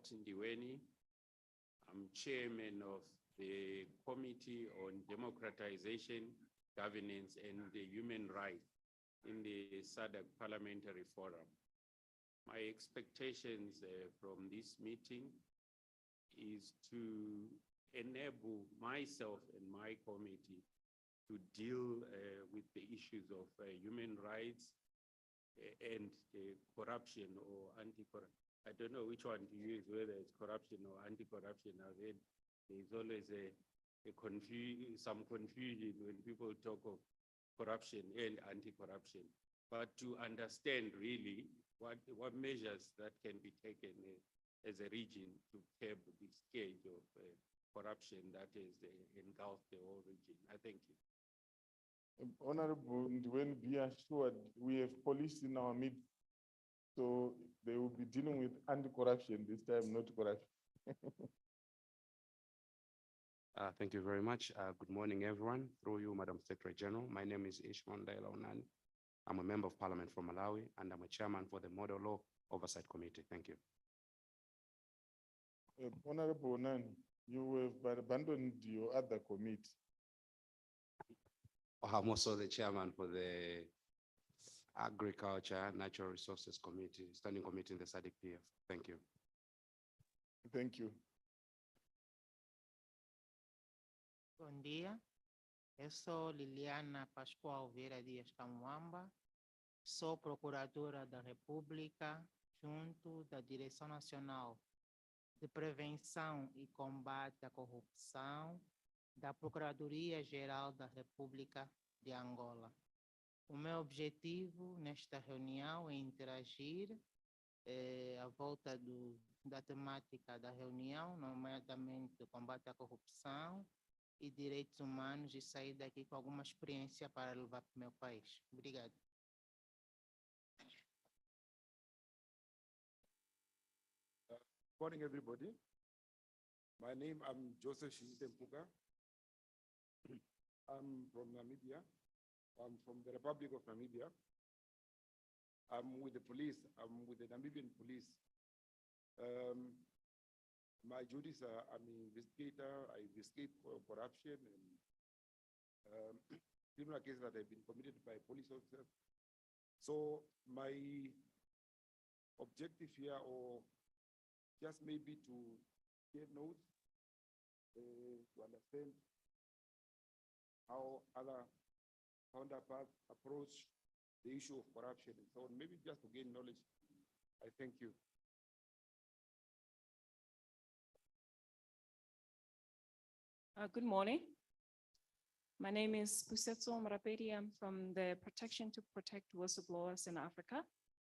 Ndiweni. I'm chairman of the Committee on Democratization, Governance and Human Rights in the SADC Parliamentary Forum. My expectations from this meeting is to enable myself and my committee to deal with the issues of human rights and corruption or anti-corruption. I don't know which one to use, whether it's corruption or anti-corruption. There's always some confusion when people talk of corruption and anti-corruption. But to understand really what measures that can be taken as a region to curb the scourge of corruption that is engulfed the whole region. I thank you. Honorable Ndweni, be assured we have police in our midst, so they will be dealing with anti-corruption this time, not corruption. Thank you very much. Good morning, everyone. Through you, Madam Secretary General. My name is Ishmael Daila. I'm a member of Parliament from Malawi, and I'm a chairman for the Model Law Oversight Committee. Thank you. Honorable Nani, you have abandoned your other committee. I'm also the chairman for the Agriculture Natural Resources Committee, Standing Committee in the SADC PF. Thank you. Thank you. Bom dia, eu sou Liliana Pascoal Vieira Dias Camuamba, sou Procuradora da República junto da Direção Nacional de Prevenção e Combate à Corrupção da Procuradoria-Geral da República de Angola. O meu objetivo nesta reunião é interagir à volta da temática da reunião, nomeadamente o combate à corrupção e direitos humanos, e sair daqui com alguma experiência para levar para o meu país. Obrigado. Good morning, everybody. My name, I'm Joseph Shizitempuka. I'm from Namibia. I'm from the Republic of Namibia. I'm with the police. I'm with the Namibian police. My duties are, I'm an investigator. I investigate corruption and criminal cases that have been committed by police officers. So my objective here, or just maybe to get notes, to understand how other counterparts approach the issue of corruption and so on, maybe just to gain knowledge. I thank you. Good morning. My name is Pusetso Mrapedi. I'm from the Protection to Protect Whistleblowers in Africa.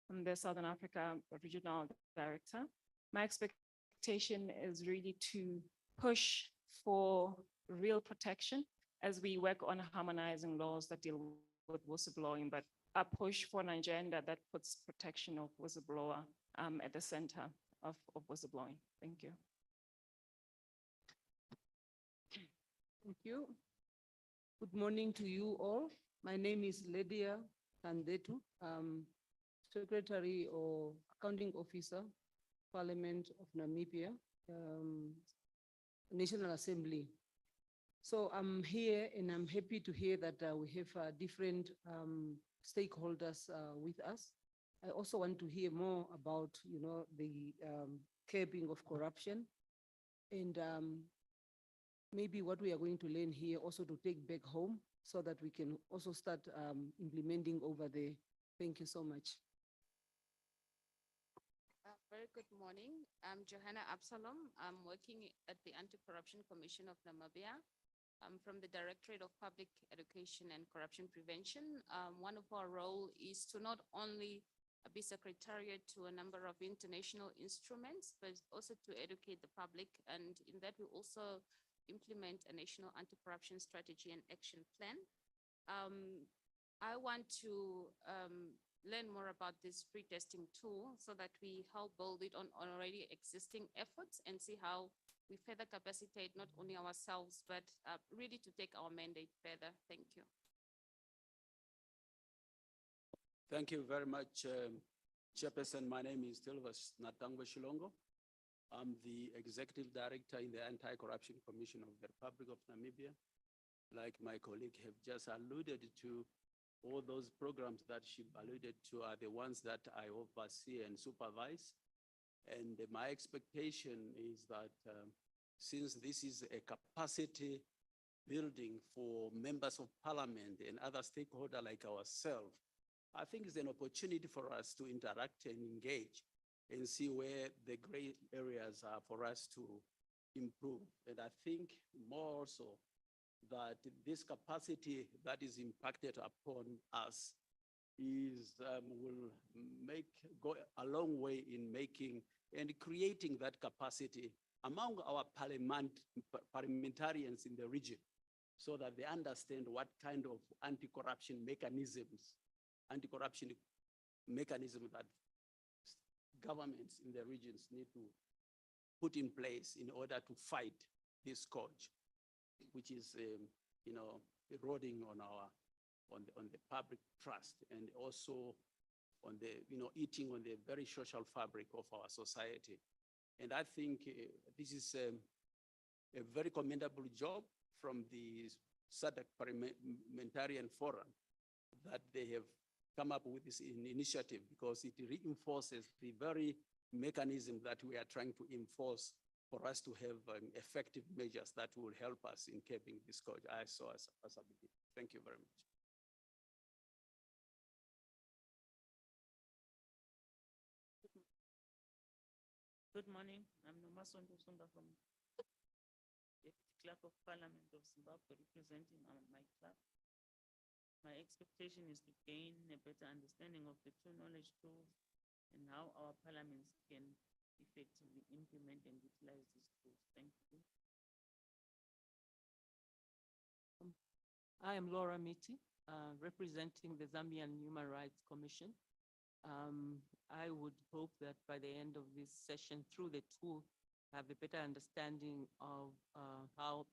I'm the Southern Africa Regional Director. My expectation is really to push for real protection as we work on harmonizing laws that deal with whistleblowing, but a push for an agenda that puts protection of whistleblower at the center of whistleblowing. Thank you. Thank you. Good morning to you all. My name is Lydia Kandetu, Secretary or Accounting Officer, Parliament of Namibia, National Assembly. So I'm here and I'm happy to hear that we have different stakeholders with us. I also want to hear more about, the curbing of corruption and maybe what we are going to learn here also to take back home so that we can also start implementing over there. Thank you so much. Very good morning. I'm Johanna Absalom. I'm working at the Anti-Corruption Commission of Namibia. I'm from the Directorate of Public Education and Corruption Prevention. One of our role is to not only be secretariat to a number of international instruments, but also to educate the public. And in that, we also implement a national anti-corruption strategy and action plan. I want to learn more about this pretesting tool so that we help build it on already existing efforts and see how we further capacitate not only ourselves, but really to take our mandate further. Thank you. Thank you very much, Chairperson. My name is Tilvas Natangwa Shilongo. I'm the executive director in the Anti-Corruption Commission of the Republic of Namibia. Like my colleague have just alluded to, all those programs that she alluded to are the ones that I oversee and supervise. And my expectation is that since this is a capacity building for members of parliament and other stakeholders like ourselves, I think it's an opportunity for us to interact and engage and see where the gray areas are for us to improve. And I think more so that this capacity that is impacted upon us will go a long way in making and creating that capacity among our parliamentarians in the region, so that they understand what kind of anti-corruption mechanism that governments in the regions need to put in place in order to fight this scourge, which is, eroding on the public trust, and also on the, eating on the very social fabric of our society. And I think this is a very commendable job from the SADC Parliamentarian Forum that they have come up with this initiative, because it reinforces the very mechanism that we are trying to enforce for us to have effective measures that will help us in curbing this scourge. I saw as a begin. Thank you very much. Good morning. I'm Nomasondo Sunda from the Clerk of Parliament of Zimbabwe, representing my club. My expectation is to gain a better understanding of the two knowledge tools and how our parliaments can effectively implement and utilize these tools. Thank you. I am Laura Miti, representing the Zambian Human Rights Commission. I would hope that by the end of this session, through the tool, have a better understanding of how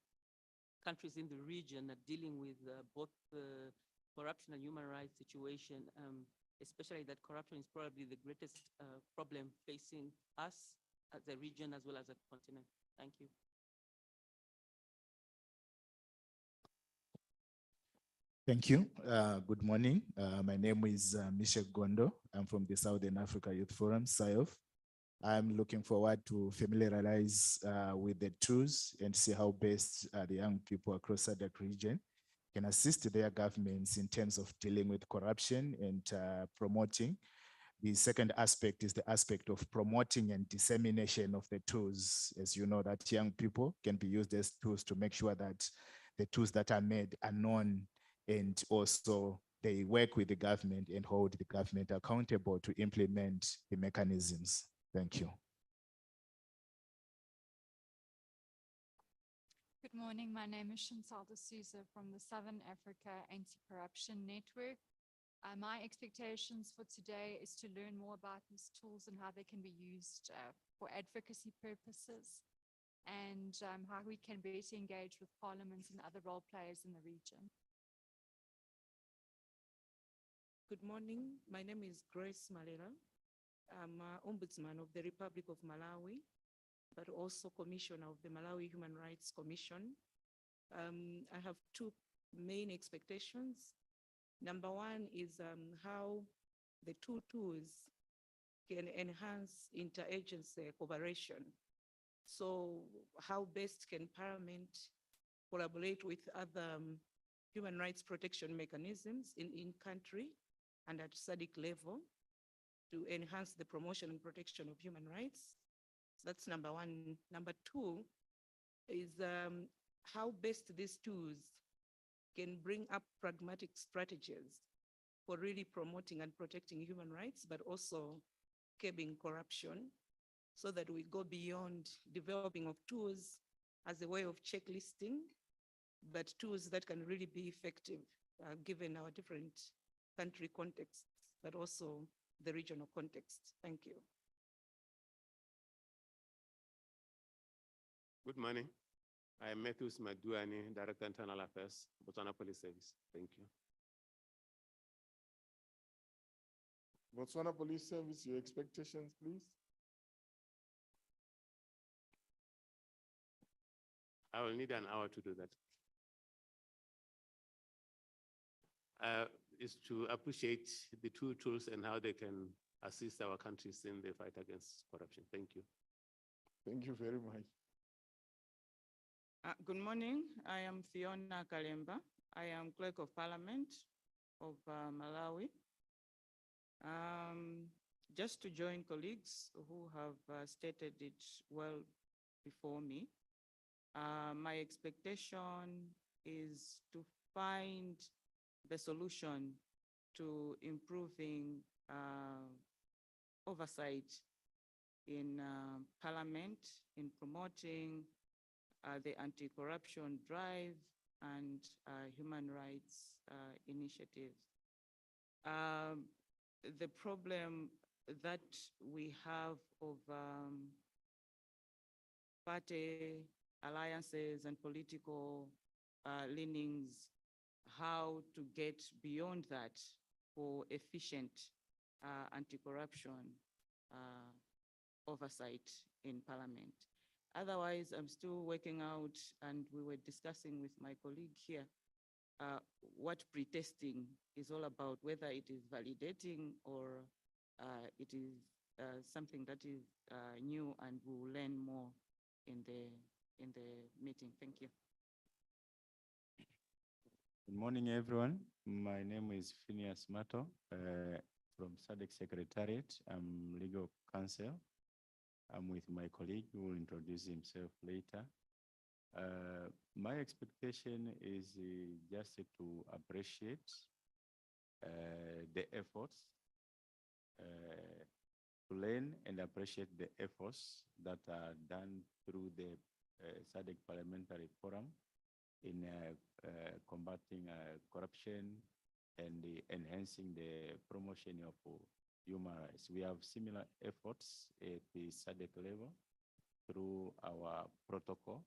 countries in the region are dealing with both the corruption and human rights situation, especially that corruption is probably the greatest problem facing us as a region as well as a continent. Thank you. Thank you. Good morning. My name is Michel Gondo. I'm from the Southern Africa Youth Forum, SIOF. I'm looking forward to familiarize with the tools and see how best the young people across the region can assist their governments in terms of dealing with corruption and promoting. The second aspect is the aspect of promoting and dissemination of the tools. As you know, that young people can be used as tools to make sure that the tools that are made are known, and also they work with the government and hold the government accountable to implement the mechanisms. Thank you. Good morning. My name is Chantal de Souza from the Southern Africa Anti-Corruption Network. My expectations for today is to learn more about these tools and how they can be used for advocacy purposes, and how we can better engage with parliaments and other role players in the region. Good morning. My name is Grace Malera. I'm Ombudsman of the Republic of Malawi, but also Commissioner of the Malawi Human Rights Commission. I have two main expectations. Number one is how the two tools can enhance interagency cooperation. So how best can Parliament collaborate with other human rights protection mechanisms in country and at SADC level to enhance the promotion and protection of human rights? That's number one. Number two is how best these tools can bring up pragmatic strategies for really promoting and protecting human rights, but also curbing corruption, so that we go beyond developing of tools as a way of checklisting, but tools that can really be effective given our different country contexts, but also the regional context. Thank you. Good morning. I am Matthews Maduani, Director Internal Affairs, Botswana Police Service. Thank you. Botswana Police Service, your expectations, please. I will need an hour to do that. Is to appreciate the two tools and how they can assist our countries in the fight against corruption. Thank you. Thank you very much. Good morning. I am Fiona Kalemba. I am Clerk of Parliament of Malawi. Just to join colleagues who have stated it well before me, my expectation is to find the solution to improving oversight in Parliament, in promoting the anti-corruption drive and human rights initiatives. The problem that we have of party alliances and political leanings, how to get beyond that for efficient anti-corruption oversight in Parliament. Otherwise, I'm still working out, and we were discussing with my colleague here, what pretesting is all about, whether it is validating or it is something that is new, and we'll learn more in the meeting. Thank you. Good morning, everyone. My name is Phineas Mato from SADC Secretariat. I'm legal counsel. I'm with my colleague who will introduce himself later. My expectation is just to appreciate the efforts, to learn and appreciate the efforts that are done through the SADC Parliamentary Forum in combating corruption and enhancing the promotion of human rights. We have similar efforts at the SADC level through our protocol,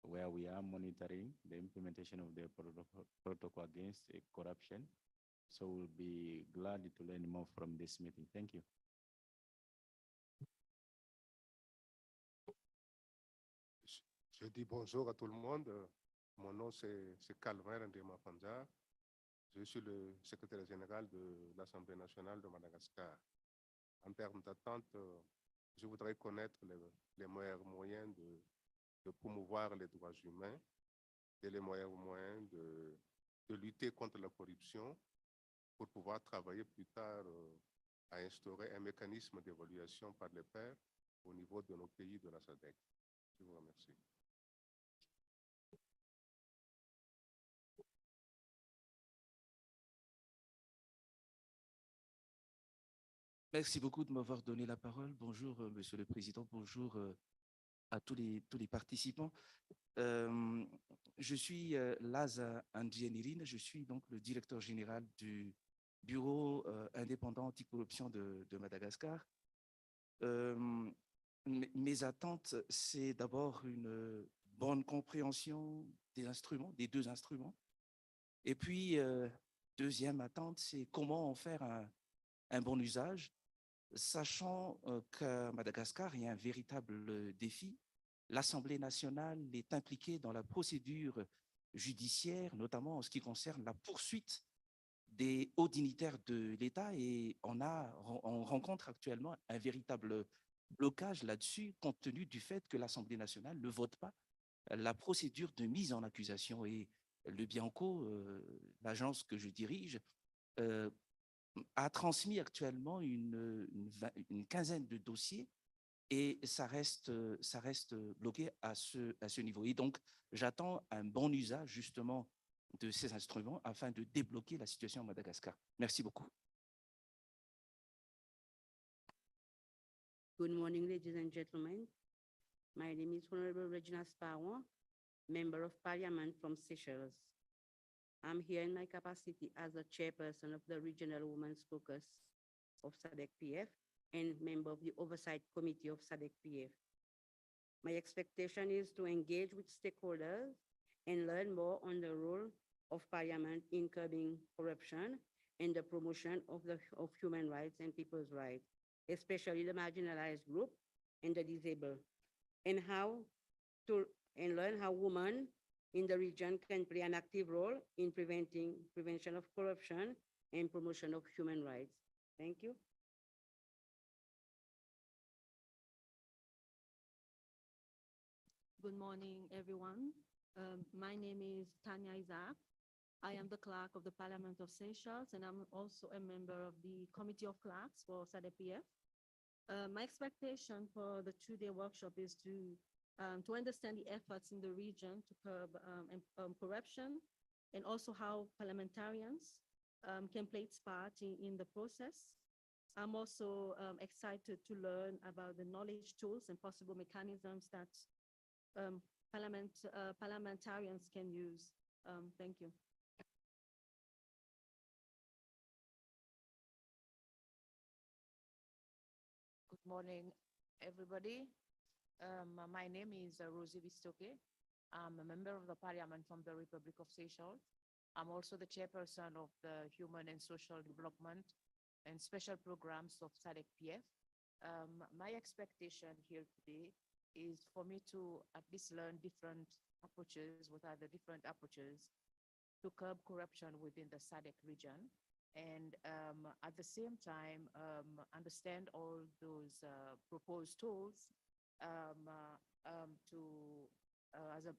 where we are monitoring the implementation of the protocol against corruption. So we'll be glad to learn more from this meeting. Thank you. Je dis bonjour à tout le monde. Mon nom, c'est Calvin Ndema Panza. Je suis le secrétaire général de l'Assemblée nationale de Madagascar. En termes d'attente, je voudrais connaître les meilleurs moyens de promouvoir les droits humains et les meilleurs moyens de lutter contre la corruption pour pouvoir travailler plus tard à instaurer un mécanisme d'évaluation par les pairs au niveau de nos pays de la SADC. Je vous remercie. Merci beaucoup de m'avoir donné la parole. Bonjour, Monsieur le Président. Bonjour à tous les participants. Je suis Laza Andjienirine. Je suis donc le directeur général du Bureau indépendant anticorruption de Madagascar. Mes attentes, c'est d'abord une bonne compréhension des instruments, des deux instruments. Et puis, deuxième attente, c'est comment en faire un bon usage, sachant qu'à Madagascar, il y a un véritable défi. L'Assemblée nationale est impliquée dans la procédure judiciaire, notamment en ce qui concerne la poursuite des hauts dignitaires de l'État, et on rencontre actuellement un véritable blocage là-dessus, compte tenu du fait que l'Assemblée nationale ne vote pas la procédure de mise en accusation. Et le Bianco, l'agence que je dirige, a transmis actuellement une quinzaine de dossiers, et ça reste bloqué à ce niveau. Et donc, j'attends un bon usage justement de ces instruments afin de débloquer la situation à Madagascar. Merci beaucoup. Good morning, ladies and gentlemen. My name is Honorable Regina Spawa, Member of Parliament from Seychelles. I'm here in my capacity as a chairperson of the Regional Women's Caucus of SADC-PF and member of the Oversight Committee of SADC-PF. My expectation is to engage with stakeholders and learn more on the role of Parliament in curbing corruption and the promotion of human rights and people's rights, especially the marginalized group and the disabled, and how and learn how women in the region can play an active role in prevention of corruption and promotion of human rights. Thank you. Good morning, everyone. My name is Tanya Isaac. I am the clerk of the Parliament of Seychelles, and I'm also a member of the Committee of Clerks for SADC-PF. My expectation for the two-day workshop is to understand the efforts in the region to curb corruption, and also how parliamentarians can play its part in the process. I'm also excited to learn about the knowledge tools and possible mechanisms that parliamentarians can use. Thank you. Good morning, everybody. My name is Rosie Bistoke. I'm a member of the parliament from the Republic of Seychelles. I'm also the chairperson of the Human and Social Development and Special Programs of SADC-PF. My expectation here today is for me to at least learn different approaches, what are the different approaches to curb corruption within the SADC region. And at the same time, understand all those proposed tools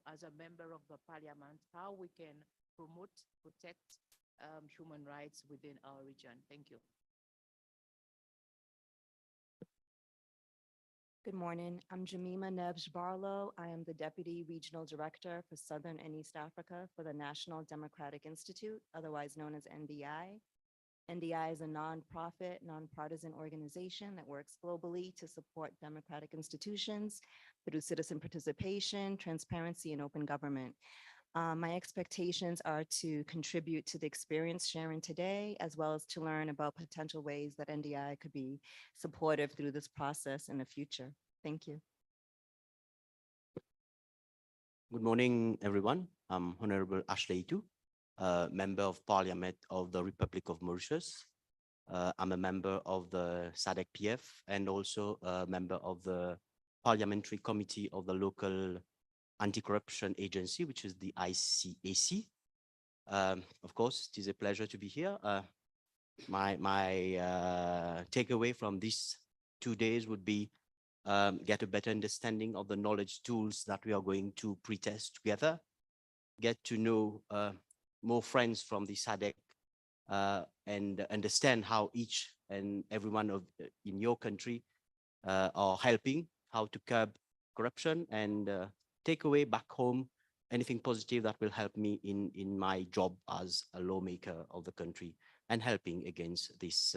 as a member of the parliament, how we can promote, protect human rights within our region. Thank you. Good morning. I'm Jemima Nebs Barlow. I am the Deputy Regional Director for Southern and East Africa for the National Democratic Institute, otherwise known as NDI. NDI is a nonprofit, nonpartisan organization that works globally to support democratic institutions through citizen participation, transparency, and open government. My expectations are to contribute to the experience sharing today, as well as to learn about potential ways that NDI could be supportive through this process in the future. Thank you. Good morning, everyone. I'm Honorable Ashley Itu, Member of Parliament of the Republic of Mauritius. I'm a member of the SADC-PF and also a member of the Parliamentary Committee of the local anti-corruption agency, which is the ICAC. Of course, it is a pleasure to be here. My takeaway from these 2 days would be get a better understanding of the knowledge tools that we are going to pre-test together, get to know more friends from the SADC and understand how each and every one of in your country are helping, how to curb corruption, and take away back home anything positive that will help me in my job as a lawmaker of the country and helping against this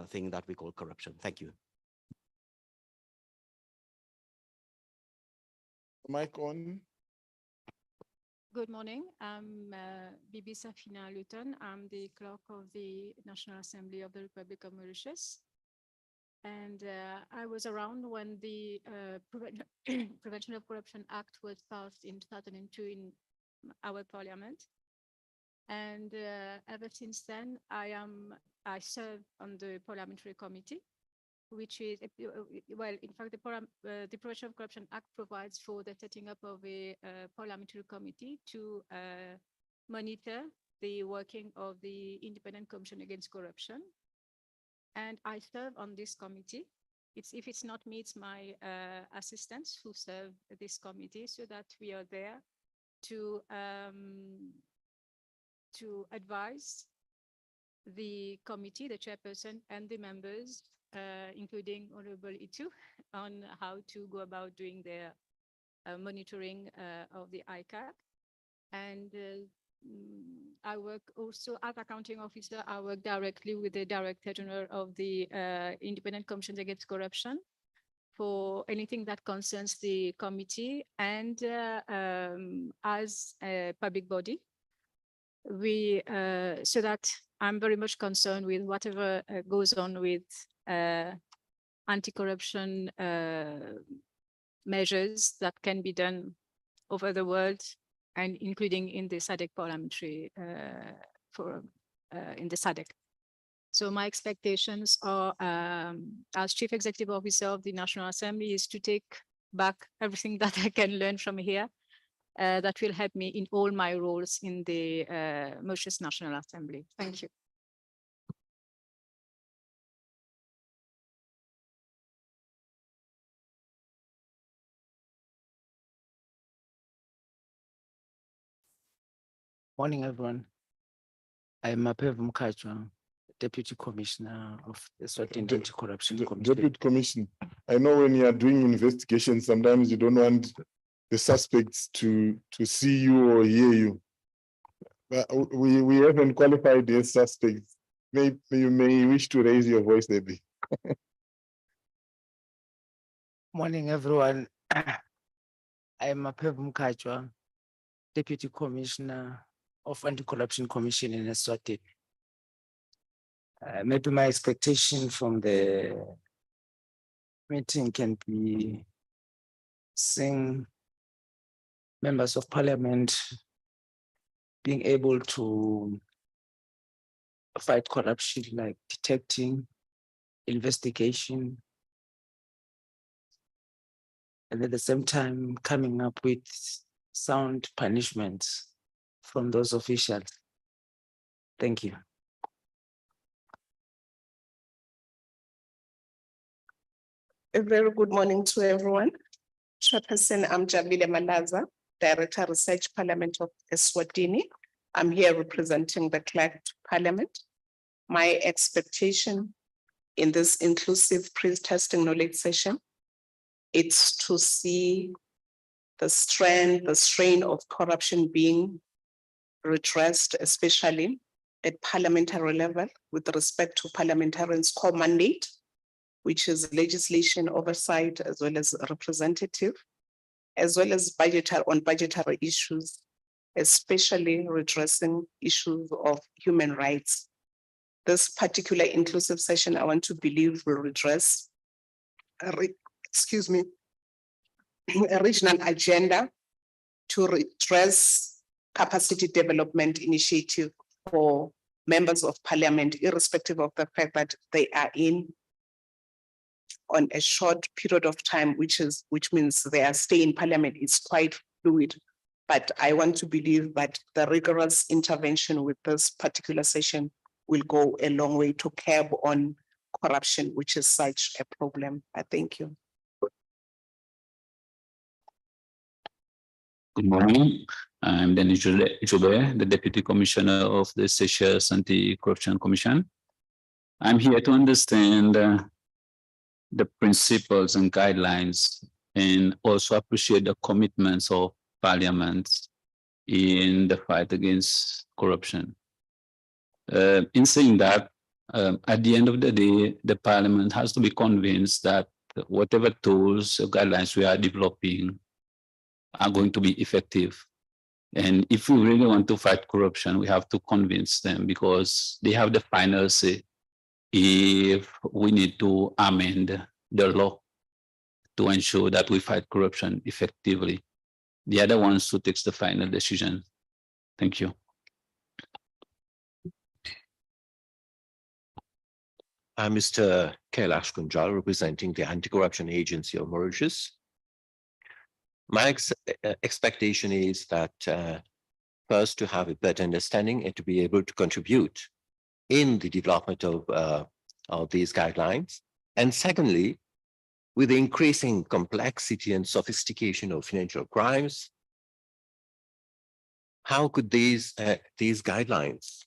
thing that we call corruption. Thank you. Mic on. Good morning. I'm Bibi Safina Luton. I'm the clerk of the National Assembly of the Republic of Mauritius. And I was around when the Prevention of Corruption Act was passed in 2002 in our parliament. And ever since then, I serve on the parliamentary committee, which is, well, in fact, the Prevention of Corruption Act provides for the setting up of a parliamentary committee to monitor the working of the Independent Commission Against Corruption. And I serve on this committee. If it's not me, it's my assistants who serve this committee, so that we are there to advise the committee, the chairperson, and the members, including Honorable Itu, on how to go about doing their monitoring of the ICAC. And I work also as accounting officer. I work directly with the Director General of the Independent Commission Against Corruption for anything that concerns the committee. And as a public body, so that I'm very much concerned with whatever goes on with anti-corruption measures that can be done over the world, and including in the SADC parliamentary forum, in the SADC. So my expectations are, as Chief Executive Officer of the National Assembly, is to take back everything that I can learn from here. That will help me in all my roles in the Mauritius National Assembly. Thank you. Morning, everyone. I'm Mapev Mukachwa, Deputy Commissioner of the Eswatini Anti-Corruption Commission. Deputy Commissioner, I know when you are doing investigations, sometimes you don't want the suspects to see you or hear you. But we haven't qualified as suspects. Maybe you may wish to raise your voice, maybe. Morning, everyone. I'm Mapev Mukachwa, Deputy Commissioner of Anti-Corruption Commission in Eswatini. Maybe my expectation from the meeting can be seeing members of parliament being able to fight corruption, like detecting, investigation, and at the same time coming up with sound punishments from those officials. Thank you. A very good morning to everyone. Chairperson, I'm Jabile Malaza, Director Research Parliament of Eswatini. I'm here representing the Clerk Parliament. My expectation in this inclusive pre-testing knowledge session, it's to see the strain of corruption being redressed, especially at parliamentary level with respect to parliamentarians' core mandate, which is legislation oversight as well as representative, as well as budgetary issues, especially redressing issues of human rights. This particular inclusive session, I want to believe, will redress a regional agenda to redress capacity development initiative for members of parliament, irrespective of the fact that they are on a short period of time, which means their stay in parliament is quite fluid. But I want to believe that the rigorous intervention with this particular session will go a long way to curb on corruption, which is such a problem. I thank you. Good morning. I'm Denis Joubert, the Deputy Commissioner of the Seychelles Anti-Corruption Commission. I'm here to understand the principles and guidelines and also appreciate the commitments of Parliament in the fight against corruption. In saying that, at the end of the day, the Parliament has to be convinced that whatever tools or guidelines we are developing are going to be effective. And if we really want to fight corruption, we have to convince them because they have the final say if we need to amend the law to ensure that we fight corruption effectively. The other ones who takes the final decision. Thank you. I'm Mr. Kailash Kunjal, representing the Anti-Corruption Agency of Mauritius. My expectation is that first to have a better understanding and to be able to contribute in the development of these guidelines. And secondly, with the increasing complexity and sophistication of financial crimes, how could these guidelines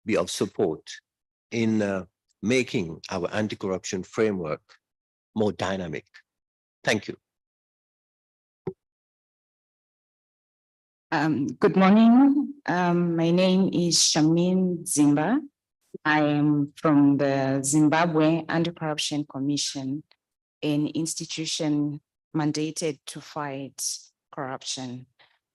be of support in making our anti-corruption framework more dynamic? Thank you. Good morning. My name is Shamin Zimba. I am from the Zimbabwe Anti-Corruption Commission, an institution mandated to fight corruption.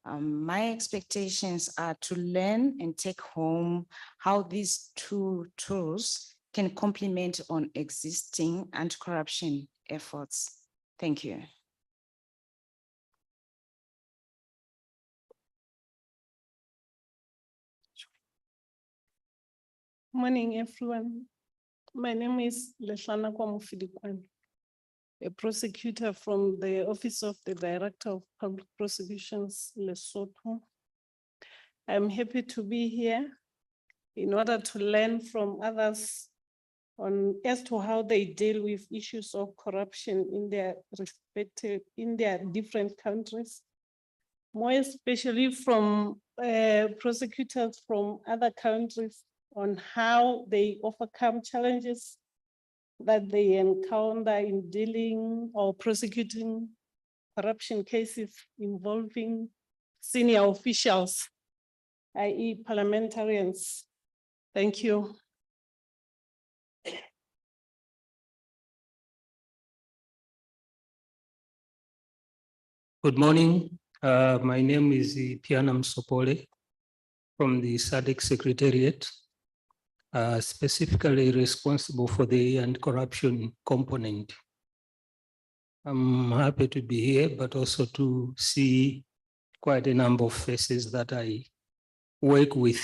My expectations are to learn and take home how these two tools can complement on existing anti-corruption efforts. Thank you. Morning, everyone. My name is Leslana Kwamufidikwan. a prosecutor from the Office of the Director of Public Prosecutions, Lesotho. I'm happy to be here in order to learn from others on as to how they deal with issues of corruption in their different countries, more especially from prosecutors from other countries on how they overcome challenges that they encounter in dealing or prosecuting corruption cases involving senior officials, i.e. parliamentarians. Thank you. Good morning. My name is Pianam Sopole from the SADC Secretariat, specifically responsible for the anti-corruption component. I'm happy to be here, but also to see quite a number of faces that I work with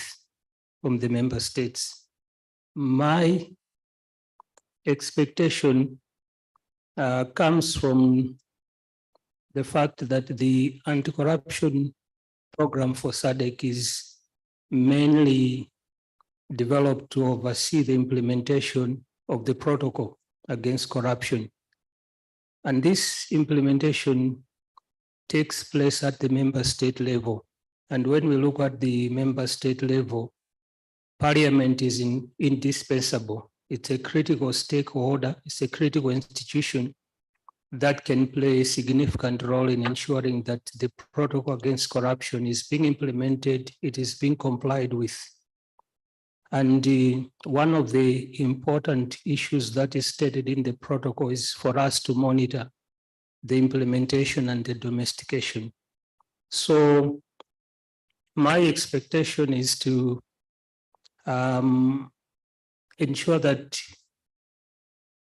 from the member states. My expectation comes from the fact that the anti-corruption program for SADC is mainly developed to oversee the implementation of the protocol against corruption. And this implementation takes place at the member state level. And when we look at the member state level, Parliament is indispensable. It's a critical stakeholder, it's a critical institution that can play a significant role in ensuring that the protocol against corruption is being implemented, it is being complied with. And one of the important issues that is stated in the protocol is for us to monitor the implementation and the domestication. So my expectation is to ensure that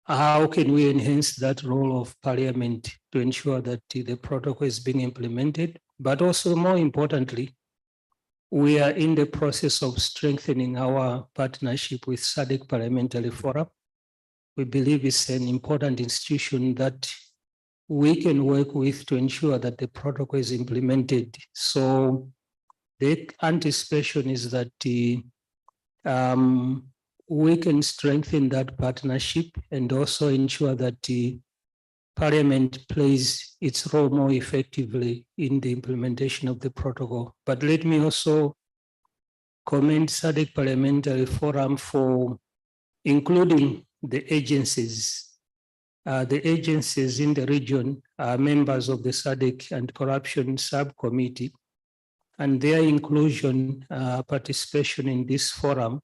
how can we enhance that role of Parliament to ensure that the protocol is being implemented, but also more importantly, we are in the process of strengthening our partnership with SADC Parliamentary Forum. We believe it's an important institution that we can work with to ensure that the protocol is implemented. So the anticipation is that we can strengthen that partnership and also ensure that the Parliament plays its role more effectively in the implementation of the protocol. But let me also commend SADC Parliamentary Forum for including the agencies. The agencies in the region are members of the SADC Anti-Corruption Subcommittee, and their inclusion, participation in this forum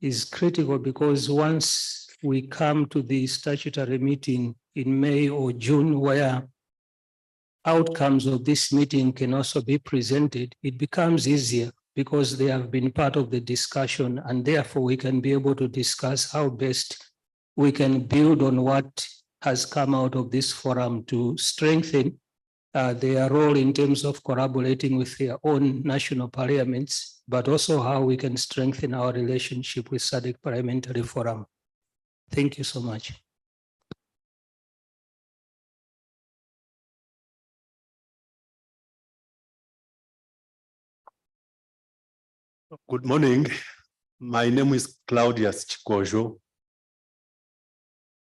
is critical because once we come to the statutory meeting in May or June where outcomes of this meeting can also be presented, it becomes easier because they have been part of the discussion, and therefore we can be able to discuss how best we can build on what has come out of this forum to strengthen their role in terms of collaborating with their own national parliaments, but also how we can strengthen our relationship with SADC Parliamentary Forum. Thank you so much. Good morning. My name is Claudius Chikojo.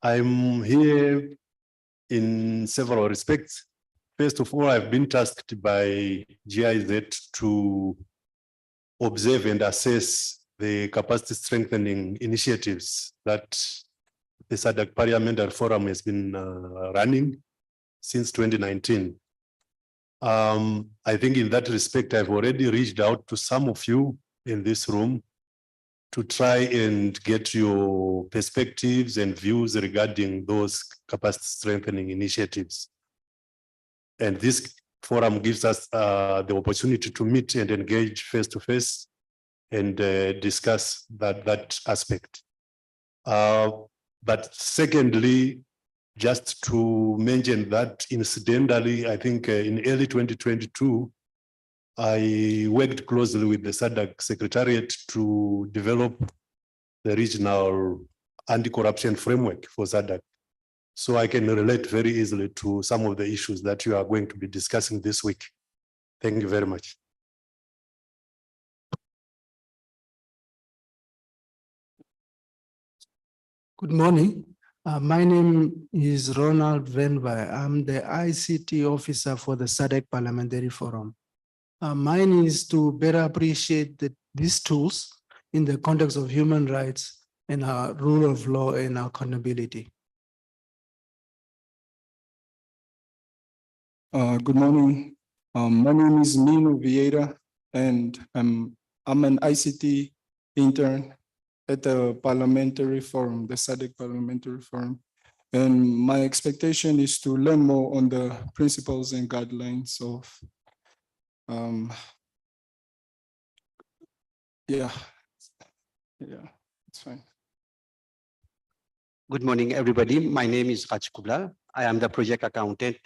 I'm here in several respects. First of all, I've been tasked by GIZ to observe and assess the capacity strengthening initiatives that the SADC Parliamentary Forum has been running since 2019. I think in that respect, I've already reached out to some of you in this room to try and get your perspectives and views regarding those capacity strengthening initiatives. And this forum gives us the opportunity to meet and engage face to face and discuss that aspect. But secondly, just to mention that incidentally, I think in early 2022, I worked closely with the SADC Secretariat to develop the regional anti-corruption framework for SADC. so I can relate very easily to some of the issues that you are going to be discussing this week. Thank you very much. Good morning. My name is Ronald Venva. I'm the ICT officer for the SADC Parliamentary Forum. Mine is to better appreciate these tools in the context of human rights and our rule of law and accountability. Good morning. My name is Nino Vieira, and I'm an ICT intern at the Parliamentary Forum, the SADC Parliamentary Forum. And my expectation is to learn more on the principles and guidelines of, yeah, it's fine. Good morning, everybody. My name is Raj Kubla. I am the project accountant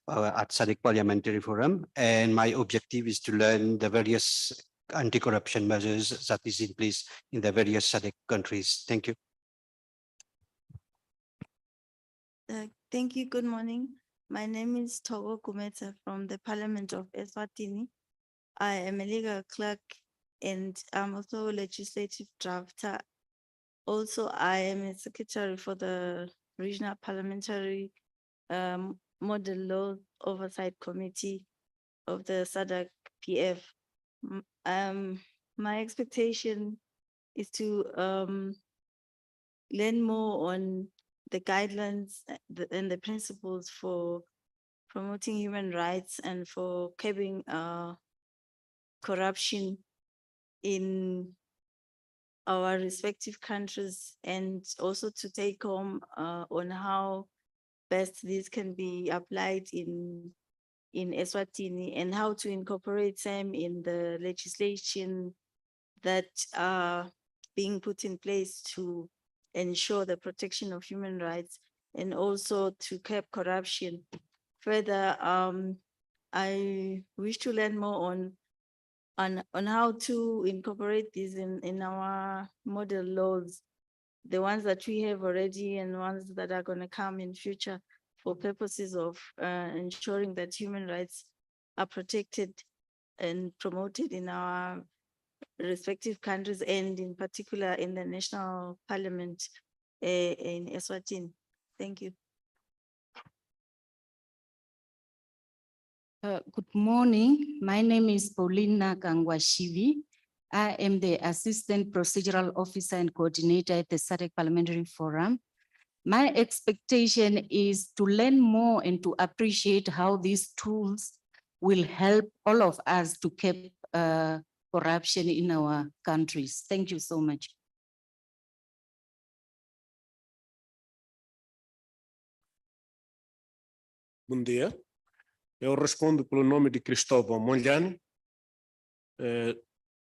at SADC Parliamentary Forum, and my objective is to learn the various anti-corruption measures that is in place in the various SADC countries. Thank you. Thank you. Good morning. My name is Togo Kumeta from the Parliament of Eswatini. I am a legal clerk and I'm also a legislative drafter. Also, I am a secretary for the Regional Parliamentary Model Law Oversight Committee of the SADC PF. My expectation is to learn more on the guidelines and the principles for promoting human rights and for curbing corruption in our respective countries, and also to take home on how best this can be applied in Eswatini and how to incorporate them in the legislation that are being put in place to ensure the protection of human rights and also to curb corruption. Further, I wish to learn more on how to incorporate these in our model laws, the ones that we have already and ones that are going to come in future for purposes of ensuring that human rights are protected and promoted in our respective countries and in particular in the national parliament in Eswatini. Thank you. Good morning. My name is Paulina Kangwashivi. I am the Assistant Procedural Officer and Coordinator at the SADC Parliamentary Forum. My expectation is to learn more and to appreciate how these tools will help all of us to keep corruption in our countries. Thank you so much. Bom dia. Eu respondo pelo nome de Cristóvão Monjani.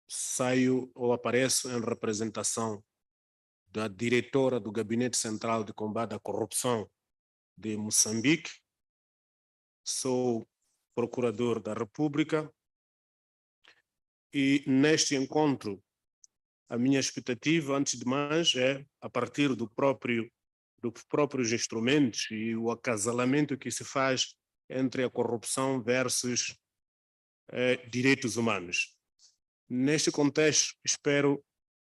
Saio ou apareço em representação da diretora do Gabinete Central de Combate à Corrupção de Moçambique. Sou procurador da República e neste encontro a minha expectativa, antes de mais, é a partir dos próprios instrumentos e o acasalamento que se faz entre a corrupção versus direitos humanos. Neste contexto, espero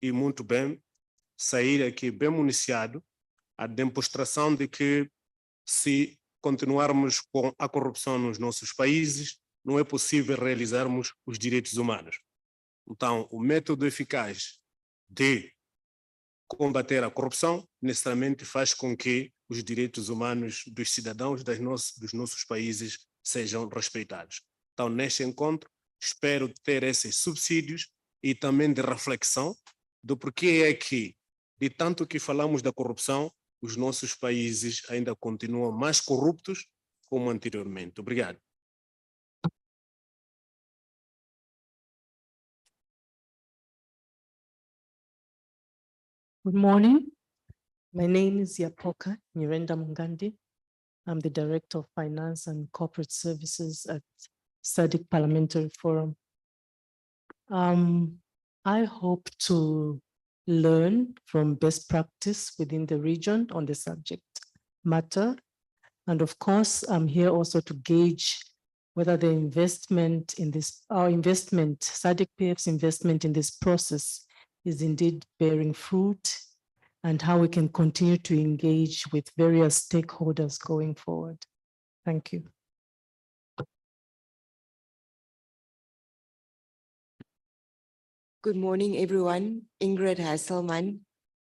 e muito bem sair aqui bem municiado a demonstração de que se continuarmos com a corrupção nos nossos países, não é possível realizarmos os direitos humanos. Então, o método eficaz de combater a corrupção necessariamente faz com que os direitos humanos dos cidadãos dos nossos países sejam respeitados. Então, neste encontro, espero ter esses subsídios e também de reflexão do porquê é que, de tanto que falamos da corrupção, os nossos países ainda continuam mais corruptos como anteriormente. Obrigado. Good morning. My name is Yapoka Nyirenda Mungandi. I'm the Director of Finance and Corporate Services at SADC Parliamentary Forum. I hope to learn from best practice within the region on the subject matter And of course, I'm here also to gauge whether the investment in this, our investment, SADC-PF's investment in this process is indeed bearing fruit, and how we can continue to engage with various stakeholders going forward. Thank you. Good morning, everyone. Ingrid Hasselman.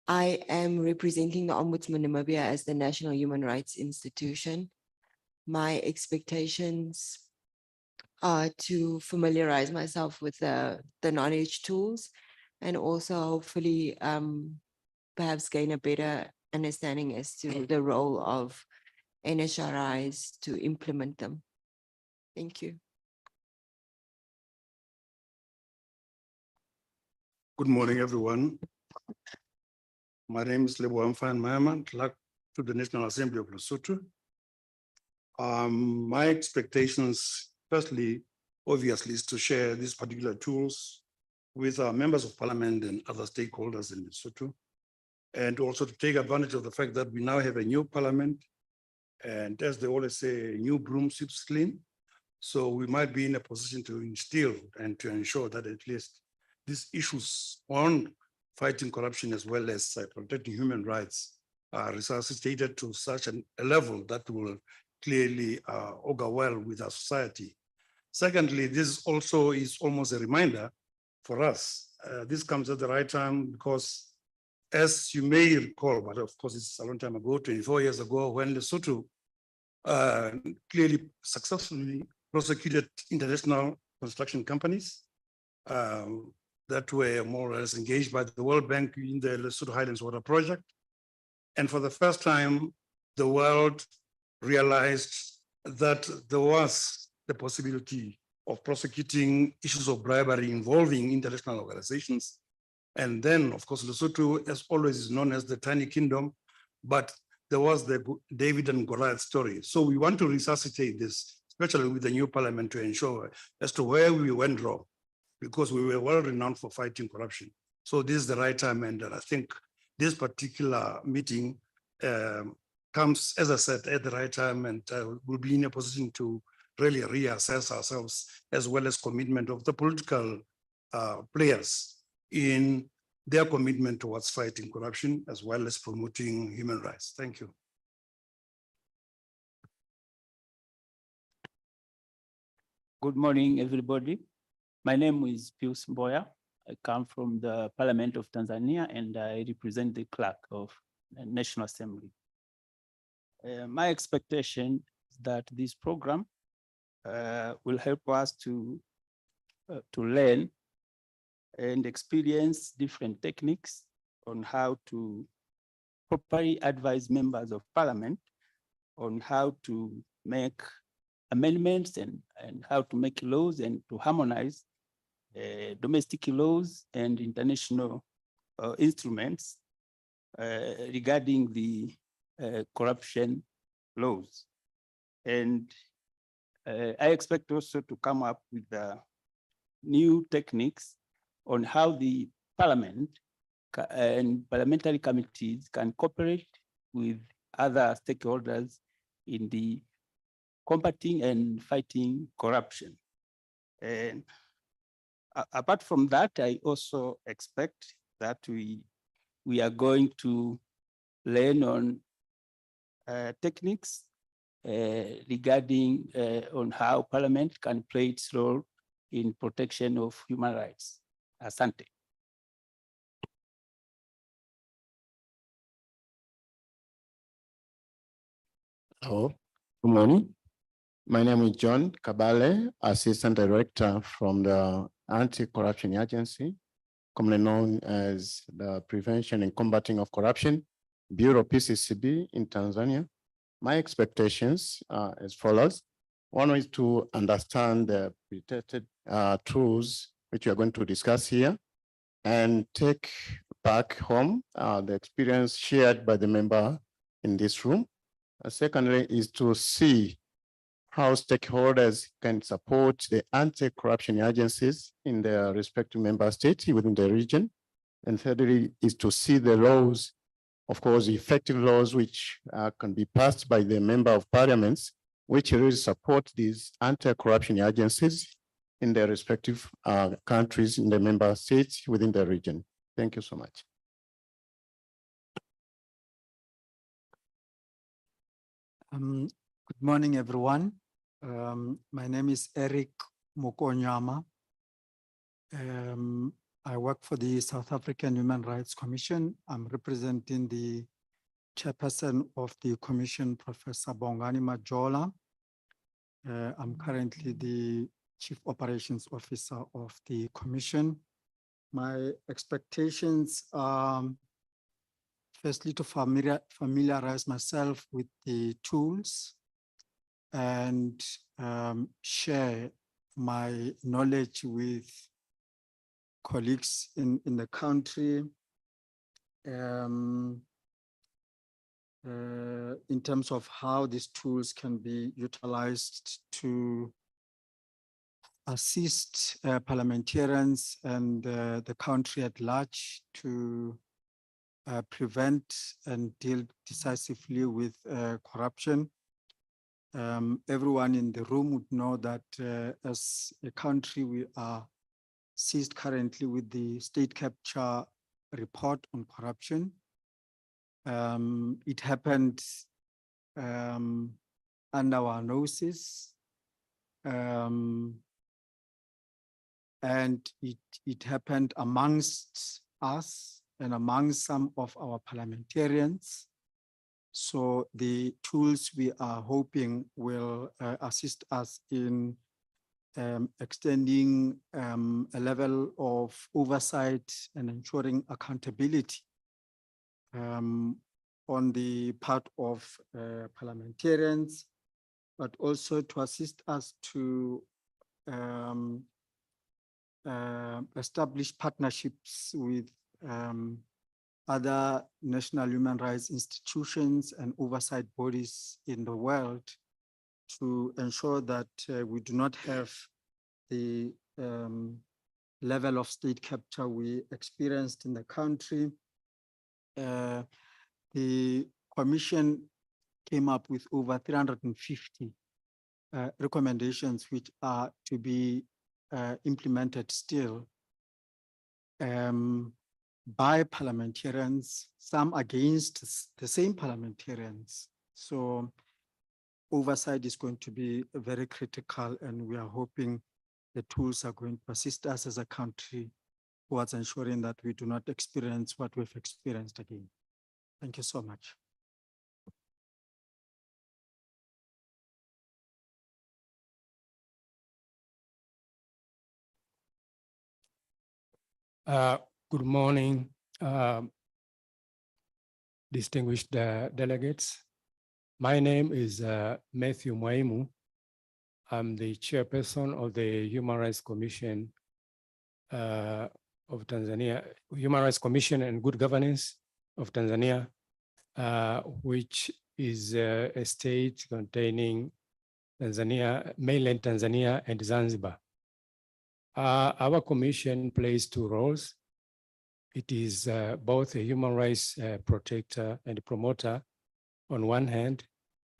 I am representing the Ombudsman Namibia as the National Human Rights Institution. My expectations are to familiarize myself with the knowledge tools, and also hopefully perhaps gain a better understanding as to the role of NHRIs to implement them. Thank you. Good morning, everyone. My name is Lebo Amfan Mayaman, clerk to the National Assembly of Lesotho. My expectations, firstly, obviously, is to share these particular tools with our members of parliament and other stakeholders in Lesotho, and also to take advantage of the fact that we now have a new parliament, and as they always say, new broom sweeps clean. So we might be in a position to instill and to ensure that at least these issues on fighting corruption as well as protecting human rights are resuscitated to such a level that will clearly augur well with our society. Secondly, this also is almost a reminder for us. This comes at the right time because, as you may recall, but of course it's a long time ago, 24 years ago, when Lesotho clearly successfully prosecuted international construction companies that were more or less engaged by the World Bank in the Lesotho Highlands Water Project. And for the first time, the world realized that there was the possibility of prosecuting issues of bribery involving international organizations. And then, of course, Lesotho, as always, is known as the tiny kingdom, but there was the David and Goliath story. So we want to resuscitate this, especially with the new parliament, to ensure as to where we went wrong, because we were well renowned for fighting corruption. So this is the right time, and I think this particular meeting comes, as I said, at the right time, and we'll be in a position to really reassess ourselves, as well as commitment of the political players in their commitment towards fighting corruption, as well as promoting human rights. Thank you. Good morning, everybody. My name is Pius Mboya. I come from the Parliament of Tanzania, and I represent the clerk of the National Assembly. My expectation is that this program will help us to learn and experience different techniques on how to properly advise members of parliament on how to make amendments and how to make laws and to harmonize domestic laws and international instruments regarding the corruption laws. And I expect also to come up with new techniques on how the parliament and parliamentary committees can cooperate with other stakeholders in the combating and fighting corruption. And apart from that, I also expect that we are going to learn on techniques regarding on how parliament can play its role in protection of human rights. Asante. Hello, good morning. My name is John Kabale, Assistant Director from the Anti-Corruption Agency, commonly known as the Prevention and Combating of Corruption Bureau, PCCB, in Tanzania. My expectations are as follows. One is to understand the pretested tools which we are going to discuss here and take back home the experience shared by the member in this room. Secondly is to see how stakeholders can support the anti-corruption agencies in their respective member states within the region. And thirdly is to see the roles of course, effective laws which can be passed by the member of parliaments, which really support these anti-corruption agencies in their respective countries, in the member states within the region. Thank you so much. Good morning, everyone. My name is Eric Mokonyama. I work for the South African Human Rights Commission. I'm representing the chairperson of the commission, Professor Bongani Majola. I'm currently the Chief Operations Officer of the commission. My expectations are firstly to familiarize myself with the tools and share my knowledge with colleagues in the country in terms of how these tools can be utilized to assist parliamentarians and the country at large to prevent and deal decisively with corruption. Everyone in the room would know that as a country, we are seized currently with the state capture report on corruption. It happened under our noses. And it happened amongst us and among some of our parliamentarians. So the tools we are hoping will assist us in extending a level of oversight and ensuring accountability on the part of parliamentarians, but also to assist us to establish partnerships with other national human rights institutions and oversight bodies in the world to ensure that we do not have the level of state capture we experienced in the country. The commission came up with over 350 recommendations which are to be implemented still by parliamentarians, some against the same parliamentarians. So oversight is going to be very critical, and we are hoping the tools are going to assist us as a country towards ensuring that we do not experience what we've experienced again. Thank you so much. Good morning, distinguished delegates. My name is Matthew Mwaimu. I'm the chairperson of the Human Rights Commission of Tanzania, Human Rights Commission and Good Governance of Tanzania, which is a state containing Tanzania, mainland Tanzania and Zanzibar. Our commission plays two roles. It is both a human rights protector and promoter on one hand,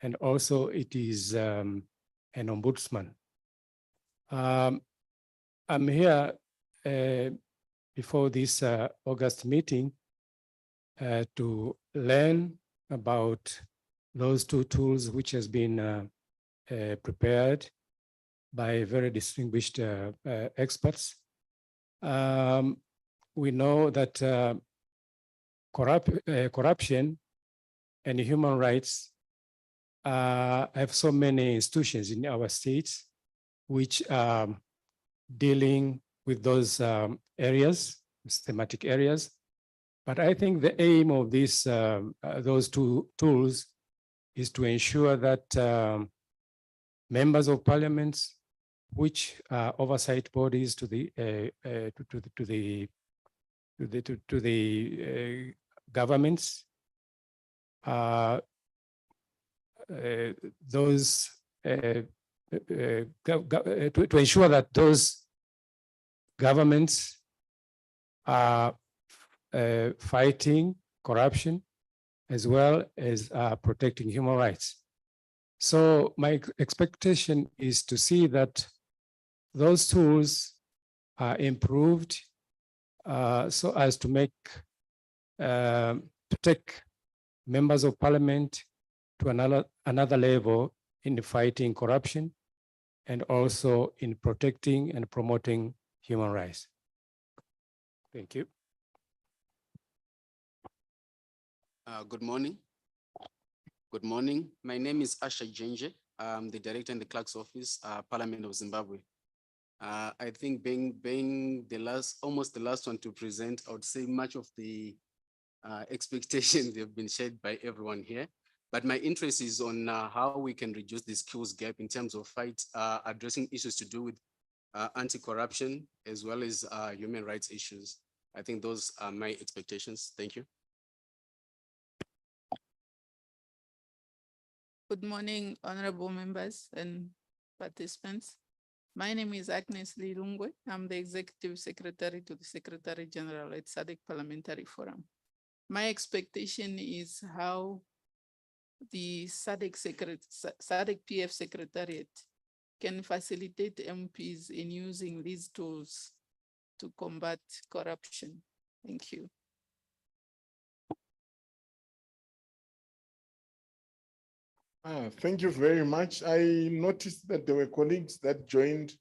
and also it is an ombudsman. I'm here before this August meeting to learn about those two tools which has been prepared by very distinguished experts. We know that corruption and human rights have so many institutions in our states which are dealing with those areas, thematic areas. But I think the aim of this, those two tools is to ensure that members of parliaments, which are oversight bodies to the governments, those to ensure that those governments are fighting corruption as well as protecting human rights. So my expectation is to see that those tools are improved so as to make, to take members of parliament to another level in fighting corruption and also in protecting and promoting human rights. Thank you. Good morning. Good morning. My name is Asha Jenje. I'm the director in the clerk's office, Parliament of Zimbabwe. I think being the last, almost the last one to present, I would say much of the expectations have been shared by everyone here. But my interest is on how we can reduce the skills gap in terms of addressing issues to do with anti-corruption as well as human rights issues. I think those are my expectations. Thank you. Good morning, honorable members and participants. My name is Agnes Lilungwe. I'm the Executive Secretary to the Secretary General at SADC Parliamentary Forum. My expectation is how the SADC PF Secretariat can facilitate MPs in using these tools to combat corruption. Thank you. Thank you very much. I noticed that there were colleagues that joined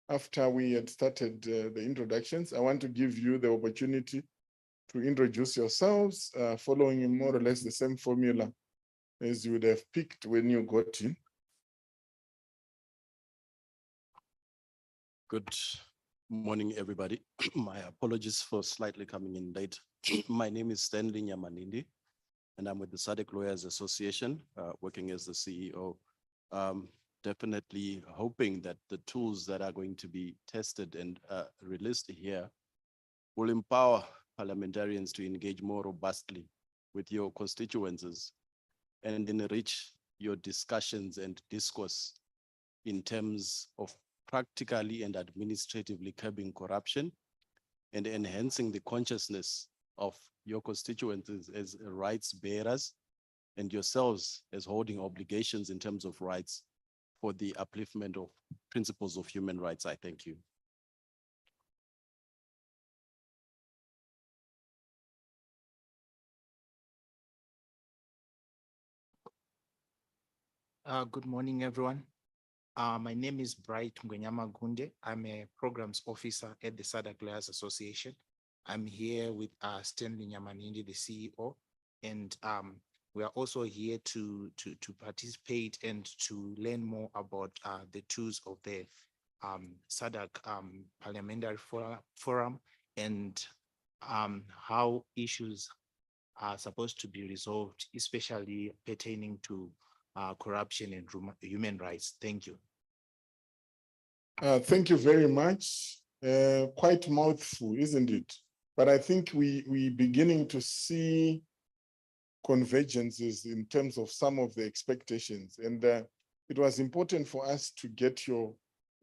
after we had started the introductions. I want to give you the opportunity to introduce yourselves, following more or less the same formula as you would have picked when you got in. Good morning, everybody. My apologies for slightly coming in late. My name is Stanley Nyamanindi, and I'm with the SADC Lawyers Association, working as the CEO. Definitely hoping that the tools that are going to be tested and released here will empower parliamentarians to engage more robustly with your constituencies and enrich your discussions and discourse in terms of practically and administratively curbing corruption and enhancing the consciousness of your constituencies as rights bearers and yourselves as holding obligations in terms of rights for the upliftment of principles of human rights. I thank you. Good morning, everyone. My name is Bright Ngwenyama Gunde. I'm a programs officer at the SADC Lawyers Association. I'm here with Stanley Nyamanindi, the CEO, and we are also here to participate and to learn more about the tools of the SADC Parliamentary Forum and how issues are supposed to be resolved, especially pertaining to corruption and human rights. Thank you. Thank you very much. Quite mouthful, isn't it? But I think we beginning to see convergences in terms of some of the expectations. And it was important for us to get your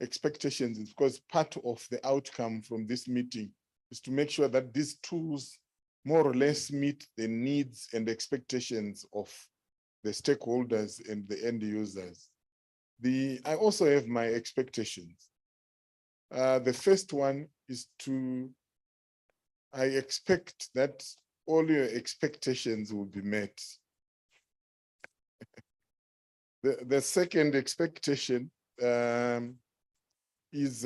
expectations because part of the outcome from this meeting is to make sure that these tools more or less meet the needs and expectations of the stakeholders and the end users. I also have my expectations. The first one is I expect that all your expectations will be met. The second expectation is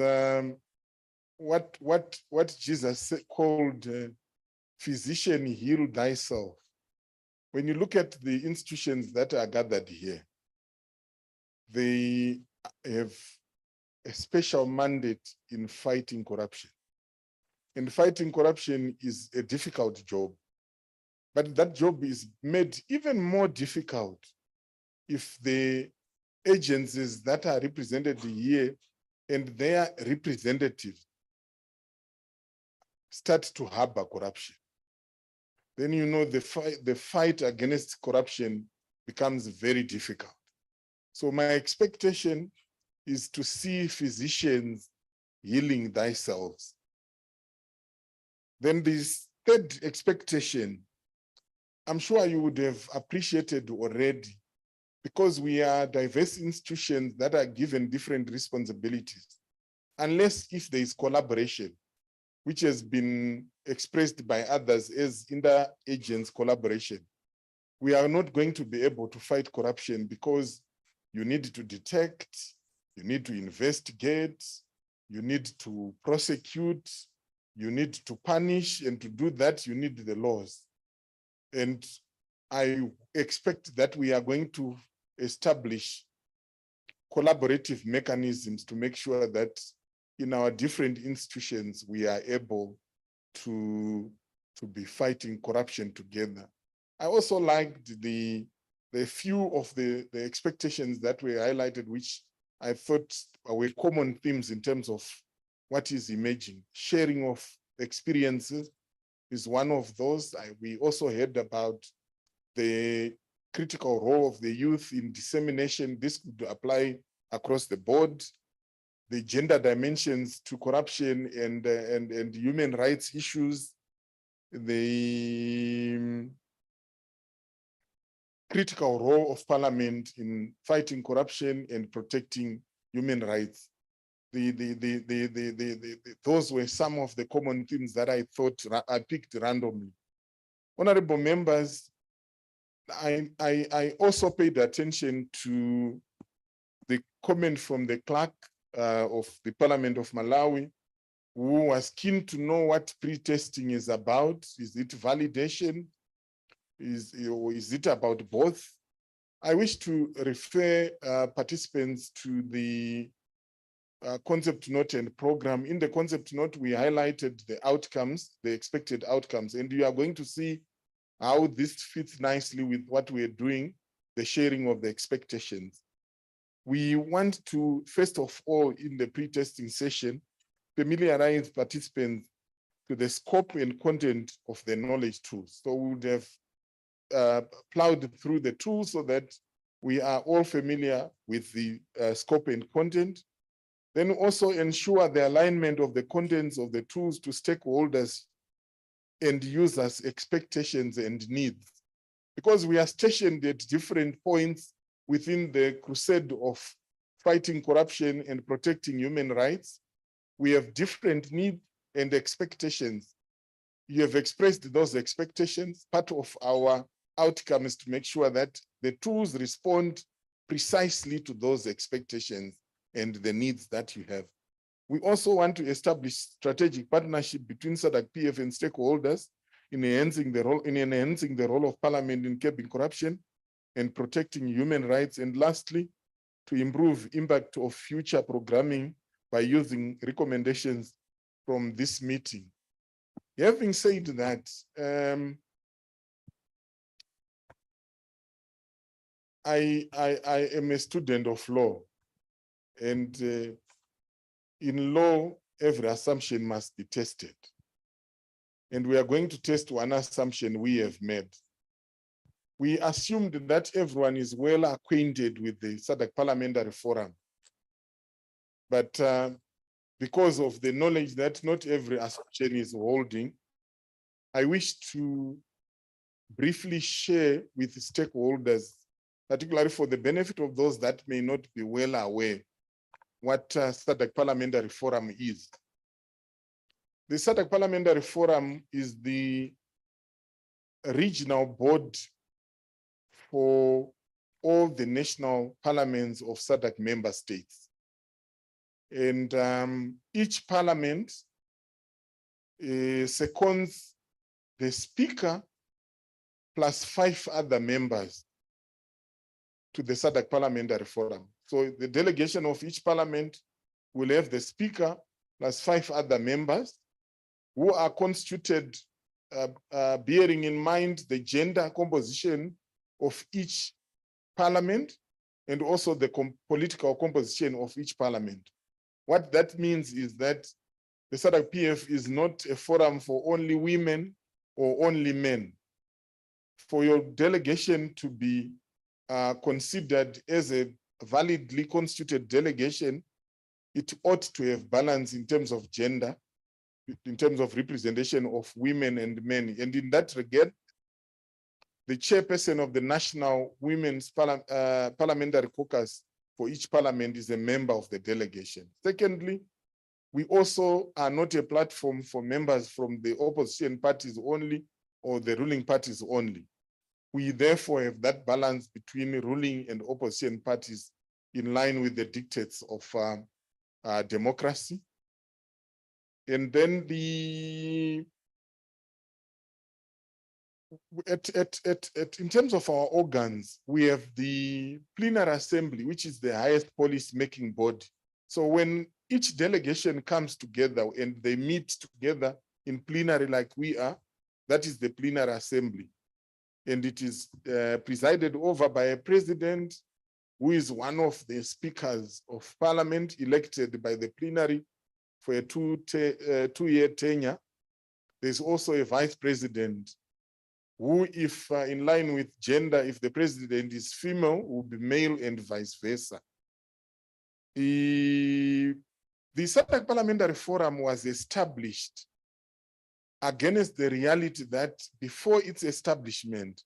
what Jesus called physician, heal thyself. When you look at the institutions that are gathered here, they have a special mandate in fighting corruption. And fighting corruption is a difficult job. But that job is made even more difficult if the agencies that are represented here and their representatives start to harbor corruption. Then you know the fight against corruption becomes very difficult. So my expectation is to see physicians healing themselves. Then this third expectation I'm sure you would have appreciated already, because we are diverse institutions that are given different responsibilities. Unless if there is collaboration, which has been expressed by others as inter-agents collaboration, we are not going to be able to fight corruption, because you need to detect, you need to investigate, you need to prosecute, you need to punish, and to do that, you need the laws. And I expect that we are going to establish collaborative mechanisms to make sure that in our different institutions, we are able to be fighting corruption together. I also liked the few of the expectations that were highlighted, which I thought were common themes in terms of what is emerging. Sharing of experiences is one of those. We also heard about the critical role of the youth in dissemination. This could apply across the board. The gender dimensions to corruption and human rights issues, the critical role of parliament in fighting corruption and protecting human rights. Those were some of the common themes that I thought I picked randomly. Honorable members, I also paid attention to the comment from the clerk of the Parliament of Malawi, who was keen to know what pre-testing is about. Is it validation? Is it about both? I wish to refer participants to the concept note and program. In the concept note, we highlighted the outcomes, the expected outcomes, and you are going to see how this fits nicely with what we are doing, the sharing of the expectations. We want to, first of all, in the pre-testing session, familiarize participants to the scope and content of the knowledge tools. So we would have plowed through the tools so that we are all familiar with the scope and content. Then also ensure the alignment of the contents of the tools to stakeholders and users' expectations and needs. Because we are stationed at different points within the crusade of fighting corruption and protecting human rights, we have different needs and expectations. You have expressed those expectations. Part of our outcome is to make sure that the tools respond precisely to those expectations and the needs that you have. We also want to establish strategic partnership between SADC PF and stakeholders in enhancing the role of Parliament in curbing corruption and protecting human rights. And lastly, to improve impact of future programming by using recommendations from this meeting. Having said that, I am a student of law, and in law, every assumption must be tested. And we are going to test one assumption we have made. We assumed that everyone is well acquainted with the SADC Parliamentary Forum. But because of the knowledge that not every assumption is holding, I wish to briefly share with stakeholders, particularly for the benefit of those that may not be well aware, what SADC Parliamentary Forum is. The SADC Parliamentary Forum is the regional board for all the national parliaments of SADC member states. And each parliament seconds the speaker plus 5 other members to the SADC Parliamentary Forum. So the delegation of each parliament will have the speaker plus 5 other members who are constituted bearing in mind the gender composition of each parliament and also the political composition of each parliament. What that means is that the SADC PF is not a forum for only women or only men. For your delegation to be considered as a validly constituted delegation, it ought to have balance in terms of gender, in terms of representation of women and men. And in that regard, the chairperson of the National Women's Parliamentary Caucus for each parliament is a member of the delegation. Secondly, we also are not a platform for members from the opposition parties only or the ruling parties only. We therefore have that balance between ruling and opposition parties in line with the dictates of democracy. And then in terms of our organs, we have the plenary assembly, which is the highest policy-making body. So when each delegation comes together and they meet together in plenary like we are, that is the plenary assembly. And it is presided over by a president who is one of the speakers of parliament elected by the plenary for a two-year tenure. There's also a vice president who, if in line with gender, if the president is female, will be male and vice versa. The SADC Parliamentary Forum was established against the reality that before its establishment,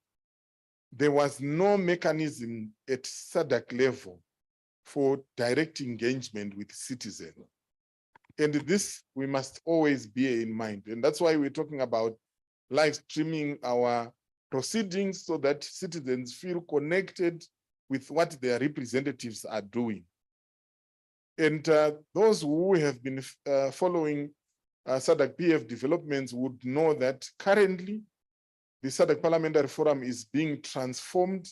there was no mechanism at SADC level for direct engagement with citizens. And this we must always bear in mind. And that's why we're talking about live streaming our proceedings so that citizens feel connected with what their representatives are doing. And those who have been following SADC PF developments would know that currently the SADC Parliamentary Forum is being transformed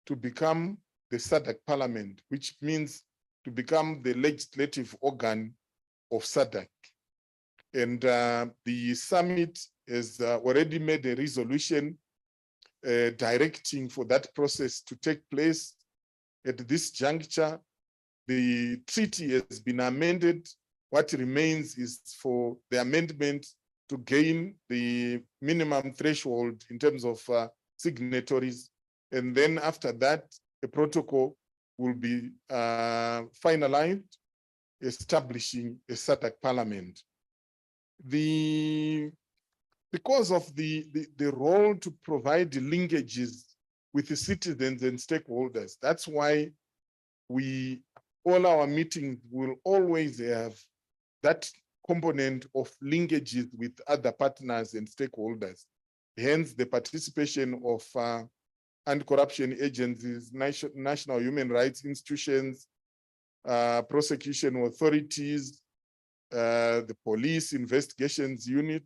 to become the SADC Parliament, which means to become the legislative organ of SADC. And the summit has already made a resolution directing for that process to take place. At this juncture, the treaty has been amended. What remains is for the amendment to gain the minimum threshold in terms of signatories. And then after that, a protocol will be finalized, establishing a SADC parliament. Because of the role to provide linkages with the citizens and stakeholders, that's why all our meetings will always have that component of linkages with other partners and stakeholders. Hence the participation of anti-corruption agencies, national human rights institutions, prosecution authorities, the police investigations unit,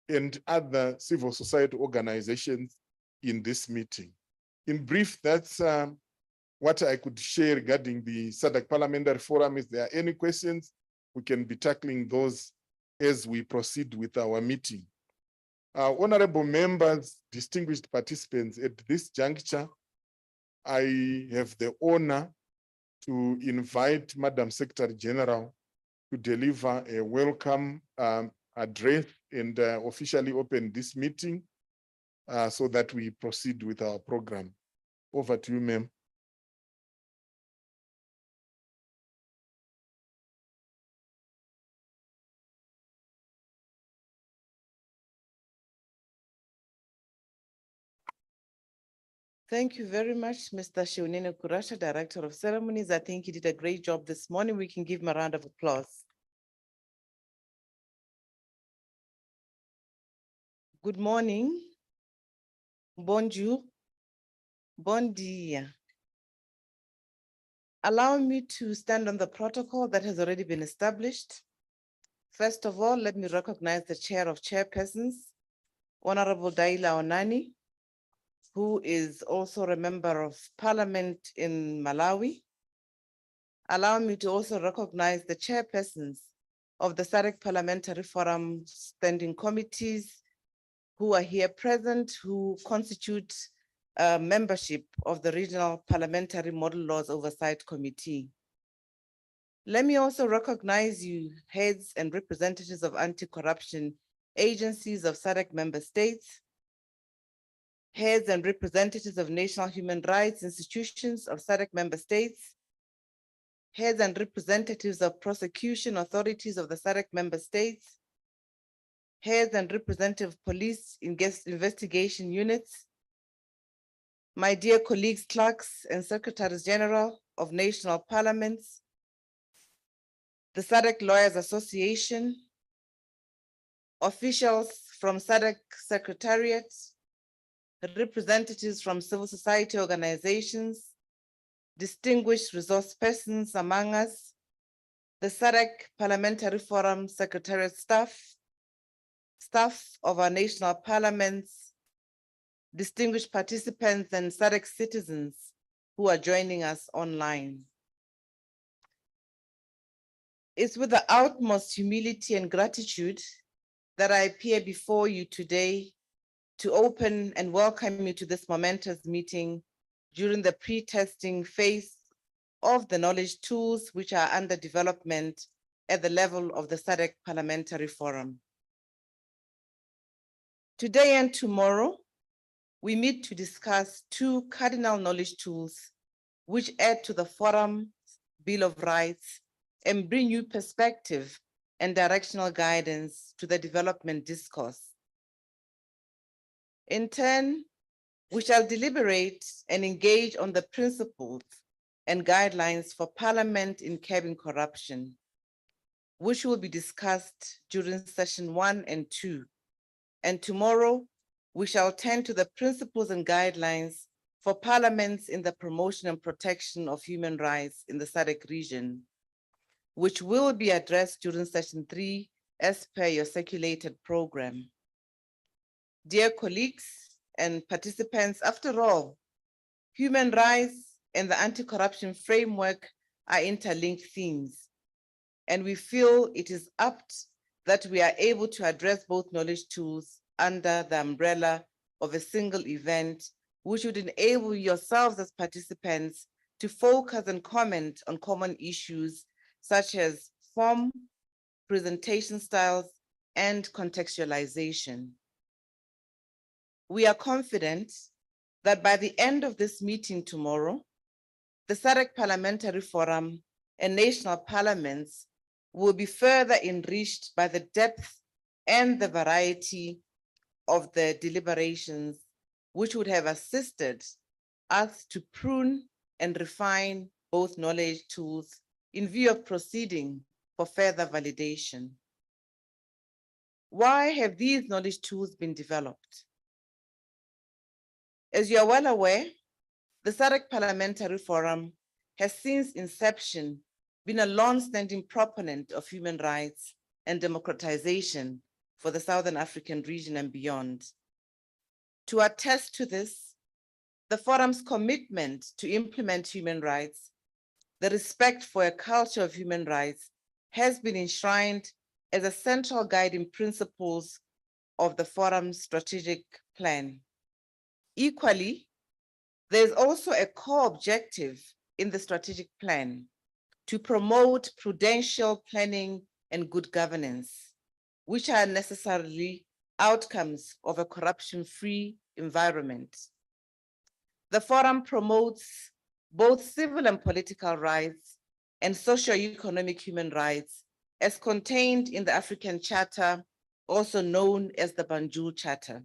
and other civil society organizations in this meeting. In brief, that's what I could share regarding the SADC Parliamentary Forum. If there are any questions, we can be tackling those as we proceed with our meeting. Honorable members, distinguished participants, at this juncture, I have the honor to invite Madam Secretary General to deliver a welcome address and officially open this meeting so that we proceed with our program. Over to you, ma'am. Thank you very much, Mr. Shionene Kurasha, Director of Ceremonies. I think he did a great job this morning. We can give him a round of applause. Good morning. Bonjour. Bon dia. Allow me to stand on the protocol that has already been established. First of all, let me recognize the Chair of Chairpersons, Honorable Daila Onani, who is also a member of Parliament in Malawi. Allow me to also recognize the chairpersons of the SADC Parliamentary Forum standing committees who are here present, who constitute membership of the Regional Parliamentary Model Laws Oversight Committee. Let me also recognize you, heads and representatives of anti-corruption agencies of SADC member states, heads and representatives of national human rights institutions of SADC member states, heads and representatives of prosecution authorities of the SADC member states, heads and representative police investigation units, my dear colleagues, clerks, and secretaries general of national parliaments, the SADC Lawyers Association, officials from SADC Secretariat, representatives from civil society organizations, distinguished resource persons among us, the SADC Parliamentary Forum Secretariat staff, staff of our national parliaments, distinguished participants and SADC citizens who are joining us online. It's with the utmost humility and gratitude that I appear before you today to open and welcome you to this momentous meeting during the pre-testing phase of the knowledge tools which are under development at the level of the SADC Parliamentary Forum. Today and tomorrow, we meet to discuss two cardinal knowledge tools which add to the Forum's Bill of Rights and bring new perspective and directional guidance to the development discourse. In turn, we shall deliberate and engage on the principles and guidelines for Parliament in curbing corruption, which will be discussed during session 1 and 2. And tomorrow, we shall turn to the principles and guidelines for parliaments in the promotion and protection of human rights in the SADC region, which will be addressed during session 3 as per your circulated program. Dear colleagues and participants, after all, human rights and the anti-corruption framework are interlinked themes, and we feel it is apt that we are able to address both knowledge tools under the umbrella of a single event, which would enable yourselves as participants to focus and comment on common issues such as form, presentation styles, and contextualization. We are confident that by the end of this meeting tomorrow, the SADC Parliamentary Forum and national parliaments will be further enriched by the depth and the variety of the deliberations, which would have assisted us to prune and refine both knowledge tools in view of proceeding for further validation. Why have these knowledge tools been developed? As you are well aware, the SADC Parliamentary Forum has since inception been a long-standing proponent of human rights and democratization for the Southern African region and beyond. To attest to this, the Forum's commitment to implement human rights, the respect for a culture of human rights, has been enshrined as a central guiding principles of the Forum's strategic plan. Equally, there is also a core objective in the strategic plan to promote prudential planning and good governance, which are necessarily outcomes of a corruption-free environment. The Forum promotes both civil and political rights and socio-economic human rights as contained in the African Charter, also known as the Banjul Charter,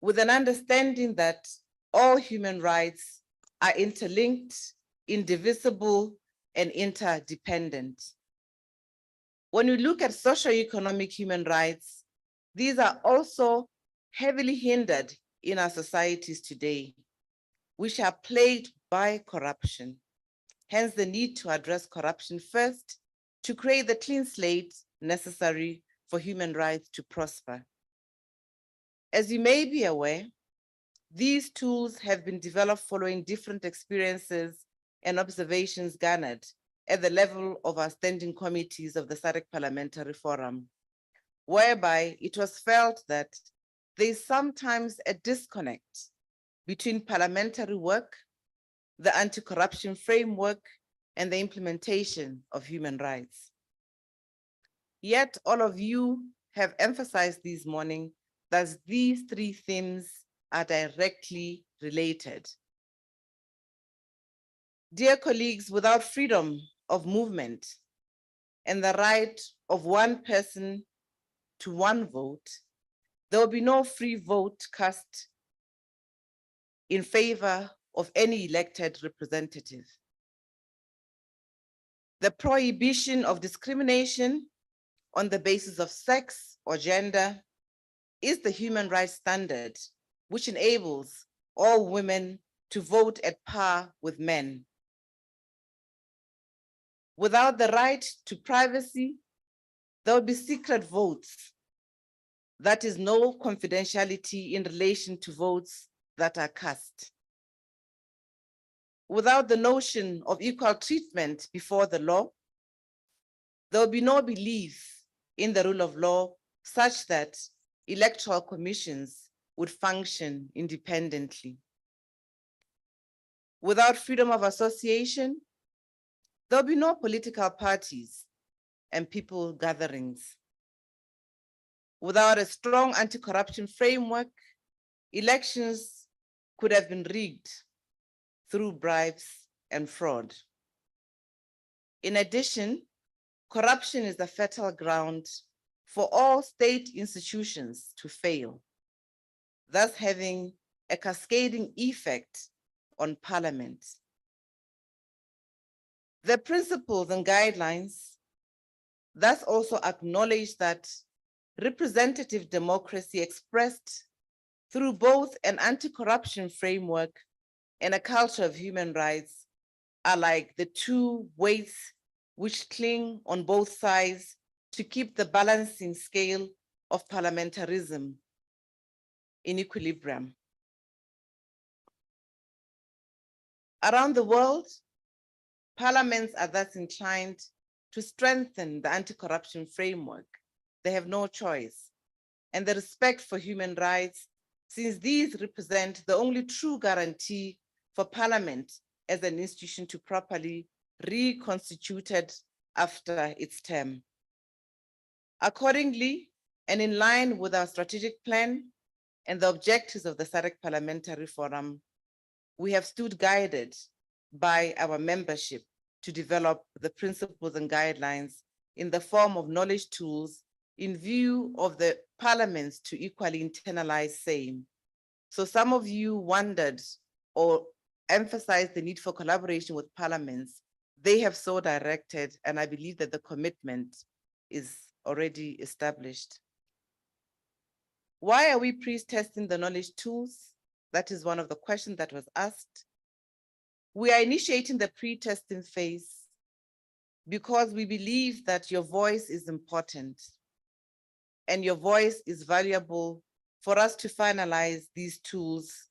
with an understanding that all human rights are interlinked, indivisible, and interdependent. When we look at socio-economic human rights, these are also heavily hindered in our societies today, which are plagued by corruption. Hence the need to address corruption first to create the clean slate necessary for human rights to prosper. As you may be aware, these tools have been developed following different experiences and observations garnered at the level of our standing committees of the SADC Parliamentary Forum, whereby it was felt that there is sometimes a disconnect between parliamentary work, the anti-corruption framework, and the implementation of human rights. Yet all of you have emphasized this morning that these three themes are directly related. Dear colleagues, without freedom of movement and the right of one person to one vote, there will be no free vote cast in favor of any elected representative. The prohibition of discrimination on the basis of sex or gender is the human rights standard which enables all women to vote at par with men. Without the right to privacy, there will be secret votes. That is no confidentiality in relation to votes that are cast. Without the notion of equal treatment before the law, there will be no belief in the rule of law such that electoral commissions would function independently. Without freedom of association, there will be no political parties and people gatherings. Without a strong anti-corruption framework, elections could have been rigged through bribes and fraud. In addition, corruption is the fertile ground for all state institutions to fail, thus having a cascading effect on Parliament. The principles and guidelines thus also acknowledge that representative democracy expressed through both an anti-corruption framework and a culture of human rights are like the two weights which cling on both sides to keep the balancing scale of parliamentarism in equilibrium. Around the world, parliaments are thus inclined to strengthen the anti-corruption framework. They have no choice. And the respect for human rights, since these represent the only true guarantee for parliament as an institution to properly reconstituted after its term. Accordingly, and in line with our strategic plan and the objectives of the SADC Parliamentary Forum, we have stood guided by our membership to develop the principles and guidelines in the form of knowledge tools in view of the parliaments to equally internalize same. So some of you wondered or emphasized the need for collaboration with parliaments. They have so directed, and I believe that the commitment is already established. Why are we pre-testing the knowledge tools? That is one of the questions that was asked. We are initiating the pre-testing phase because we believe that your voice is important and your voice is valuable for us to finalize these tools,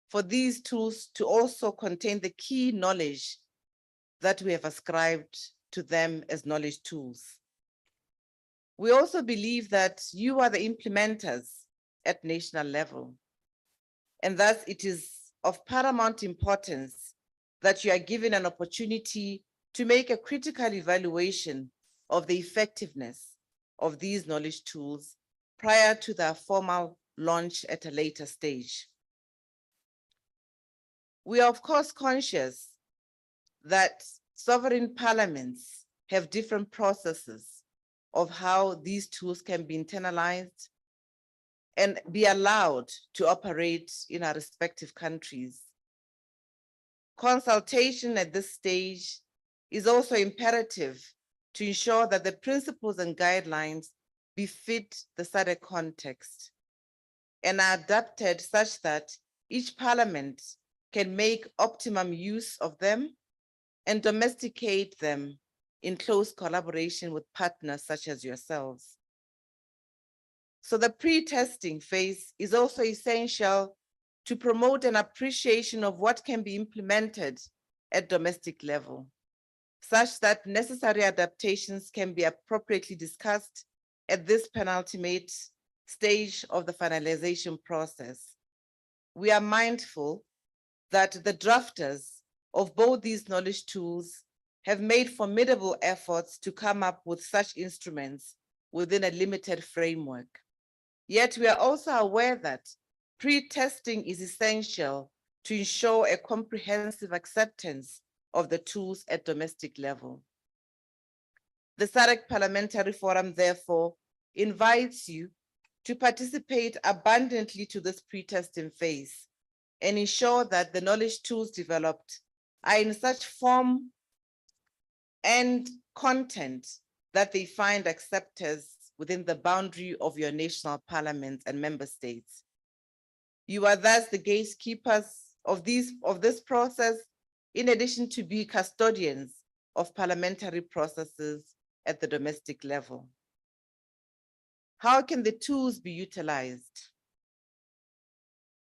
for these tools to also contain the key knowledge that we have ascribed to them as knowledge tools. We also believe that you are the implementers at national level, and thus it is of paramount importance that you are given an opportunity to make a critical evaluation of the effectiveness of these knowledge tools prior to their formal launch at a later stage. We are of course conscious that sovereign parliaments have different processes of how these tools can be internalized and be allowed to operate in our respective countries. Consultation at this stage is also imperative to ensure that the principles and guidelines befit the SADC context and are adapted such that each parliament can make optimum use of them and domesticate them in close collaboration with partners such as yourselves. So the pre-testing phase is also essential to promote an appreciation of what can be implemented at domestic level, such that necessary adaptations can be appropriately discussed at this penultimate stage of the finalization process. We are mindful that the drafters of both these knowledge tools have made formidable efforts to come up with such instruments within a limited framework. Yet we are also aware that pre-testing is essential to ensure a comprehensive acceptance of the tools at domestic level. The SADC Parliamentary Forum, therefore, invites you to participate abundantly to this pre-testing phase and ensure that the knowledge tools developed are in such form and content that they find acceptance within the boundary of your national parliaments and member states. You are thus the gatekeepers of this process, in addition to be custodians of parliamentary processes at the domestic level. How can the tools be utilized?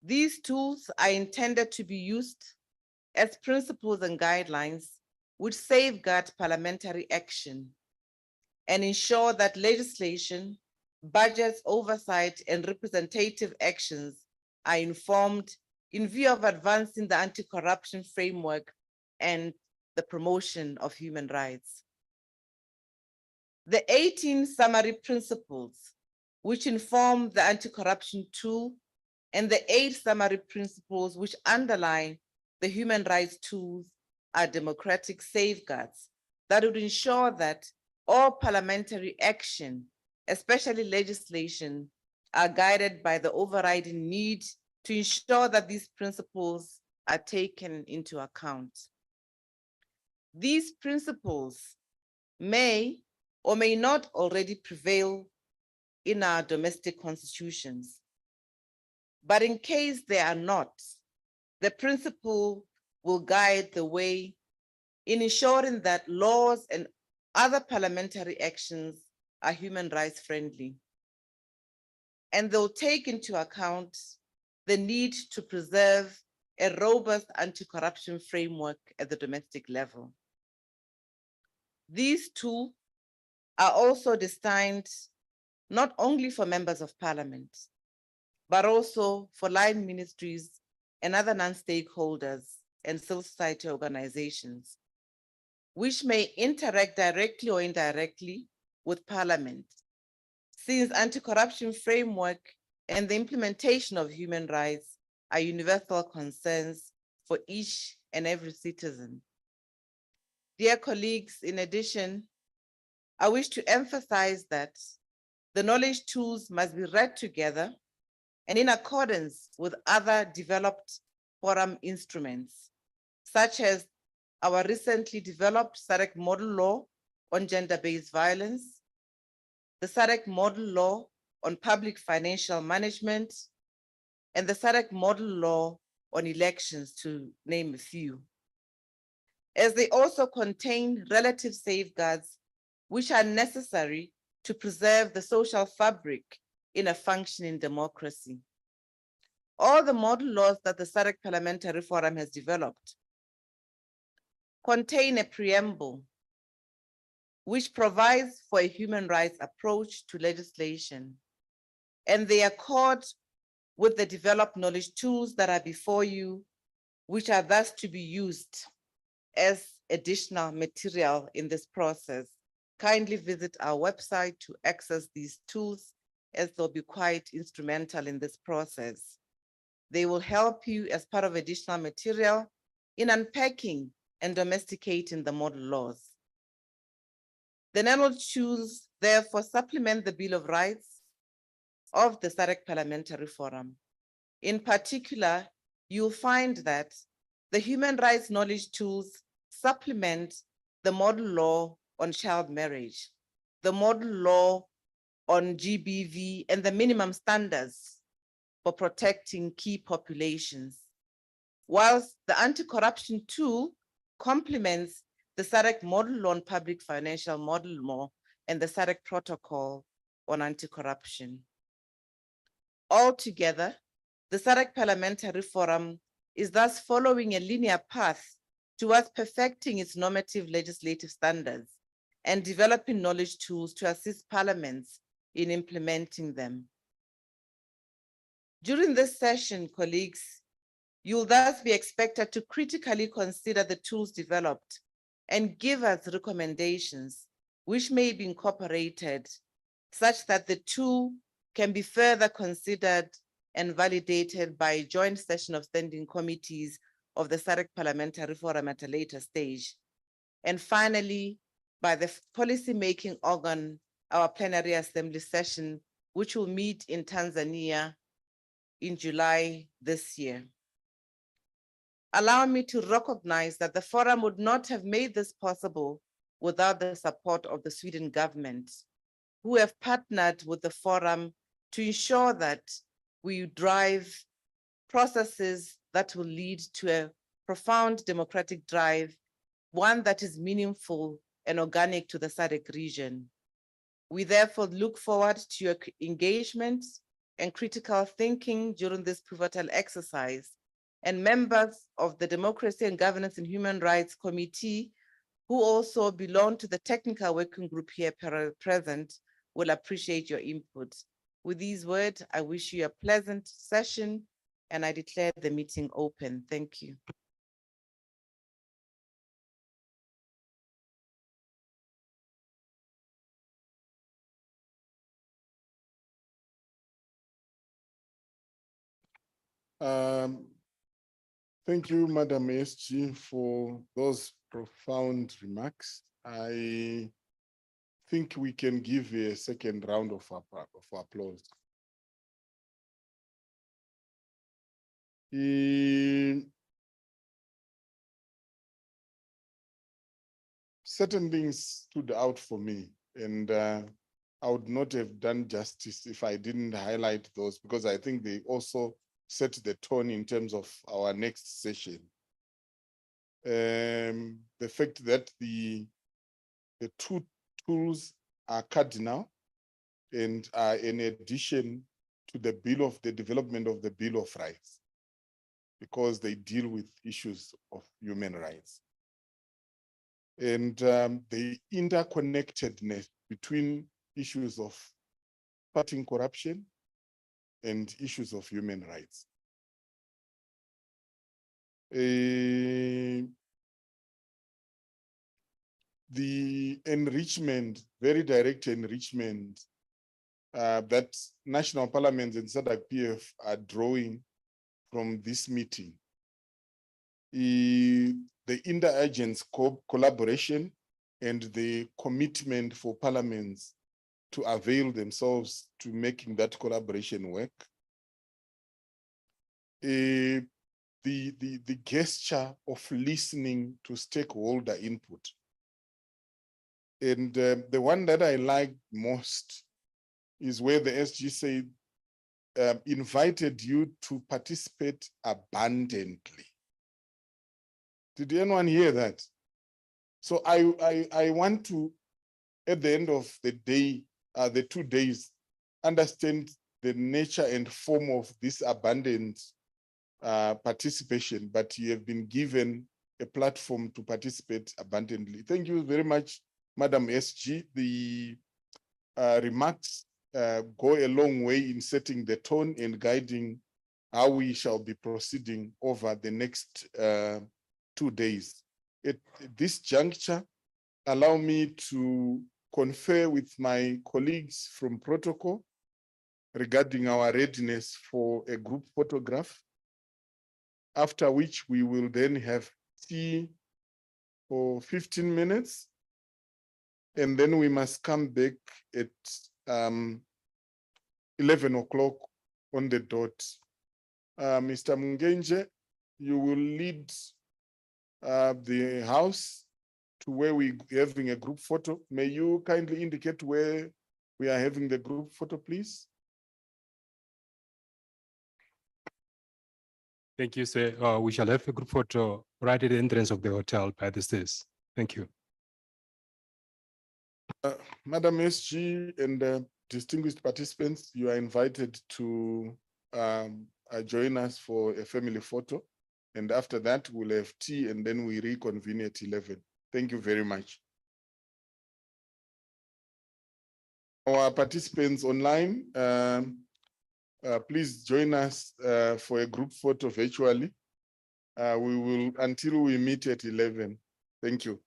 These tools are intended to be used as principles and guidelines which safeguard parliamentary action and ensure that legislation, budgets, oversight, and representative actions are informed in view of advancing the anti-corruption framework and the promotion of human rights. The 18 summary principles which inform the anti-corruption tool and the 8 summary principles which underlie the human rights tools are democratic safeguards that would ensure that all parliamentary action, especially legislation, are guided by the overriding need to ensure that these principles are taken into account. These principles may or may not already prevail in our domestic constitutions, but in case they are not, the principle will guide the way in ensuring that laws and other parliamentary actions are human rights friendly. And they'll take into account the need to preserve a robust anti-corruption framework at the domestic level. These tools are also destined not only for members of parliament, but also for line ministries and other non-stakeholders and civil society organizations, which may interact directly or indirectly with parliament, since anti-corruption framework and the implementation of human rights are universal concerns for each and every citizen. Dear colleagues, in addition, I wish to emphasize that the knowledge tools must be read together and in accordance with other developed forum instruments, such as our recently developed SADC model law on gender-based violence, the SADC model law on public financial management, and the SADC model law on elections, to name a few, as they also contain relative safeguards which are necessary to preserve the social fabric in a functioning democracy. All the model laws that the SADC Parliamentary Forum has developed contain a preamble which provides for a human rights approach to legislation, and they accord with the developed knowledge tools that are before you, which are thus to be used as additional material in this process. Kindly visit our website to access these tools, as they'll be quite instrumental in this process. They will help you as part of additional material in unpacking and domesticating the model laws. The knowledge tools therefore supplement the Bill of Rights of the SADC Parliamentary Forum. In particular, you'll find that the human rights knowledge tools supplement the model law on child marriage, the model law on GBV, and the minimum standards for protecting key populations, whilst the anti-corruption tool complements the SADC model law on public financial model law and the SADC protocol on anti-corruption. Altogether, the SADC Parliamentary Forum is thus following a linear path towards perfecting its normative legislative standards and developing knowledge tools to assist parliaments in implementing them. During this session, colleagues, you'll thus be expected to critically consider the tools developed and give us recommendations which may be incorporated such that the tool can be further considered and validated by a joint session of standing committees of the SADC Parliamentary Forum at a later stage. And finally, by the policy-making organ, our plenary assembly session, which will meet in Tanzania in July this year. Allow me to recognize that the forum would not have made this possible without the support of the Sweden government, who have partnered with the forum to ensure that we drive processes that will lead to a profound democratic drive, one that is meaningful and organic to the SADC region. We therefore look forward to your engagement and critical thinking during this pivotal exercise. And members of the Democracy and Governance and Human Rights Committee, who also belong to the technical working group here present, will appreciate your input. With these words, I wish you a pleasant session and I declare the meeting open. Thank you. Thank you, Madam SG, for those profound remarks. I think we can give a second round of applause. Certain things stood out for me, and I would not have done justice if I didn't highlight those, because I think they also set the tone in terms of our next session. The fact that the two tools are cardinal and are in addition to the development of the Bill of Rights, because they deal with issues of human rights. And the interconnectedness between issues of fighting corruption and issues of human rights. The enrichment, very direct enrichment that national parliaments and SADC PF are drawing from this meeting. The inter-agents collaboration and the commitment for parliaments to avail themselves to making that collaboration work. The gesture of listening to stakeholder input. And the one that I like most is where the SG said, invited you to participate abundantly. Did anyone hear that? So I want to, at the end of the day, the 2 days, understand the nature and form of this abundant participation, but you have been given a platform to participate abundantly. Thank you very much, Madam SG. The remarks go a long way in setting the tone and guiding how we shall be proceeding over the next 2 days. At this juncture, allow me to confer with my colleagues from protocol regarding our readiness for a group photograph, after which we will then have tea for 15 minutes, and then we must come back at 11 o'clock on the dot. Mr. Mungenje, you will lead the house to where we're having a group photo. May you kindly indicate where we are having the group photo, please? Thank you, sir. We shall have a group photo right at the entrance of the hotel by the stairs. Thank you. Madam SG and distinguished participants, you are invited to join us for a family photo. And after that, we'll have tea and then we reconvene at 11. Thank you very much. Our participants online, please join us for a group photo virtually. We will, until we meet at 11. Thank you.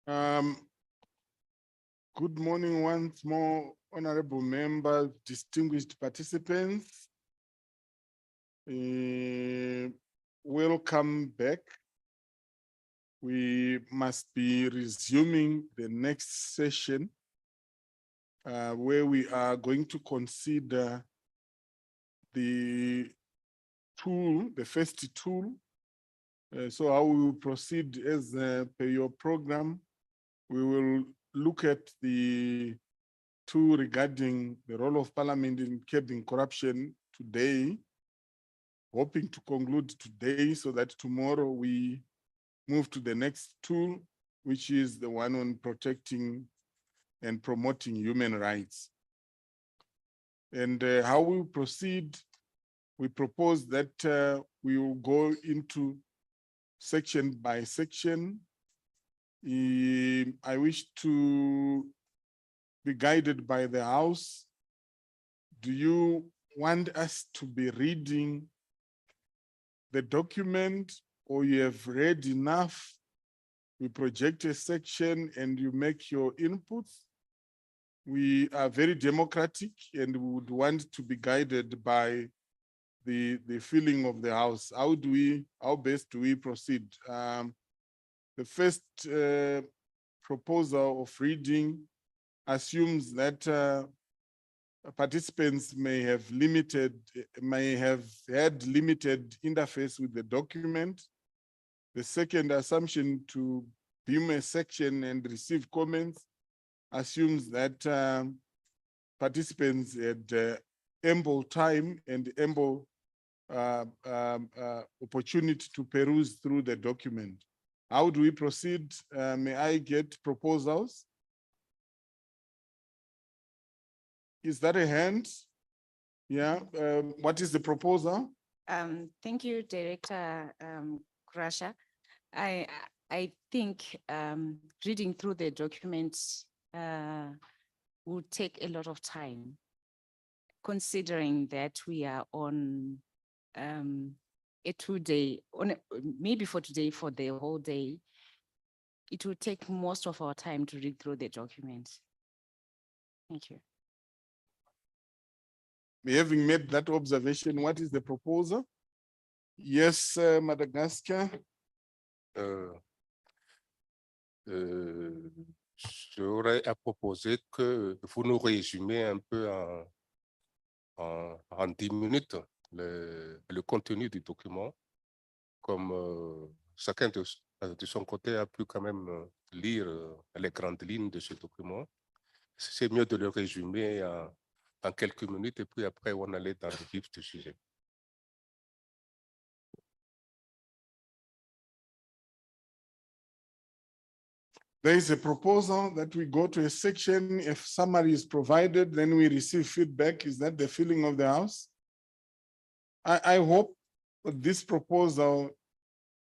Good morning once more, honorable members, distinguished participants. Welcome back. We must be resuming the next session where we are going to consider the tool, the first tool. So how we will proceed as per your program. We will look at the tool regarding the role of parliament in curbing corruption today, hoping to conclude today so that tomorrow we move to the next tool, which is the one on protecting and promoting human rights. And how we proceed, we propose that we will go into section by section. I wish to be guided by the House. Do you want us to be reading the document, or you have read enough? We project a section and you make your inputs. We are very democratic and we would want to be guided by the feeling of the House. How best do we proceed? The first proposal of reading assumes that participants may have had limited interface with the document. The second assumption, to view a section and receive comments, assumes that participants had ample time and ample opportunity to peruse through the document. How do we proceed? May I get proposals? Is that a hand? Yeah. What is the proposal? Thank you, Director Krasha. I think reading through the documents will take a lot of time, considering that we are on a 2-day, maybe for today, for the whole day. It will take most of our time to read through the documents. Thank you. Having made that observation, what is the proposal? Yes, Madagascar. J'aurais à proposer que vous nous résumez un peu en 10 minutes le contenu du document, comme chacun de son côté a pu quand même lire les grandes lignes de ce document. C'est mieux de le résumer en quelques minutes et puis après on allait dans le vif du sujet. There is a proposal that we go to a section. If summary is provided, then we receive feedback. Is that the feeling of the House? I hope this proposal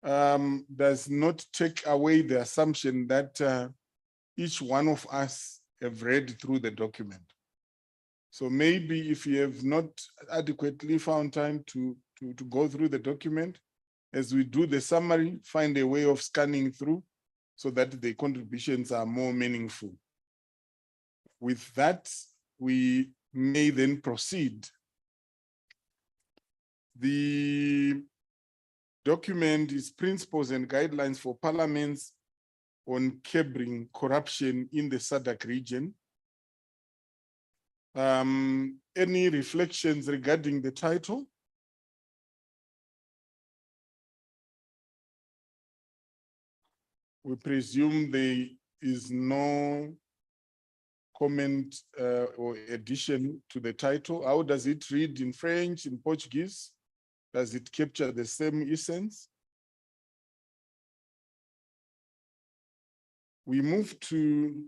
does not take away the assumption that each one of us have read through the document. So maybe if you have not adequately found time to go through the document, as we do the summary, find a way of scanning through so that the contributions are more meaningful. With that, we may then proceed. The document is Principles and Guidelines for Parliaments on Curbing Corruption in the SADC region. Any reflections regarding the title? We presume there is no comment or addition to the title. How does it read in French, in Portuguese? Does it capture the same essence? We move to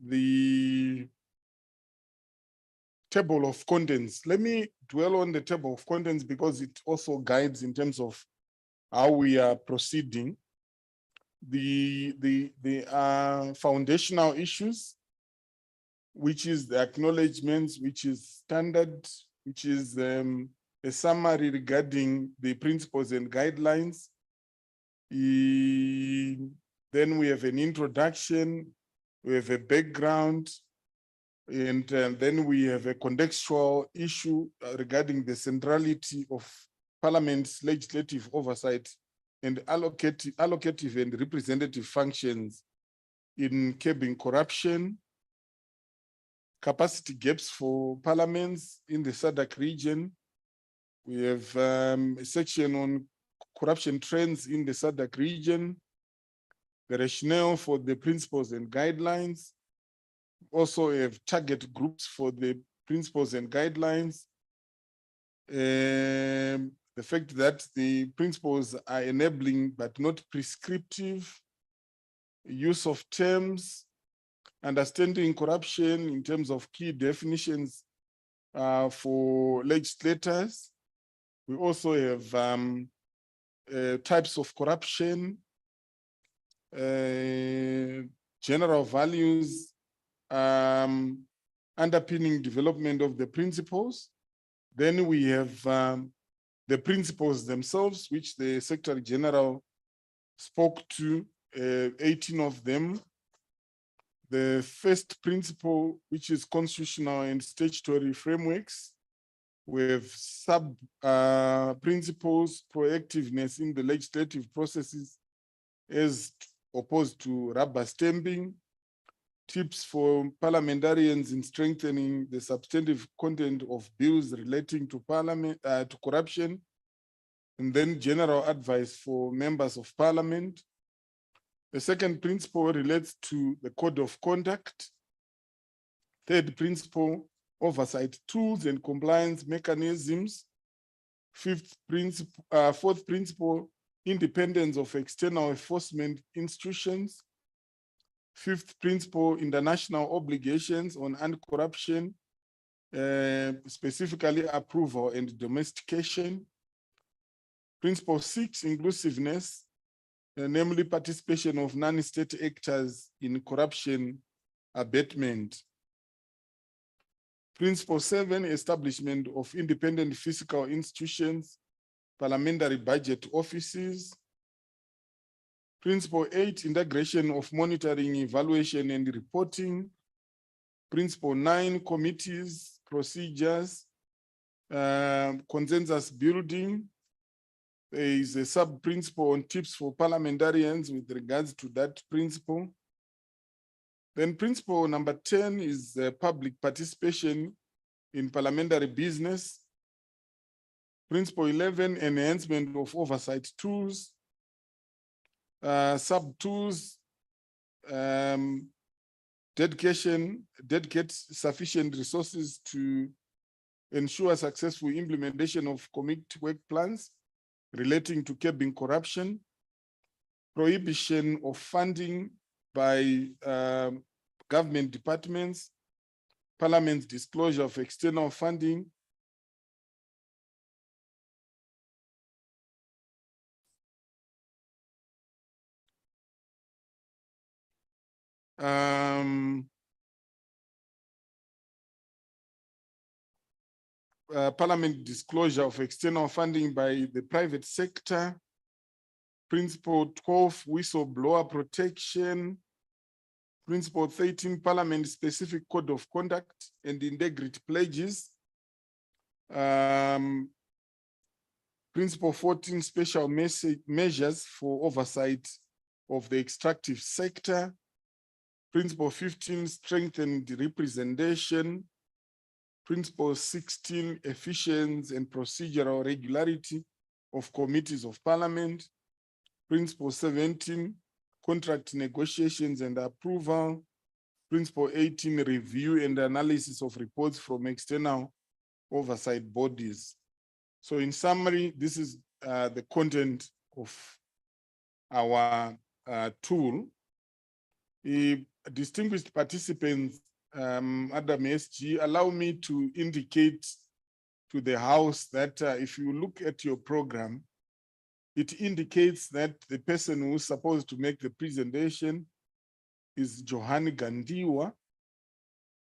the table of contents. Let me dwell on the table of contents because it also guides in terms of how we are proceeding. The foundational issues, which is the acknowledgements, which is standard, which is a summary regarding the principles and guidelines. Then we have an introduction, we have a background, and then we have a contextual issue regarding the centrality of Parliament's legislative oversight and allocative and representative functions in curbing corruption, capacity gaps for parliaments in the SADC region. We have a section on corruption trends in the SADC region, the rationale for the principles and guidelines. Also have target groups for the principles and guidelines. The fact that the principles are enabling but not prescriptive, use of terms, understanding corruption in terms of key definitions for legislators. We also have types of corruption, general values, underpinning development of the principles. Then we have the principles themselves, which the Secretary General spoke to, 18 of them. The first principle, which is constitutional and statutory frameworks. We have sub principles, proactiveness in the legislative processes as opposed to rubber stamping, tips for parliamentarians in strengthening the substantive content of bills relating to parliament, to corruption, and then general advice for members of parliament. The second principle relates to the code of conduct. Third principle, oversight tools and compliance mechanisms. Fourth principle, independence of external enforcement institutions. Fifth principle, international obligations on anti-corruption, specifically approval and domestication. Principle 6, inclusiveness, namely participation of non-state actors in corruption abatement. Principle 7, establishment of independent fiscal institutions, parliamentary budget offices. Principle 8, integration of monitoring, evaluation, and reporting. Principle 9, committees, procedures, consensus building. There is a sub-principle on tips for parliamentarians with regards to that principle. Then principle number 10 is public participation in parliamentary business. Principle 11, enhancement of oversight tools. Sub-tools, dedicate sufficient resources to ensure successful implementation of committee work plans relating to curbing corruption, prohibition of funding by government departments, Parliament's disclosure of external funding, Parliament disclosure of external funding by the private sector. Principle 12, whistleblower protection. Principle 13, Parliament specific code of conduct and integrity pledges. Principle 14, special measures for oversight of the extractive sector. Principle 15, strengthen the representation. Principle 16, efficiency and procedural regularity of committees of parliament. Principle 17, contract negotiations and approval. Principle 18, review and analysis of reports from external oversight bodies. So in summary, this is the content of our tool. Distinguished participants, Adam SG, allow me to indicate to the House that if you look at your program, it indicates that the person who's supposed to make the presentation is Johan Gandiwa.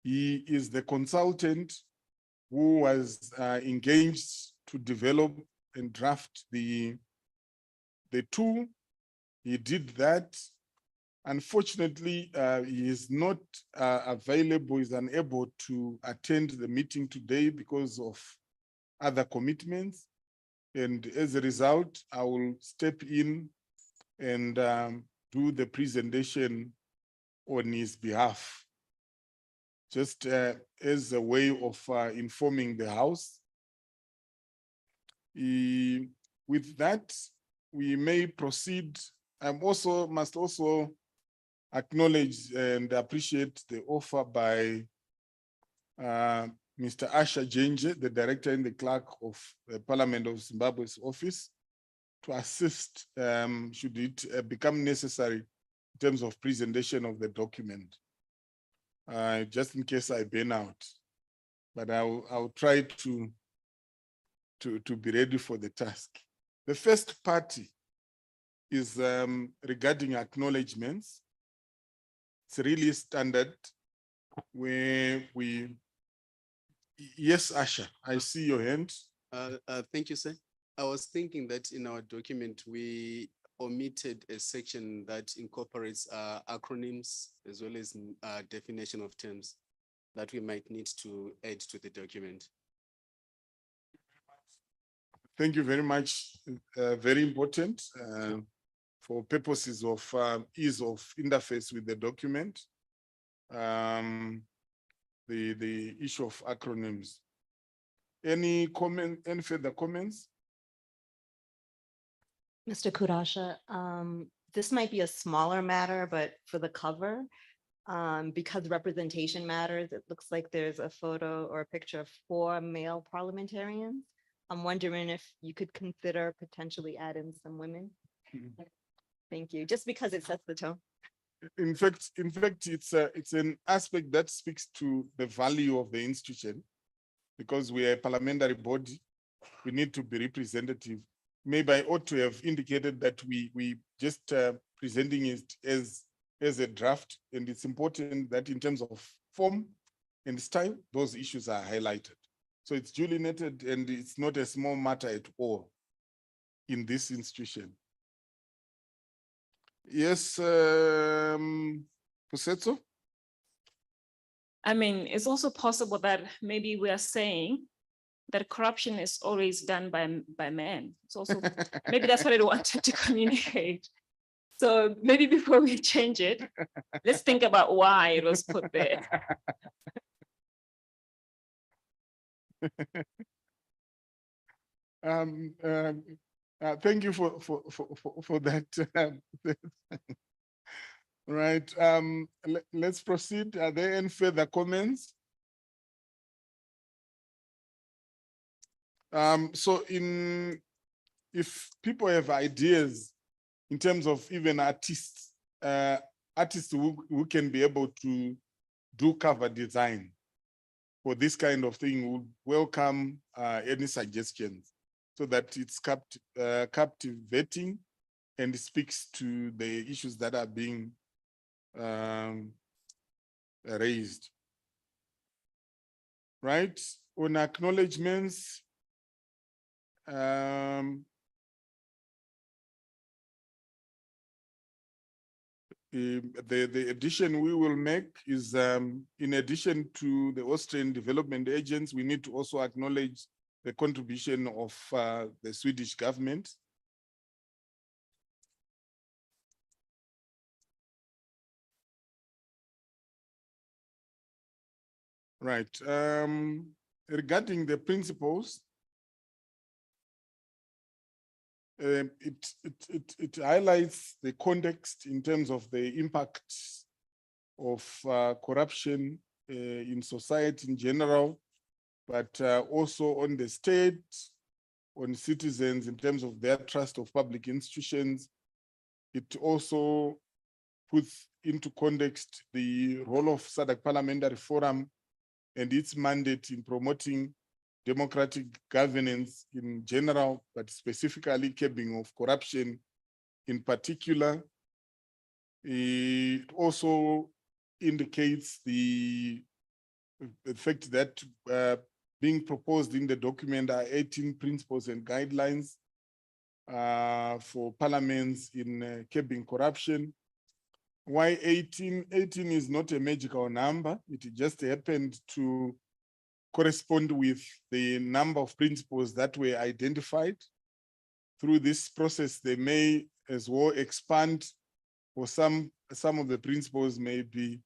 He is the consultant who was engaged to develop and draft the tool. He did that. Unfortunately, he is not available, is unable to attend the meeting today because of other commitments. And as a result, I will step in and do the presentation on his behalf, just as a way of informing the House. With that, we may proceed. Must also acknowledge and appreciate the offer by Mr. Asha Jenje, the director and the clerk of the Parliament of Zimbabwe's office, to assist should it become necessary in terms of presentation of the document, just in case I burn out. But I'll try to be ready for the task. The first party is regarding acknowledgements. It's really standard where we, yes, Asha, I see your hand. Thank you, sir. I was thinking that in our document, we omitted a section that incorporates acronyms as well as definition of terms that we might need to add to the document. Thank you very much. Very important for purposes of ease of interface with the document. The issue of acronyms. Any further comments? Mr. Kurasha, this might be a smaller matter, but for the cover, because representation matters, it looks like there's a photo or a picture of 4 male parliamentarians. I'm wondering if you could consider potentially adding some women. Thank you, just because it sets the tone. In fact, it's an aspect that speaks to the value of the institution, because we are a parliamentary body. We need to be representative. Maybe I ought to have indicated that we just presenting it as a draft, and it's important that in terms of form and style, those issues are highlighted. So it's duly noted, and it's not a small matter at all in this institution. Yes, Pusetso? I mean, it's also possible that maybe we are saying that corruption is always done by men. It's also, maybe that's what it wanted to communicate. So maybe before we change it, let's think about why it was put there. Thank you for that. Right. Let's proceed. Are there any further comments? So if people have ideas in terms of even artists, artists who can be able to do cover design for this kind of thing, would welcome any suggestions so that it's captivating and speaks to the issues that are being raised. Right, on acknowledgements, the addition we will make is in addition to the Austrian development agents, we need to also acknowledge the contribution of the Swedish government. Right. Regarding the principles, it highlights the context in terms of the impact of corruption in society in general, but also on the state, on citizens in terms of their trust of public institutions. It also puts into context the role of SADC Parliamentary Forum and its mandate in promoting democratic governance in general, but specifically curbing of corruption in particular. It also indicates the fact that being proposed in the document are 18 principles and guidelines for parliaments in curbing corruption. Why 18? 18 is not a magical number. It just happened to correspond with the number of principles that were identified. Through this process, they may as well expand, or some of the principles may be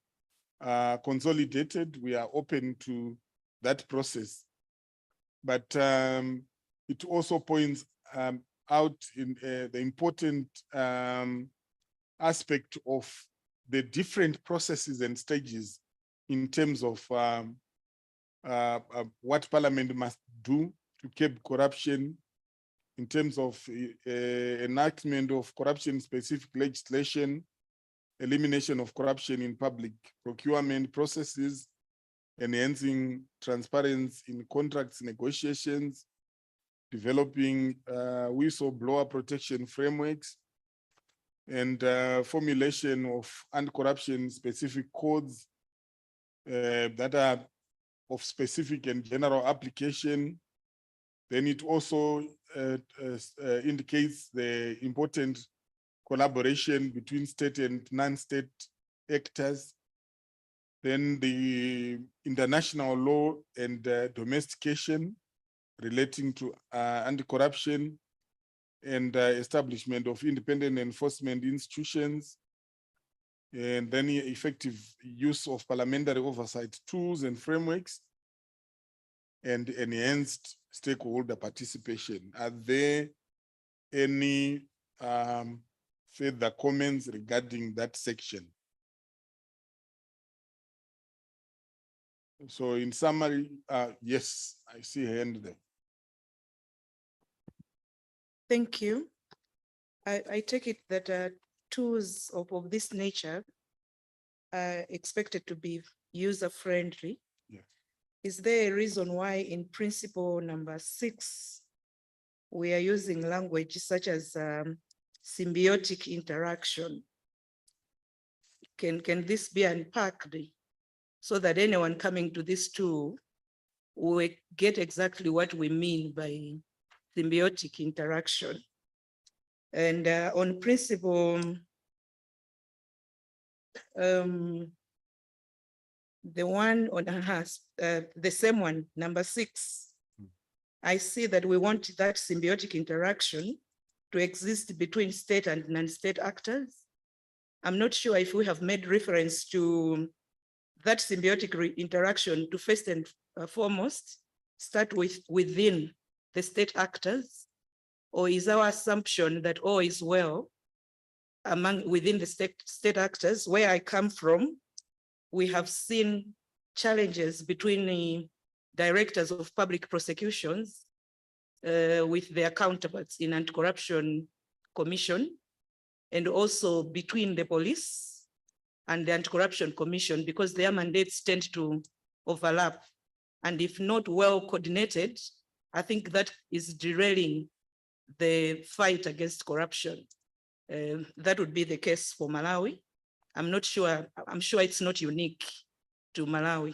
consolidated. We are open to that process. But it also points out in the important aspect of the different processes and stages in terms of what Parliament must do to curb corruption, in terms of enactment of corruption-specific legislation, elimination of corruption in public procurement processes, enhancing transparency in contracts negotiations, developing whistleblower protection frameworks, and formulation of anti-corruption specific codes that are of specific and general application. Then it also indicates the important collaboration between state and non-state actors. Then the international law and domestication relating to anti-corruption and establishment of independent enforcement institutions, and then the effective use of parliamentary oversight tools and frameworks, and enhanced stakeholder participation. Are there any further comments regarding that section? So in summary, yes, I see a hand there. Thank you. I take it that tools of this nature are expected to be user-friendly. Yeah. Is there a reason why in principle number 6, we are using language such as symbiotic interaction? Can this be unpacked so that anyone coming to this tool will get exactly what we mean by symbiotic interaction? And on principle, the one on the same one, number 6, I see that we want that symbiotic interaction to exist between state and non-state actors. I'm not sure if we have made reference to that symbiotic interaction to first and foremost start within the state actors, or is our assumption that all is well within the state actors? Where I come from, we have seen challenges between the directors of public prosecutions with their counterparts in anti-corruption commission, and also between the police and the anti-corruption commission, because their mandates tend to overlap. And if not well coordinated, I think that is derailing the fight against corruption. That would be the case for Malawi. I'm not sure, I'm sure it's not unique to Malawi.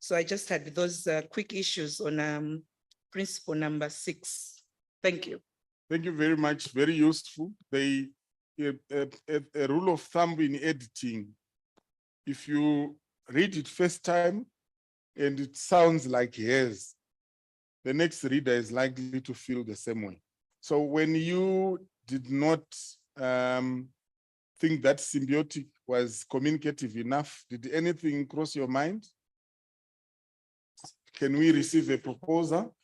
So I just had those quick issues on principle number 6. Thank you. Thank you very much, very useful. A rule of thumb in editing, if you read it first time and it sounds like yes, the next reader is likely to feel the same way. So when you did not think that symbiotic was communicative enough, did anything cross your mind? Can we receive a proposal?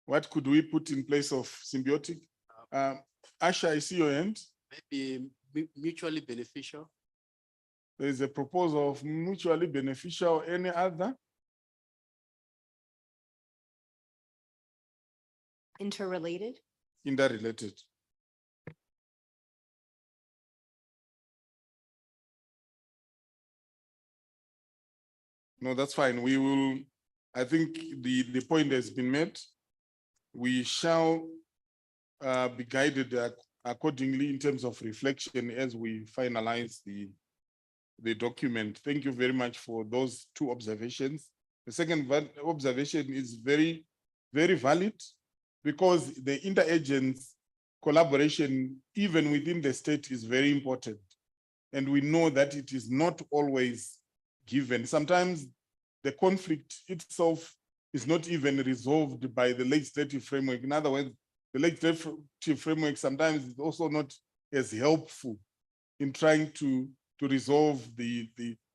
What could we put in place of symbiotic? Asha, I see your hand. Maybe mutually beneficial. There is a proposal of mutually beneficial. Any other? Interrelated? Interrelated. No, that's fine. We will, I think the point has been made. We shall be guided accordingly in terms of reflection as we finalize the document. Thank you very much for those 2 observations. The second observation is very, very valid, because the interagents collaboration, even within the state, is very important. And we know that it is not always given. Sometimes the conflict itself is not even resolved by the legislative framework. In other words, the legislative framework sometimes is also not as helpful in trying to resolve the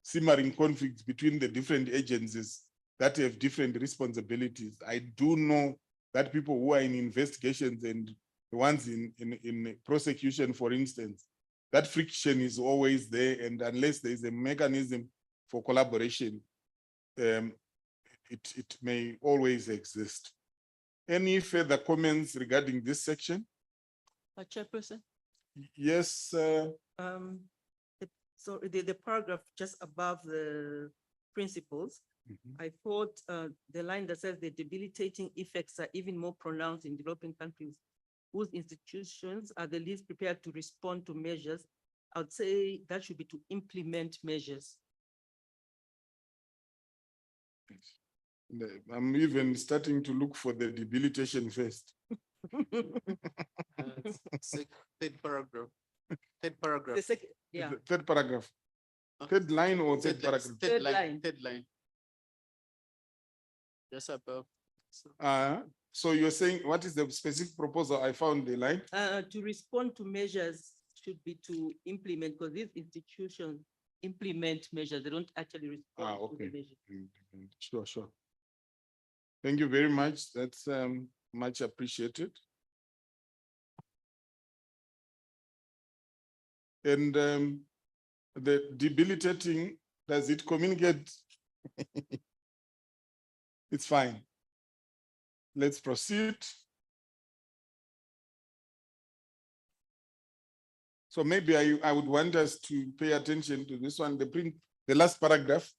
simmering conflicts between the different agencies that have different responsibilities. I do know that people who are in investigations and the ones in prosecution, for instance, that friction is always there, and unless there is a mechanism for collaboration, it may always exist. Any further comments regarding this section? Chairperson, Yes. So the paragraph just above the principles, I thought the line that says the debilitating effects are even more pronounced in developing countries whose institutions are the least prepared to respond to measures. I would say that should be to implement measures. I'm even starting to look for the debilitation first. Third paragraph. Third paragraph. The second, yeah. Third paragraph. Third line or third paragraph? Third line. Third line. Just above. So you're saying, what is the specific proposal? I found the line. To respond to measures should be to implement, because these institutions implement measures. They don't actually respond to the measures. Sure. Thank you very much. That's much appreciated. And the debilitating, does it communicate? It's fine. Let's proceed. So maybe I would want us to pay attention to this one. The last paragraph,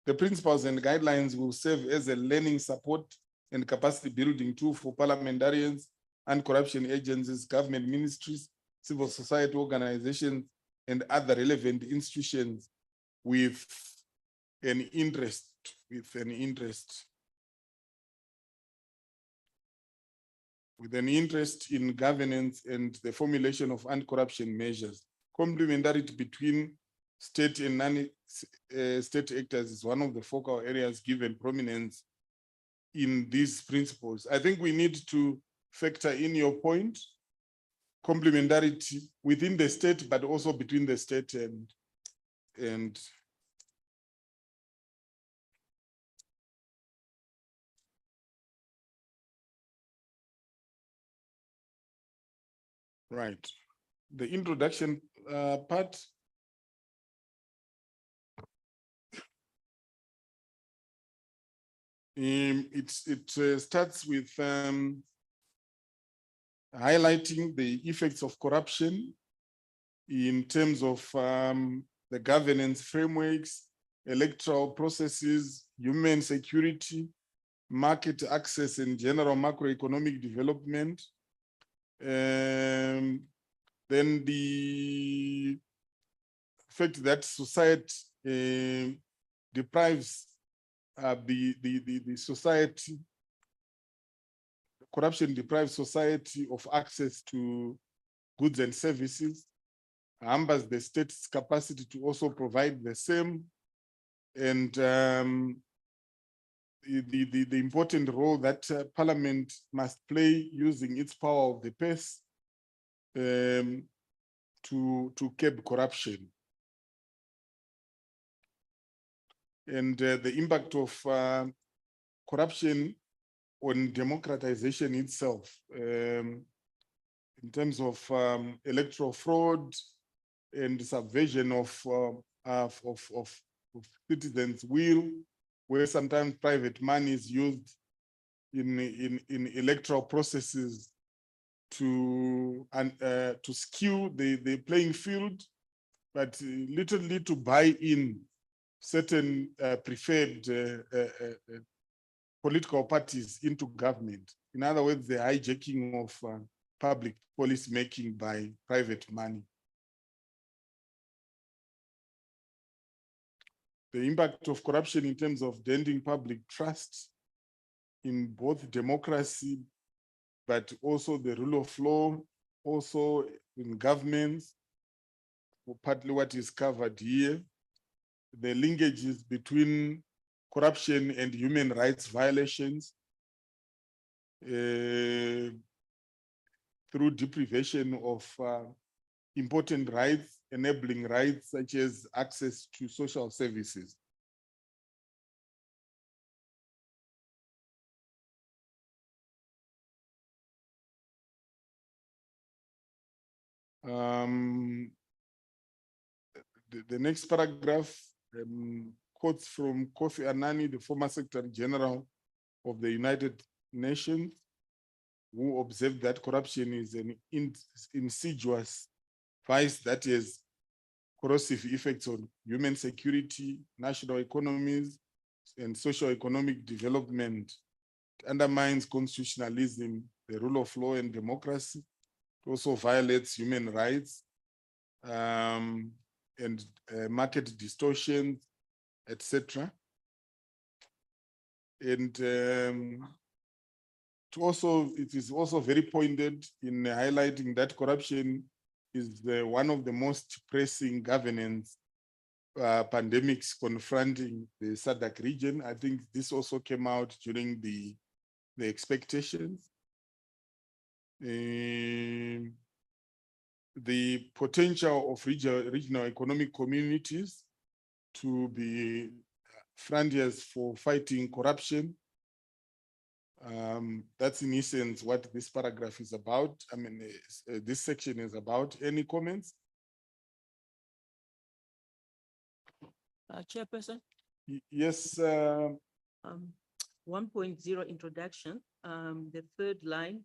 the principles and guidelines will serve as a learning support and capacity building tool for parliamentarians, anti-corruption agencies, government ministries, civil society organizations, and other relevant institutions with an interest in governance and the formulation of anti-corruption measures. Complementarity between state and non-state actors is one of the focal areas given prominence in these principles. I think we need to factor in your point, complementarity within the state, but also between the state and right. The introduction part. It starts with highlighting the effects of corruption in terms of the governance frameworks, electoral processes, human security, market access, and general macroeconomic development. Then the fact that society deprives the society, corruption deprives society of access to goods and services, hampers the state's capacity to also provide the same, and the important role that Parliament must play using its power of the purse to curb corruption. And the impact of corruption on democratization itself, in terms of electoral fraud and subversion of citizens' will, where sometimes private money is used in electoral processes to skew the playing field, but literally to buy in certain preferred political parties into government. In other words, the hijacking of public policy making by private money. The impact of corruption in terms of denting public trust in both democracy, but also the rule of law, also in governments, partly what is covered here, the linkages between corruption and human rights violations through deprivation of important rights, enabling rights such as access to social services. The next paragraph quotes from Kofi Annan, the former Secretary General of the United Nations, who observed that corruption is an insidious vice that has corrosive effects on human security, national economies, and socio-economic development. It undermines constitutionalism, the rule of law, and democracy. It also violates human rights and market distortions, etc. And it is also very pointed in highlighting that corruption is one of the most pressing governance pandemics confronting the SADC region. I think this also came out during the expectations. The potential of regional economic communities to be frontiers for fighting corruption. That's in essence what this paragraph is about. I mean, this section is about. Any comments? Chairperson? Yes. 1.0 introduction, the third line,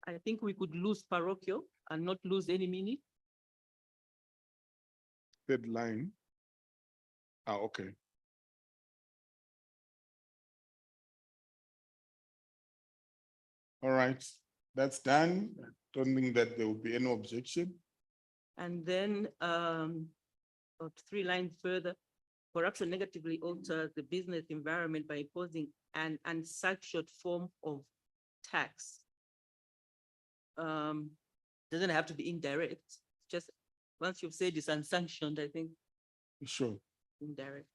I think we could lose parochial and not lose any meaning. Third line. Okay. All right, that's done. I don't think that there will be any objection. And then about 3 lines further, corruption negatively alters the business environment by imposing an unsanctioned form of tax. Doesn't have to be indirect. Just once you've said it's unsanctioned, I think. Sure. Indirect.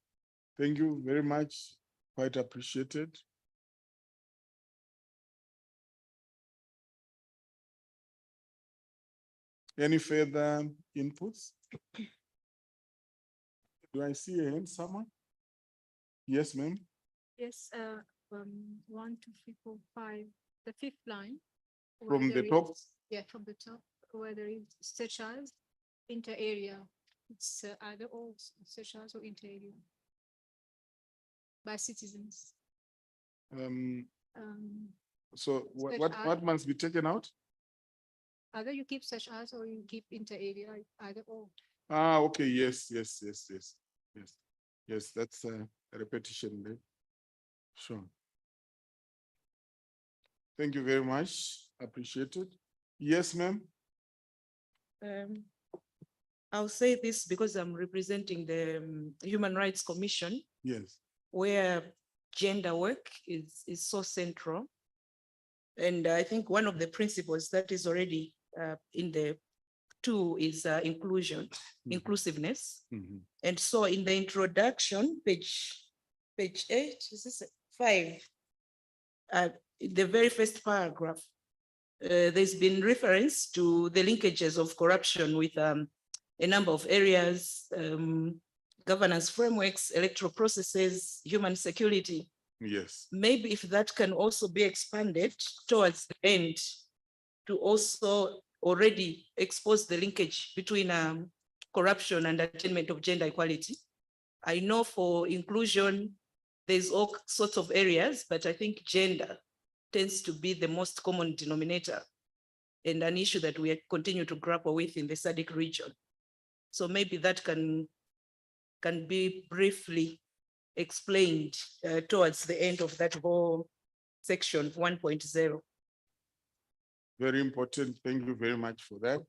Thank you very much. Quite appreciated. Any further inputs? Do I see a hand, someone? Yes, ma'am. Yes, 1, 2, 3, 4, 5, the 5th line. From the top? Yeah, from the top, where there is such as inter area. It's either or such as or inter area by citizens. So what must be taken out? Either you keep such as or you keep inter area, either or. Okay, yes. Yes, that's a repetition there. Sure. Thank you very much. Appreciate it. Yes, ma'am. I'll say this because I'm representing the Human Rights Commission. Yes. Where gender work is so central. And I think one of the principles that is already in the 2 is inclusion, inclusiveness. And so in the introduction, page 8, is this 5? The very first paragraph, there's been reference to the linkages of corruption with a number of areas, governance frameworks, electoral processes, human security. Yes. Maybe if that can also be expanded towards the end to also already expose the linkage between corruption and attainment of gender equality. I know for inclusion, there's all sorts of areas, but I think gender tends to be the most common denominator and an issue that we continue to grapple with in the SADC region. So maybe that can be briefly explained towards the end of that whole section 1.0. Very important. Thank you very much for that.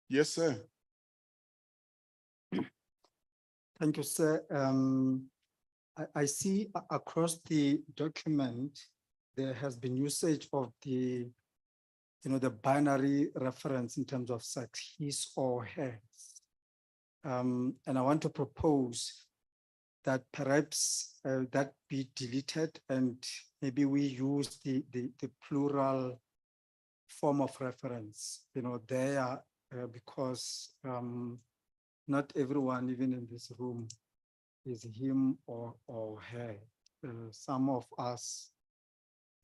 Yes, sir. Thank you, sir. I see across the document, there has been usage of the the binary reference in terms of sex, his or hers. And I want to propose that perhaps that be deleted and maybe we use the plural form of reference, there, because not everyone, even in this room, is him or her. Some of us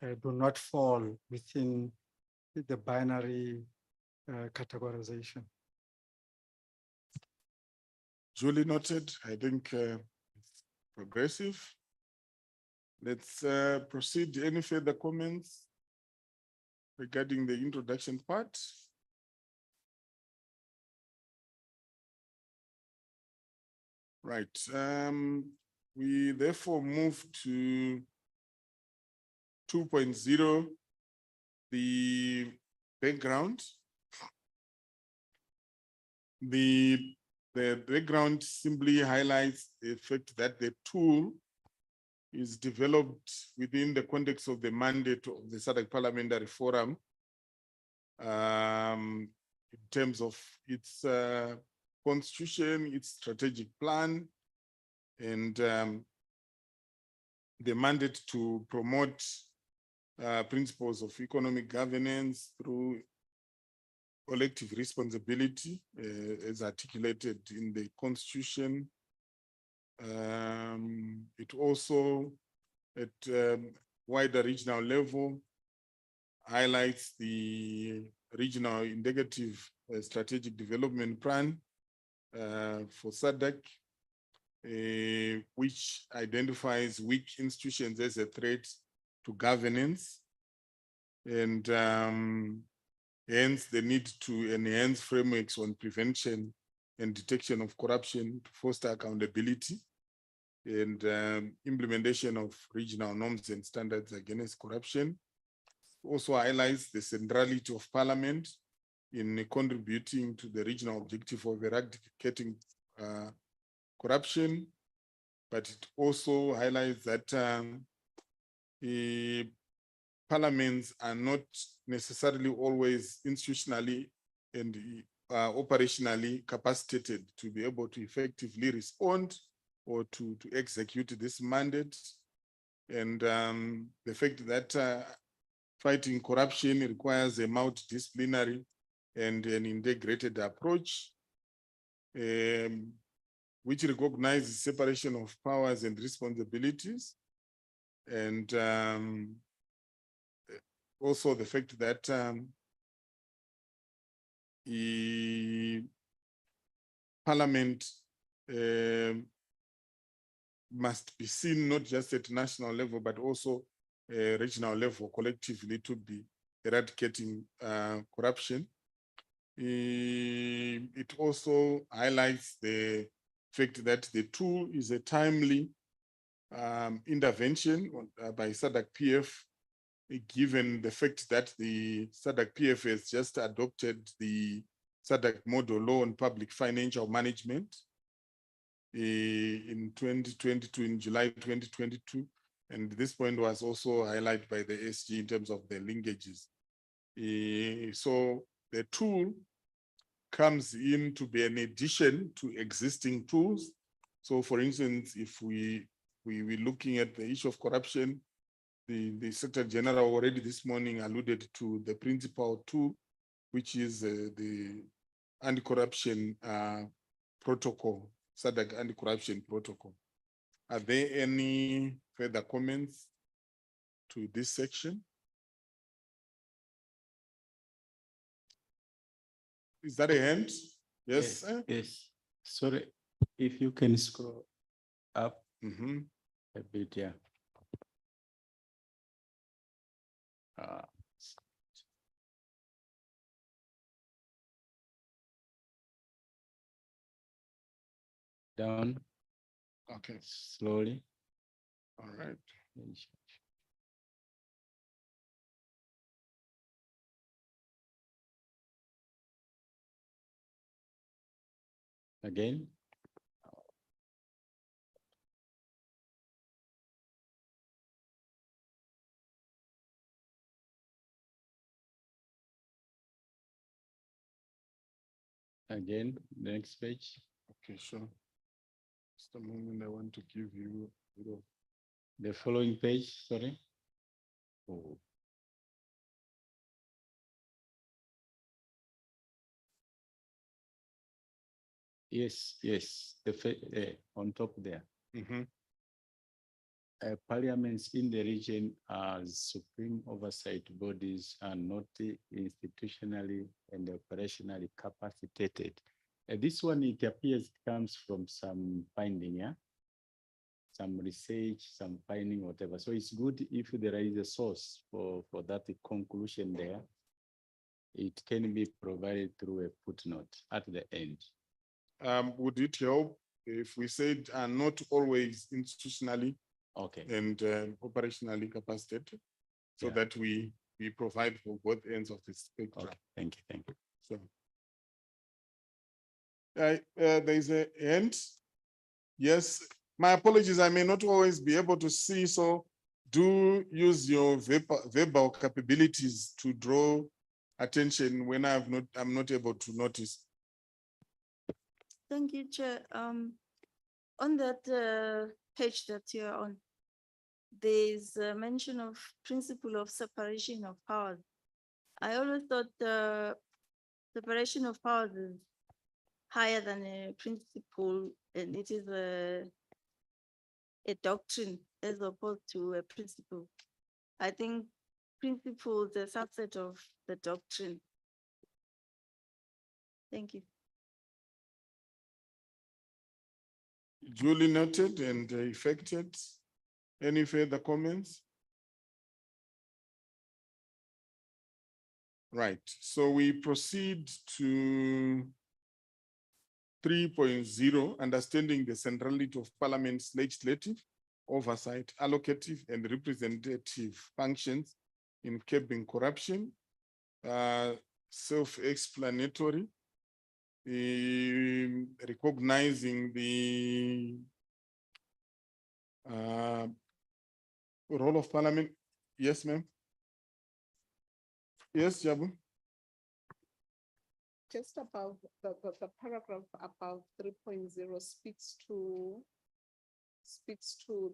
do not fall within the binary categorization. Duly noted. I think it's progressive. Let's proceed. Any further comments regarding the introduction part? Right. We therefore move to 2.0, the background. The background simply highlights the fact that the tool is developed within the context of the mandate of the SADC Parliamentary Forum in terms of its constitution, its strategic plan, and the mandate to promote principles of economic governance through collective responsibility as articulated in the constitution. It also, at wider regional level, highlights the regional indicative strategic development plan for SADC, which identifies weak institutions as a threat to governance, and hence the need to enhance frameworks on prevention and detection of corruption to foster accountability and implementation of regional norms and standards against corruption. Also highlights the centrality of Parliament in contributing to the regional objective of eradicating corruption, but it also highlights that parliaments are not necessarily always institutionally and operationally capacitated to be able to effectively respond or to execute this mandate. And the fact that fighting corruption requires a multidisciplinary and an integrated approach, which recognizes separation of powers and responsibilities, and also the fact that Parliament must be seen not just at national level, but also regional level collectively to be eradicating corruption. It also highlights the fact that the tool is a timely intervention by SADC PF, given the fact that the SADC PF has just adopted the SADC model law on public financial management in 2022, in July 2022. And this point was also highlighted by the SG in terms of the linkages. So the tool comes in to be an addition to existing tools. So for instance, if we were looking at the issue of corruption, the Secretary General already this morning alluded to the principal tool, which is the anti-corruption protocol, SADC anti-corruption protocol. Are there any further comments to this section? Is that a hand? Yes. Yes. Sorry, if you can scroll up a bit, yeah. Down. Okay. Slowly. All right. Again. Again, the next page. Okay, sure. Just a moment, I want to give you a bit of The following page, sorry. Oh. Yes, on top there. Parliaments in the region as supreme oversight bodies are not institutionally and operationally capacitated. This one, it appears, comes from some finding, yeah? Some research, some finding, whatever. So it's good if there is a source for that conclusion there. It can be provided through a footnote at the end. Would it help if we said are not always institutionally and operationally capacitated, so that we provide for both ends of the spectrum? Thank you. So, there is a hand. Yes, my apologies. I may not always be able to see, so do use your verbal capabilities to draw attention when I'm not able to notice. Thank you, Chair. On that page that you're on, there's a mention of principle of separation of powers. I always thought the separation of powers is higher than a principle, and it is a doctrine as opposed to a principle. I think principle is a subset of the doctrine. Thank you. Duly noted and effected. Any further comments? Right, so we proceed to 3.0, understanding the centrality of Parliament's legislative, oversight, allocative, and representative functions in curbing corruption. Self-explanatory, recognizing the role of Parliament. Yes, ma'am. Yes, Jabu. Just about the paragraph about 3.0 speaks to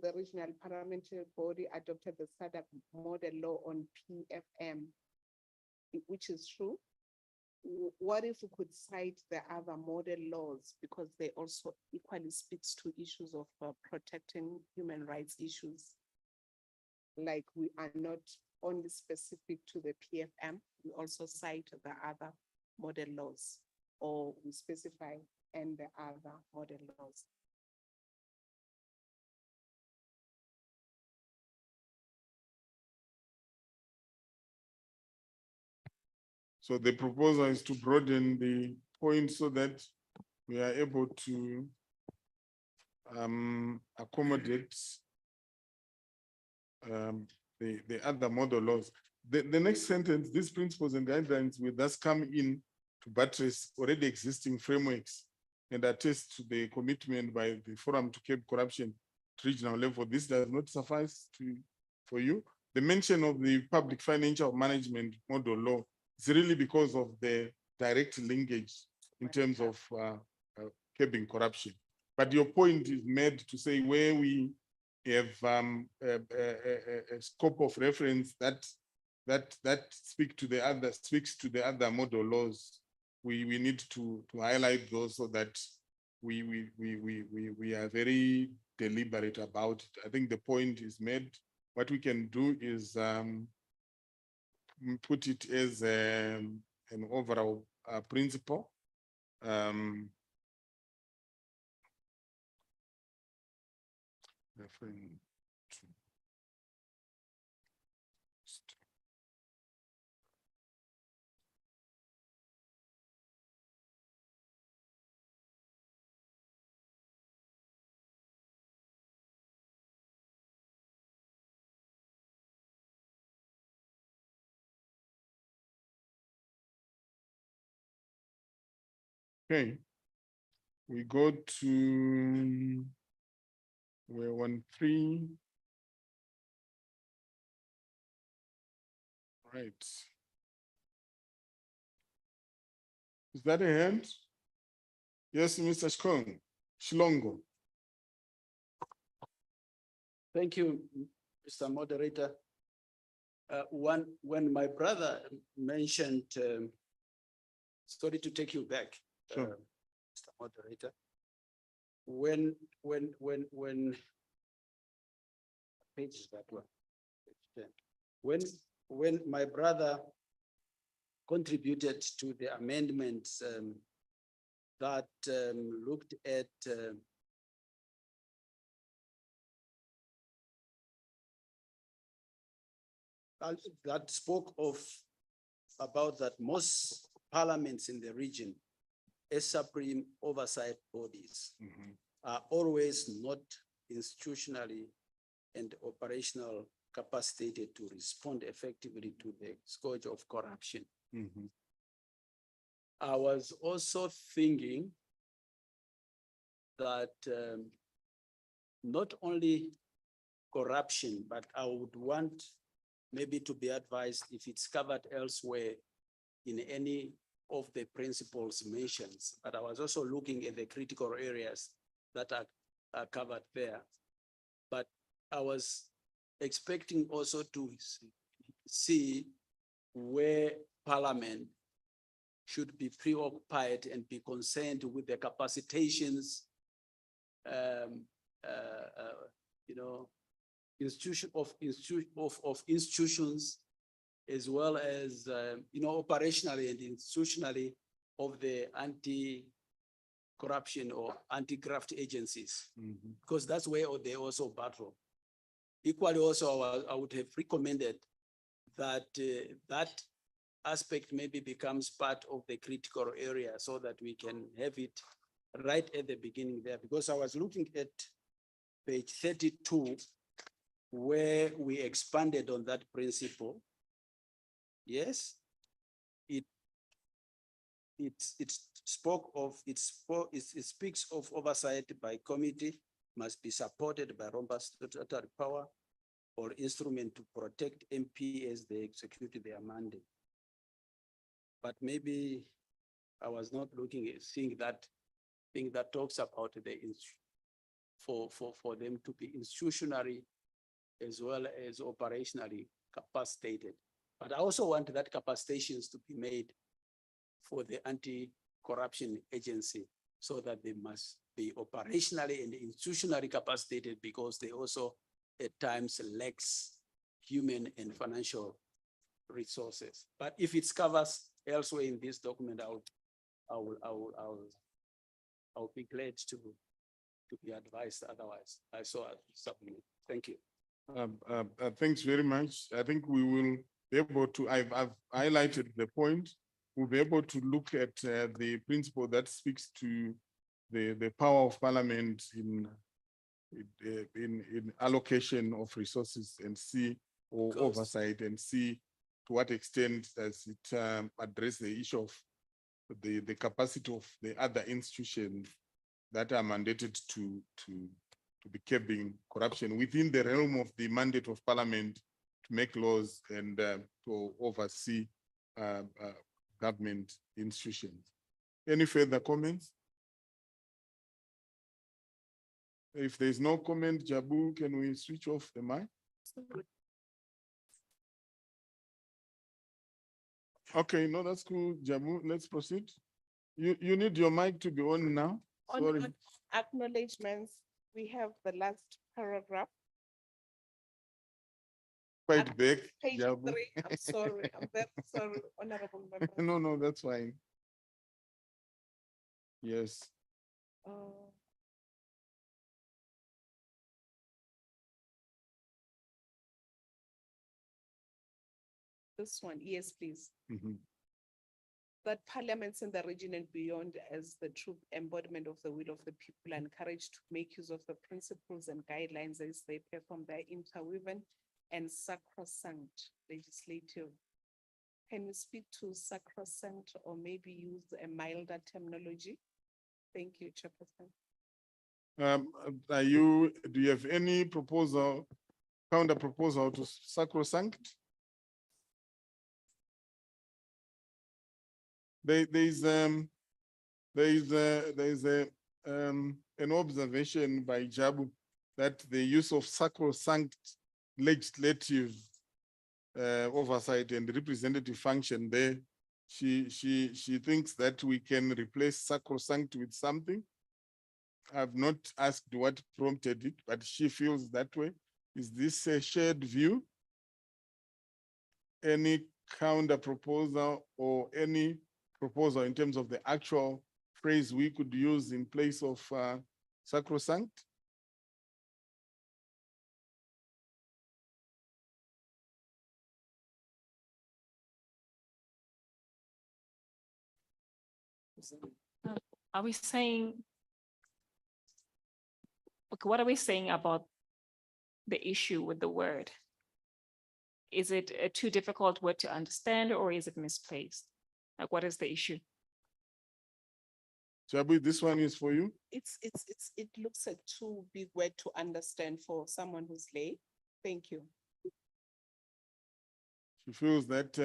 the regional parliamentary body adopted the SADC model law on PFM, which is true. What if we could cite the other model laws, because they also equally speaks to issues of protecting human rights issues? Like, we are not only specific to the PFM, we also cite the other model laws, or we specify and the other model laws. So the proposal is to broaden the point so that we are able to accommodate the other model laws. The next sentence, these principles and guidelines will thus come in to buttress already existing frameworks and attest to the commitment by the Forum to curb corruption at regional level. This does not suffice for you. The mention of the public financial management model law is really because of the direct linkage in terms of curbing corruption. But your point is made to say where we have a scope of reference that speaks to the other model laws. We need to highlight those so that we are very deliberate about it. I think the point is made. What we can do is put it as an overall principle. Referring to okay, we go to we're 1.3. Right. Is that a hand? Yes, Mr. Shilongo. Thank you, Mr. Moderator. When my brother mentioned, sorry to take you back, Sure. Mr. Moderator. When page is that one? Page 10. When my brother contributed to the amendments that looked at that spoke of about that most parliaments in the region as supreme oversight bodies are always not institutionally and operational capacitated to respond effectively to the scourge of corruption. I was also thinking that not only corruption, but I would want maybe to be advised if it's covered elsewhere in any of the principles mentions, but I was also looking at the critical areas that are covered there. But I was expecting also to see where Parliament should be preoccupied and be concerned with the capacitations, you know, institutions, as well as, you know, operationally and institutionally of the anti-corruption or anti-graft agencies, because that's where they also battle. Equally also, I would have recommended that that aspect maybe becomes part of the critical area so that we can have it right at the beginning there, because I was looking at page 32, where we expanded on that principle. Yes, it speaks of oversight by committee must be supported by robust statutory power or instrument to protect MP as they execute their mandate. But maybe I was not looking at seeing that thing that talks about the for them to be institutionally as well as operationally capacitated. But I also want that capacitations to be made for the anti-corruption agency so that they must be operationally and institutionally capacitated, because they also at times lacks human and financial resources. But if it's covers elsewhere in this document, I'll be glad to be advised otherwise. I saw something. Thank you. Thanks very much. I think we will be able to, I've highlighted the point. We'll be able to look at the principle that speaks to the power of Parliament in allocation of resources and see, or oversight, and see to what extent does it address the issue of the capacity of the other institutions that are mandated to be curbing corruption within the realm of the mandate of Parliament to make laws and to oversee government institutions. Any further comments? If there's no comment, Jabu, can we switch off the mic? Okay, no, that's cool, Jabu. Let's proceed. You need your mic to be on now. Sorry. On acknowledgements, we have the last paragraph. Quite big. Page Jabu. 3, I'm sorry, I'm very sorry, honorable members. No, that's fine. Yes. This one, yes, please. That parliaments in the region and beyond, as the true embodiment of the will of the people, are encouraged to make use of the principles and guidelines as they perform their interwoven and sacrosanct legislative. Can you speak to sacrosanct or maybe use a milder terminology? Thank you, Chairperson. Do you have any proposal, counter proposal to sacrosanct? There's there is an observation by Jabu that the use of sacrosanct legislative oversight and representative function there, she thinks that we can replace sacrosanct with something. I've not asked what prompted it, but she feels that way. Is this a shared view? Any counter proposal or any proposal in terms of the actual phrase we could use in place of sacrosanct? Are we saying, okay, what are we saying about the issue with the word? Is it a too difficult word to understand, or is it misplaced? Like, what is the issue? Jabu, this one is for you. It looks a too big word to understand for someone who's lay. Thank you. She feels that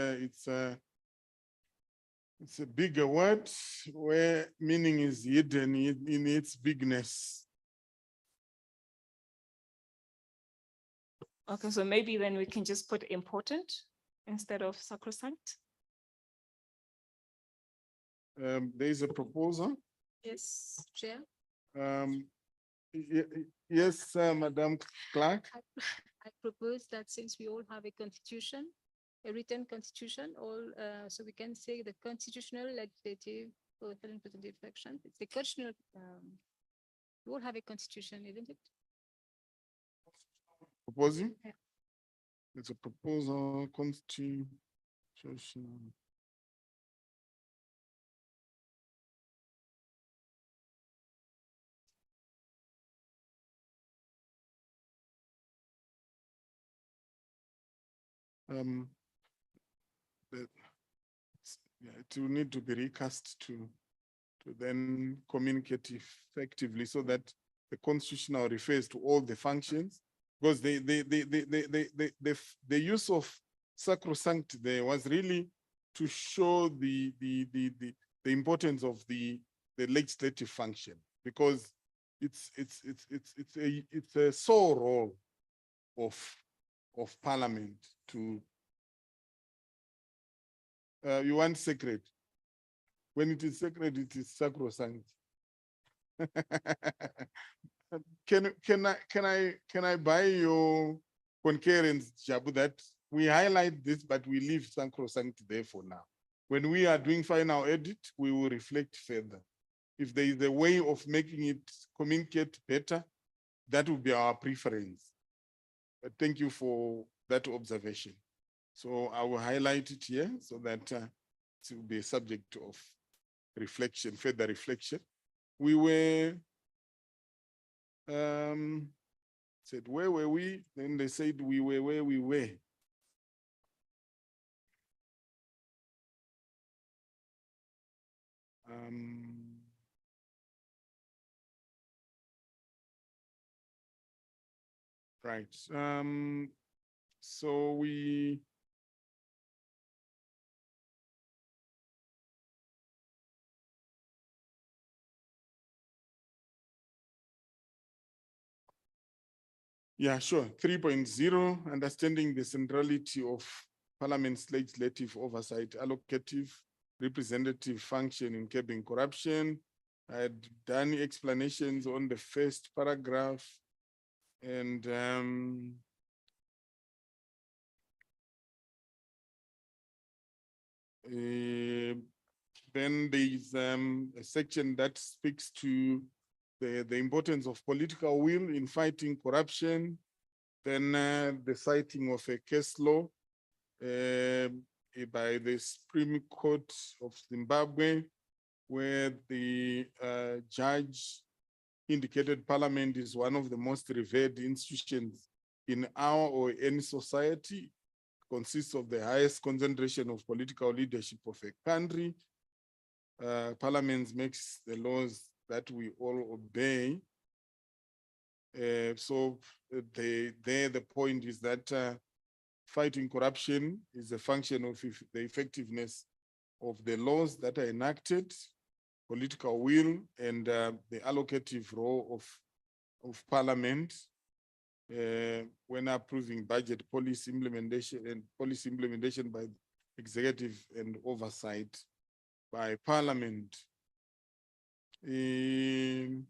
it's a bigger word where meaning is hidden in its bigness. Okay, so maybe then we can just put important instead of sacrosanct. There is a proposal. Yes, Chair. Yes, Madam Clerk. I propose that since we all have a constitution, a written constitution, so we can say the constitutional, legislative, or representative function. It's the constitutional. We all have a constitution, isn't it? Proposing? Yeah. It's a proposal, constitution. It will need to be recast to then communicate effectively so that the constitutional refers to all the functions, because the use of sacrosanct there was really to show the importance of the legislative function, because it's a sole role of parliament to you want sacred. When it is sacred, it is sacrosanct. Can I buy your concurrence, Jabu, that we highlight this, but we leave sacrosanct there for now. When we are doing final edit, we will reflect further. If there is a way of making it communicate better, that would be our preference. But thank you for that observation. So I will highlight it here so that it will be a subject of reflection, further reflection. We were, said, where were we? Then they said we were where we were. Right. So we yeah, sure. 3.0, understanding the centrality of Parliament's legislative oversight, allocative, representative function in curbing corruption. I had done explanations on the first paragraph, and then there is a section that speaks to the importance of political will in fighting corruption. Then the citing of a case law by the Supreme Court of Zimbabwe, where the judge indicated Parliament is one of the most revered institutions in our or any society, consists of the highest concentration of political leadership of a country. Parliament makes the laws that we all obey. So the point is that fighting corruption is a function of the effectiveness of the laws that are enacted. political will and the allocative role of Parliament when approving budget policy implementation by executive and oversight by Parliament. The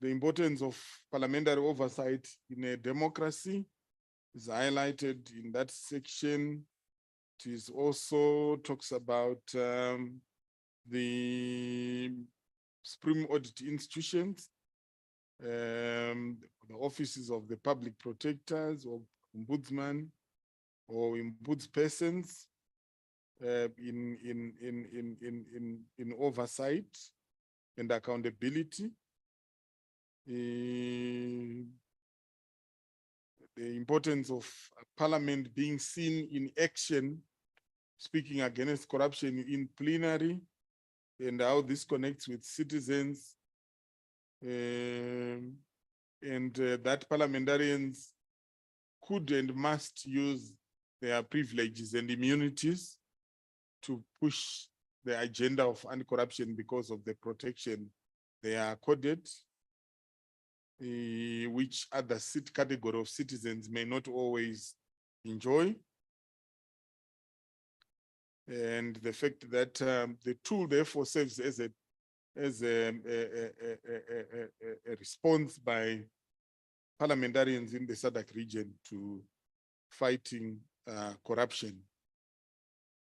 importance of parliamentary oversight in a democracy is highlighted in that section. It is also talks about the Supreme Audit Institutions, the offices of the public protectors or ombudsman or ombudspersons in oversight and accountability. The importance of Parliament being seen in action, speaking against corruption in plenary, and how this connects with citizens, and that parliamentarians could and must use their privileges and immunities to push the agenda of anti-corruption because of the protection they are accorded, which other category of citizens may not always enjoy. And the fact that the tool therefore serves as a response by parliamentarians in the SADC region to fighting corruption,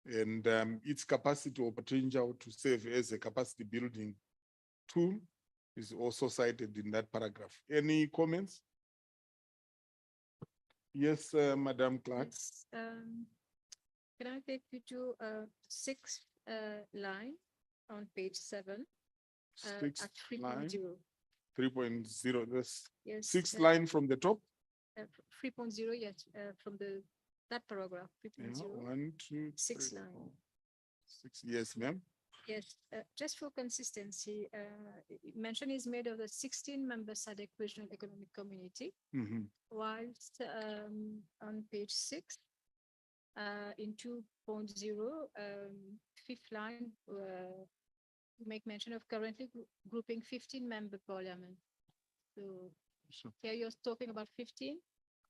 and its capacity or potential to serve as a capacity building tool is also cited in that paragraph. Any comments? Yes, Madam Clerk. Yes, can I take you to sixth line on page 7? Sixth At line. 3.0. 3.0, this Yes. sixth line from the top. 3.0, yes, from that paragraph, 3.0. Yeah, 1, 2, Sixth 3, line. 4, 6. Yes, ma'am. Yes, just for consistency, mention is made of the 16-member SADC Regional Economic Community, whilst on page 6, in 2.0, fifth line, make mention of currently grouping 15-member parliament. So here you're talking about 15?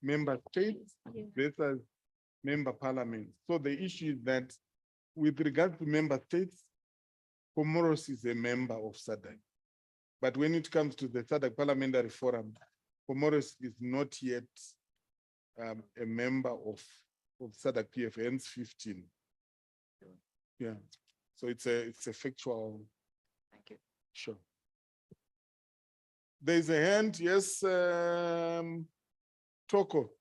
Member states Yeah. versus member parliament. So the issue is that with regard to member states, Comoros is a member of SADC. But when it comes to the SADC Parliamentary Forum, Comoros is not yet a member of SADC PF, hence 15. Yeah, so it's a factual. Thank you. Sure. There's a hand, yes, Toko.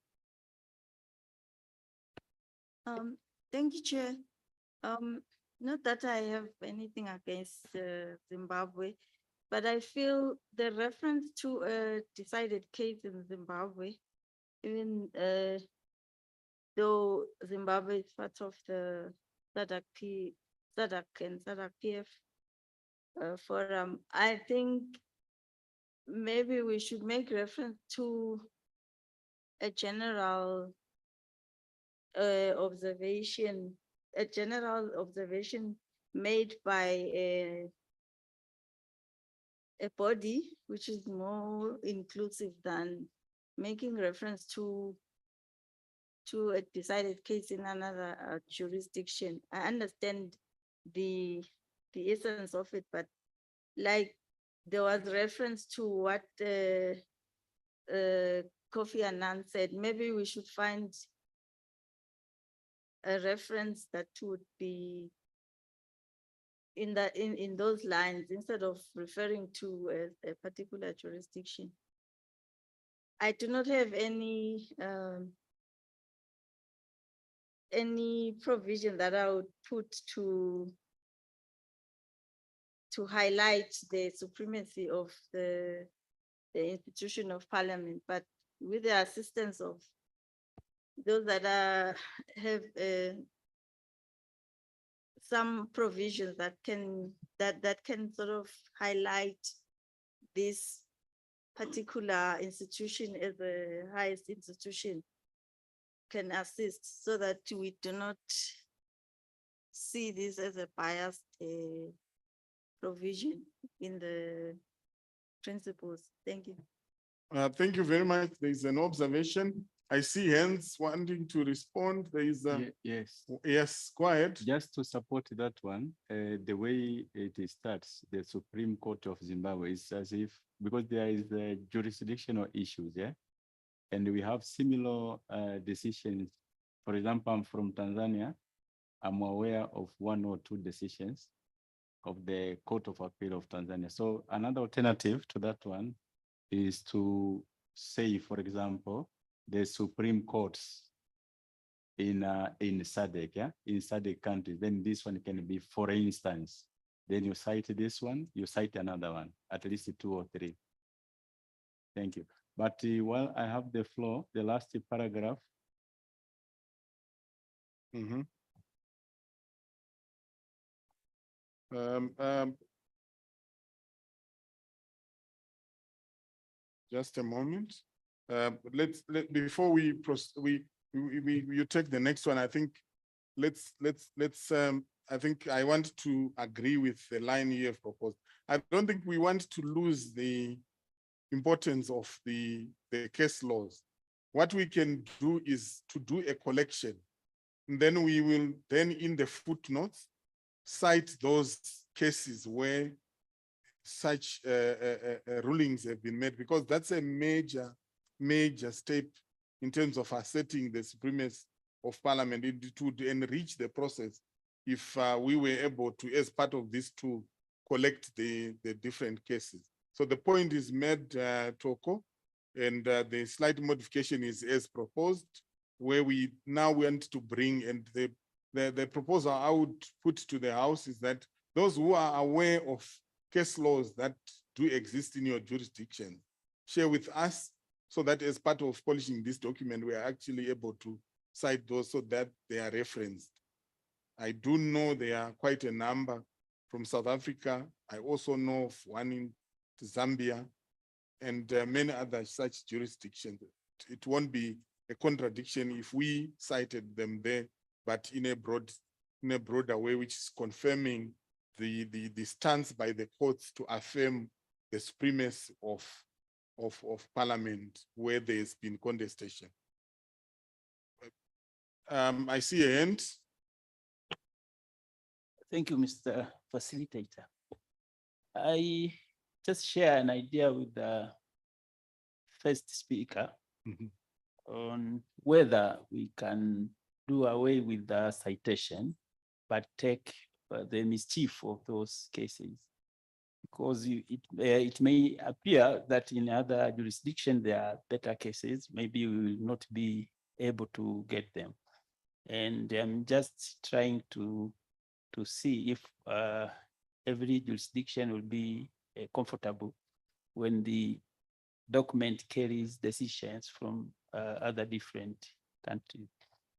Thank you, Chair. Not that I have anything against Zimbabwe, but I feel the reference to a decided case in Zimbabwe, even though Zimbabwe is part of the SADC and SADC PF forum, I think maybe we should make reference to a general observation made by a body which is more inclusive than making reference to a decided case in another jurisdiction. I understand the essence of it, but like there was reference to what Kofi Annan said, maybe we should find a reference that would be in those lines instead of referring to a particular jurisdiction. I do not have any provision that I would put to highlight the supremacy of the institution of parliament, but with the assistance of those that have some provisions that can sort of highlight this particular institution as the highest institution, can assist so that we do not see this as a biased provision in the principles. Thank you. Thank you very much. There is an observation. I see hands wanting to respond. There is a, Yes, yes, go ahead. just to support that one, the way it starts, the Supreme Court of Zimbabwe is as if, because there is jurisdictional issues, yeah? And we have similar decisions. For example, I'm from Tanzania. I'm aware of 1 or 2 decisions of the Court of Appeal of Tanzania. So another alternative to that one is to say, for example, the Supreme Courts in SADC, yeah, in SADC countries, then this one can be, for instance, then you cite this one, you cite another one, at least 2 or 3. Thank you. But while I have the floor, the last paragraph. Just a moment. Before we you take the next one, I think I think I want to agree with the line you have proposed. I don't think we want to lose the importance of the case laws. What we can do is to do a collection. And then we will then in the footnotes cite those cases where such rulings have been made, because that's a major step in terms of asserting the supremacy of parliament. It would enrich the process if we were able to, as part of this tool, collect the different cases. So the point is made, Toko, and the slight modification is as proposed, where we now want to bring, and the proposal I would put to the House is that those who are aware of case laws that do exist in your jurisdiction, share with us, so that as part of polishing this document, we are actually able to cite those so that they are referenced. I do know there are quite a number from South Africa. I also know of one in Zambia and many other such jurisdictions. It won't be a contradiction if we cited them there, but in a broader way, which is confirming the stance by the courts to affirm the supremacy of parliament where there's been contestation. I see a hand. Thank you, Mr. Facilitator. I just share an idea with the first speaker on whether we can do away with the citation, but take the mischief of those cases. Because it may appear that in other jurisdictions there are better cases, maybe we will not be able to get them. And I'm just trying to see if every jurisdiction will be comfortable when the document carries decisions from other different countries.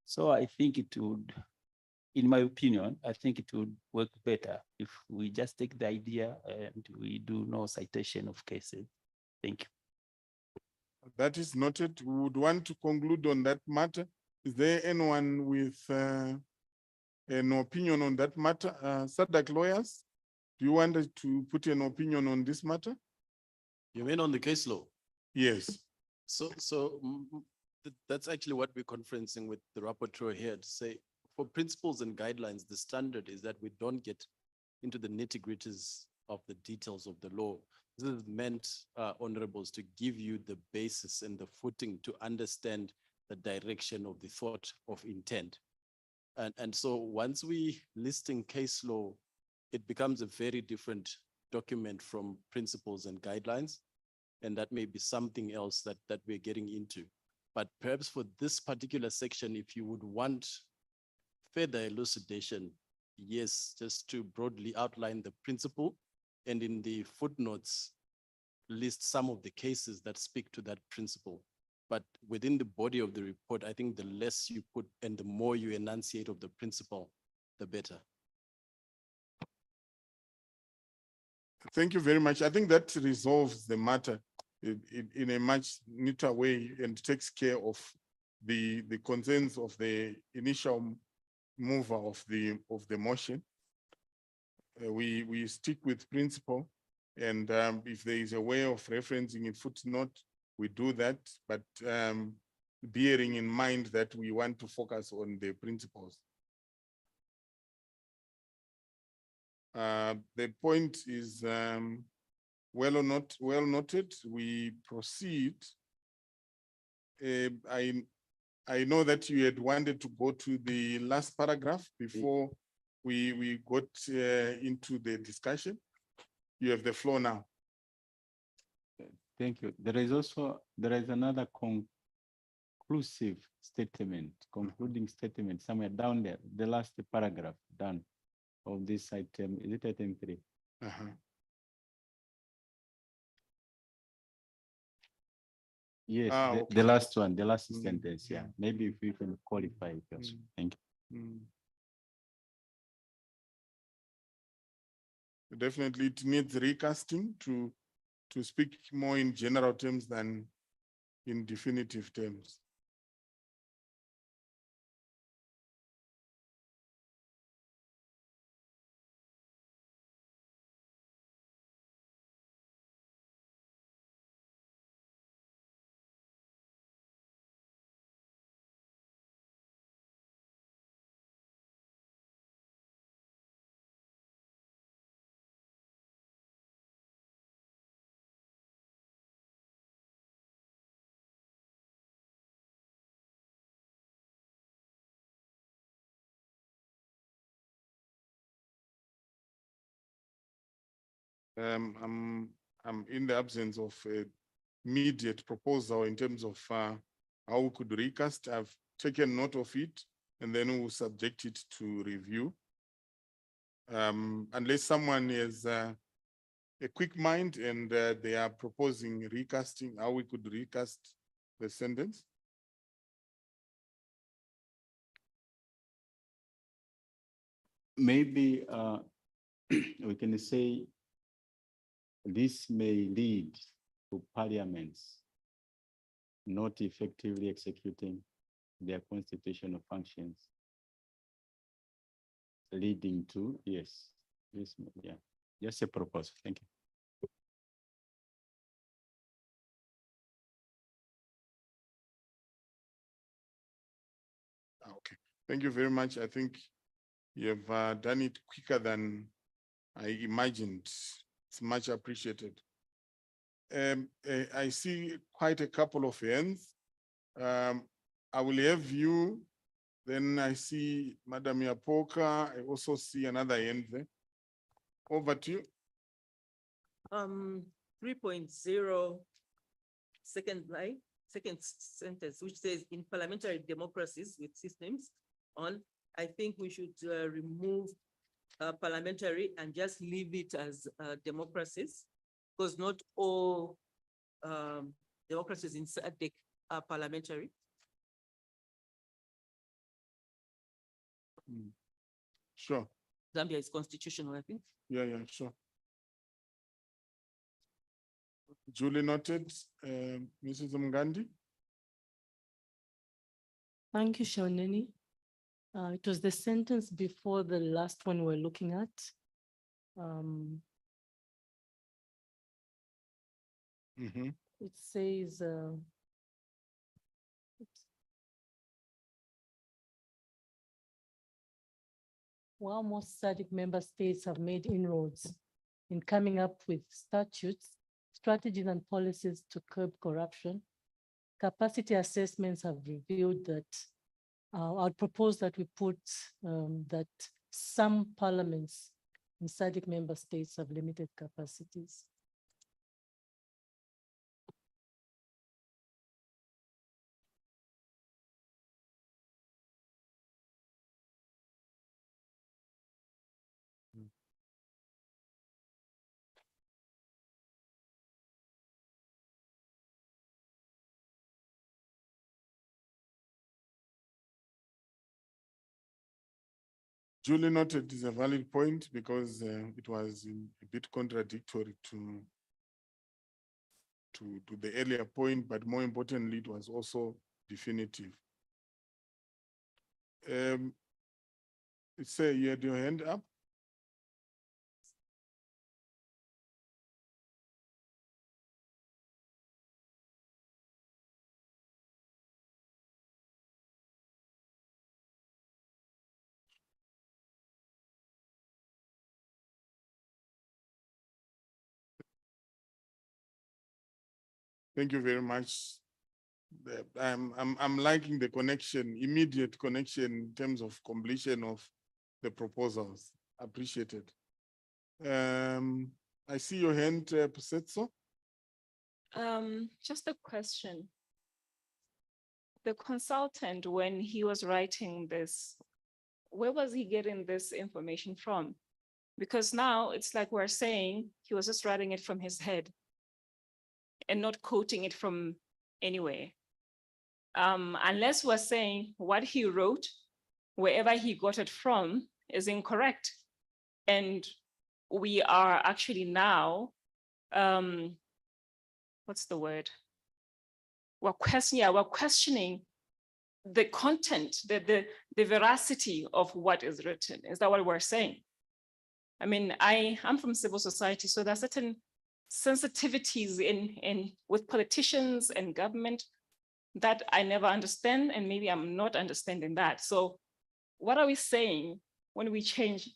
So I think it would, in my opinion, I think it would work better if we just take the idea and we do no citation of cases. Thank you. That is noted. We would want to conclude on that matter. Is there anyone with an opinion on that matter? SADC lawyers, do you want to put an opinion on this matter? You mean on the case law? Yes. So that's actually what we're conferencing with the rapporteur here to say, for principles and guidelines, the standard is that we don't get into the nitty-gritties of the details of the law. This is meant, honorables, to give you the basis and the footing to understand the direction of the thought of intent. And so once we listing case law, it becomes a very different document from principles and guidelines. And that may be something else that we're getting into. But perhaps for this particular section, if you would want further elucidation, yes, just to broadly outline the principle, and in the footnotes, list some of the cases that speak to that principle. But within the body of the report, I think the less you put and the more you enunciate of the principle, the better. Thank you very much. I think that resolves the matter in a much neater way and takes care of the concerns of the initial mover of the motion. we stick with principle. And if there is a way of referencing in footnote, we do that, but bearing in mind that we want to focus on the principles. The point is well noted. We proceed. I know that you had wanted to go to the last paragraph before we got into the discussion. You have the floor now. Thank you. There is another conclusive statement, concluding statement somewhere down there, the last paragraph done of this item. Is it item 3? Yes, the last one, the last sentence. Yeah, maybe if we can qualify it also. Thank you. Definitely, it needs recasting to speak more in general terms than in definitive terms. I'm in the absence of a immediate proposal in terms of how we could recast. I've taken note of it, and then we'll subject it to review. Unless someone has a quick mind and they are proposing recasting, how we could recast the sentence. Maybe we can say this may lead to parliaments not effectively executing their constitutional functions, leading to, yes, this, yeah, just a proposal. Thank you. Okay, thank you very much. I think you have done it quicker than I imagined. It's much appreciated. I see quite a couple of hands. I will have you. Then I see Madam Yapoka. I also see another hand there. Over to you. 3.0, second line, second sentence, which says in parliamentary democracies with systems on, I think we should remove parliamentary and just leave it as democracies, because not all democracies in SADC are parliamentary. Sure. Zambia is constitutional, I think. Yeah, sure. Duly noted, Mrs. Mgandi. Thank you, Shawneni. It was the sentence before the last one we're looking at. It says, while most SADC member states have made inroads in coming up with statutes, strategies and policies to curb corruption, capacity assessments have revealed that I'd propose that we put that some parliaments in SADC member states have limited capacities. Duly noted is a valid point because it was a bit contradictory to the earlier point, but more importantly, it was also definitive. Say you had your hand up. Thank you very much. I'm liking the connection, immediate connection in terms of completion of the proposals. Appreciated. I see your hand, Pusetso. Just a question. The consultant, when he was writing this, where was he getting this information from? Because now it's like we're saying he was just writing it from his head and not quoting it from anywhere. Unless we're saying what he wrote, wherever he got it from, is incorrect. And we are actually now, what's the word? We're questioning the content, the veracity of what is written. Is that what we're saying? I mean, I'm from civil society, so there are certain sensitivities in with politicians and government that I never understand, and maybe I'm not understanding that. So what are we saying when we change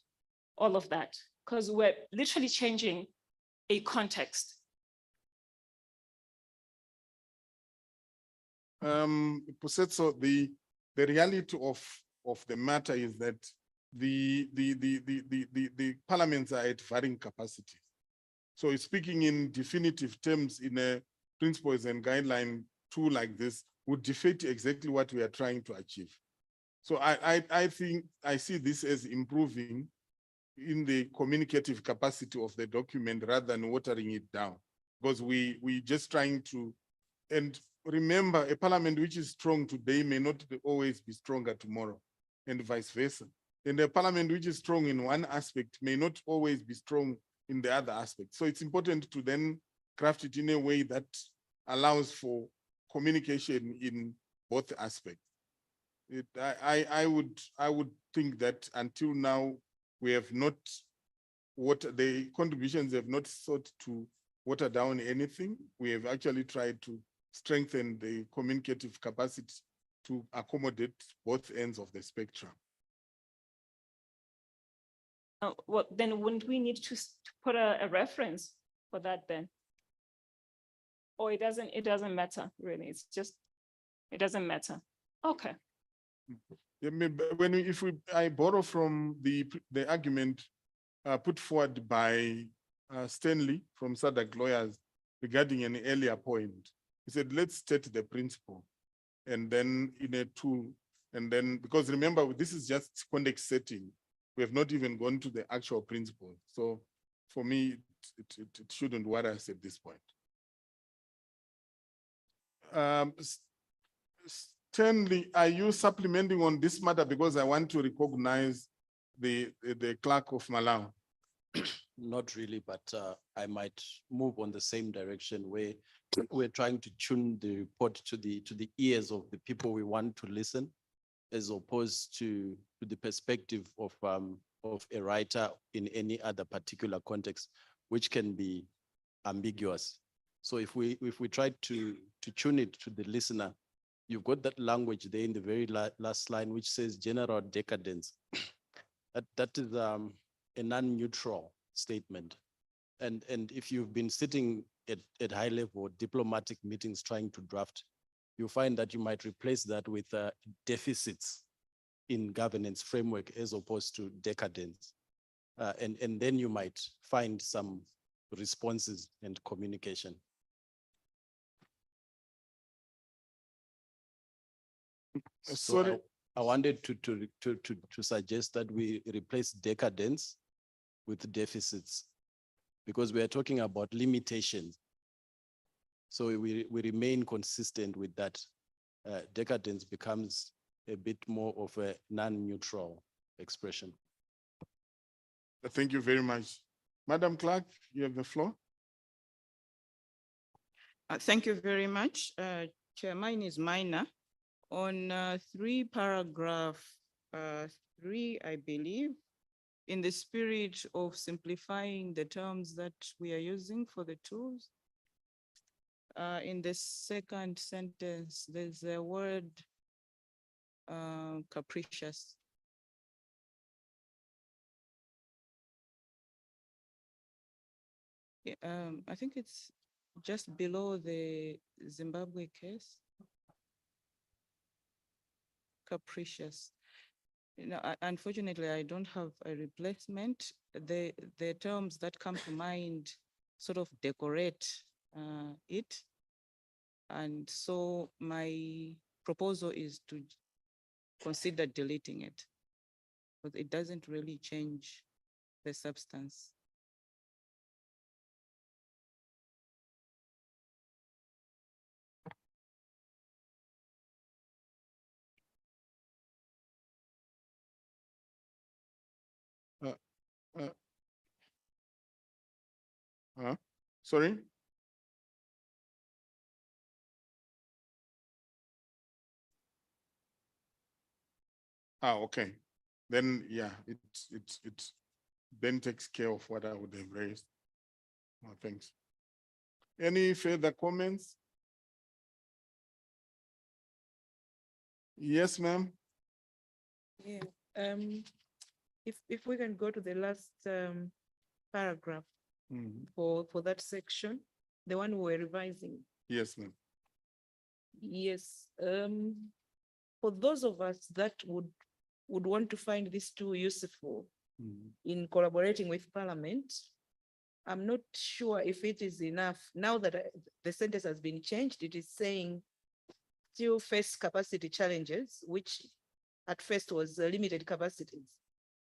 all of that? Because we're literally changing a context. Pusetso, the reality of the matter is that the parliaments are at varying capacities. So speaking in definitive terms in a principles and guideline tool like this would defeat exactly what we are trying to achieve. So I think I see this as improving in the communicative capacity of the document rather than watering it down, because we just trying to, and remember, a parliament which is strong today may not always be stronger tomorrow, and vice versa. And a parliament which is strong in one aspect may not always be strong in the other aspect. So it's important to then craft it in a way that allows for communication in both aspects. I would think that until now we have not, what the contributions have not sought to water down anything. We have actually tried to strengthen the communicative capacity to accommodate both ends of the spectrum. Well, then wouldn't we need to put a reference for that then? Or it doesn't matter really, it's just, it doesn't matter. Okay. Yeah, I borrow from the argument put forward by Stanley from SADC lawyers regarding an earlier point. He said, let's state the principle and then in a tool, and then, because remember, this is just context setting. We have not even gone to the actual principle. So for me, it shouldn't worry us at this point. Stanley, are you supplementing on this matter? Because I want to recognize the clerk of Malawi. Not really, but I might move on the same direction where we're trying to tune the report to the ears of the people we want to listen, as opposed to the perspective of a writer in any other particular context, which can be ambiguous. So if we try to tune it to the listener, you've got that language there in the very last line, which says general decadence. That is a non-neutral statement. And if you've been sitting at high level diplomatic meetings trying to draft, you find that you might replace that with deficits in governance framework as opposed to decadence. And then you might find some responses and communication. So Sorry. I wanted to suggest that we replace decadence with deficits, because we are talking about limitations. So we remain consistent with that. Decadence becomes a bit more of a non-neutral expression. Thank you very much. Madam Clerk, you have the floor. Thank you very much. Chair, mine is minor. On paragraph 3, I believe, in the spirit of simplifying the terms that we are using for the tools, in the second sentence, there's a word capricious. I think it's just below the Zimbabwe case. Capricious. You know, unfortunately, I don't have a replacement. The terms that come to mind sort of decorate it. And so my proposal is to consider deleting it, but it doesn't really change the substance. Sorry? Okay. Then, yeah, it then takes care of what I would have raised. Thanks. Any further comments? Yes, ma'am. Yeah, if we can go to the last paragraph for that section, the one we're revising. Yes, ma'am. Yes, for those of us that would want to find this tool useful in collaborating with Parliament, I'm not sure if it is enough. Now that the sentence has been changed, it is saying still face capacity challenges, which at first was limited capacities.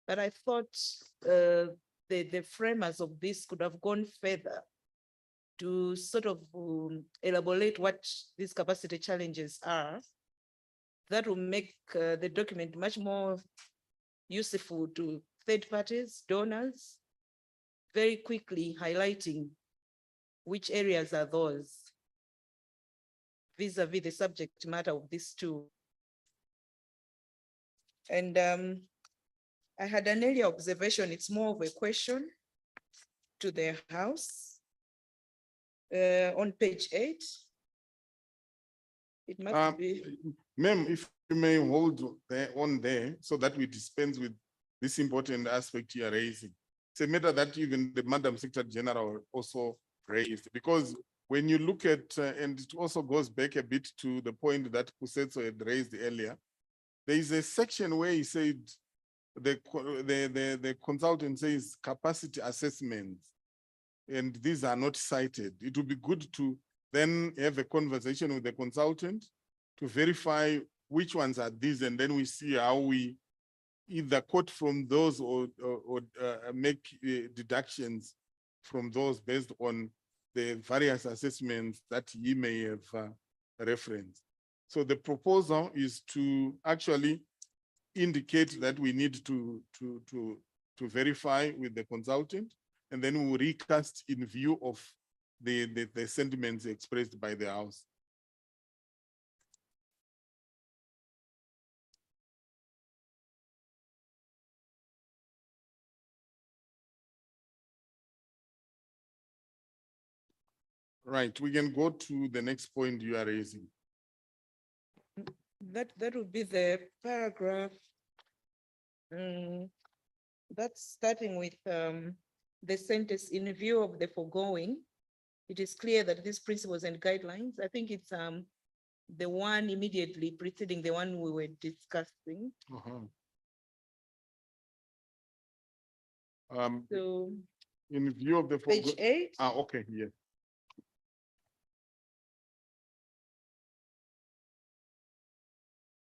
But I thought the framers of this could have gone further to sort of elaborate what these capacity challenges are. That will make the document much more useful to third parties, donors, very quickly highlighting which areas are those vis-a-vis the subject matter of this tool. And I had an earlier observation, it's more of a question to the House. On page 8, it must be. Ma'am, if you may hold on there so that we dispense with this important aspect you are raising. It's a matter that even the Madam Secretary General also raised, because when you look at, and it also goes back a bit to the point that Kusetso had raised earlier, there is a section where he said, the consultant says capacity assessments, and these are not cited. It would be good to then have a conversation with the consultant to verify which ones are these, and then we see how we either quote from those or make deductions from those based on the various assessments that he may have referenced. So the proposal is to actually indicate that we need to verify with the consultant, and then we will recast in view of the sentiments expressed by the House. Right, we can go to the next point you are raising. That would be the paragraph that's starting with the sentence, in view of the foregoing, it is clear that these principles and guidelines, I think it's the one immediately preceding the one we were discussing. So in view of the page 8. Okay, yeah.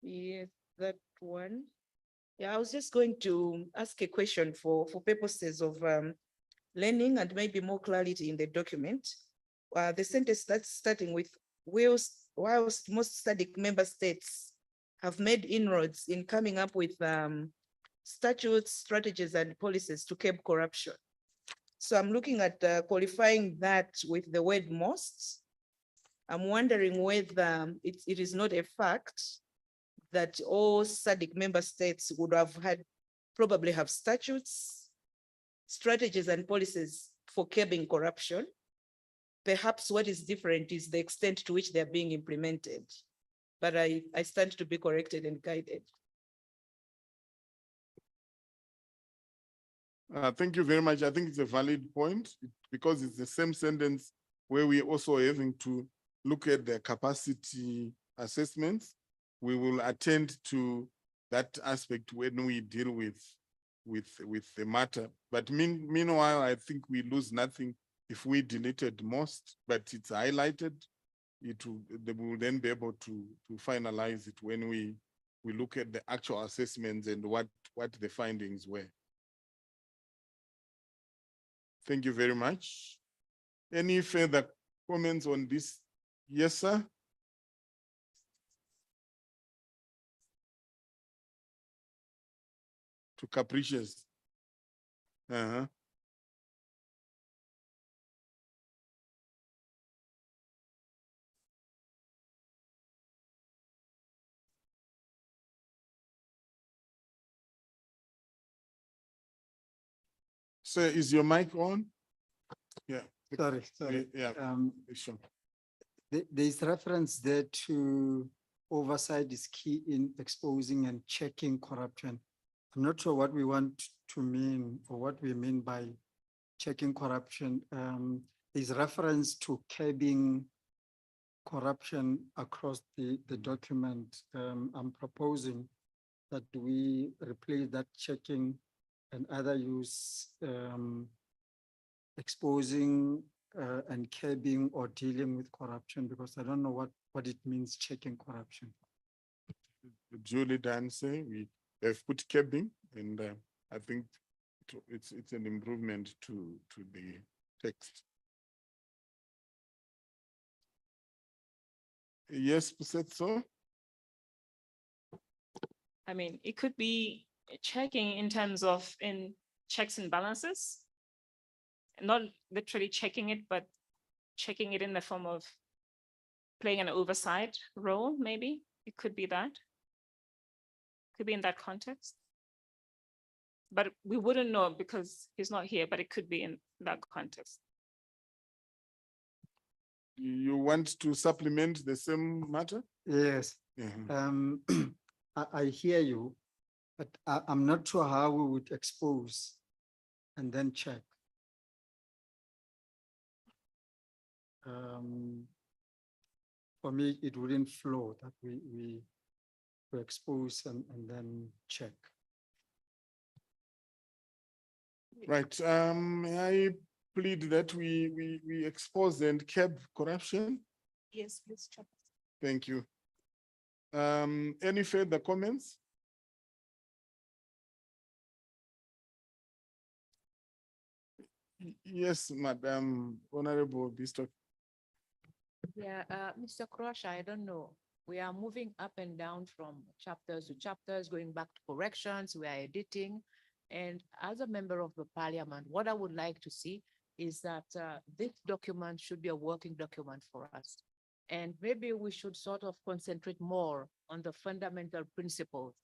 Yes, that one. Yeah, I was just going to ask a question for purposes of learning and maybe more clarity in the document. The sentence that's starting with, whilst most SADC member states have made inroads in coming up with statutes, strategies, and policies to curb corruption. So I'm looking at qualifying that with the word most. I'm wondering whether it is not a fact that all SADC member states would have probably have statutes, strategies, and policies for curbing corruption. Perhaps what is different is the extent to which they're being implemented. But I stand to be corrected and guided. Thank you very much. I think it's a valid point because it's the same sentence where we're also having to look at the capacity assessments. We will attend to that aspect when we deal with the matter. But meanwhile, I think we lose nothing if we deleted most, but it's highlighted. They will then be able to finalize it when we look at the actual assessments and what the findings were. Thank you very much. Any further comments on this? Yes, sir. To Capricious. Sir, is your mic on? Yeah. Sorry. Yeah. Sure. There is reference there to oversight is key in exposing and checking corruption. I'm not sure what we want to mean or what we mean by checking corruption. There's reference to curbing corruption across the document. I'm proposing that we replace that checking and other use exposing and curbing or dealing with corruption, because I don't know what it means checking corruption. Julie Dancy, we have put curbing, and I think it's an improvement to the text. Yes, so. I mean, it could be checking in terms of in checks and balances, not literally checking it, but checking it in the form of playing an oversight role, maybe. It could be that. Could be in that context. But we wouldn't know because he's not here, but it could be in that context. You want to supplement the same matter? Yes. I hear you, but I'm not sure how we would expose and then check. For me, it wouldn't flow that we expose and then check. Right. I plead that we expose and curb corruption. Yes, please check. Thank you. Any further comments? Yes, Madam Honorable Bishop. Yeah, Mr. Krosh, I don't know. We are moving up and down from chapters to chapters, going back to corrections, we are editing. And as a member of the parliament, what I would like to see is that this document should be a working document for us. And maybe we should sort of concentrate more on the fundamental principles,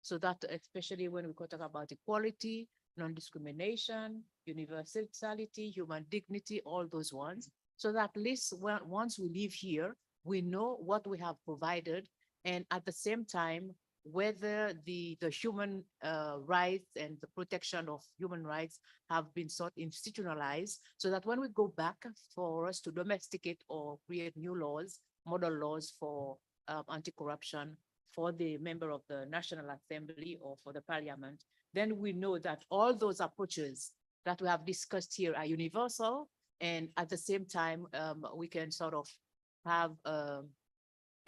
so that especially when we talk about equality, non-discrimination, universality, human dignity, all those ones, so that at least once we leave here, we know what we have provided, and at the same time, whether the human rights and the protection of human rights have been sort of institutionalized, so that when we go back for us to domesticate or create new laws, model laws for anti-corruption for the member of the National Assembly or for the Parliament, then we know that all those approaches that we have discussed here are universal, and at the same time, we can sort of have a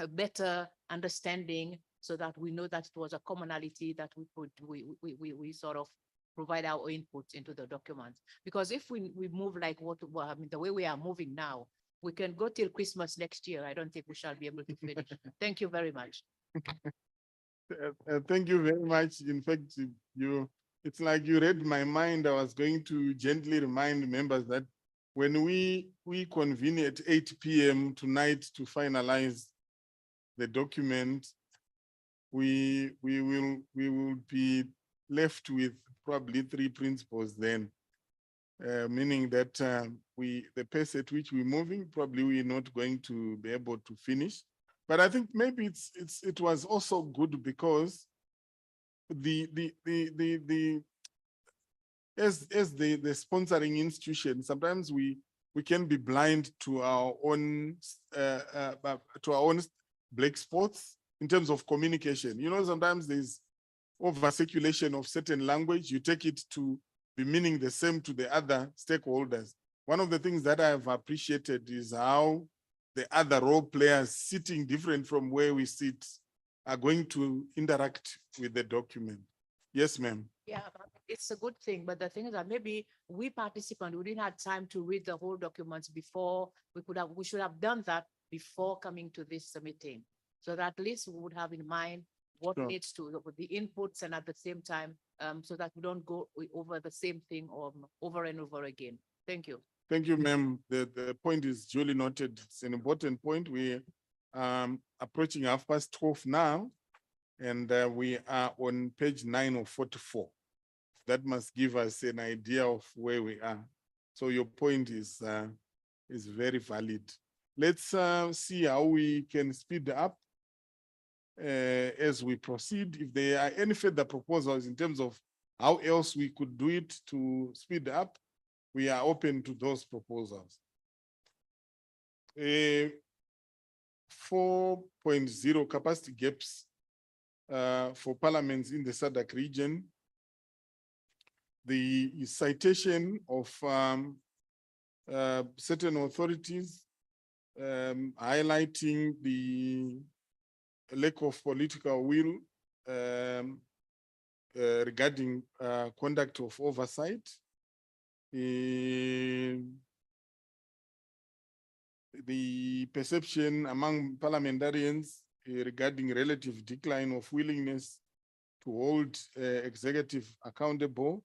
better understanding, so that we know that it was a commonality that we sort of provide our input into the document. Because if we move like I mean, the way we are moving now, we can go till Christmas next year. I don't think we shall be able to finish. Thank you very much. Thank you very much. In fact, it's like you read my mind. I was going to gently remind members that when we convene at 8 p.m. tonight to finalize the document, we will be left with probably 3 principles then, meaning that the pace at which we're moving, probably we're not going to be able to finish. But I think maybe it was also good because as the sponsoring institution, sometimes we we can be blind to our own black spots in terms of communication. You know, sometimes there's over circulation of certain language. You take it to be meaning the same to the other stakeholders. One of the things that I have appreciated is how the other role players sitting different from where we sit are going to interact with the document. Yes, ma'am. Yeah, it's a good thing, but the thing is that maybe we participants, we didn't have time to read the whole documents before. We should have done that before coming to this meeting. So that at least we would have in mind what Sure. needs to, with the inputs, and at the same time, so that we don't go over the same thing or over and over again. Thank you. Thank you, ma'am. The point is duly noted. It's an important point. We approaching 12:30 now, and we are on page 9 of 44. That must give us an idea of where we are. So your point is very valid. Let's see how we can speed up as we proceed. If there are any further proposals in terms of how else we could do it to speed up, we are open to those proposals. 4.0 capacity gaps for parliaments in the SADC region. The citation of certain authorities highlighting the lack of political will regarding conduct of oversight. The perception among parliamentarians regarding relative decline of willingness to hold executive accountable.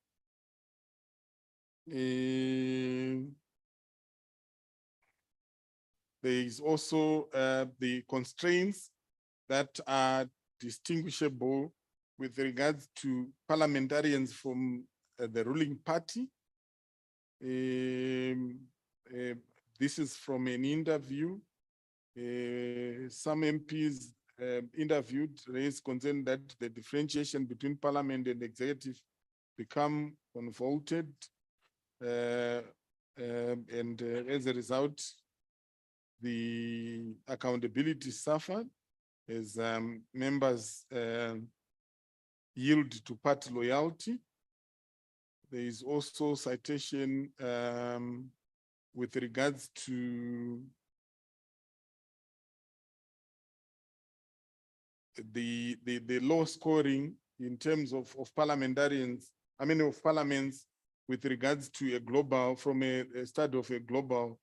There is also the constraints that are distinguishable with regards to parliamentarians from the ruling party. This is from an interview. Some MPs interviewed raised concern that the differentiation between parliament and executive become convoluted, and as a result, the accountability suffered as members yield to party loyalty. There is also citation with regards to the low scoring in terms of parliamentarians, of parliaments with regards to a global, from a study of a global,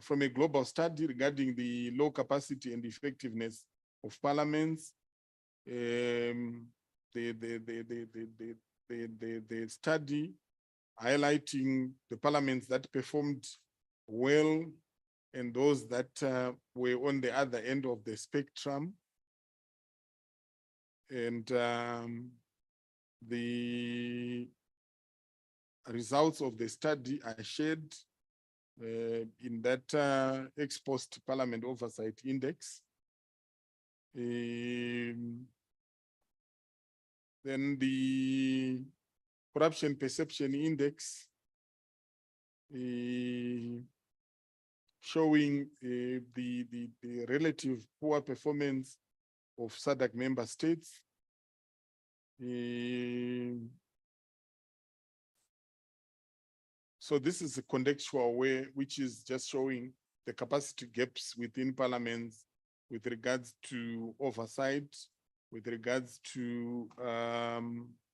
from a global study regarding the low capacity and effectiveness of parliaments. The study highlighting the parliaments that performed well and those that were on the other end of the spectrum. And the results of the study are shared in that ex post parliament oversight index. Then the corruption perception index showing the relative poor performance of SADC member states. So this is a contextual way, which is just showing the capacity gaps within parliaments with regards to oversight, with regards to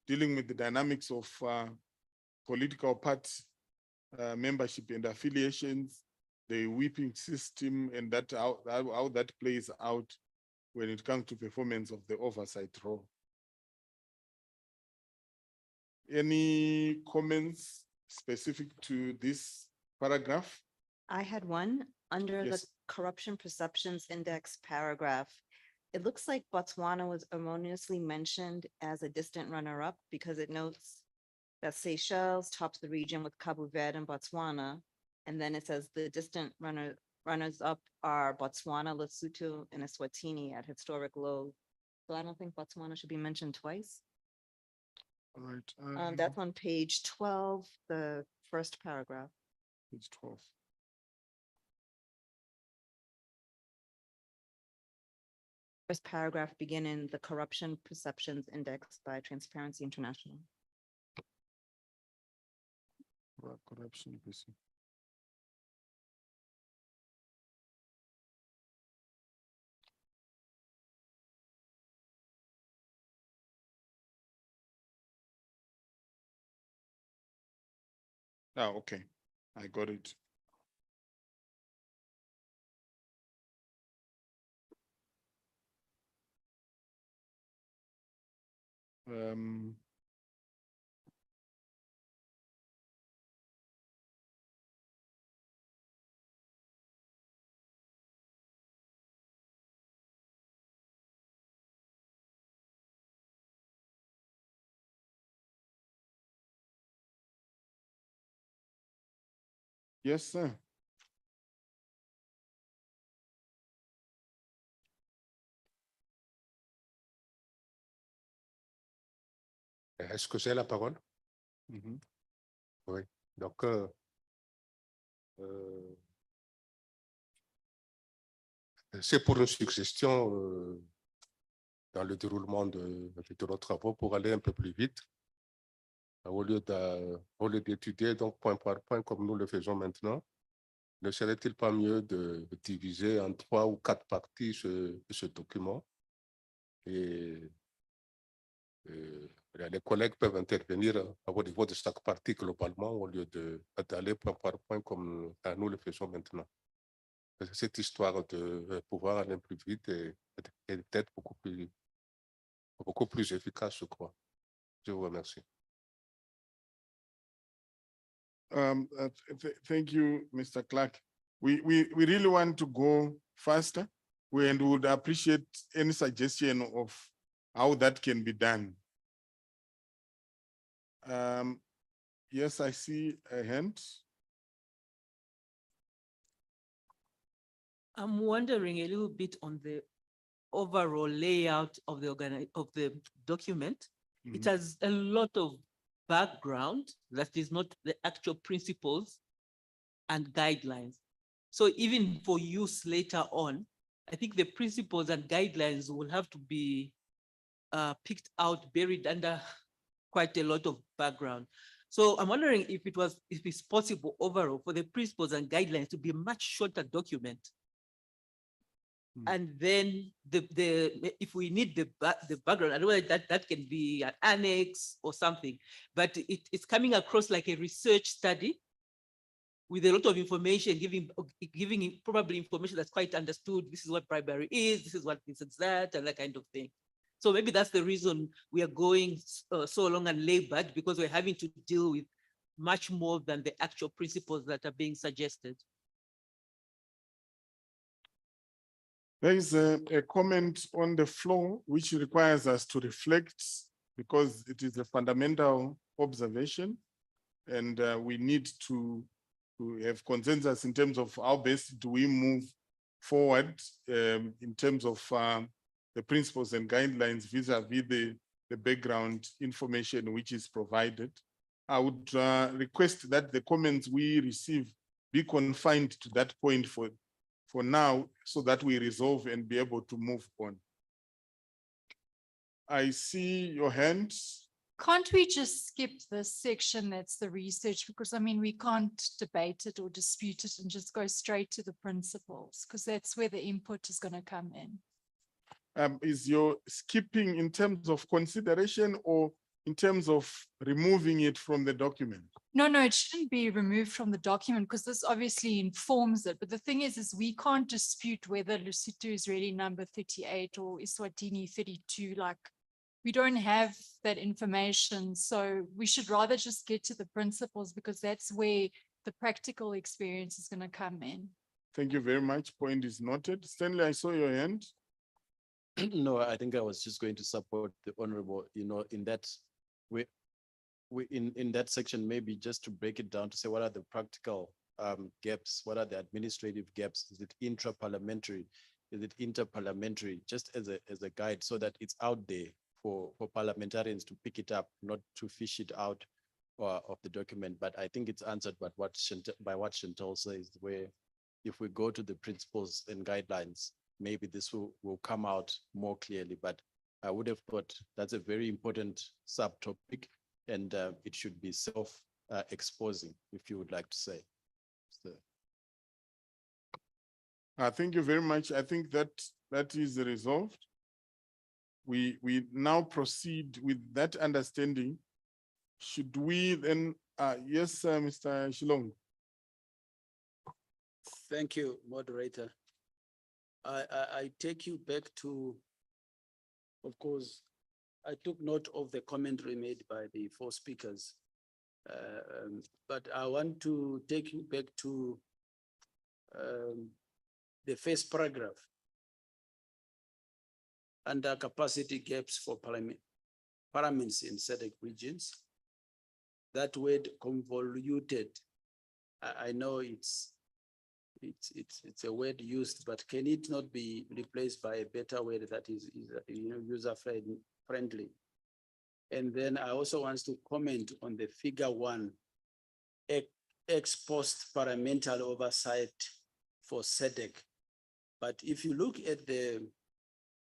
dealing with the dynamics of political party membership and affiliations, the whipping system, and that how that plays out when it comes to performance of the oversight role. Any comments specific to this paragraph? I had one under the Yes. corruption perceptions index paragraph. It looks like Botswana was erroneously mentioned as a distant runner-up because it notes that Seychelles tops the region with Cabo Verde and Botswana. And then it says the distant runners-up are Botswana, Lesotho, and Eswatini at historic lows. So I don't think Botswana should be mentioned twice. All right. That's on page 12, the first paragraph. Page 12. First paragraph beginning the Corruption Perceptions Index by Transparency International. Corruption. Ah, okay, I got it. Um, yes, sir. Est-ce que j'ai la parole? Mhm. Oui. Donc, c'est pour une suggestion dans le déroulement de nos travaux pour aller un peu plus vite. Au lieu d'étudier donc point par point comme nous le faisons maintenant, ne serait-il pas mieux de diviser en 3 ou 4 parties ce document et les collègues peuvent intervenir au niveau de chaque partie globalement au lieu d'aller point par point comme nous le faisons maintenant. Cette histoire de pouvoir aller plus vite et d'être beaucoup plus efficace, je crois. Je vous remercie. Thank you, Mr. Clark. We really want to go faster. We would appreciate any suggestion of how that can be done. Yes, I see a hand. I'm wondering a little bit on the overall layout of the document. It Mhm. has a lot of background that is not the actual principles and guidelines. So even for use later on, I think the principles and guidelines will have to be picked out, buried under quite a lot of background. So I'm wondering if it's possible overall for the principles and guidelines to be a much shorter document. And then if we need the background, I don't know that can be an annex or something, but it's coming across like a research study with a lot of information, giving probably information that's quite understood. This is what primary is, this is what this is that, and that kind of thing. So maybe that's the reason we are going so long and labored, because we're having to deal with much more than the actual principles that are being suggested. There is a comment on the floor which requires us to reflect, because it is a fundamental observation, and we need to have consensus in terms of how best do we move forward in terms of the principles and guidelines vis-a-vis the background information which is provided. I would request that the comments we receive be confined to that point for now, so that we resolve and be able to move on. I see your hands. Can't we just skip this section that's the research? Because I mean, we can't debate it or dispute it and just go straight to the principles, because that's where the input is going to come in. Is your skipping in terms of consideration or in terms of removing it from the document? No, it shouldn't be removed from the document, because this obviously informs it. But the thing is we can't dispute whether Lesotho is really number 38 or Eswatini 32. Like, we don't have that information. So we should rather just get to the principles, because that's where the practical experience is going to come in. Thank you very much. Point is noted. Stanley, I saw your hand. No, I think I was just going to support the honorable, in that in that section, maybe just to break it down to say what are the practical gaps, what are the administrative gaps? Is it intra-parliamentary? Is it inter-parliamentary? Just as a guide, so that it's out there for parliamentarians to pick it up, not to fish it out of the document. But I think it's answered by what Chantal says, where if we go to the principles and guidelines, maybe this will come out more clearly, but I would have thought that's a very important subtopic, and it should be self-exposing, if you would like to say. So. Thank you very much. I think that is resolved. We now proceed with that understanding. Should we then, yes, Mr. Shilong? Thank you, moderator. I take you back to, of course, I took note of the commentary made by the 4 speakers, but I want to take you back to the first paragraph under capacity gaps for parliaments in SADC regions. That word convoluted, I know it's a word used, but can it not be replaced by a better word that is user friendly? And then I also want to comment on the figure 1, ex post parliamentary oversight for SADC. But if you look at the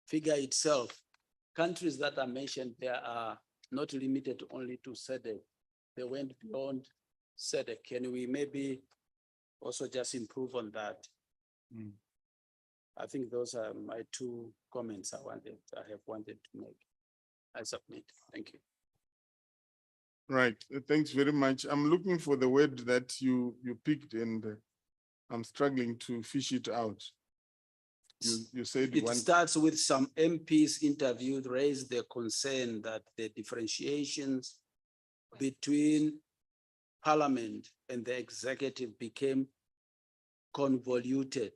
figure itself, countries that are mentioned there are not limited only to SADC. They went beyond SADC. Can we maybe also just improve on that? I think those are my 2 comments I have wanted to make. I submit. Thank you. Right. Thanks very much. I'm looking for the word that you picked, and I'm struggling to fish it out. You said it starts with some MPs interviewed raised the concern that the differentiations between parliament and the executive became convoluted.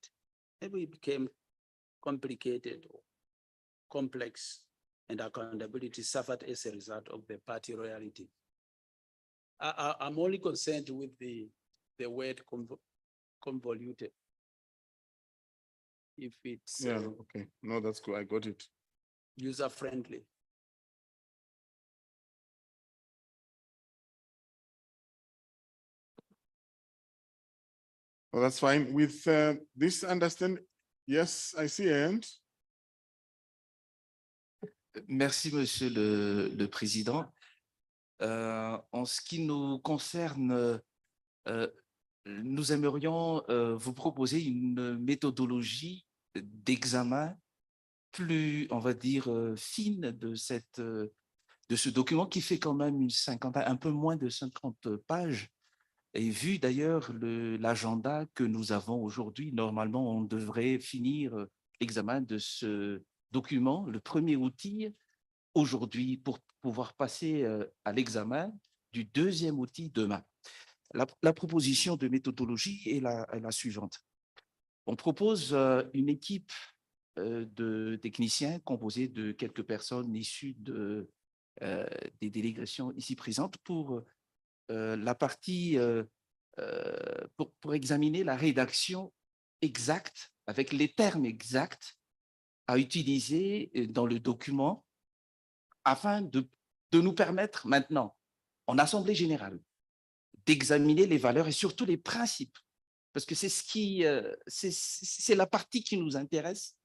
Maybe it became complicated or complex, and accountability suffered as a result of the party royalty. I'm only concerned with the word convoluted. If it's okay. No, that's cool. I got it. User friendly. Well, that's fine. With this understanding, yes, I see a hand. Merci, Monsieur le Président. En ce qui nous concerne, nous aimerions vous proposer une méthodologie d'examen plus, on va dire, fine de ce document qui fait quand même un peu moins de 50 pages. Et vu d'ailleurs l'agenda que nous avons aujourd'hui, normalement, on devrait finir l'examen de ce document, le premier outil, aujourd'hui, pour pouvoir passer à l'examen du deuxième outil demain. La proposition de méthodologie est la suivante. On propose une équipe de techniciens composée de quelques personnes issues des délégations ici présentes pour la partie, pour examiner la rédaction exacte, avec les termes exacts à utiliser dans le document afin de nous permettre maintenant, en Assemblée générale, d'examiner les valeurs et surtout les principes, parce que c'est la partie qui nous intéresse,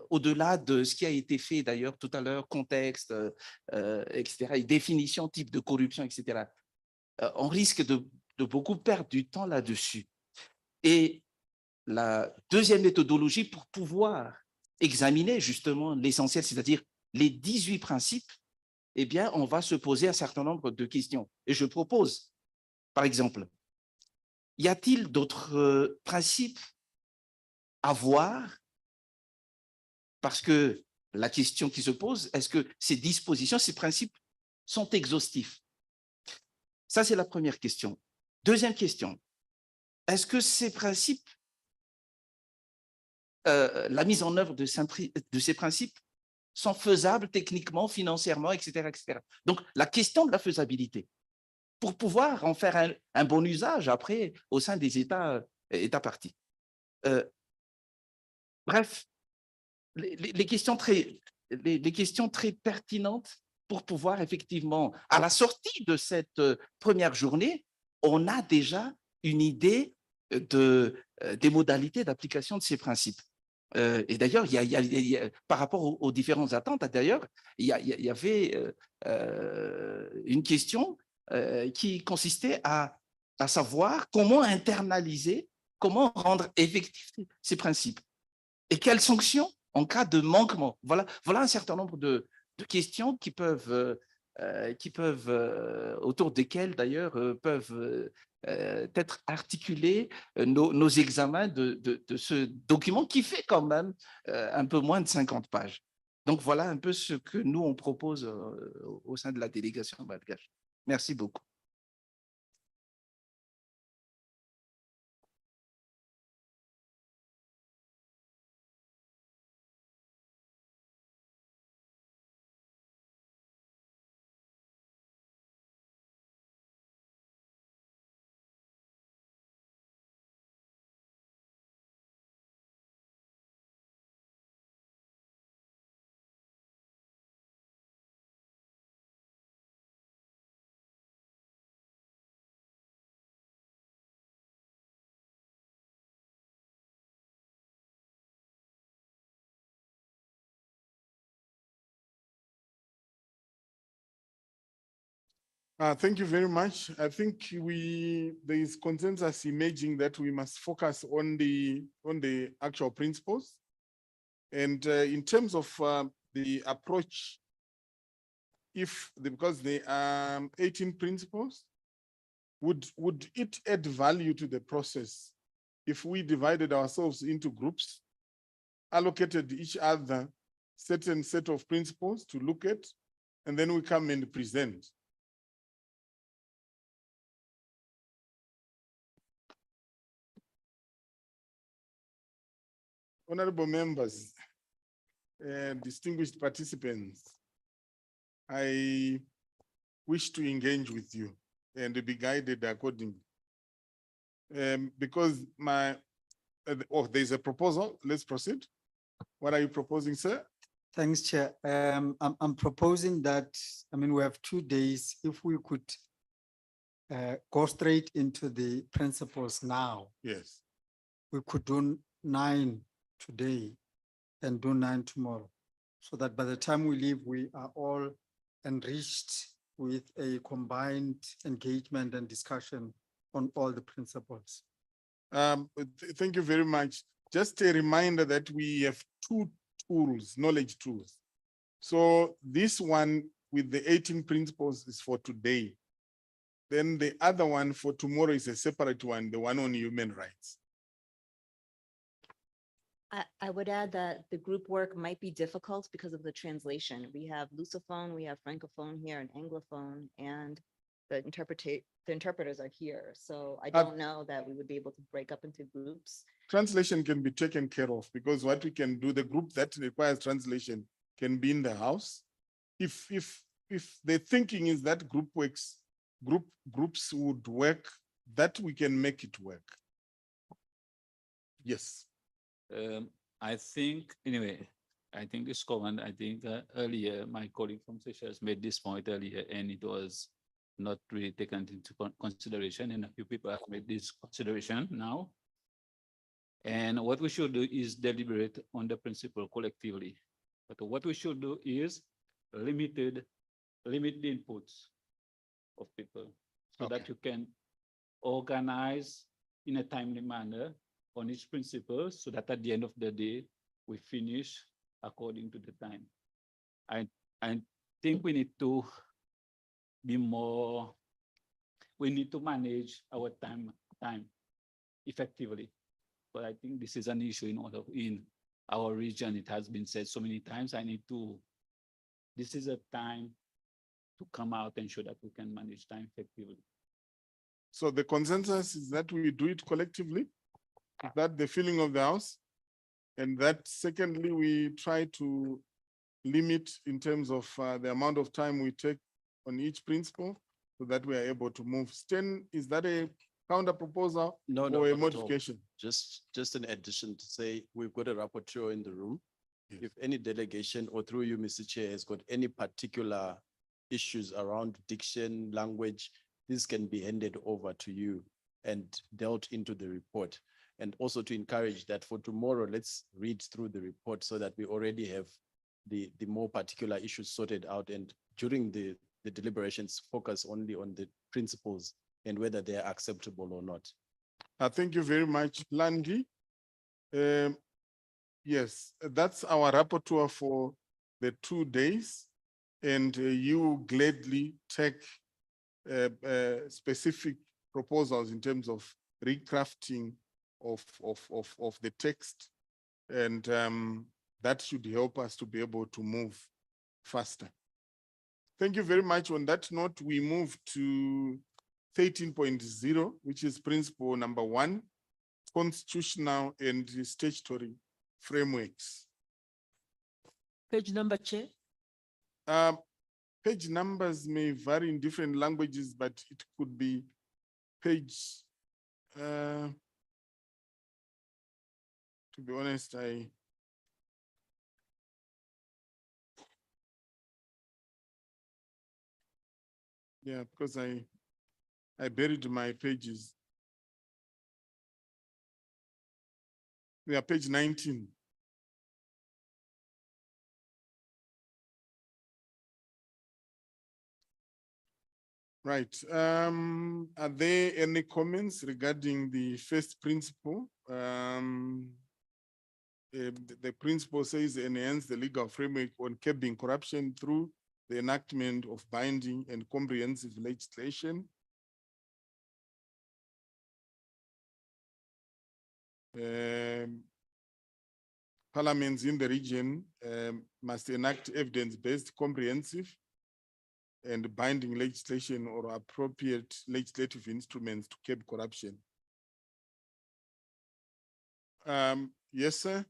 au-delà de ce qui a été fait d'ailleurs tout à l'heure, contexte, etc., et définition, type de corruption, etc. On risque de beaucoup perdre du temps là-dessus. Et la deuxième méthodologie pour pouvoir examiner justement l'essentiel, c'est-à-dire les 18 principes, eh bien, on va se poser un certain nombre de questions. Et je propose, par exemple, y a-t-il d'autres principes à voir? Parce que la question qui se pose, est-ce que ces dispositions, ces principes sont exhaustifs? Ça, c'est la première question. Deuxième question, est-ce que ces principes, la mise en œuvre de ces principes sont faisables techniquement, financièrement, etc., etc. Donc, la question de la faisabilité, pour pouvoir en faire un bon usage après au sein des États parties. Bref, les questions très pertinentes pour pouvoir effectivement, à la sortie de cette première journée, on a déjà une idée des modalités d'application de ces principes. Et d'ailleurs, par rapport aux différentes attentes, d'ailleurs, il y avait une question qui consistait à savoir comment internaliser, comment rendre effectifs ces principes et quelles sanctions en cas de manquement. Voilà un certain nombre de questions qui peuvent, autour desquelles d'ailleurs peuvent être articulés nos examens de ce document qui fait quand même un peu moins de 50 pages. Donc voilà un peu ce que nous on propose au sein de la délégation malgache. Merci beaucoup. Thank you very much. I think there is consensus emerging that we must focus on the actual principles. And in terms of the approach, because there are 18 principles, would it add value to the process if we divided ourselves into groups, allocated each other certain set of principles to look at, and then we come and present? Honorable members, distinguished participants, I wish to engage with you and be guided accordingly. Because there's a proposal. Let's proceed. What are you proposing, sir? Thanks, Chair. I'm proposing that, we have 2 days. If we could go straight into the principles now. Yes. We could do 9 today and do 9 tomorrow, so that by the time we leave, we are all enriched with a combined engagement and discussion on all the principles. Thank you very much. Just a reminder that we have 2 tools, knowledge tools. So this one with the 18 principles is for today. Then the other one for tomorrow is a separate one, the one on human rights. I would add that the group work might be difficult because of the translation. We have Lusophone, we have Francophone here, and Anglophone, and the interpreters are here. So I don't know that we would be able to break up into groups. Translation can be taken care of, because what we can do, the group that requires translation can be in the house. If the thinking is that groups would work, that we can make it work. Yes. I think this comment, earlier my colleague from Seychelles made this point earlier, and it was not really taken into consideration, and a few people have made this consideration now. And what we should do is deliberate on the principle collectively. But what we should do is limit the inputs of people, so that you can organize in a timely manner on each principle, so that at the end of the day, we finish according to the time. I think we need to be more, we need to manage our time effectively. But I think this is an issue in our region. It has been said so many times. This is a time to come out and show that we can manage time effectively. So the consensus is that we do it collectively. Is that the feeling of the House? And that secondly, we try to limit in terms of the amount of time we take on each principle, so that we are able to move. Sten, is that a counter proposal No, or not a at all. modification? Just an addition to say, we've got a rapporteur in the room. Yes. If any delegation or through you, Mr. Chair, has got any particular issues around diction, language, this can be handed over to you and dealt into the report. And also to encourage that for tomorrow, let's read through the report so that we already have the more particular issues sorted out, and during the deliberations, focus only on the principles and whether they are acceptable or not. Thank you very much, Landy. Yes, that's our rapporteur for the 2 days, and you gladly take specific proposals in terms of recrafting of the text, and that should help us to be able to move faster. Thank you very much. On that note, we move to 13.0, which is principle number 1, constitutional and statutory frameworks. Page number, Chair. Page numbers may vary in different languages, but it could be page, to be honest, because I buried my pages. We are page 19. Right. Are there any comments regarding the first principle? The principle says enhance the legal framework on curbing corruption through the enactment of binding and comprehensive legislation. Parliaments in the region must enact evidence-based, comprehensive, and binding legislation or appropriate legislative instruments to curb corruption. Yes, sir.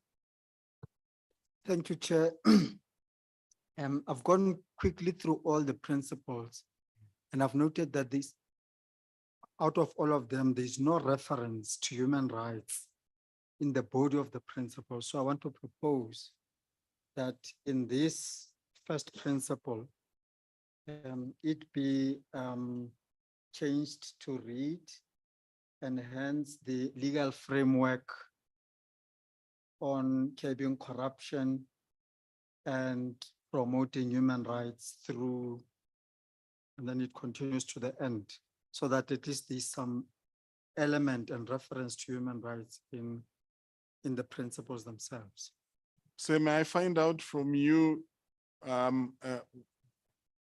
Thank you, Chair. I've gone quickly through all the principles, and I've noted that out of all of them, there's no reference to human rights in the body of the principle. So I want to propose that in this first principle, it be changed to read, enhance the legal framework on curbing corruption and promoting human rights through, and then it continues to the end, so that at least there's some element and reference to human rights in the principles themselves. So may I find out from you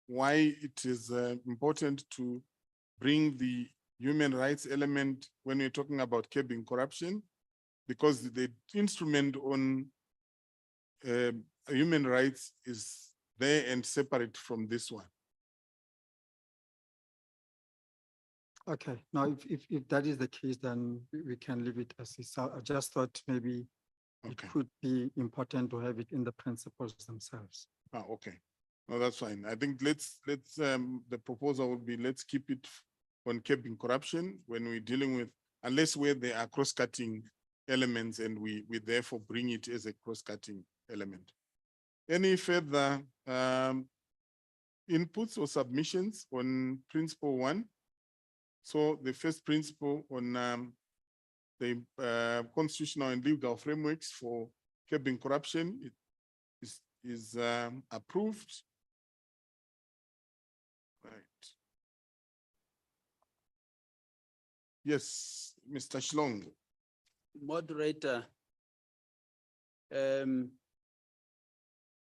why it is important to bring the human rights element when we're talking about curbing corruption? Because the instrument on human rights is there and separate from this one. Okay, now if that is the case, then we can leave it as is. I just thought maybe it could be important to have it in the principles themselves. Okay, no, that's fine. I think let's the proposal would be, let's keep it on curbing corruption when we're dealing with, unless where there are cross-cutting elements, and we therefore bring it as a cross-cutting element. Any further inputs or submissions on principle 1? So the first principle on the constitutional and legal frameworks for curbing corruption is approved. Right. Yes, Mr. Shlong. Moderator,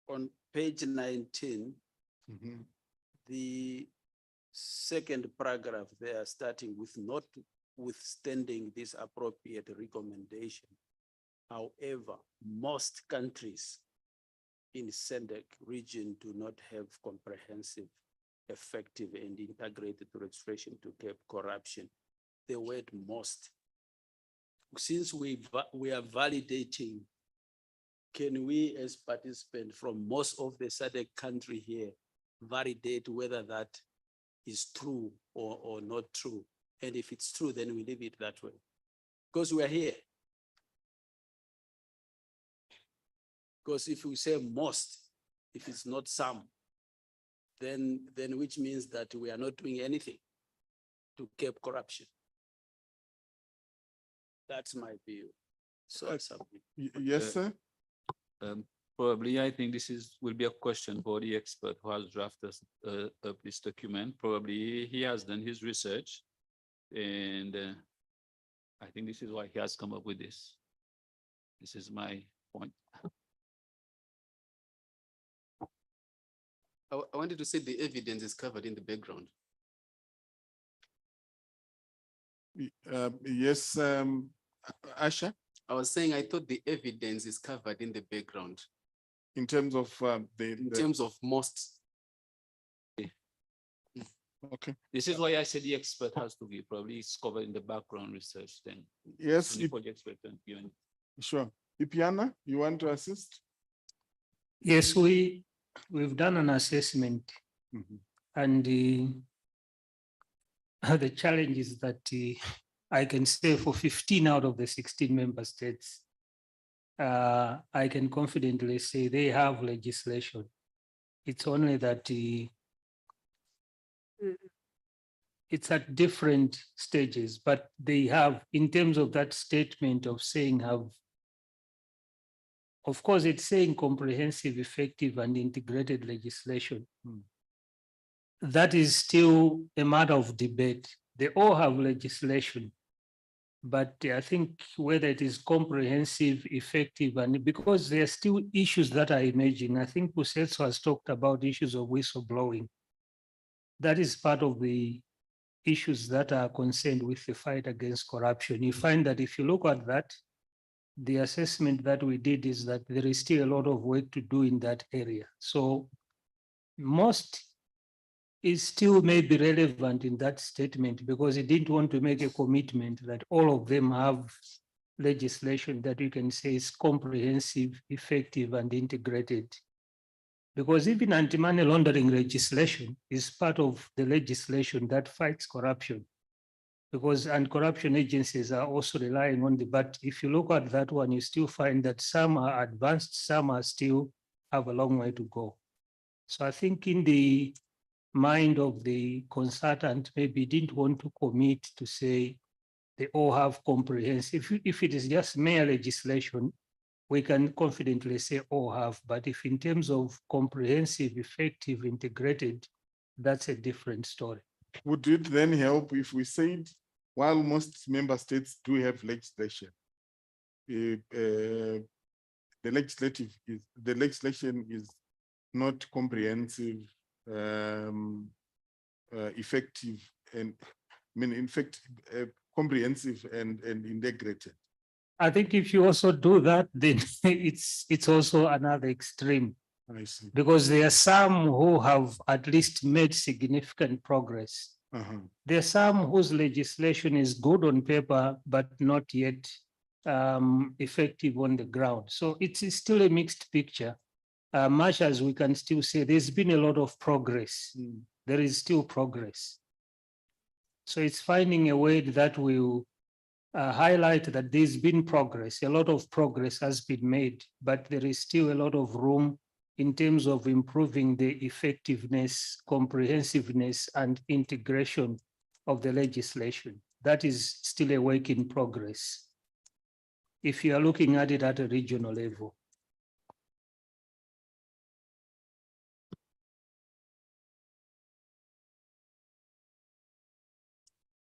on page 19, the second paragraph there, starting with notwithstanding this appropriate recommendation. However, most countries in SADC region do not have comprehensive, effective, and integrated registration to curb corruption. The word most. Since we are validating, can we as participants from most of the SADC country here validate whether that is true or not true? And if it's true, then we leave it that way. Because we are here. Because if we say most, if it's not some, then which means that we are not doing anything to curb corruption. That's my view. So I submit. Yes, sir. Probably, I think will be a question for the expert who has drafted up this document. Probably he has done his research, and I think this is why he has come up with this. This is my point. I wanted to say the evidence is covered in the background. Yes, Asha, I was saying, I thought the evidence is covered in the background in terms of in terms of most. Okay. This is why I said the expert has to be, probably it's covered in the background research then. Yes, only for the expert and Q&A. sure. Ipiana, you want to assist? Yes, we've done an assessment, and the challenge is that I can say for 15 out of the 16 member states, I can confidently say they have legislation. It's only that it's at different stages, but they have, in terms of that statement of saying have, of course, it's saying comprehensive, effective, and integrated legislation. That is still a matter of debate. They all have legislation, but I think whether it is comprehensive, effective, and because there are still issues that are emerging. I think Kusetso has talked about issues of whistleblowing. That is part of the issues that are concerned with the fight against corruption. You find that if you look at that, the assessment that we did is that there is still a lot of work to do in that area. So most is still may be relevant in that statement because it didn't want to make a commitment that all of them have legislation that you can say is comprehensive, effective, and integrated. Because even anti-money laundering legislation is part of the legislation that fights corruption. Because anti-corruption agencies are also relying on but if you look at that one, you still find that some are advanced, some are still have a long way to go. So I think in the mind of the consultant, maybe didn't want to commit to say they all have comprehensive. If it is just mere legislation, we can confidently say all have, but if in terms of comprehensive, effective, integrated, that's a different story. Would it then help if we said, while most member states do have legislation, the legislation is not comprehensive, effective, and in fact, comprehensive and integrated. I think if you also do that, then it's also another extreme. I see. Because there are some who have at least made significant progress. There are some whose legislation is good on paper, but not yet effective on the ground. So it's still a mixed picture. Much as we can still say there's been a lot of progress, there is still progress. So it's finding a way that will highlight that there's been progress. A lot of progress has been made, but there is still a lot of room in terms of improving the effectiveness, comprehensiveness, and integration of the legislation. That is still a work in progress if you are looking at it at a regional level.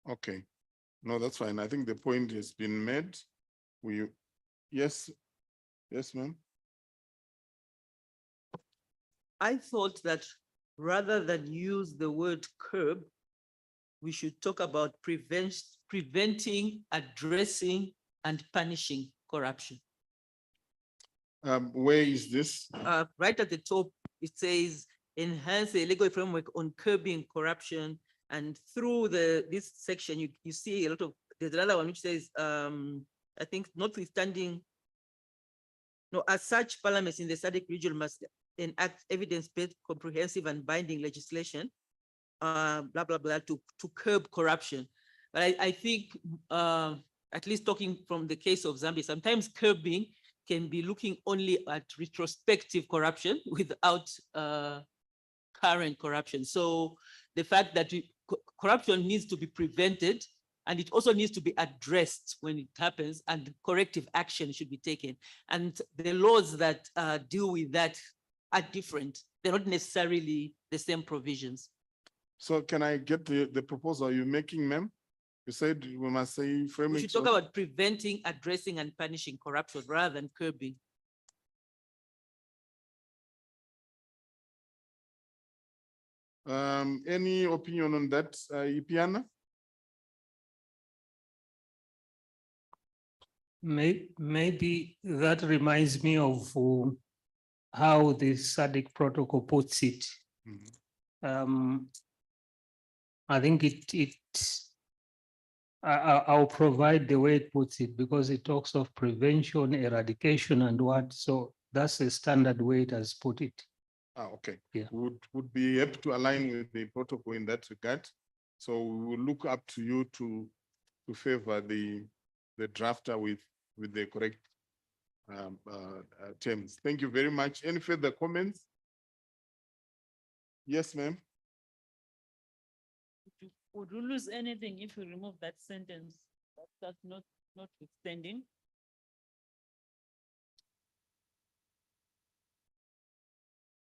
Okay, no, that's fine. I think the point has been made. Yes, ma'am. I thought that rather than use the word curb, we should talk about preventing, addressing, and punishing corruption. Where is this? Right at the top, it says enhance the legal framework on curbing corruption. And through this section, you see a lot of, there's another one which says, I think notwithstanding, no, as such, parliaments in the SADC region must enact evidence-based, comprehensive, and binding legislation, blah, blah, blah, to curb corruption. But I think, at least talking from the case of Zambia, sometimes curbing can be looking only at retrospective corruption without current corruption. So the fact that corruption needs to be prevented And it also needs to be addressed when it happens, and corrective action should be taken. And the laws that deal with that are different. They're not necessarily the same provisions. So can I get the proposal you're making, ma'am? You said we must say We framework. should talk about preventing, addressing, and punishing corruption rather than curbing. Any opinion on that, Ipiana? Maybe that reminds me of how the SADC protocol puts it. I think I'll provide the way it puts it, because it talks of prevention, eradication, and what. So that's the standard way it has put it. Okay. Yeah. Would be happy to align with the protocol in that regard. So we will look up to you to favor the drafter with the correct terms. Thank you very much. Any further comments? Yes, ma'am. Would we lose anything if we remove that sentence? That's notwithstanding.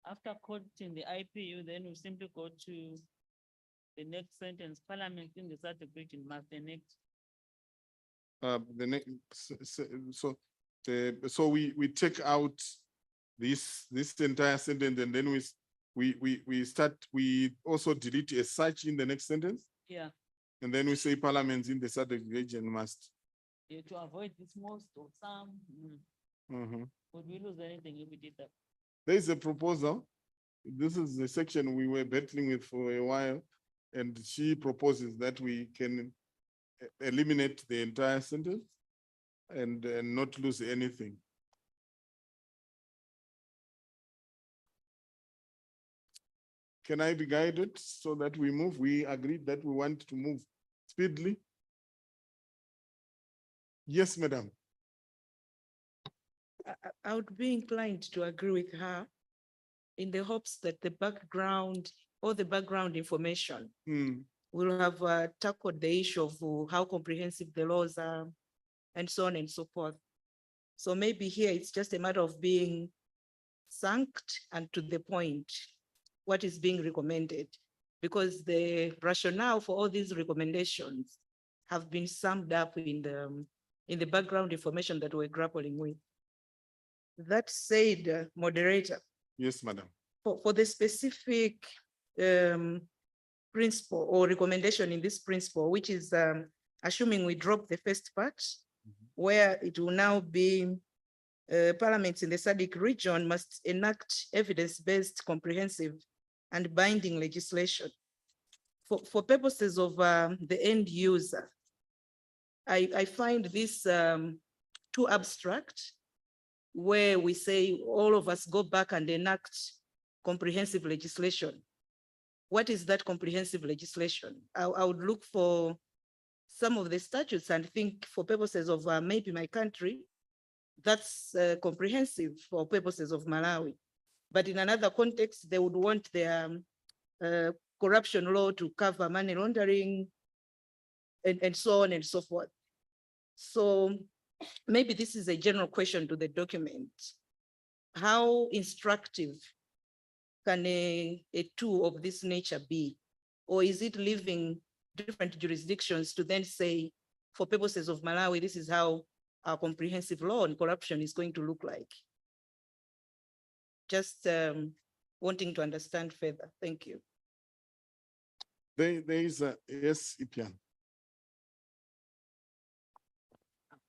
After quoting the IPU, then we simply go to the next sentence. Parliament in the SADC region must enact. The next, so we take out this entire sentence, and then we also delete as such in the next sentence. Yeah. And then we say parliaments in the SADC region must. Yeah, to avoid this most or some. Would we lose anything if we did that? There is a proposal. This is the section we were battling with for a while, and she proposes that we can eliminate the entire sentence and not lose anything. Can I be guided so that we move? We agreed that we want to move speedily. Yes, madam. I would be inclined to agree with her in the hopes that the background or the background information will have tackled the issue of how comprehensive the laws are and so on and so forth. So maybe here it's just a matter of being succinct and to the point, what is being recommended, because the rationale for all these recommendations have been summed up in the background information that we're grappling with. That said, moderator. Yes, madam. For the specific principle or recommendation in this principle, which is assuming we drop the first part, where it will now be parliaments in the SADC region must enact evidence-based, comprehensive, and binding legislation. For purposes of the end user, I find this too abstract, where we say all of us go back and enact comprehensive legislation. What is that comprehensive legislation? I would look for some of the statutes and think for purposes of maybe my country, that's comprehensive for purposes of Malawi. But in another context, they would want their corruption law to cover money laundering and so on and so forth. So maybe this is a general question to the document. How instructive can a tool of this nature be? Or is it leaving different jurisdictions to then say, for purposes of Malawi, this is how our comprehensive law on corruption is going to look like? Just wanting to understand further. Thank you. There is a, yes, Ipian.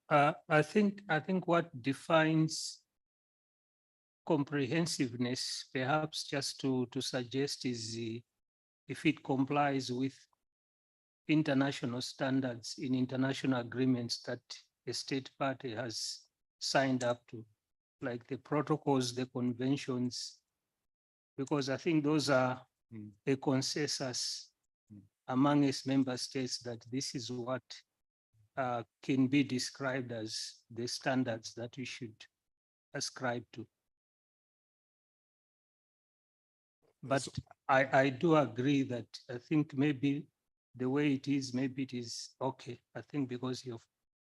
I think what defines comprehensiveness, perhaps just to suggest, is if it complies with international standards in international agreements that a state party has signed up to, like the protocols, the conventions, because I think those are a consensus among its member states that this is what can be described as the standards that we should ascribe to. But I do agree that I think maybe the way it is, maybe it is okay. I think because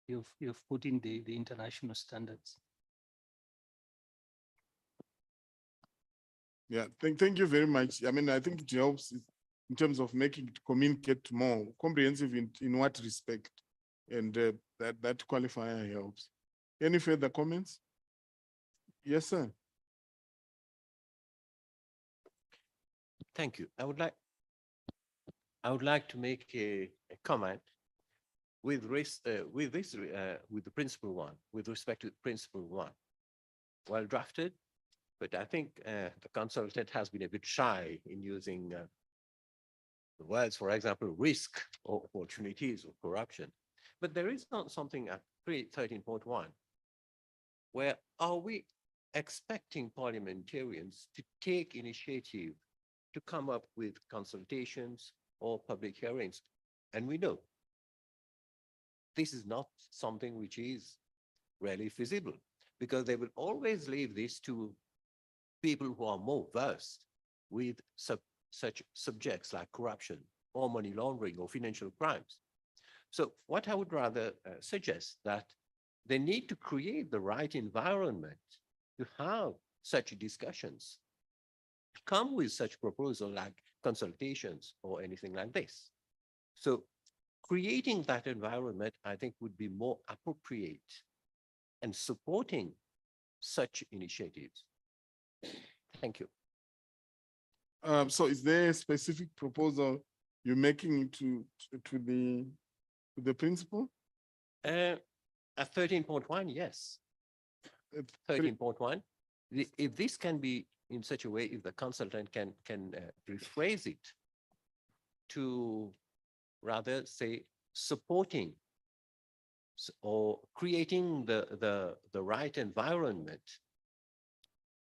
you've put in the international standards. Yeah, thank you very much. I mean, I think it helps in terms of making it communicate more comprehensive in what respect, and that qualifier helps. Any further comments? Yes, sir. Thank you. I would like to make a comment with the principle one, with respect to principle one. Well drafted, but I think the consultant has been a bit shy in using the words, for example, risk or opportunities or corruption. But there is not something at 13.1 where are we expecting parliamentarians to take initiative to come up with consultations or public hearings? And we know this is not something which is really feasible, because they will always leave this to people who are more versed with such subjects like corruption or money laundering or financial crimes. So what I would rather suggest that they need to create the right environment to have such discussions, to come with such proposal like consultations or anything like this. So creating that environment, I think, would be more appropriate and supporting such initiatives. Thank you. So is there a specific proposal you're making to the principal? At 13.1, yes. 13.1. If this can be in such a way, if the consultant can rephrase it to rather say supporting or creating the right environment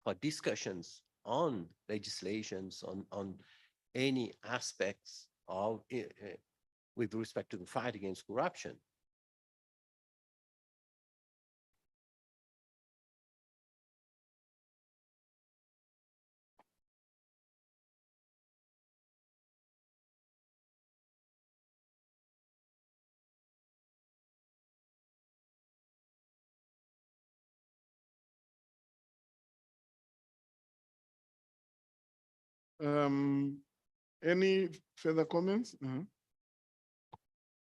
for discussions on legislations, on any aspects of with respect to the fight against corruption. Any further comments?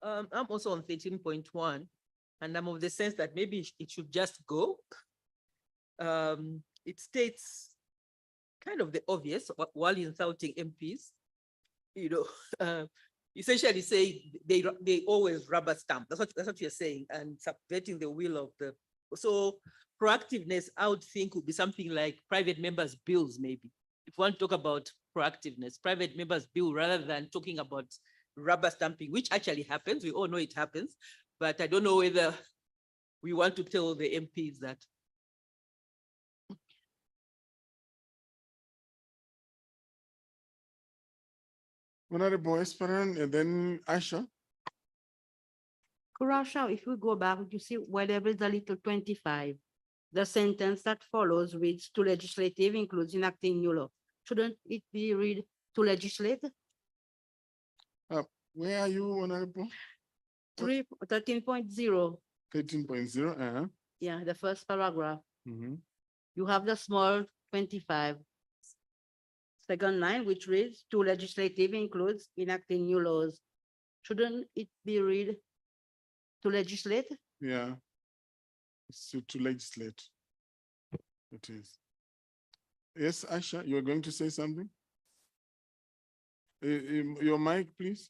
I'm also on 13.1, and I'm of the sense that maybe it should just go. It states kind of the obvious while insulting MPs, essentially say they always rubber stamp. That's what you're saying, and subverting the will of the. So proactiveness, I would think, would be something like private members' bills, maybe. If we want to talk about proactiveness, private members' bill, rather than talking about rubber stamping, which actually happens. We all know it happens, but I don't know whether we want to tell the MPs that. Honorable Esperan and then Asha. Kurasha, if we go back, you see wherever is a little 25, the sentence that follows reads to legislative includes enacting new law. Shouldn't it be read to legislate? Where are you, Honorable? 13.0. 13.0, Yeah, the first paragraph. Mhm. You have the small 25. Second line, which reads to legislative includes enacting new laws. Shouldn't it be read to legislate? Yeah. It's to legislate. It is. Yes, Asha, you were going to say something? Your mic, please.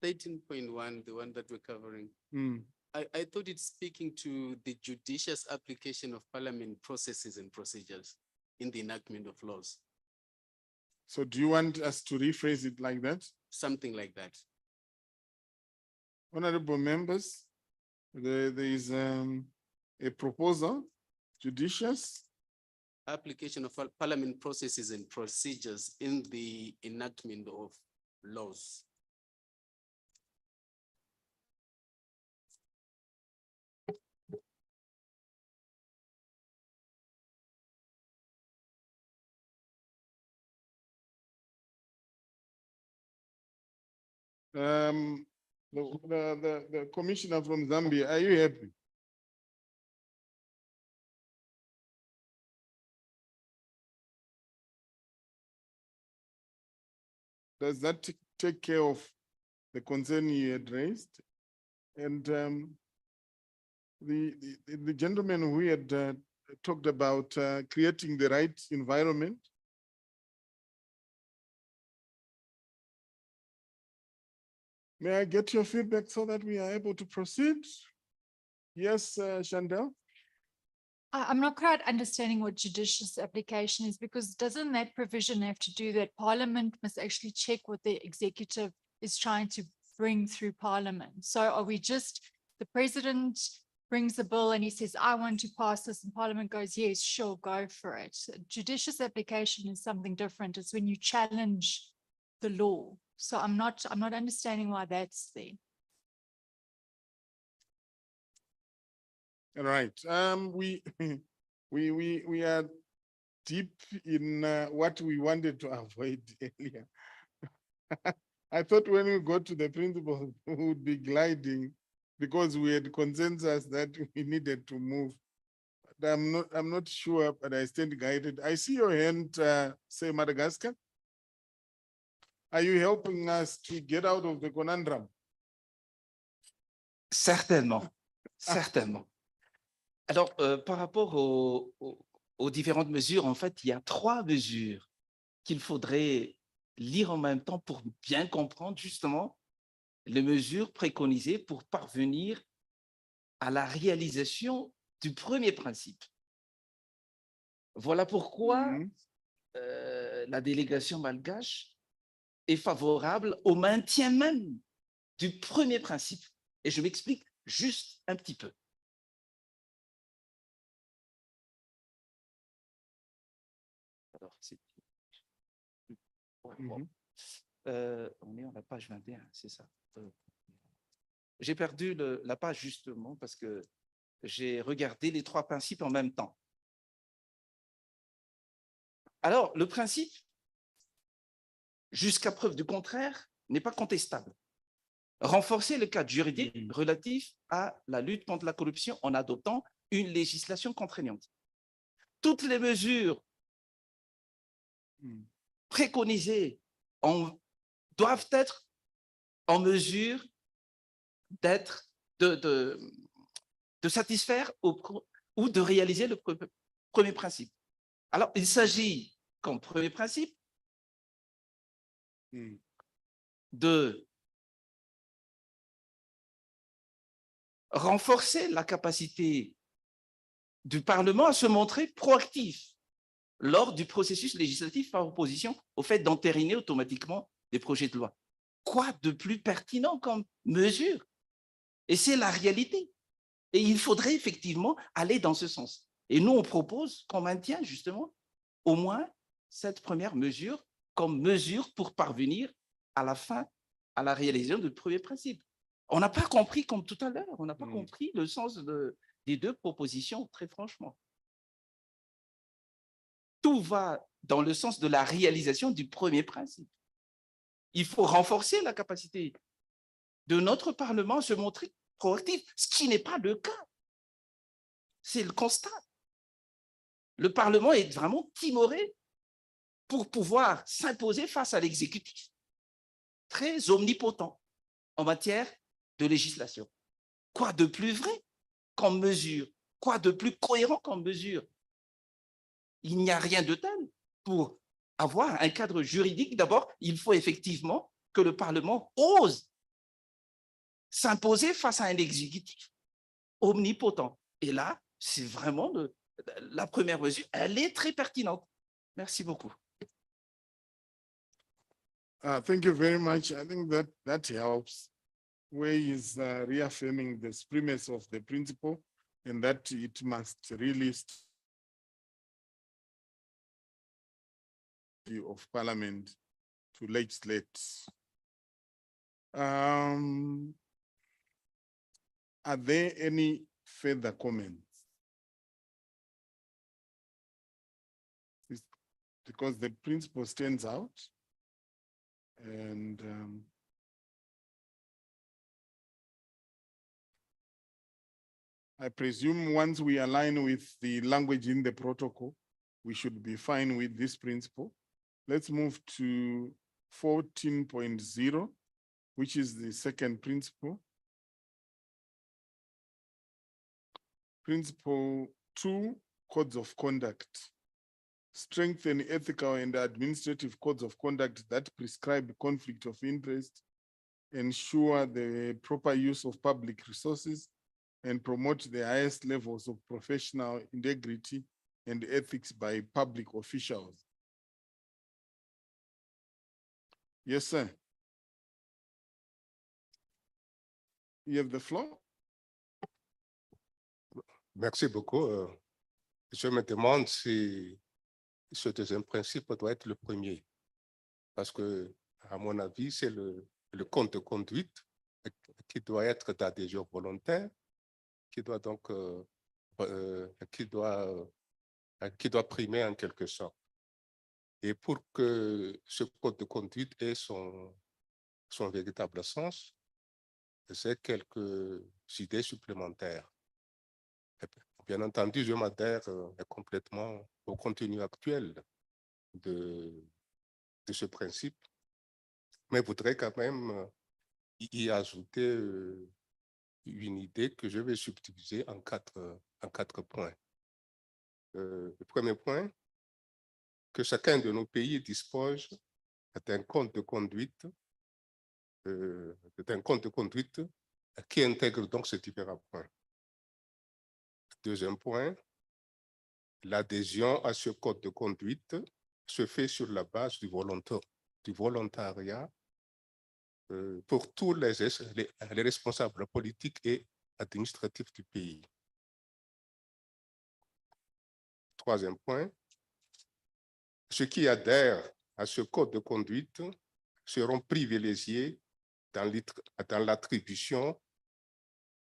13.1, the one that we're covering. Mm. I thought it's speaking to the judicious application of parliament processes and procedures in the enactment of laws. So do you want us to rephrase it like that? Something like that. Honorable members, there is a proposal, judicious. Application of parliament processes and procedures in the enactment of laws. The commissioner from Zambia, are you happy? Does that take care of the concern you had raised? And the gentleman who had talked about creating the right environment. May I get your feedback so that we are able to proceed? Yes, Chandel? I'm not quite understanding what judicious application is, because doesn't that provision have to do that Parliament must actually check what the executive is trying to bring through Parliament? So are we just, the president brings the bill and he says, I want to pass this, and Parliament goes, yes, sure, go for it. Judicious application is something different. It's when you challenge the law. So I'm not understanding why that's there. All right. We are deep in what we wanted to avoid earlier. I thought when we got to the principle, we would be gliding because we had consensus that we needed to move. But I'm not sure, but I stand guided. I see your hand, say Madagascar. Are you helping us to get out of the conundrum? Certainement, certainement. Alors, par rapport aux différentes mesures, en fait, il y a 3 mesures qu'il faudrait lire en même temps pour bien comprendre justement les mesures préconisées pour parvenir à la réalisation du premier principe. Voilà pourquoi la délégation malgache est favorable au maintien même du premier principe. Et je m'explique juste un petit peu. Alors, c'est... Bon. On est à la page 21, c'est ça. J'ai perdu la page justement parce que j'ai regardé les 3 principes en même temps. Alors, le principe, jusqu'à preuve du contraire, n'est pas contestable. Renforcer le cadre juridique relatif à la lutte contre la corruption en adoptant une législation contraignante. Toutes les mesures préconisées doivent être en mesure de satisfaire ou de réaliser le premier principe. Alors, il s'agit, comme premier principe, de renforcer la capacité du Parlement à se montrer proactif lors du processus législatif par opposition au fait d'entériner automatiquement des projets de loi. Quoi de plus pertinent comme mesure? Et c'est la réalité. Et il faudrait effectivement aller dans ce sens. Et nous, on propose qu'on maintienne justement au moins cette première mesure comme mesure pour parvenir à la fin, à la réalisation du premier principe. On n'a pas compris, comme tout à l'heure, on n'a pas compris le sens des 2 propositions, très franchement. Tout va dans le sens de la réalisation du premier principe. Il faut renforcer la capacité de notre Parlement à se montrer proactif, ce qui n'est pas le cas. C'est le constat. Le Parlement est vraiment timoré pour pouvoir s'imposer face à l'exécutif, très omnipotent en matière de législation. Quoi de plus vrai comme mesure? Quoi de plus cohérent comme mesure? Il n'y a rien de tel. Pour avoir un cadre juridique, d'abord, il faut effectivement que le Parlement ose s'imposer face à un exécutif omnipotent. Et là, c'est vraiment la première mesure, elle est très pertinente. Merci beaucoup. Thank you very much. I think that helps. Where is reaffirming the premise of the principle and that it must really of Parliament to legislate. Are there any further comments? Because the principle stands out and I presume once we align with the language in the protocol, we should be fine with this principle. Let's move to 14.0, which is the second principle. Principle 2, codes of conduct. Strengthen ethical and administrative codes of conduct that prescribe conflict of interest, ensure the proper use of public resources, and promote the highest levels of professional integrity and ethics by public officials. Yes, sir. You have the floor. Merci beaucoup. Je me demande si ce deuxième principe doit être le premier. Parce que, à mon avis, c'est le code de conduite qui doit être d'adhésion volontaire, qui doit donc qui doit primer en quelque sorte. Et pour que ce code de conduite ait son véritable sens, c'est quelques idées supplémentaires. Bien entendu, je m'adhère complètement au contenu actuel de ce principe, mais voudrais quand même y ajouter une idée que je vais subdiviser en quatre points. Le premier point, que chacun de nos pays dispose d'un compte de conduite, qui intègre donc ces différents points. Deuxième point, l'adhésion à ce code de conduite se fait sur la base du volontariat pour tous les responsables politiques et administratifs du pays. Troisième point, ceux qui adhèrent à ce code de conduite seront privilégiés dans l'attribution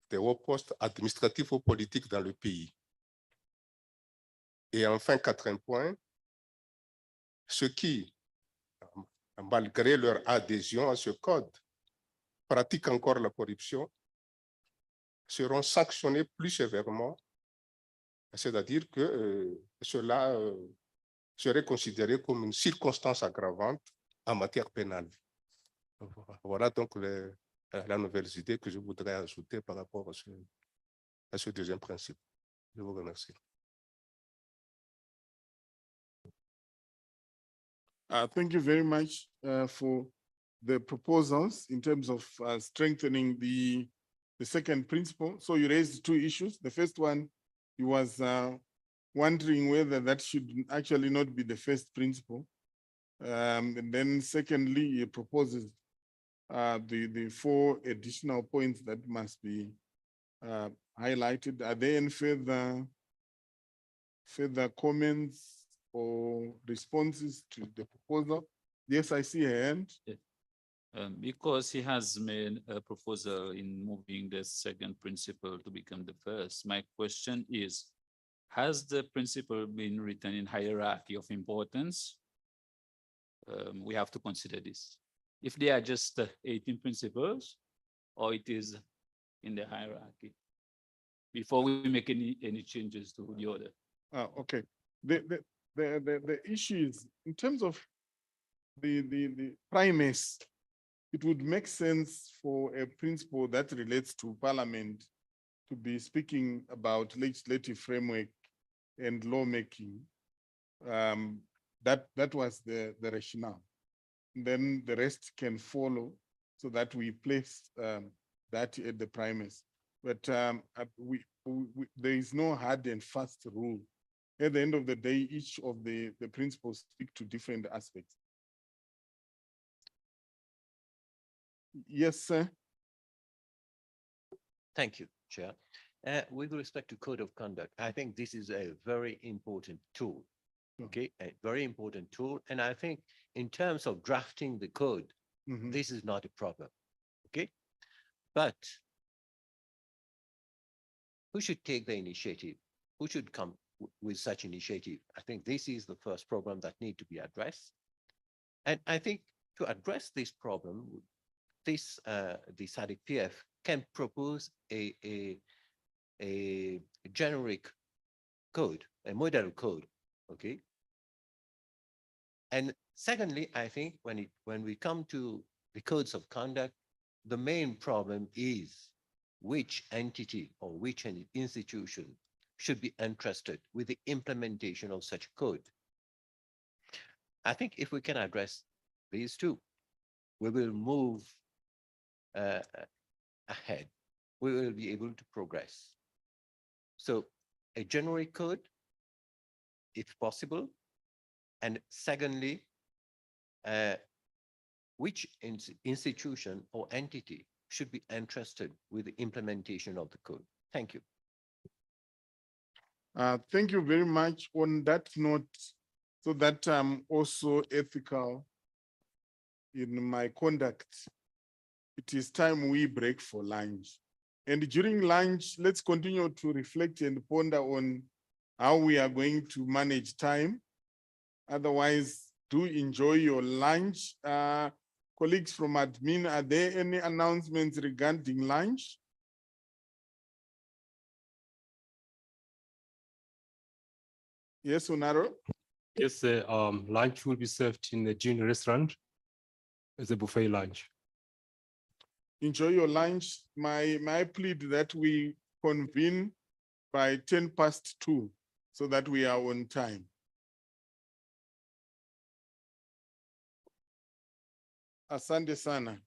des hauts postes administratifs ou politiques dans le pays. Et enfin, quatrième point, ceux qui, malgré leur adhésion à ce code, pratiquent encore la corruption seront sanctionnés plus sévèrement, c'est-à-dire que cela serait considéré comme une circonstance aggravante en matière pénale. Voilà donc la nouvelle idée que je voudrais ajouter par rapport à ce deuxième principe. Je vous remercie. Thank you very much for the proposals in terms of strengthening the second principle. So you raised two issues. The first one, you was wondering whether that should actually not be the first principle. And then secondly, he proposes the 4 additional points that must be highlighted. Are there any further comments or responses to the proposal? Yes, I see a hand. Because he has made a proposal in moving the second principle to become the first, my question is, has the principle been written in hierarchy of importance? We have to consider this. If they are just 18 principles, or it is in the hierarchy, before we make any changes to the order. Okay. The issue is, in terms of the primacy, it would make sense for a principle that relates to Parliament to be speaking about legislative framework and lawmaking. That was the rationale. Then the rest can follow so that we place that at the primacy. But there is no hard and fast rule. At the end of the day, each of the principles speak to different aspects. Yes, sir. Thank you, Chair. With respect to code of conduct, I think this is a very important tool. Okay, a very important tool. And I think in terms of drafting the code, this is not a problem. Okay, but who should take the initiative? Who should come with such initiative? I think this is the first problem that need to be addressed. And I think to address this problem, the SADC-PF can propose a a generic code, a model code, okay? And secondly, I think when we come to the codes of conduct, the main problem is which entity or which institution should be entrusted with the implementation of such code. I think if we can address these two, we will move ahead. We will be able to progress. So a generic code, if possible, and secondly, which institution or entity should be entrusted with the implementation of the code. Thank you. Thank you very much. On that note, so that I'm also ethical in my conduct, it is time we break for lunch. And during lunch, let's continue to reflect and ponder on how we are going to manage time. Otherwise, do enjoy your lunch. Colleagues from admin, are there any announcements regarding lunch? Yes, Onaro? Yes, lunch will be served in the Gin restaurant as a buffet lunch. Enjoy your lunch. My plead that we convene by 2:10 so that we are on time. Asante sana.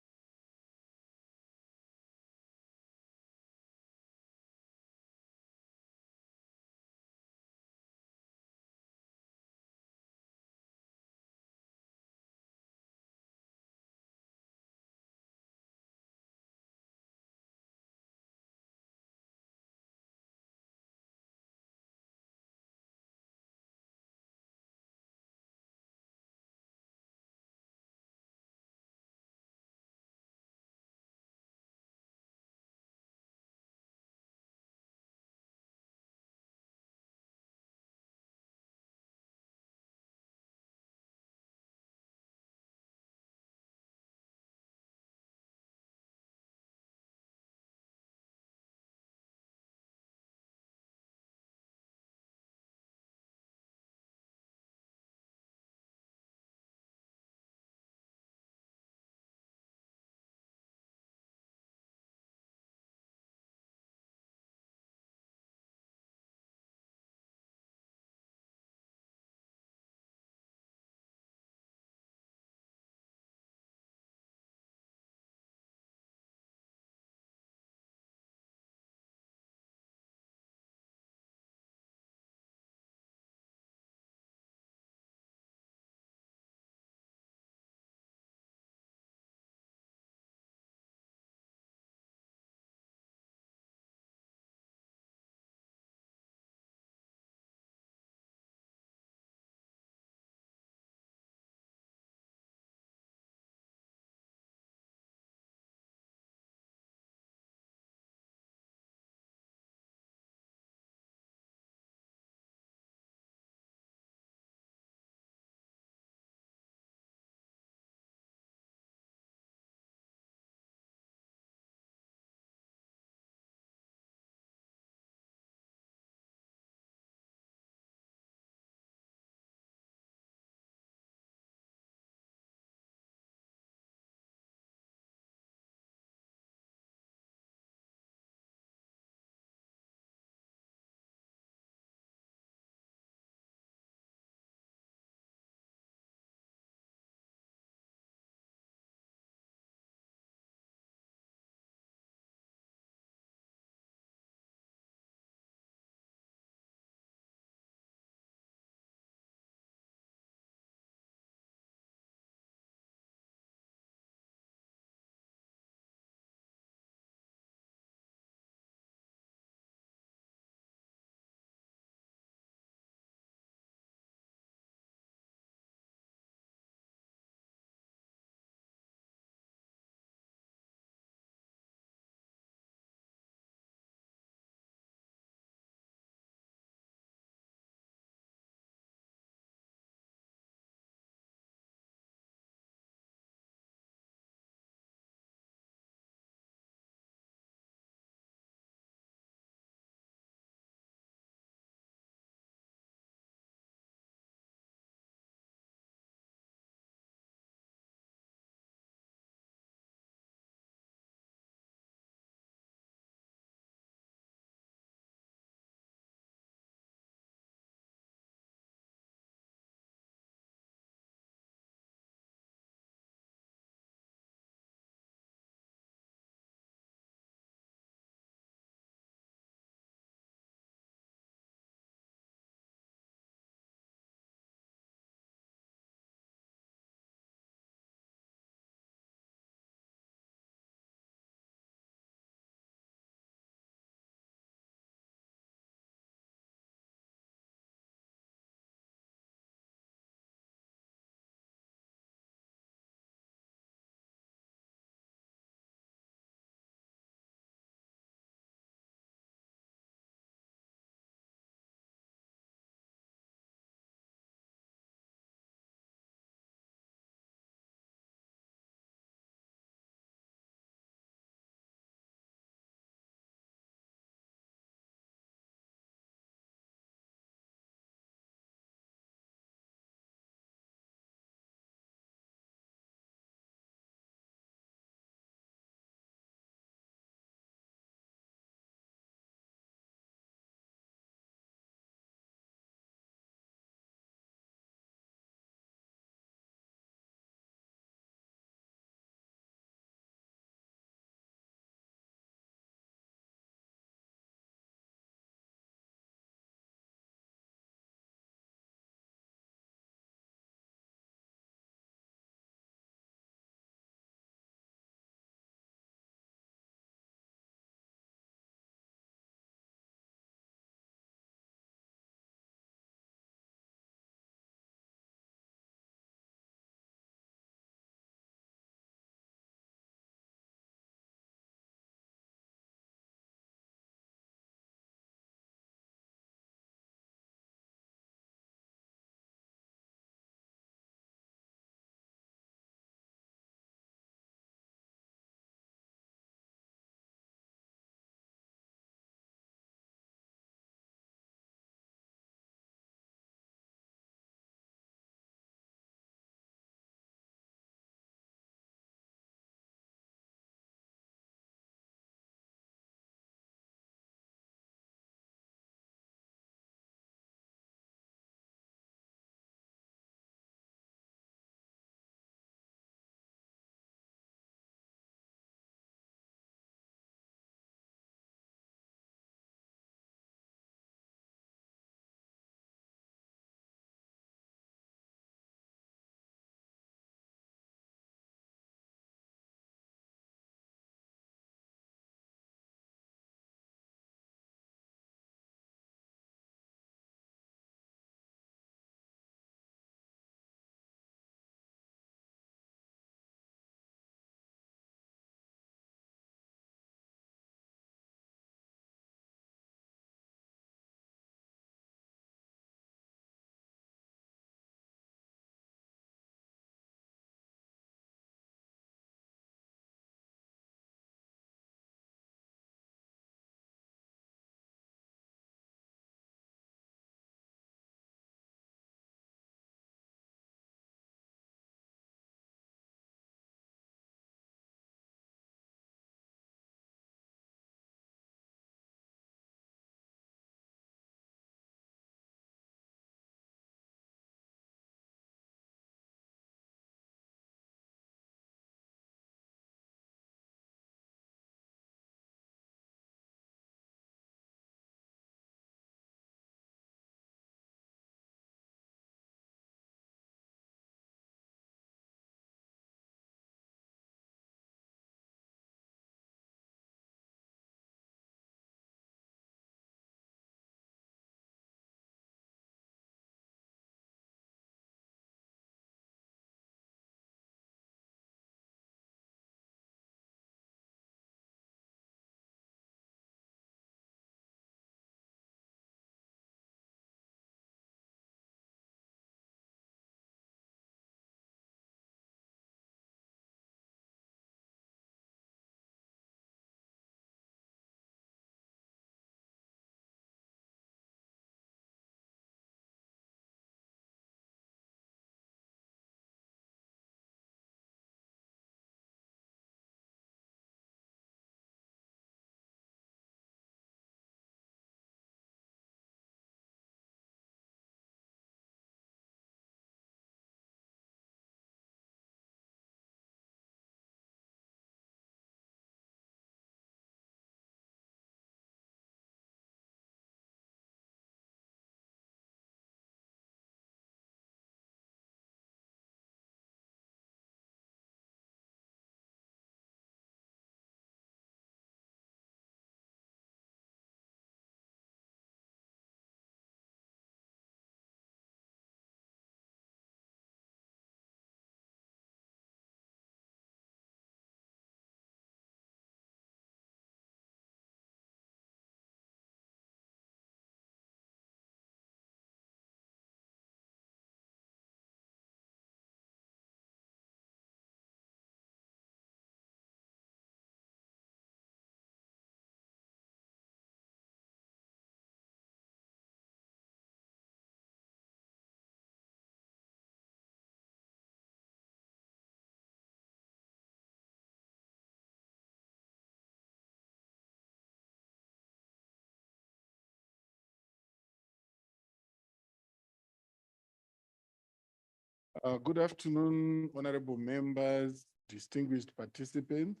Good afternoon, honorable members, distinguished participants.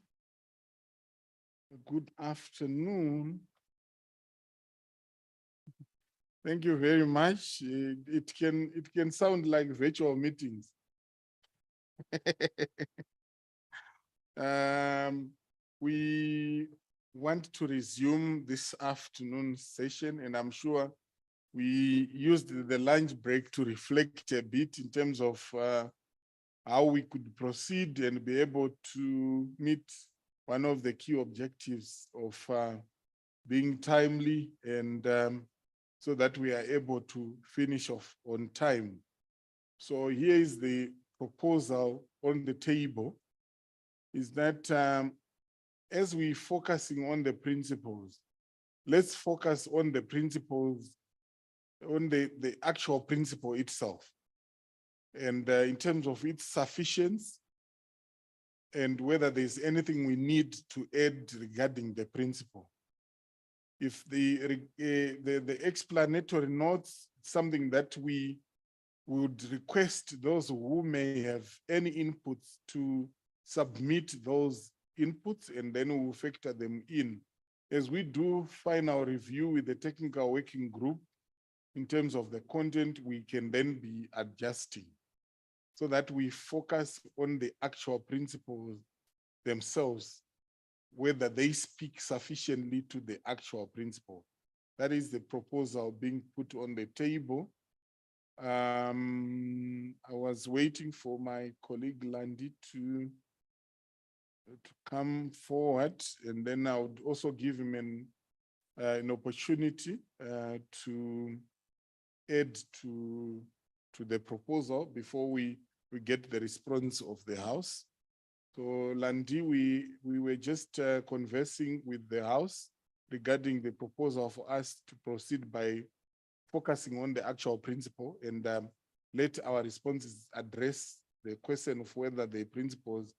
Good afternoon. Thank you very much. It can sound like virtual meetings. We want to resume this afternoon session, and I'm sure we used the lunch break to reflect a bit in terms of how we could proceed and be able to meet one of the key objectives of being timely and so that we are able to finish off on time. So here is the proposal on the table, is that as we focusing on the principles, let's focus on the principles, on the actual principle itself. And in terms of its sufficiency and whether there's anything we need to add regarding the principle. If the explanatory notes, something that we would request those who may have any inputs to submit those inputs, and then we will factor them in. As we do final review with the technical working group, in terms of the content, we can then be adjusting so that we focus on the actual principles themselves, whether they speak sufficiently to the actual principle. That is the proposal being put on the table. I was waiting for my colleague Landy to come forward, and then I would also give him an opportunity to add to the proposal before we get the response of the House. So Landy, we were just conversing with the House regarding the proposal for us to proceed by focusing on the actual principle, and let our responses address the question of whether the principles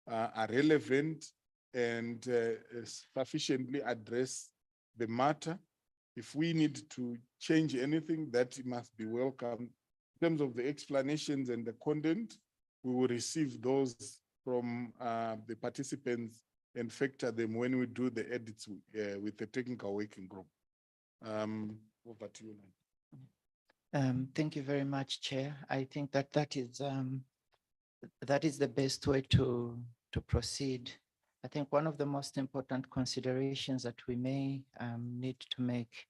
are relevant and sufficiently address the matter. If we need to change anything, that must be welcome. In terms of the explanations and the content, we will receive those from the participants and factor them when we do the edits with the technical working group. Over to you, Landy. Thank you very much, Chair. I think that is the best way to proceed. I think one of the most important considerations that we may need to make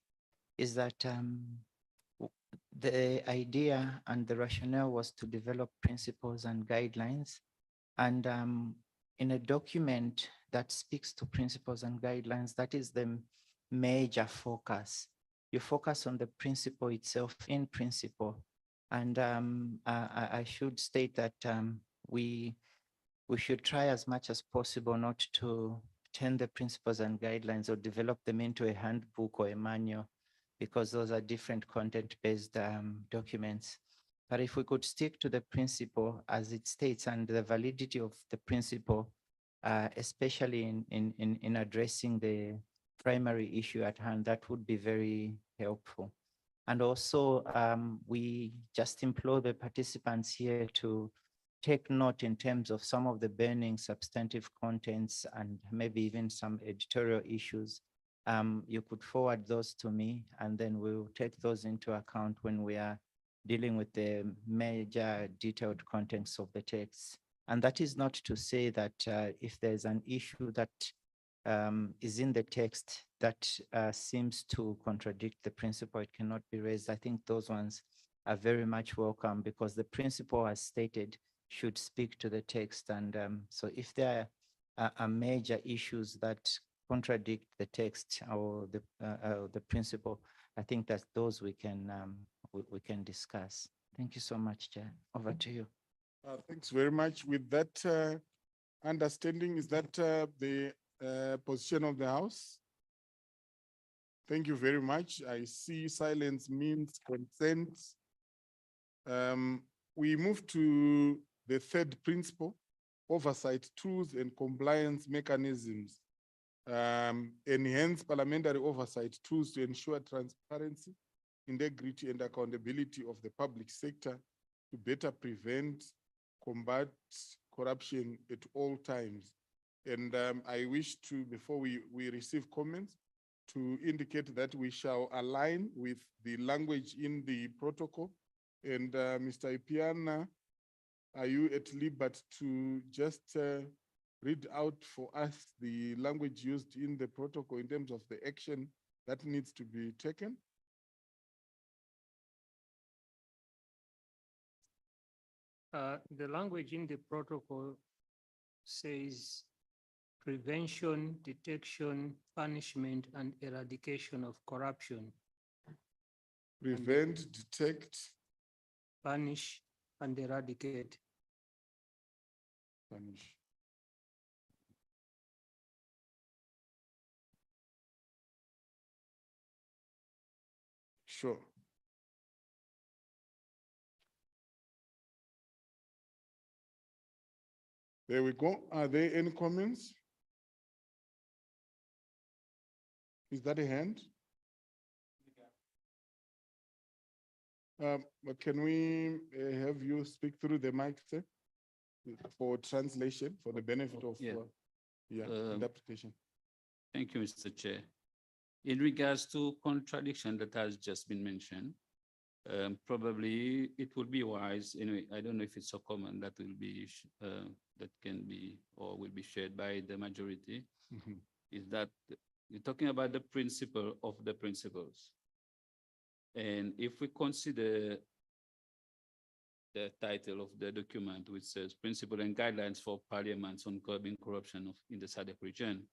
is that the idea and the rationale was to develop principles and guidelines. And in a document that speaks to principles and guidelines, that is the major focus. You focus on the principle itself in principle. And I should state that we should try as much as possible not to turn the principles and guidelines or develop them into a handbook or a manual, because those are different content-based documents. But if we could stick to the principle as it states and the validity of the principle, especially in addressing the primary issue at hand, that would be very helpful. And also, we just implore the participants here to take note in terms of some of the burning substantive contents and maybe even some editorial issues. You could forward those to me, and then we'll take those into account when we are dealing with the major detailed contents of the text. And that is not to say that if there's an issue that is in the text that seems to contradict the principle, it cannot be raised. I think those ones are very much welcome, because the principle, as stated, should speak to the text. And so if there are major issues that contradict the text or the principle, I think that those we can discuss. Thank you so much, Chair. Over to you. Thanks very much. With that understanding, is that the position of the House? Thank you very much. I see silence means consent. We move to the third principle, oversight tools and compliance mechanisms. Enhance parliamentary oversight tools to ensure transparency, integrity, and accountability of the public sector to better prevent, combat corruption at all times. And I wish to, before we receive comments, to indicate that we shall align with the language in the protocol. And Mr. Ipiana, are you at liberty to just read out for us the language used in the protocol in terms of the action that needs to be taken? The language in the protocol says prevention, detection, punishment, and eradication of corruption. Prevent, detect, punish, and eradicate. Punish. Sure. There we go. Are there any comments? Is that a hand? But can we have you speak through the mic, sir? For translation, for the benefit of interpretation. Thank you, Mr. Chair. In regards to contradiction that has just been mentioned, probably it would be wise, anyway, I don't know if it's a comment that will be, that can be, or will be shared by the majority, is that you're talking about the principle of the principles. And if we consider the title of the document, which says Principle and Guidelines for Parliaments on Curbing Corruption in the SADC region,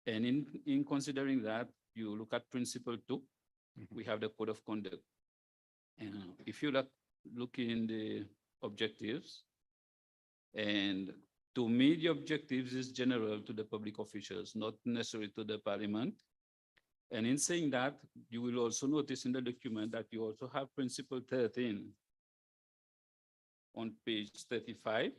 and in considering that, you look at Principle 2, we have the Code of Conduct. And if you look in the objectives, and to me, the objectives is general to the public officials, not necessarily to the Parliament. And in saying that, you will also notice in the document that you also have Principle 13 on page 35,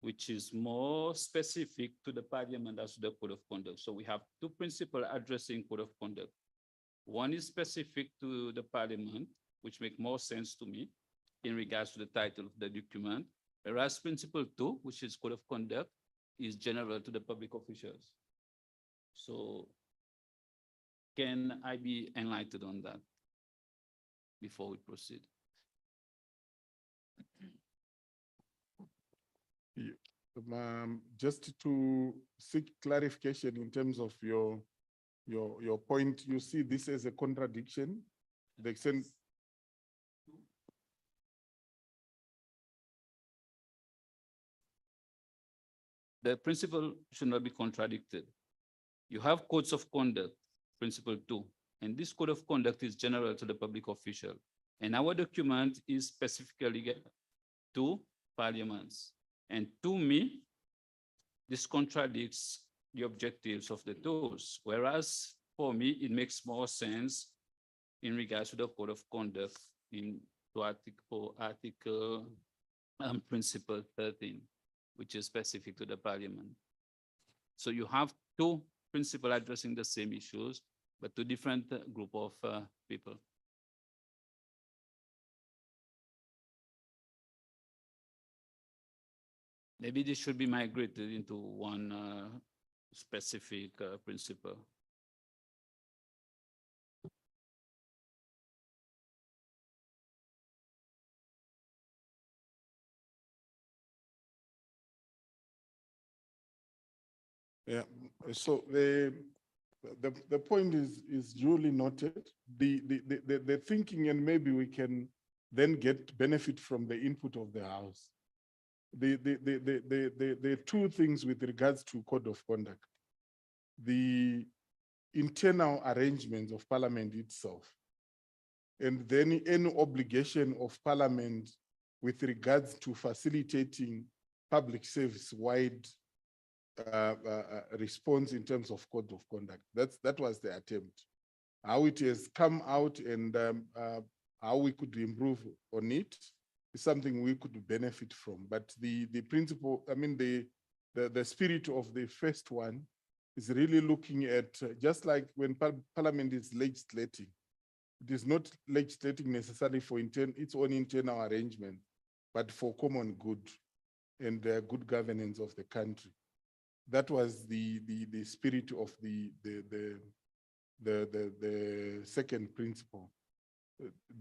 which is more specific to the Parliament as to the Code of Conduct. So we have two principles addressing Code of Conduct. One is specific to the Parliament, which makes more sense to me in regards to the title of the document, whereas Principle 2, which is Code of Conduct, is general to the public officials. So can I be enlightened on that before we proceed? Just to seek clarification in terms of your point, you see this as a contradiction. The extent the principle should not be contradicted. You have codes of conduct, Principle 2, and this code of conduct is general to the public official. And our document is specifically to parliaments. And to me, this contradicts the objectives of the tools, whereas for me, it makes more sense in regards to the code of conduct to article Principle 13, which is specific to the parliament. So you have two principles addressing the same issues, but two different group of people. Maybe this should be migrated into one specific principle. Yeah, so the point is duly noted. The thinking, and maybe we can then get benefit from the input of the House. The two things with regards to code of conduct: the internal arrangements of Parliament itself, and then any obligation of Parliament with regards to facilitating public service wide response in terms of code of conduct. That was the attempt. How it has come out and how we could improve on it is something we could benefit from. But the principle, I mean, the spirit of the first one is really looking at, just like when Parliament is legislating, it is not legislating necessarily for its own internal arrangement, but for common good and good governance of the country. That was the spirit of the second principle.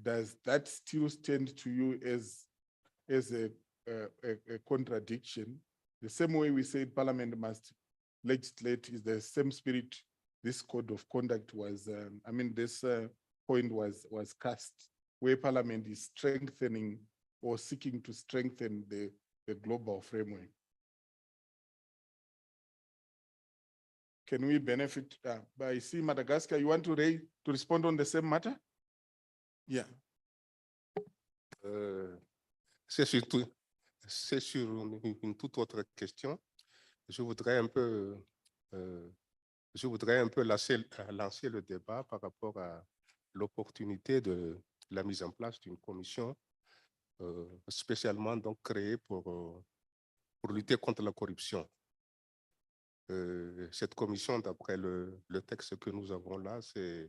Does that still stand to you as a contradiction? The same way we said Parliament must legislate is the same spirit this code of conduct was, this point was cast, where Parliament is strengthening or seeking to strengthen the global framework. Can we benefit by see Madagascar? You want to respond on the same matter? Yeah. C'est sur une toute autre question. Je voudrais un peu lancer le débat par rapport à l'opportunité de la mise en place d'une commission spécialement donc créée pour lutter contre la corruption. Cette commission, d'après le texte que nous avons là, c'est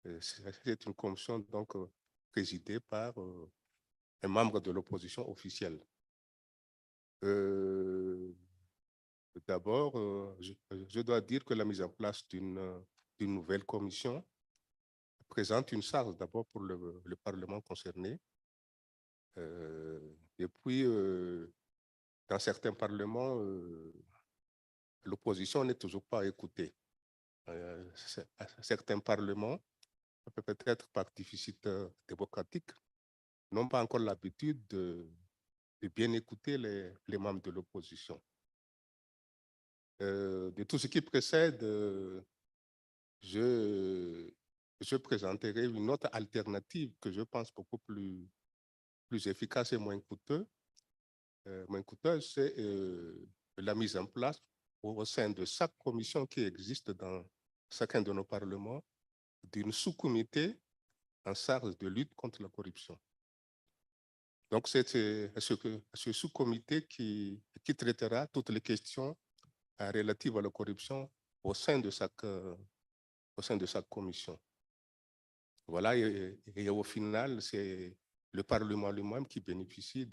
une commission donc présidée par un membre de l'opposition officielle. D'abord, je dois dire que la mise en place d'une nouvelle commission présente une charge d'abord pour le Parlement concerné. Et puis, dans certains parlements, l'opposition n'est toujours pas écoutée. Certains parlements, peut-être par déficit démocratique, n'ont pas encore l'habitude de bien écouter les membres de l'opposition. De tout ce qui précède, je présenterai une autre alternative que je pense beaucoup plus efficace et moins coûteuse, c'est la mise en place au sein de chaque commission qui existe dans chacun de nos parlements d'une sous-comité en charge de lutte contre la corruption. Donc, c'est ce sous-comité qui traitera toutes les questions relatives à la corruption au sein de chaque commission. Voilà, et au final, c'est le Parlement lui-même qui bénéficie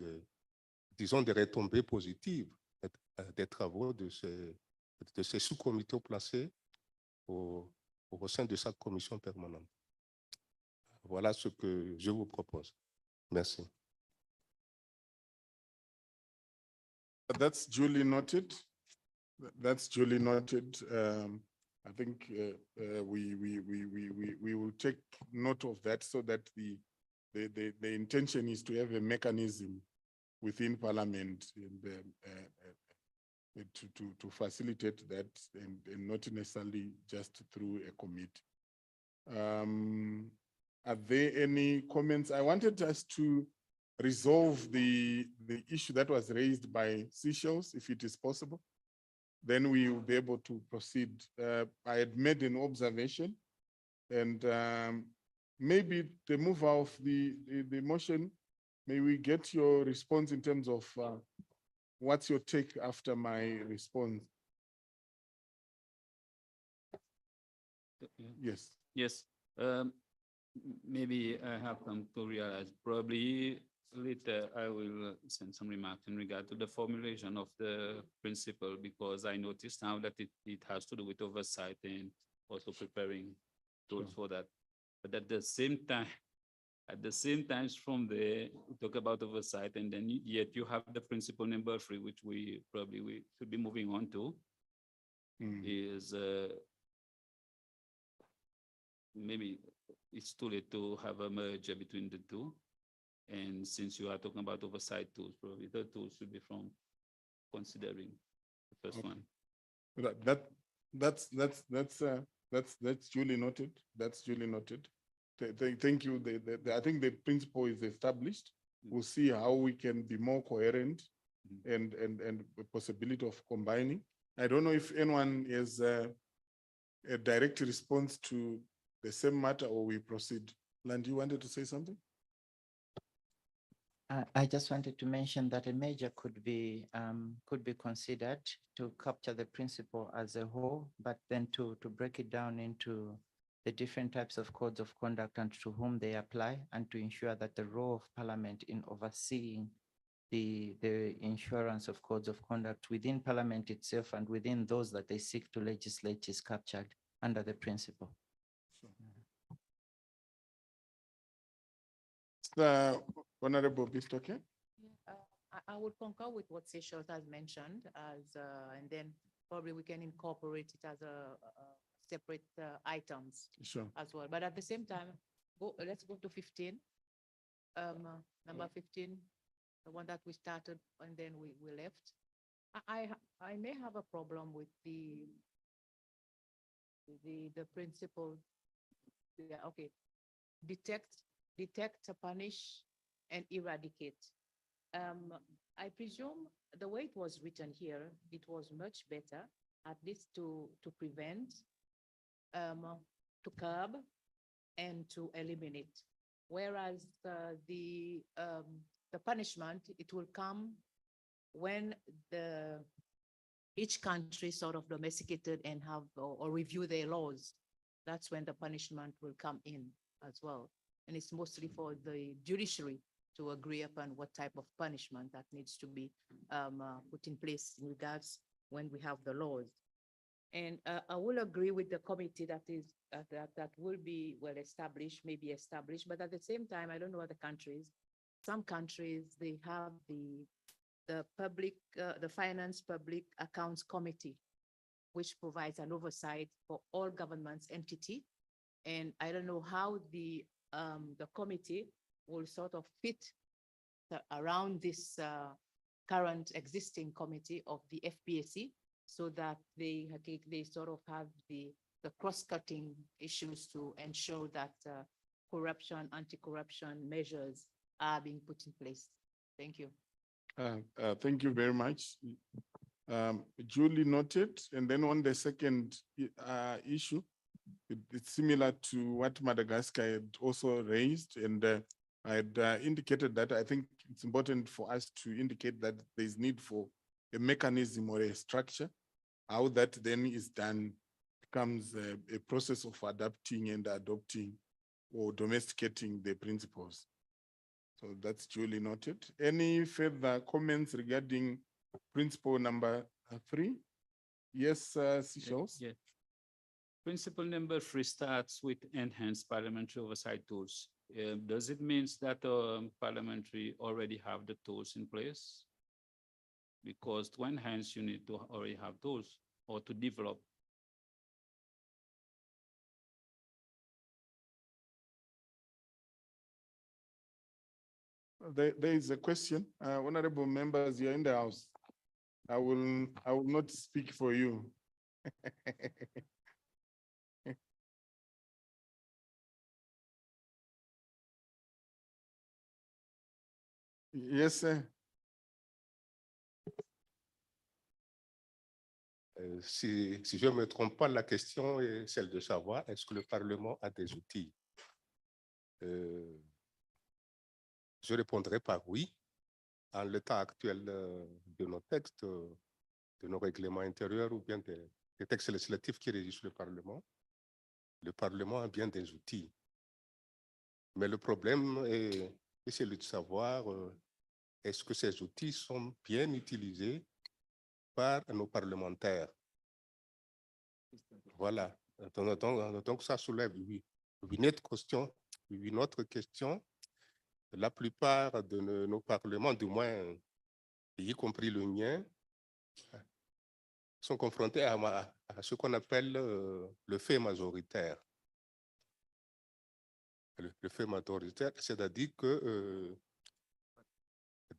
disons, des retombées positives des travaux de ces sous-comités placés au sein de chaque commission permanente. Voilà ce que je vous propose. Merci. That's duly noted. That's duly noted. I think we will take note of that so that the intention is to have a mechanism within Parliament and to facilitate that and not necessarily just through a committee. Are there any comments? I wanted us to resolve the issue that was raised by Seychelles, if it is possible. Then we will be able to proceed. I had made an observation, and maybe the mover of the motion, may we get your response in terms of what's your take after my response? Yes. Yes. Maybe I have come to realize probably later I will send some remarks in regard to the formulation of the principle, because I noticed now that it has to do with oversight and also preparing tools for that. But at the same time, from there, we talk about oversight, and then yet you have the principle number 3, which we should be moving on to, is maybe it's too late to have a merger between the two. And since you are talking about oversight tools, probably the tools should be from considering the first one. That's duly noted. That's duly noted. Thank you. I think the principle is established. We'll see how we can be more coherent and the possibility of combining. I don't know if anyone has a direct response to the same matter, or we proceed. Land, you wanted to say something? I just wanted to mention that a merger could be considered to capture the principle as a whole, but then to break it down into the different types of codes of conduct and to whom they apply, and to ensure that the role of Parliament in overseeing the insurance of codes of conduct within Parliament itself and within those that they seek to legislate is captured under the principle. The Honorable Bistoke. I would concur with what Seychelles has mentioned as, and then probably we can incorporate it as a separate items Sure. as well. But at the same time, let's go to 15. Number 15, the one that we started and then we left. I may have a problem with the principle. Yeah, okay. Detect, punish, and eradicate. I presume the way it was written here, it was much better, at least to prevent, to curb, and to eliminate. Whereas the punishment, it will come when each country sort of domesticated and have or review their laws. That's when the punishment will come in as well. And it's mostly for the judiciary to agree upon what type of punishment that needs to be put in place in regards when we have the laws. And I will agree with the committee that is that will be well established, maybe established, but at the same time, I don't know other countries. Some countries, they have the Finance Public Accounts Committee, which provides an oversight for all governments entity. And I don't know how the committee will sort of fit around this current existing committee of the FPAC, so that they sort of have the cross-cutting issues to ensure that corruption, anti-corruption measures are being put in place. Thank you. Thank you very much. Duly noted. And then on the second issue, it's similar to what Madagascar had also raised, and I had indicated that I think it's important for us to indicate that there's need for a mechanism or a structure. How that then is done becomes a process of adapting and adopting or domesticating the principles. So that's duly noted. Any further comments regarding principle number 3? Yes, Seychelles? Yes. Principle number 3 starts with enhanced parliamentary oversight tools. Does it mean that parliamentary already have the tools in place? Because to enhance, you need to already have those or to develop. There is a question. Honorable members, you're in the house. I will not speak for you. Yes, sir. Si je ne me trompe pas, la question est celle de savoir est-ce que le Parlement a des outils? Je répondrai par oui. En l'état actuel de nos textes, de nos règlements intérieurs ou bien des textes législatifs qui régissent le Parlement a bien des outils. Mais le problème est celui de savoir est-ce que ces outils sont bien utilisés par nos parlementaires. Voilà. Donc ça soulève une autre question. La plupart de nos parlements, du moins, y compris le mien, sont confrontés à ce qu'on appelle le fait majoritaire. Le fait majoritaire, c'est-à-dire que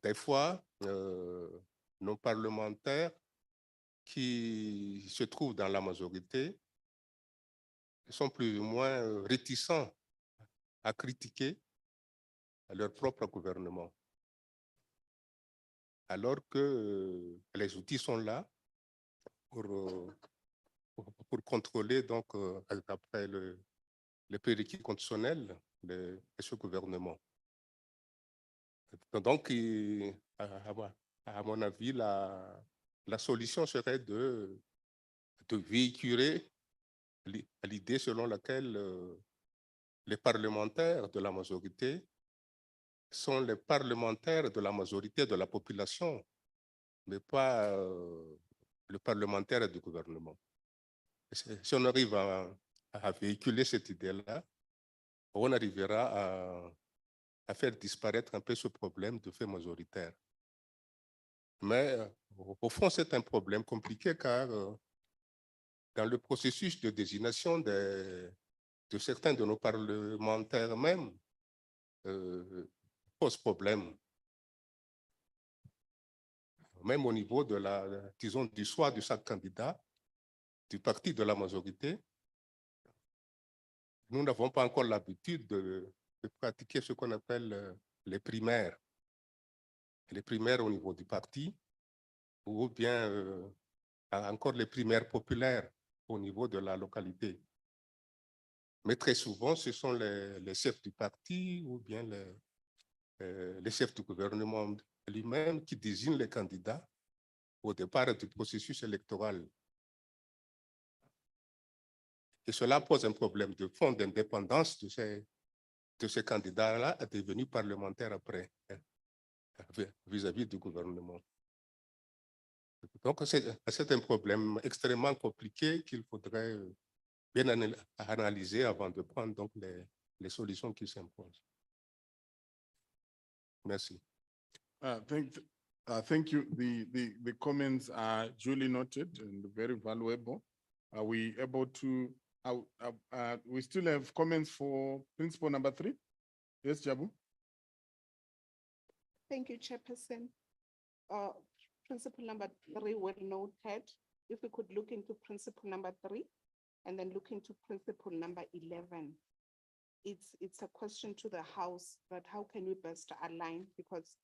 des fois, nos parlementaires qui se trouvent dans la majorité sont plus ou moins réticents à critiquer leur propre gouvernement. Alors que les outils sont là pour contrôler, donc, après les prérequis constitutionnels de ce gouvernement. Donc, à mon avis, la solution serait de véhiculer l'idée selon laquelle les parlementaires de la majorité sont les parlementaires de la majorité de la population, mais pas le parlementaire du gouvernement. Si on arrive à véhiculer cette idée-là, on arrivera à faire disparaître un peu ce problème de fait majoritaire. Mais au fond, c'est un problème compliqué car dans le processus de désignation de certains de nos parlementaires même, pose problème. Même au niveau de disons, du choix de chaque candidat, du parti de la majorité, nous n'avons pas encore l'habitude de pratiquer ce qu'on appelle les primaires. Les primaires au niveau du parti, ou bien encore les primaires populaires au niveau de la localité. Mais très souvent, ce sont les chefs du parti ou bien les chefs du gouvernement lui-même qui désignent les candidats au départ du processus électoral. Et cela pose un problème de fond d'indépendance de ces candidats-là devenus parlementaires après, vis-à-vis du gouvernement. Donc, c'est un problème extrêmement compliqué qu'il faudrait bien analyser avant de prendre donc les solutions qui s'imposent. Merci. Thank you. The comments are duly noted and very valuable. Are we able to, we still have comments for principle number 3? Yes, Jabu? Thank you, Chairperson. Principle number 3 well noted. If we could look into principle number 3 and then look into principle number 11. It's a question to the House, but how can we best align? Because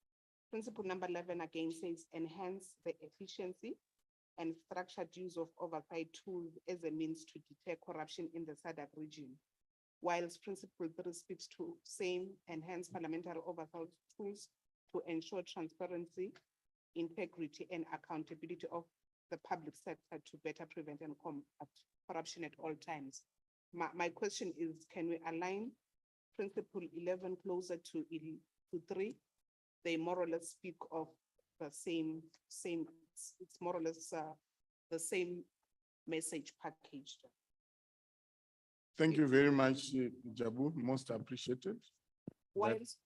principle number 11 again says enhance the efficiency and structured use of oversight tools as a means to deter corruption in the SADC region. Whilst principle 3 speaks to same enhance parliamentary oversight tools to ensure transparency, integrity, and accountability of the public sector to better prevent and combat corruption at all times. My question is, can we align principle 11 closer to 3? They more or less speak of the same, it's more or less the same message packaged. Thank you very much, Jabu, most appreciated. Whilst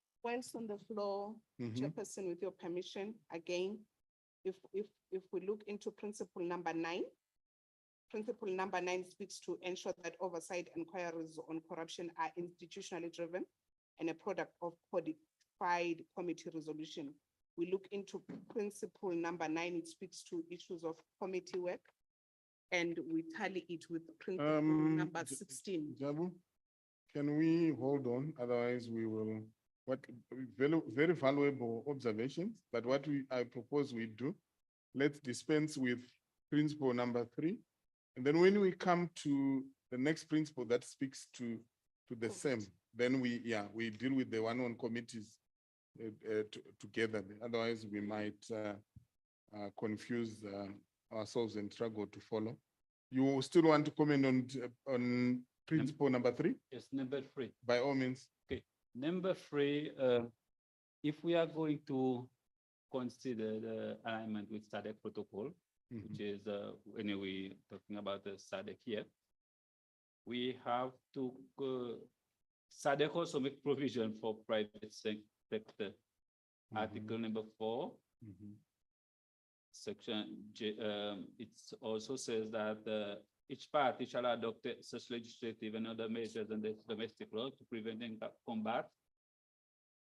on the floor, Chairperson, with your permission, again, if we look into principle number 9, principle number 9 speaks to ensure that oversight inquiries on corruption are institutionally driven and a product of codified committee resolution. We look into principle number 9, it speaks to issues of committee work, and we tally it with principle number 16. Jabu, can we hold on? Otherwise we will, very valuable observations, but I propose we do, let's dispense with principle number 3. And then when we come to the next principle that speaks to the same, then we deal with the one on committees together. Otherwise we might confuse ourselves and struggle to follow. You still want to comment on principle number 3? Yes, number 3. By all means. Okay, number 3, if we are going to consider the alignment with SADC protocol, which is anyway talking about the SADC here, we have to SADC also make provision for private sector. Article number 4, section J, it also says that each party shall adopt such legislative and other measures in the domestic law to prevent and combat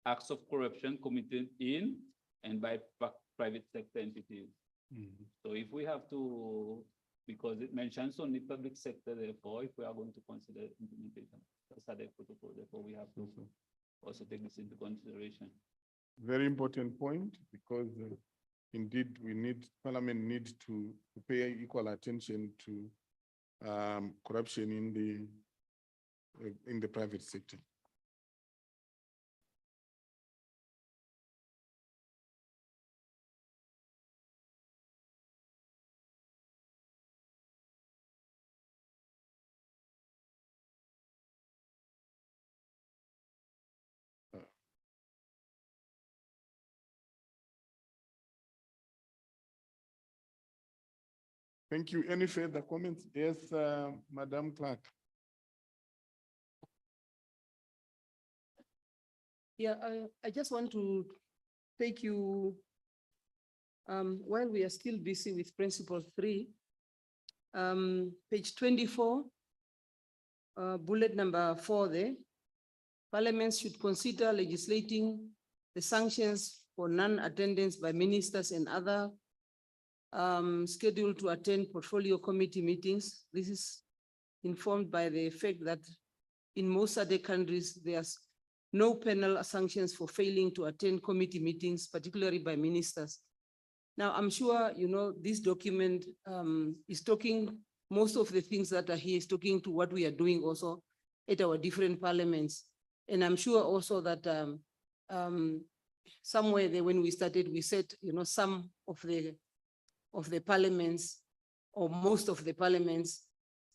acts of corruption committed in and by private sector entities. So if we have to, because it mentions only public sector, therefore, if we are going to consider implementation of SADC protocol, therefore we have to also take this into consideration. Very important point, because indeed Parliament needs to pay equal attention to corruption in the private sector. Thank you. Any further comments? Yes, Madam Clerk. Yeah, I just want to take you, while we are still busy with principle 3, page 24, bullet number 4 there. Parliament should consider legislating the sanctions for non-attendance by ministers and other scheduled to attend portfolio committee meetings. This is informed by the fact that in most other countries, there's no penal sanctions for failing to attend committee meetings, particularly by ministers. Now, I'm sure, you know, this document is talking, most of the things that are here is talking to what we are doing also at our different parliaments. And I'm sure also that somewhere there when we started, we said, you know, some of the parliaments or most of the parliaments.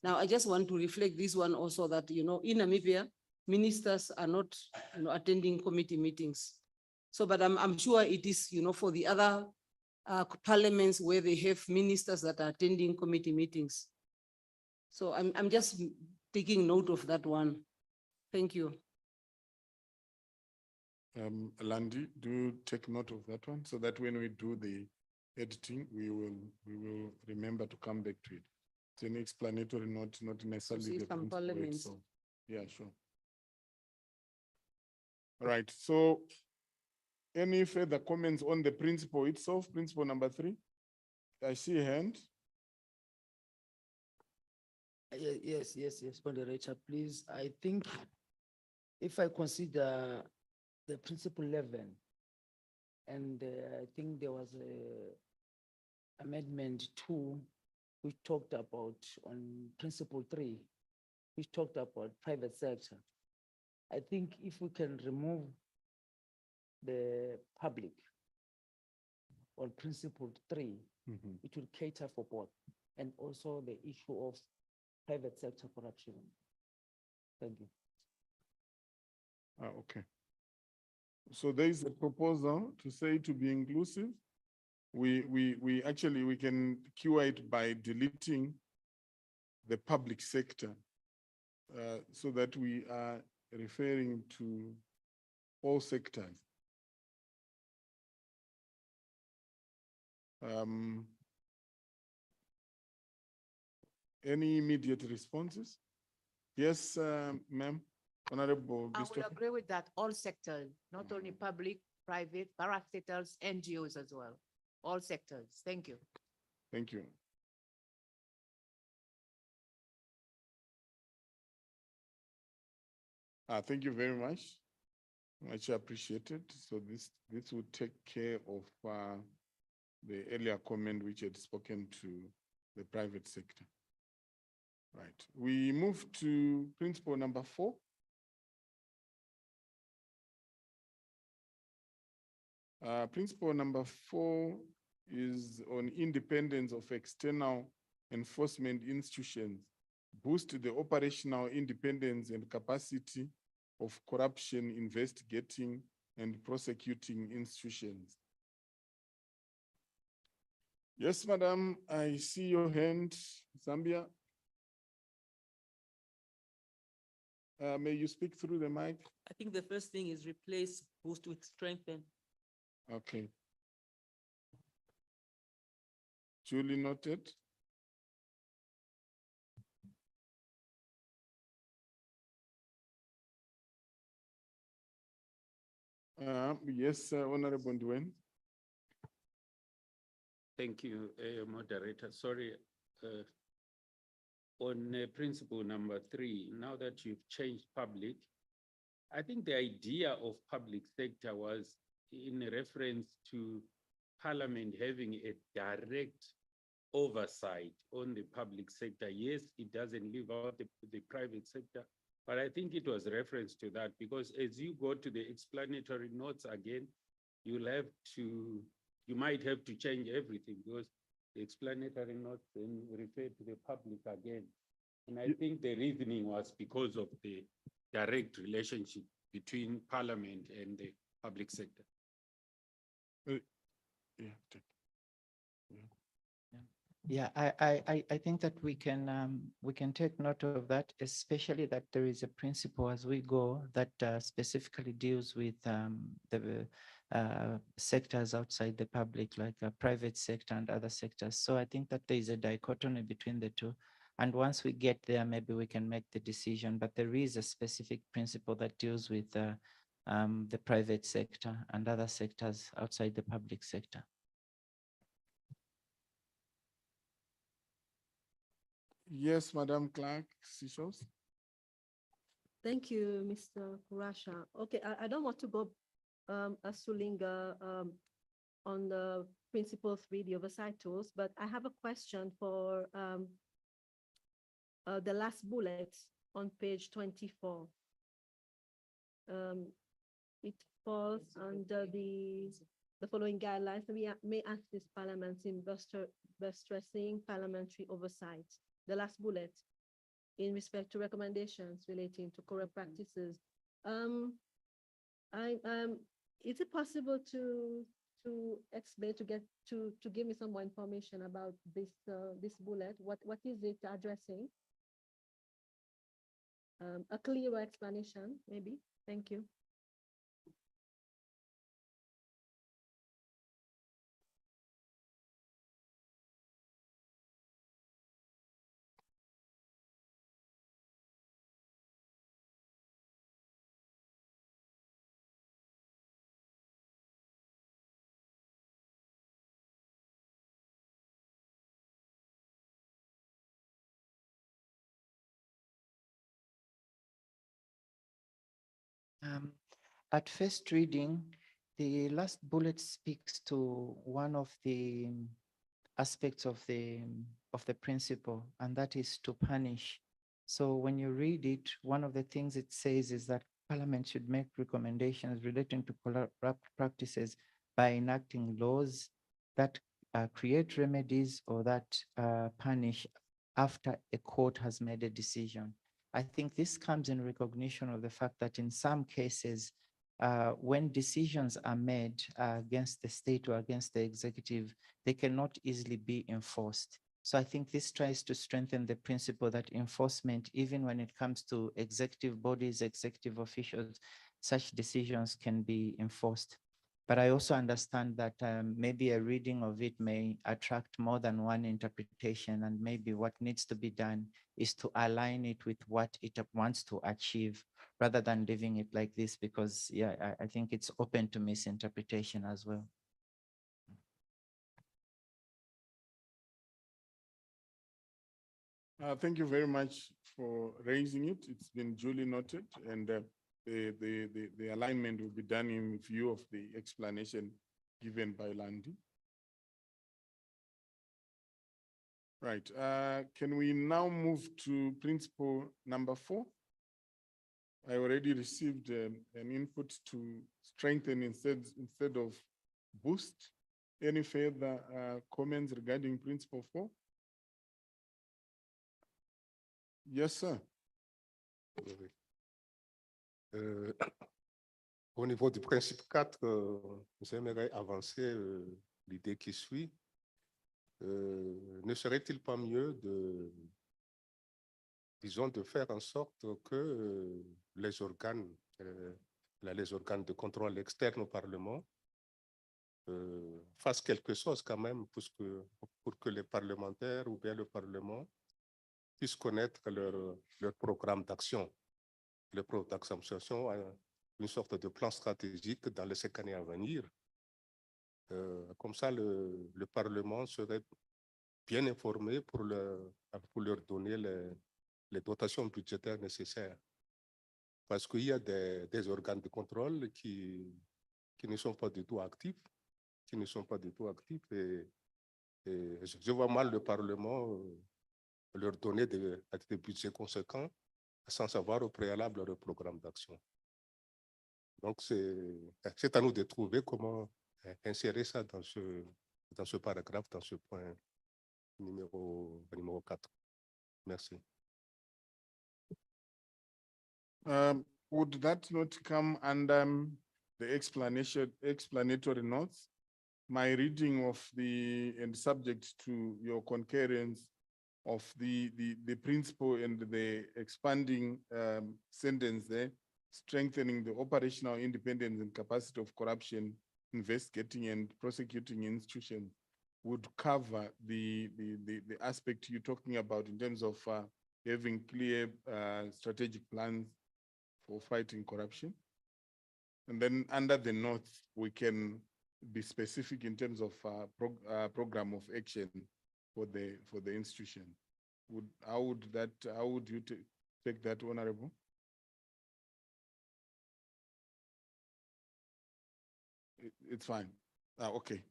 Now, I just want to reflect this one also that, you know, in Namibia, ministers are not, you know, attending committee meetings. So, but I'm sure it is, you know, for the other parliaments where they have ministers that are attending committee meetings. So I'm just taking note of that one. Thank you. Landy, do take note of that one so that when we do the editing, we will remember to come back to it. It's an explanatory note, not necessarily See the some principle parliaments. itself. Yeah, sure. All right, so any further comments on the principle itself, principle number 3? I see a hand. Yes, moderator, please. I think if I consider the principle 11, and I think there was a amendment 2, which talked about on principle 3, which talked about private sector. I think if we can remove the public on principle 3, it will cater for both, and also the issue of private sector corruption. Thank you. Okay. So there is a proposal to say to be inclusive. We actually, we can cure it by deleting the public sector so that we are referring to all sectors. Any immediate responses? Yes, ma'am, Honorable. I will agree with that, all sectors, not only public, private, parastatals, NGOs as well, all sectors. Thank you. Thank you. Thank you very much. Much appreciated. So this would take care of the earlier comment which had spoken to the private sector. Right. We move to principle number 4. Principle number 4 is on independence of external enforcement institutions, boost the operational independence and capacity of corruption investigating and prosecuting institutions. Yes, madam, I see your hand, Zambia. May you speak through the mic? I think the first thing is replace boost with strengthen. Okay. Duly noted. Yes, Honorable Ndwen. Thank you, moderator. Sorry, on principle number 3, now that you've changed public, I think the idea of public sector was in reference to Parliament having a direct oversight on the public sector. Yes, it doesn't leave out the private sector, but I think it was reference to that because as you go to the explanatory notes again, you might have to change everything because the explanatory notes then refer to the public again. And I think the reasoning was because of the direct relationship between Parliament and the public sector. Yeah, I think that we can take note of that, especially that there is a principle as we go that specifically deals with the sectors outside the public, like private sector and other sectors. So I think that there is a dichotomy between the two. And once we get there, maybe we can make the decision. But there is a specific principle that deals with the private sector and other sectors outside the public sector. Yes, Madam Clerk, Sishos. Thank you, Mr. Kurasha. Okay, I don't want to go as to linger on the principle 3, the oversight tools, but I have a question for the last bullet on page 24. It falls under the following guidelines. We may ask this Parliament in stressing parliamentary oversight. The last bullet in respect to recommendations relating to corrupt practices. Is it possible to explain, to give me some more information about this this bullet? What is it addressing? A clearer explanation, maybe. Thank you. At first reading, the last bullet speaks to one of the aspects of the principle, and that is to punish. So when you read it, one of the things it says is that Parliament should make recommendations relating to corrupt practices by enacting laws that create remedies or that punish after a court has made a decision. I think this comes in recognition of the fact that in some cases, when decisions are made against the state or against the executive, they cannot easily be enforced. So I think this tries to strengthen the principle that enforcement, even when it comes to executive bodies, executive officials, such decisions can be enforced. But I also understand that maybe a reading of it may attract more than one interpretation, and maybe what needs to be done is to align it with what it wants to achieve rather than leaving it like this, because yeah, I think it's open to misinterpretation as well. Thank you very much for raising it. It's been duly noted, and the alignment will be done in view of the explanation given by Landy. Right. Can we now move to principle number 4? I already received an input to strengthen instead of boost. Any further comments regarding principle 4? Yes, sir. Au niveau du principe 4, j'aimerais avancer l'idée qui suit. Ne serait-il pas mieux de, disons, de faire en sorte que les organes de contrôle externe au Parlement fassent quelque chose quand même pour que les parlementaires ou bien le Parlement puissent connaître leur programme d'action. Le programme d'action a une sorte de plan stratégique dans les 5 années à venir. Comme ça, le Parlement serait bien informé pour leur donner les dotations budgétaires nécessaires. Parce qu'il y a des organes de contrôle qui ne sont pas du tout actifs, et je vois mal le Parlement leur donner des budgets conséquents sans savoir au préalable leur programme d'action. Donc, c'est à nous de trouver comment insérer ça dans ce paragraphe, dans ce point numéro 4. Merci. Would that not come under the explanatory notes? my reading of the, and subject to your concurrence of the principle and the expanding sentence there, strengthening the operational independence and capacity of corruption, investigating and prosecuting institutions, would cover the aspect you're talking about in terms of having clear strategic plans for fighting corruption. And then under the notes, we can be specific in terms of program of action for the institution. How would you take that, Honorable? It's fine. Okay.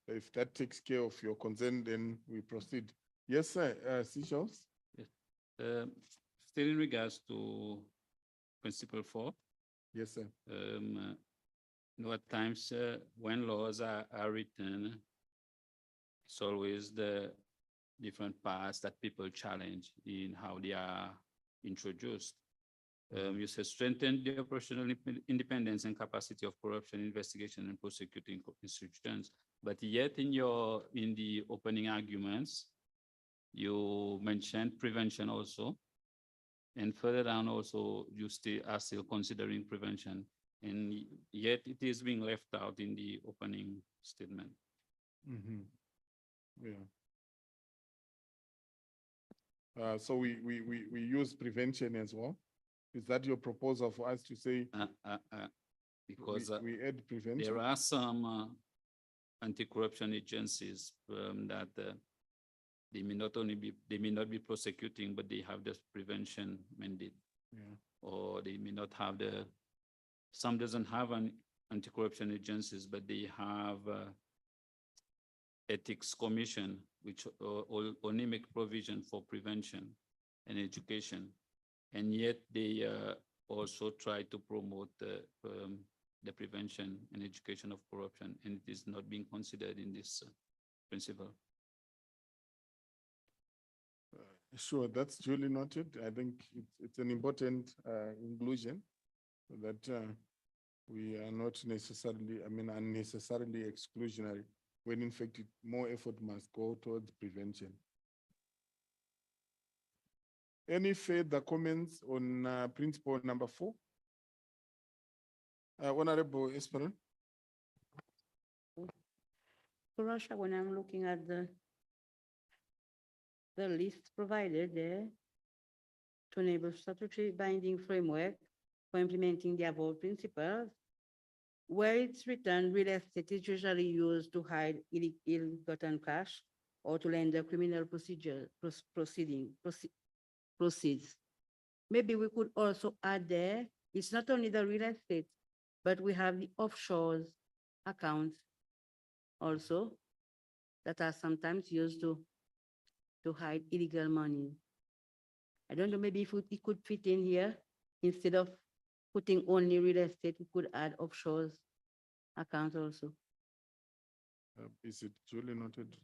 If that takes care of your concern, then we proceed. Yes, sir. Seashells? Yes. Still in regards to principle 4. Yes, sir. At times when laws are written, it's always the different parts that people challenge in how they are introduced. You say strengthen the operational independence and capacity of corruption investigation and prosecuting institutions. But yet in the opening arguments, you mentioned prevention also. And further down also, you are still considering prevention. And yet it is being left out in the opening statement. Mm-hmm. Yeah. So we use prevention as well. Is that your proposal for us to say? Because we add prevention. there are some anti-corruption agencies that they may not be prosecuting, but they have this prevention mandate. Yeah. Or they may not have some doesn't have an anti-corruption agencies, but they have ethics commission, which only make provision for prevention and education. And yet they also try to promote the prevention and education of corruption, and it is not being considered in this principle. Sure, that's duly noted. I think it's an important inclusion that we are not necessarily, unnecessarily exclusionary, when in fact more effort must go towards prevention. Any further comments on principle number 4? Honorable Esperon. Russia, when I'm looking at the list provided there to enable statutory binding framework for implementing the above principles, where it's written, real estate is usually used to hide ill-gotten cash or to lend the criminal proceeds. Maybe we could also add there, it's not only the real estate, but we have the offshore accounts also that are sometimes used to hide illegal money. I don't know, maybe if it could fit in here, instead of putting only real estate, we could add offshore accounts also. Is it duly noted?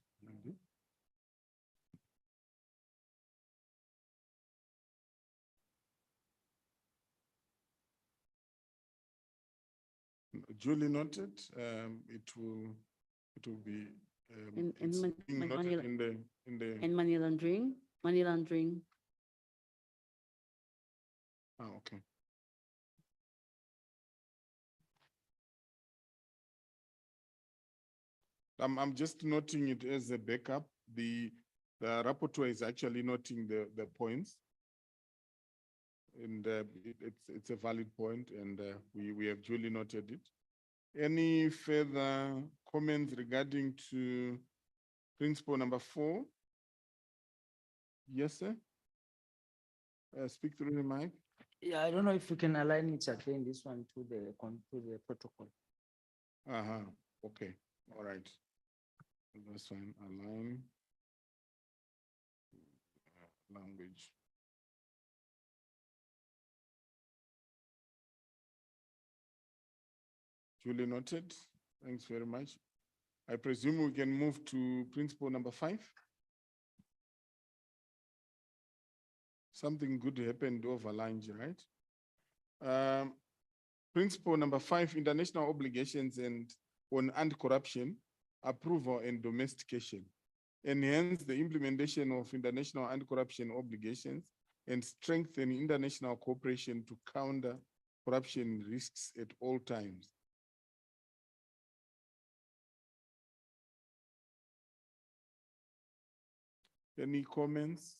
Duly noted. It will be being noted in the and money laundering. Okay. I'm just noting it as a backup. The rapporteur is actually noting the points. And it's a valid point, and we have duly noted it. Any further comments regarding to principle number 4? Yes, sir. Speak through the mic. Yeah, I don't know if we can align it again, this one to the protocol. Okay, all right. That's fine. Align language. Duly noted. Thanks very much. I presume we can move to principle number 5. Something good happened over lunch, right? Principle number 5, international obligations and on anti-corruption. approval and domestication, enhance the implementation of international anti-corruption obligations, and strengthen international cooperation to counter corruption risks at all times. Any comments?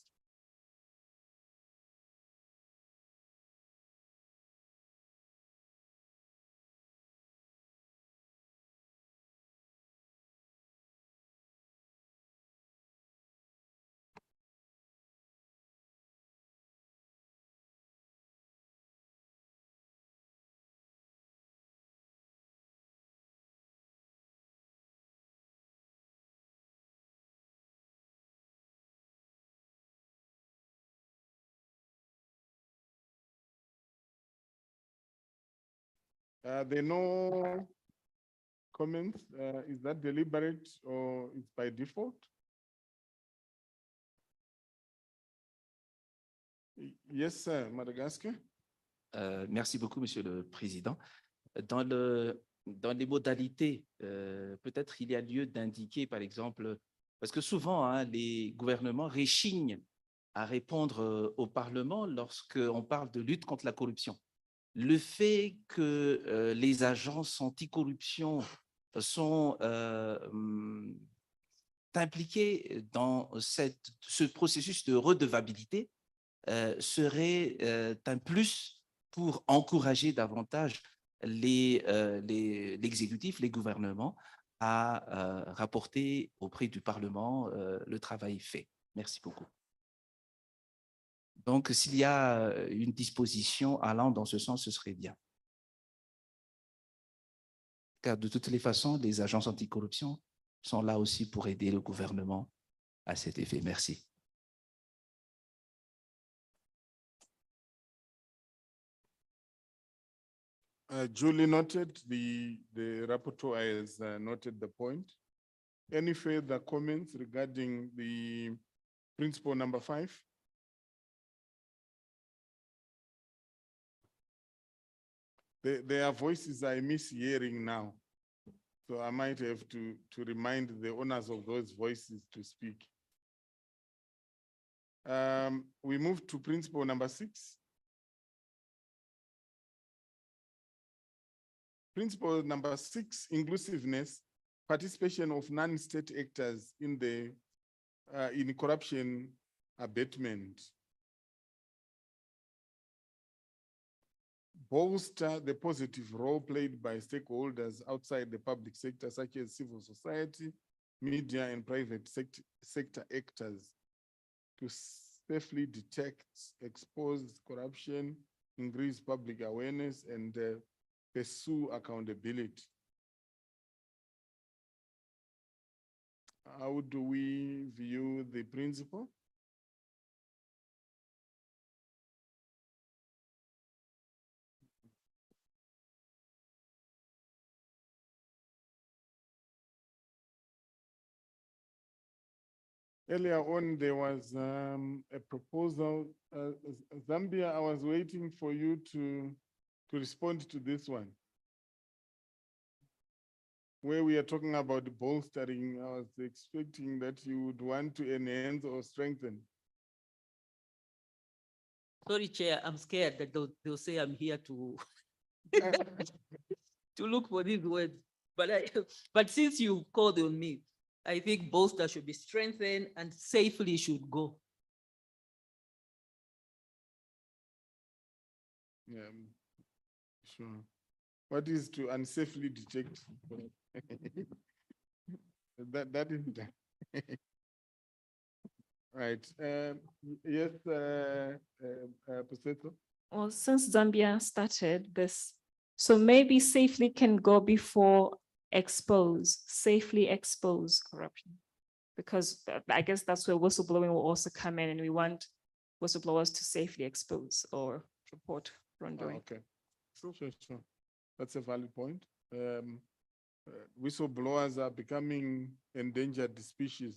There are no comments. Is that deliberate or it's by default? Yes, sir, Madagascar. Merci beaucoup, Monsieur le Président. Dans les modalités, peut-être il y a lieu d'indiquer, par exemple, parce que souvent, hein, les gouvernements réchignent à répondre au Parlement lorsqu'on parle de lutte contre la corruption. Le fait que les agences anticorruption sont impliquées dans ce processus de redevabilité serait un plus pour encourager davantage l'exécutif, les gouvernements à rapporter auprès du Parlement le travail fait. Merci beaucoup. Donc, s'il y a une disposition allant dans ce sens, ce serait bien. Car de toutes les façons, les agences anticorruption sont là aussi pour aider le gouvernement à cet effet. Merci. Duly noted, the rapporteur has noted the point. Any further comments regarding the principle number 5? Their voices I miss hearing now. So I might have to remind the owners of those voices to speak. We move to principle number 6. Principle number 6, inclusiveness, participation of non-state actors in the in corruption abatement. Bolster the positive role played by stakeholders outside the public sector, such as civil society, media, and private sector actors, to safely detect, expose corruption, increase public awareness, and pursue accountability. How do we view the principle? Earlier on, there was a proposal. Zambia, I was waiting for you to respond to this one. Where we are talking about bolstering, I was expecting that you would want to enhance or strengthen. Sorry, Chair, I'm scared that they'll say I'm here to to look for these words. But since you called on me, I think bolster should be strengthened and safely should go. Yeah, sure. What is to unsafely detect? that is that. Right. Yes, Professor. Well, since Zambia started this, so maybe safely can go before safely expose corruption. Because I guess that's where whistleblowing will also come in, and we want whistleblowers to safely expose or report wrongdoing. Okay, sure. That's a valid point. Whistleblowers are becoming endangered species.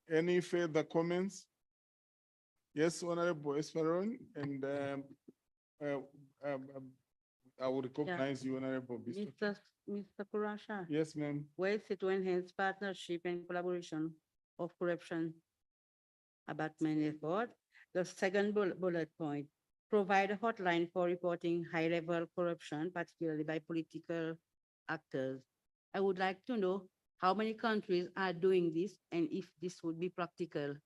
Any further comments? Yes, Honorable Esperon, and I will recognize you, Honorable Bisto. Mr. Kurasha. Yes, ma'am. Where is it to enhance partnership and collaboration of corruption abatement effort? The second bullet point, provide a hotline for reporting high-level corruption, particularly by political actors. I would like to know how many countries are doing this and if this would be practical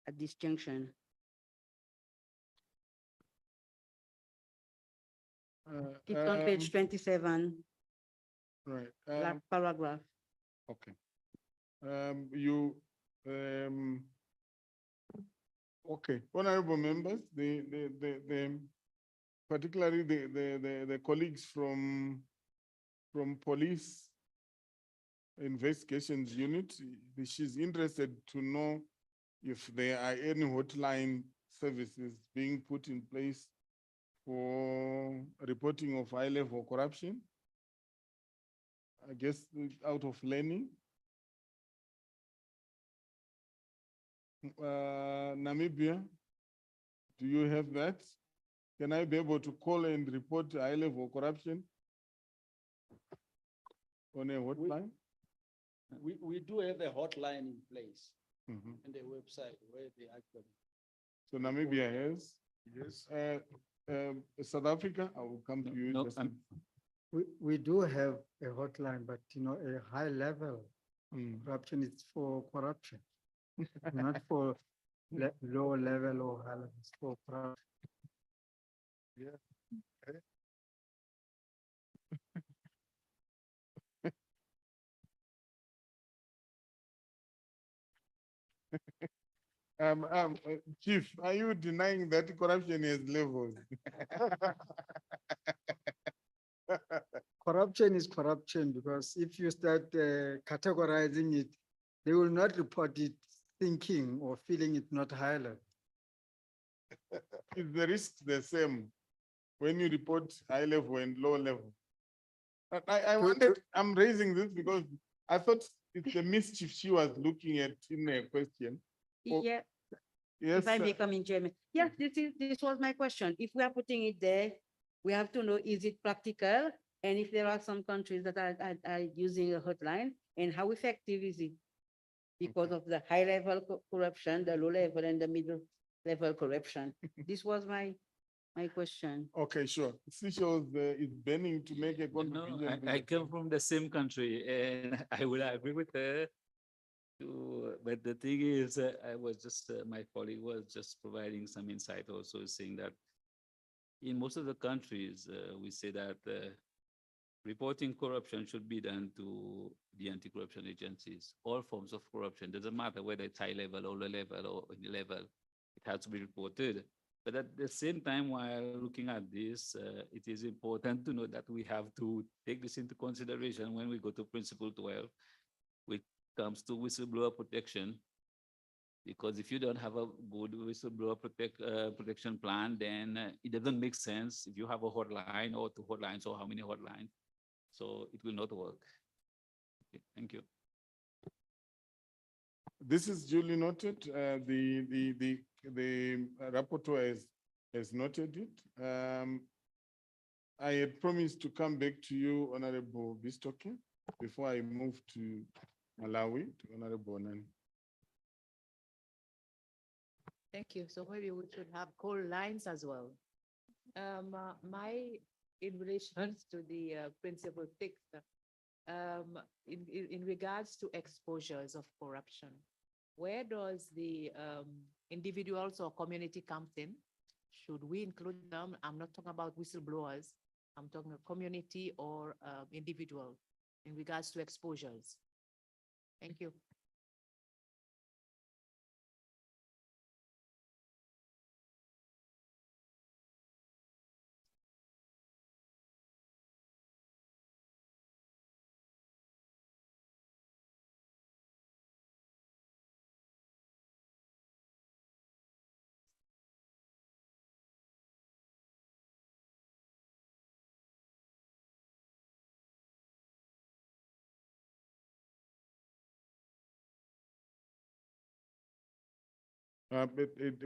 at this junction. It's on page 27, Right. last paragraph. Okay. Okay, honorable members, particularly the colleagues from police investigations unit, she's interested to know if there are any hotline services being put in place for reporting of high-level corruption. I guess out of learning. Namibia, do you have that? Can I be able to call and report high-level corruption on a hotline? We do have a hotline in place Mhm. and a website where they actually. So Namibia has, yes. South Africa, I will come to you. No, just We do have a hotline, but a high level corruption is for corruption, not for low level or high level, it's for corruption. Yeah. Chief, are you denying that corruption has levels? Corruption is corruption because if you start categorizing it, they will not report it thinking or feeling it not high level. Is the risk the same when you report high level and low level? But I'm raising this because I thought it's the mischief she was looking at in her question. Yeah. Yes. If I may come in, Chairman. Yes, this was my question. If we are putting it there, we have to know, is it practical? And if there are some countries that are using a hotline, and how effective is it? Because of the high level corruption, the low level and the middle level corruption. This was my question. Okay, sure. Seychelles is burning to make a No, contribution. to I the- come from the same country and I would agree with her. But the thing is, I was just, my colleague was just providing some insight also saying that in most of the countries, we say that reporting corruption should be done to the anti-corruption agencies. All forms of corruption, doesn't matter whether it's high level or low level or any level, it has to be reported. But at the same time, while looking at this, it is important to know that we have to take this into consideration when we go to Principle 12, which comes to whistleblower protection. Because if you don't have a good whistleblower protection plan, then it doesn't make sense if you have a hotline or 2 hotlines or how many hotlines. So it will not work. Okay, thank you. This is duly noted. The rapporteur has noted it. I had promised to come back to you, Honorable Bistoke, before I move to Malawi, to Honorable Nani. Thank you. So maybe we should have call lines as well. In relations to the principal six, in regards to exposures of corruption, where does the individuals or community comes in? Should we include them? I'm not talking about whistleblowers. I'm talking about community or individual in regards to exposures. Thank you. But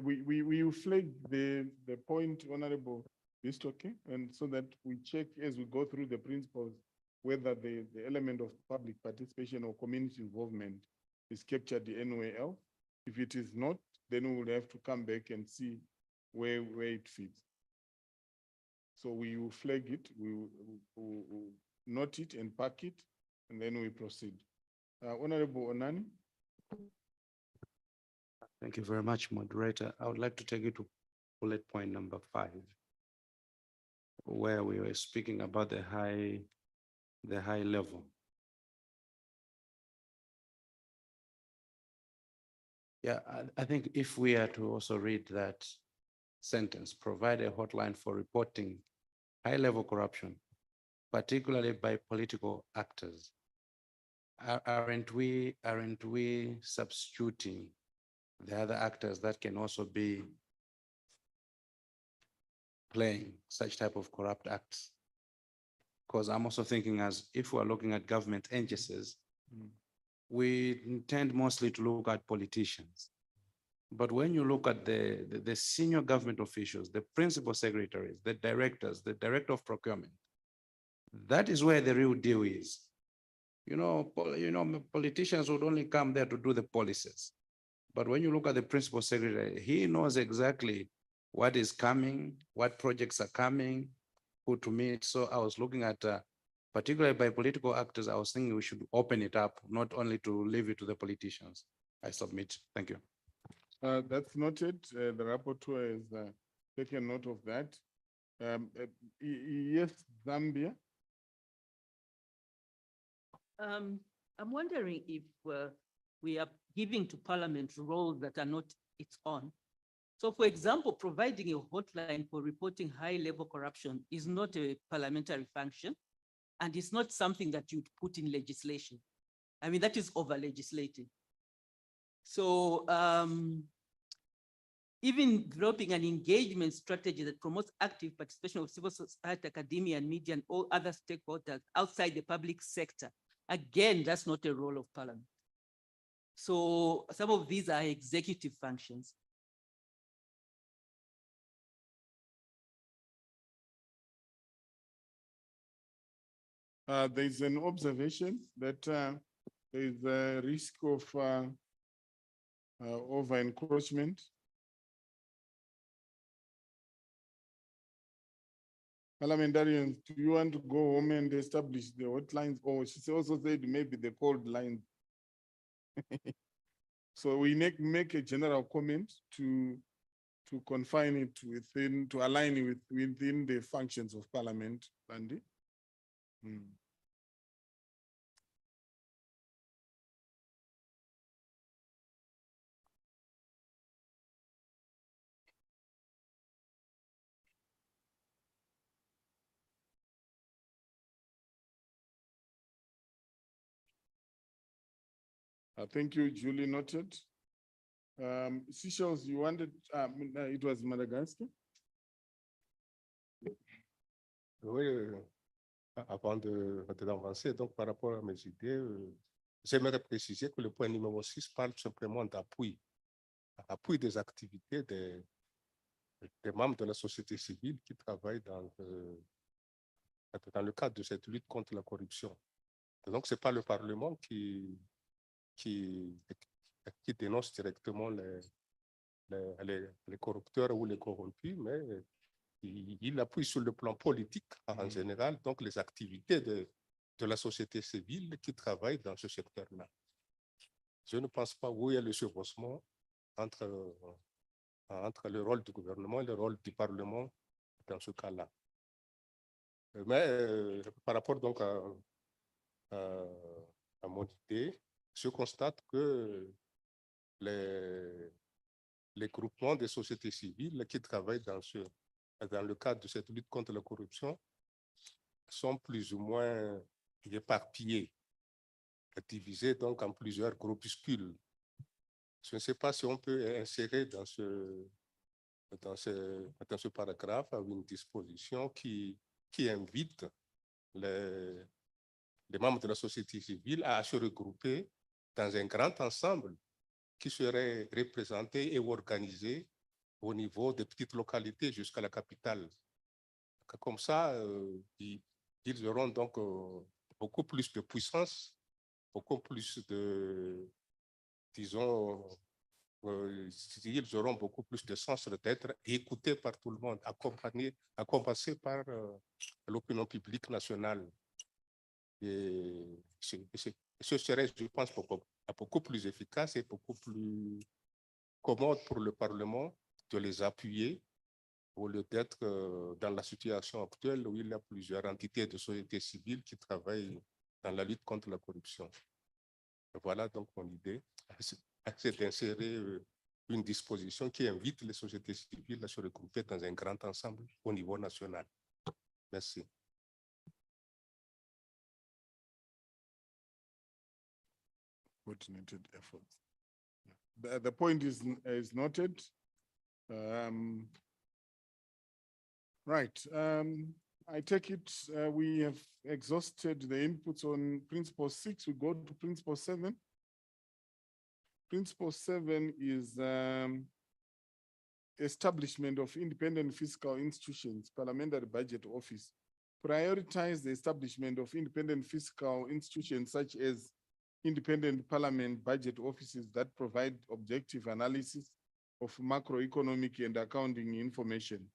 we flagged the point, Honorable Is it okay? And so that we check as we go through the principles, whether the element of public participation or community involvement is captured anywhere else. If it is not, then we will have to come back and see where it fits. So we will flag it, we will note it and pack it, and then we proceed. Honorable Onani. Thank you very much, moderator. I would like to take you to bullet point number 5, where we were speaking about the high level. Yeah, I think if we are to also read that sentence, provide a hotline for reporting high-level corruption, particularly by political actors. Aren't we substituting the other actors that can also be playing such type of corrupt acts? Because I'm also thinking, as if we're looking at government agencies, we tend mostly to look at politicians. But when you look at the senior government officials, the principal secretaries, the directors, the director of procurement, that is where the real deal is. Politicians would only come there to do the policies. But when you look at the principal secretary, he knows exactly what is coming, what projects are coming, who to meet. So I was looking at, particularly by political actors, I was thinking we should open it up, not only to leave it to the politicians. I submit. Thank you. That's noted. The rapporteur has taken note of that. Yes, Zambia. I'm wondering if we are giving to Parliament roles that are not its own. So for example, providing a hotline for reporting high-level corruption is not a parliamentary function, and it's not something that you'd put in legislation. I mean, that is over-legislating. So even developing an engagement strategy that promotes active participation of civil society, academia, and media, and all other stakeholders outside the public sector, again, that's not a role of Parliament. So some of these are executive functions. There's an observation that there's a risk of over encroachment. Parliamentarians, do you want to go home and establish the hotlines? Or she also said maybe the cold lines. So we make a general comment to confine it within, to align it within the functions of Parliament, Andy. Thank you, Julie noted. Seychelles, you wanted, it was Madagascar. Oui, avant d'avancer, donc par rapport à mes idées, j'aimerais préciser que le point numéro 6 parle simplement d'appui, appui des activités des membres de la société civile qui travaillent dans le cadre de cette lutte contre la corruption. Et donc, ce n'est pas le Parlement qui dénonce directement les corrupteurs ou les corrompus, mais il appuie sur le plan politique en général, donc les activités de la société civile qui travaillent dans ce secteur-là. Je ne pense pas où il y a le chevauchement entre le rôle du gouvernement et le rôle du Parlement dans ce cas-là. Mais par rapport donc à mon idée, je constate que les groupements des sociétés civiles qui travaillent dans le cadre de cette lutte contre la corruption sont plus ou moins éparpillés, divisés donc en plusieurs groupuscules. Je ne sais pas si on peut insérer dans ce paragraphe une disposition qui invite les membres de la société civile à se regrouper dans un grand ensemble qui serait représenté et organisé au niveau des petites localités jusqu'à la capitale. Comme ça, ils auront donc beaucoup plus de puissance, beaucoup plus de, disons, ils auront beaucoup plus de sens d'être écoutés par tout le monde, accompagnés par l'opinion publique nationale. Et ce serait, je pense, beaucoup plus efficace et beaucoup plus commode pour le Parlement de les appuyer au lieu d'être dans la situation actuelle où il y a plusieurs entités de société civile qui travaillent dans la lutte contre la corruption. Voilà donc mon idée, c'est d'insérer une disposition qui invite les sociétés civiles à se regrouper dans un grand ensemble au niveau national. Merci. Coordinated efforts. The point is noted. Right. I take it we have exhausted the inputs on principle 6. We go to principle 7. Principle 7 is establishment of independent fiscal institutions, parliamentary budget office. Prioritize the establishment of independent fiscal institutions such as independent parliament budget offices that provide objective analysis of macroeconomic and accounting information.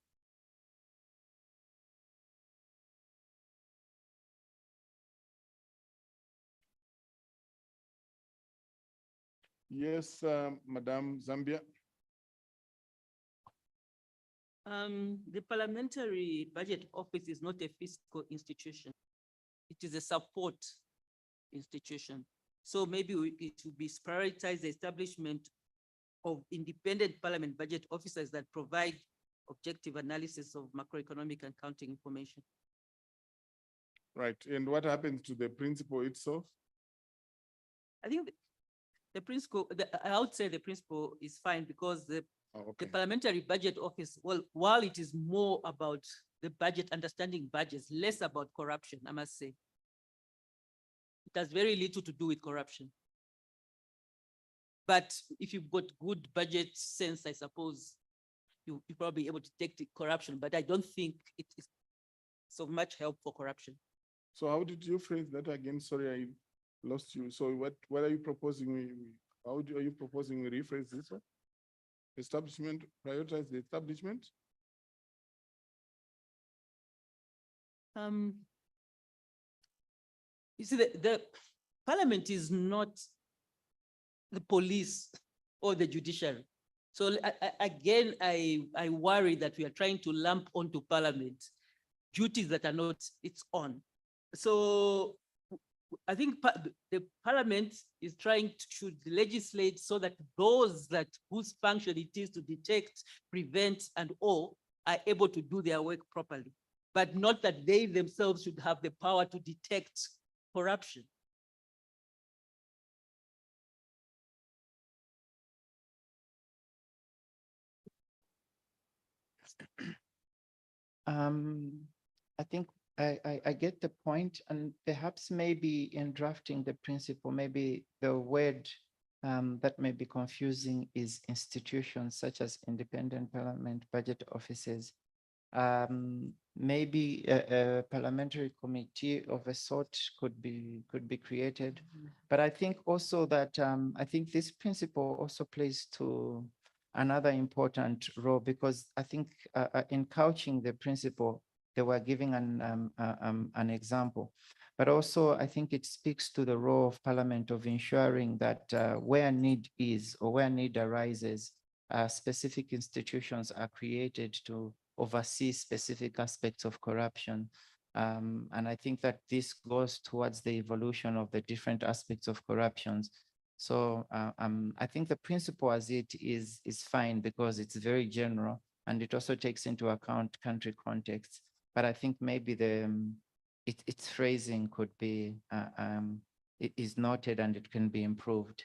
Yes, Madam Zambia. The Parliamentary Budget Office is not a fiscal institution. It is a support institution. So maybe it should be prioritize the establishment of independent parliament budget officers that provide objective analysis of macroeconomic and accounting information. Right, and what happens to the principle itself? I think the principle, I would say the principle is fine because the Parliamentary Budget Office, well, while it is more about the budget, understanding budgets, less about corruption, I must say. It has very little to do with corruption. But if you've got good budget sense, I suppose you'll probably be able to detect the corruption, but I don't think it is so much help for corruption. So how did you phrase that again? Sorry, I lost you. So what are you proposing? Are you proposing we rephrase this one? Establishment, prioritize the establishment? You see, the parliament is not the police or the judiciary. So again, I worry that we are trying to lump onto parliament duties that are not its own. So I think the parliament is trying to legislate so that those whose function it is to detect, prevent, and all are able to do their work properly, but not that they themselves should have the power to detect corruption. I think I get the point, and perhaps maybe in drafting the principle, maybe the word that may be confusing is institutions such as independent parliament budget offices. Maybe a parliamentary committee of a sort could be created, but I think also that I think this principle also plays to another important role, because I think in couching the principle, they were giving an example, but also I think it speaks to the role of Parliament of ensuring that where need is or where need arises, specific institutions are created to oversee specific aspects of corruption. And I think that this goes towards the evolution of the different aspects of corruptions. So I think the principle as it is fine because it's very general and it also takes into account country context. But I think maybe its phrasing could be, it is noted and it can be improved.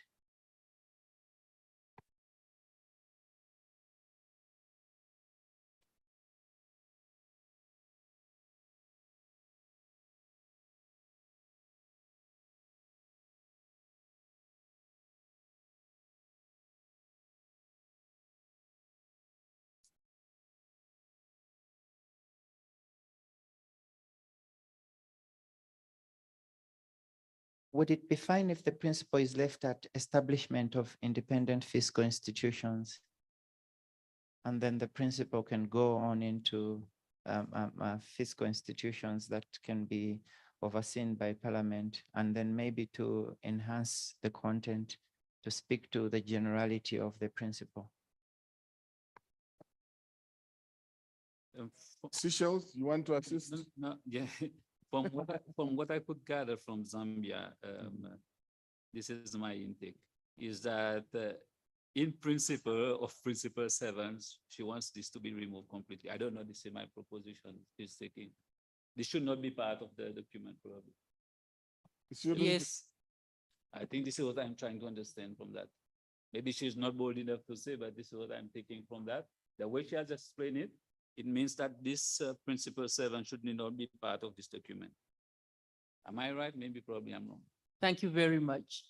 would it be fine if the principle is left at establishment of independent fiscal institutions? And then the principle can go on into fiscal institutions that can be overseen by Parliament, and then maybe to enhance the content to speak to the generality of the principle. Seychelles, you want to assist? No, yeah, from what I could gather from Zambia, this is my intake, is that in principle of principle 7, she wants this to be removed completely. I don't know, this is my proposition she's taking. This should not be part of the document probably. Yes. I think this is what I'm trying to understand from that. Maybe she's not bold enough to say, but this is what I'm taking from that. The way she has explained it, it means that this principle 7 should not be part of this document. Am I right? Maybe probably I'm wrong. Thank you very much.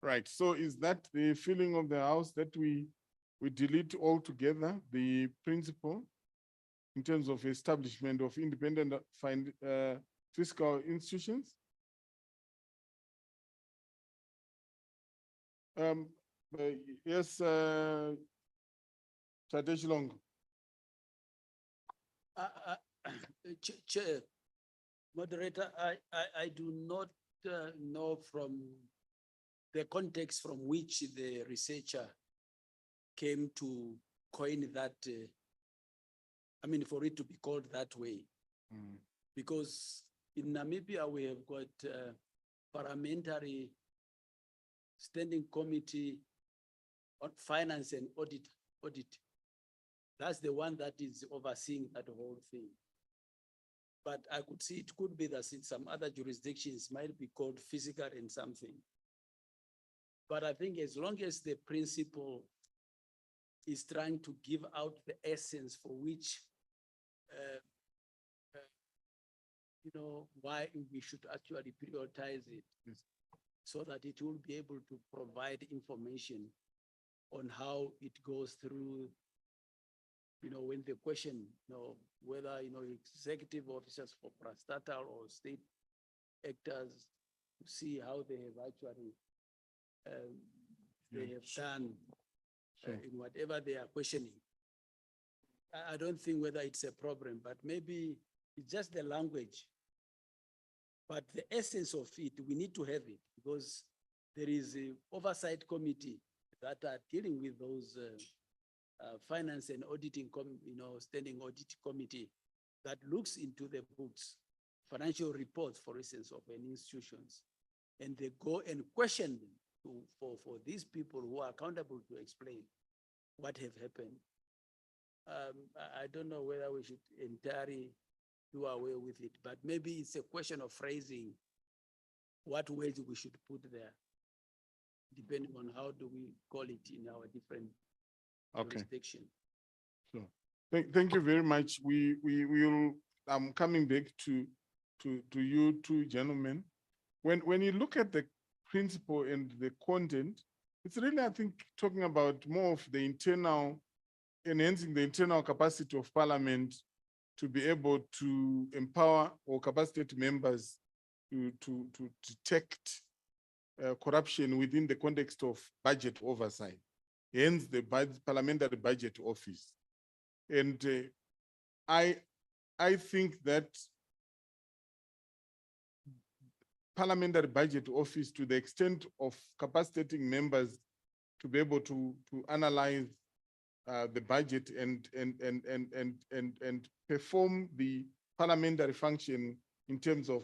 Right, so is that the feeling of the House that we delete altogether the principle in terms of establishment of independent fiscal institutions? Yes, Tadesh Long. Chair, moderator, I do not know from the context from which the researcher came to coin that, I mean, for it to be called that way. Because in Namibia, we have got parliamentary standing committee on finance and audit. That's the one that is overseeing that whole thing. But I could see it could be that in some other jurisdictions might be called physical and something. But I think as long as the principle is trying to give out the essence for which, you know, why we should actually prioritize it, so that it will be able to provide information on how it goes through, you know, when the question, you know, whether, you know, executive officers for parastatal or state actors, to see how they have actually they have done in whatever they are questioning. I don't think whether it's a problem, but maybe it's just the language. But the essence of it, we need to have it, because there is an oversight committee that are dealing with those finance and auditing, standing audit committee that looks into the books, financial reports, for instance, of any institutions, and they go and question them for these people who are accountable to explain what have happened. I don't know whether we should entirely do away with it, but maybe it's a question of phrasing what words we should put there, depending on how do we call it in our different jurisdiction. So thank you very much. We will, I'm coming back to you two gentlemen. When you look at the principle and the content, it's really, I think, talking about more of the internal, enhancing the internal capacity of Parliament to be able to empower or capacitate members to detect corruption within the context of budget oversight, hence the Parliamentary Budget Office. And I think that Parliamentary Budget Office, to the extent of capacitating members to be able to analyze the budget and perform the parliamentary function in terms of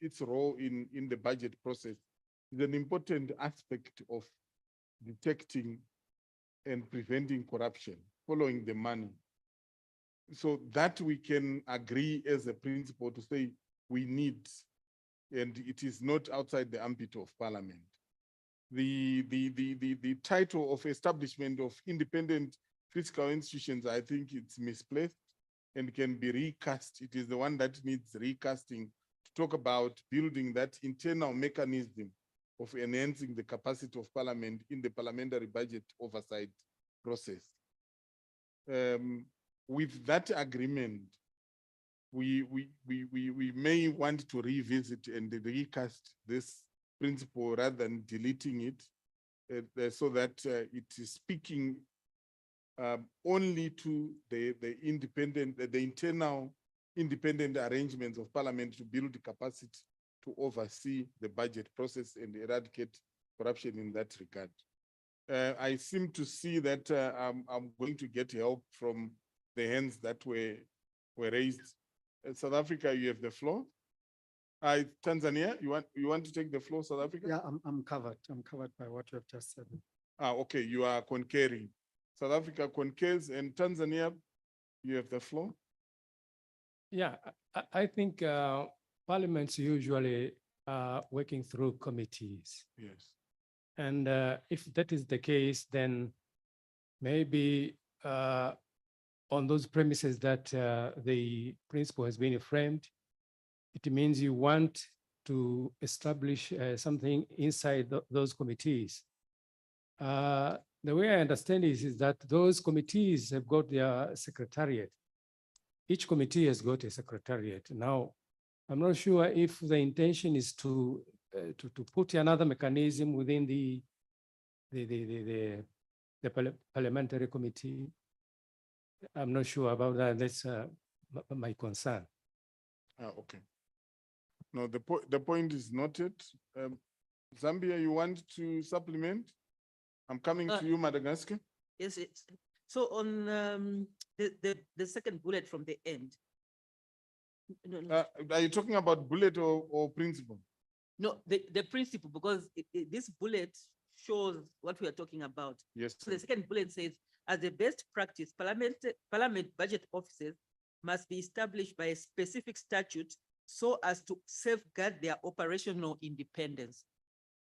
its role in the budget process, is an important aspect of detecting and preventing corruption, following the money. So that we can agree as a principle to say we need, and it is not outside the ambit of Parliament. The title of establishment of independent fiscal institutions, I think it's misplaced and can be recast. It is the one that needs recasting to talk about building that internal mechanism of enhancing the capacity of Parliament in the parliamentary budget oversight process. With that agreement, we may want to revisit and recast this principle rather than deleting it, so that it is speaking only to the internal independent arrangements of Parliament to build the capacity to oversee the budget process and eradicate corruption in that regard. I seem to see that I'm going to get help from the hands that were raised. South Africa, you have the floor. Tanzania, you want to take the floor, South Africa? Yeah, I'm covered. I'm covered by what you have just said. Okay, you are concurring. South Africa concurs, and Tanzania, you have the floor. Yeah, I think parliaments usually are working through committees. Yes. And if that is the case, then maybe on those premises that the principle has been framed, it means you want to establish something inside those committees. The way I understand it is that those committees have got their secretariat. Each committee has got a secretariat. Now, I'm not sure if the intention is to put another mechanism within the parliamentary committee. I'm not sure about that. That's my concern. Okay. No, the point is noted. Zambia, you want to supplement? I'm coming to you, Madagascar. Yes, so on the second bullet from the end. No, Are you talking about bullet or principle? no, the principle, because this bullet shows what we are talking about. Yes. So the second bullet says, as a best practice, parliament budget offices must be established by a specific statute so as to safeguard their operational independence.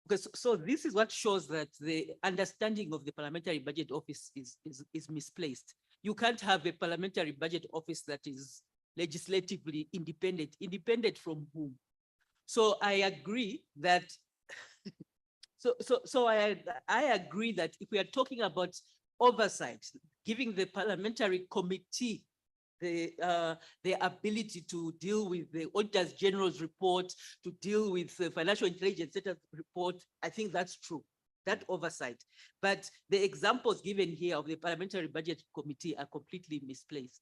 Because so this is what shows that the understanding of the parliamentary budget office is misplaced. You can't have a parliamentary budget office that is legislatively independent. Independent from whom? So I agree that so I agree that if we are talking about oversight, giving the parliamentary committee the ability to deal with the Auditors General's report, to deal with the Financial Intelligence Center's report, I think that's true, that oversight. But the examples given here of the Parliamentary Budget Committee are completely misplaced.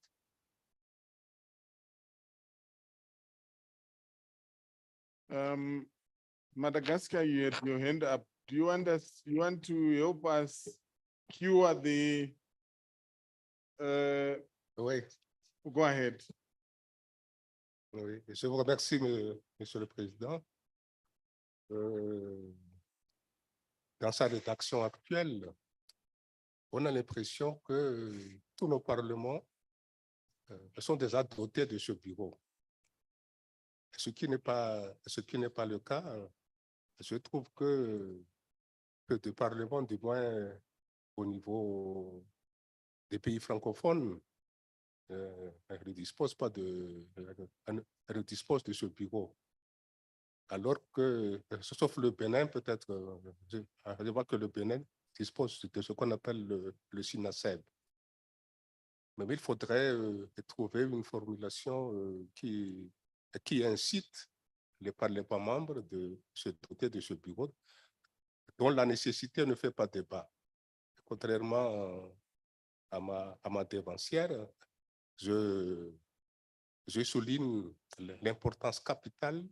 Madagascar, you had your hand up. Do you want to help us cure the Oui. Go ahead. Oui, je vous remercie, Monsieur le Président. Dans sa rédaction actuelle, on a l'impression que tous nos parlements sont déjà dotés de ce bureau. Ce qui n'est pas le cas. Je trouve que de parlements, du moins au niveau des pays francophones, elle ne dispose pas elle ne dispose de ce bureau. Alors que, sauf le Bénin, peut-être, je vois que le Bénin dispose de ce qu'on appelle le SINASEB. Mais il faudrait trouver une formulation qui incite les parlements membres de se doter de ce bureau, dont la nécessité ne fait pas débat. Contrairement à ma dévancière, je souligne l'importance capitale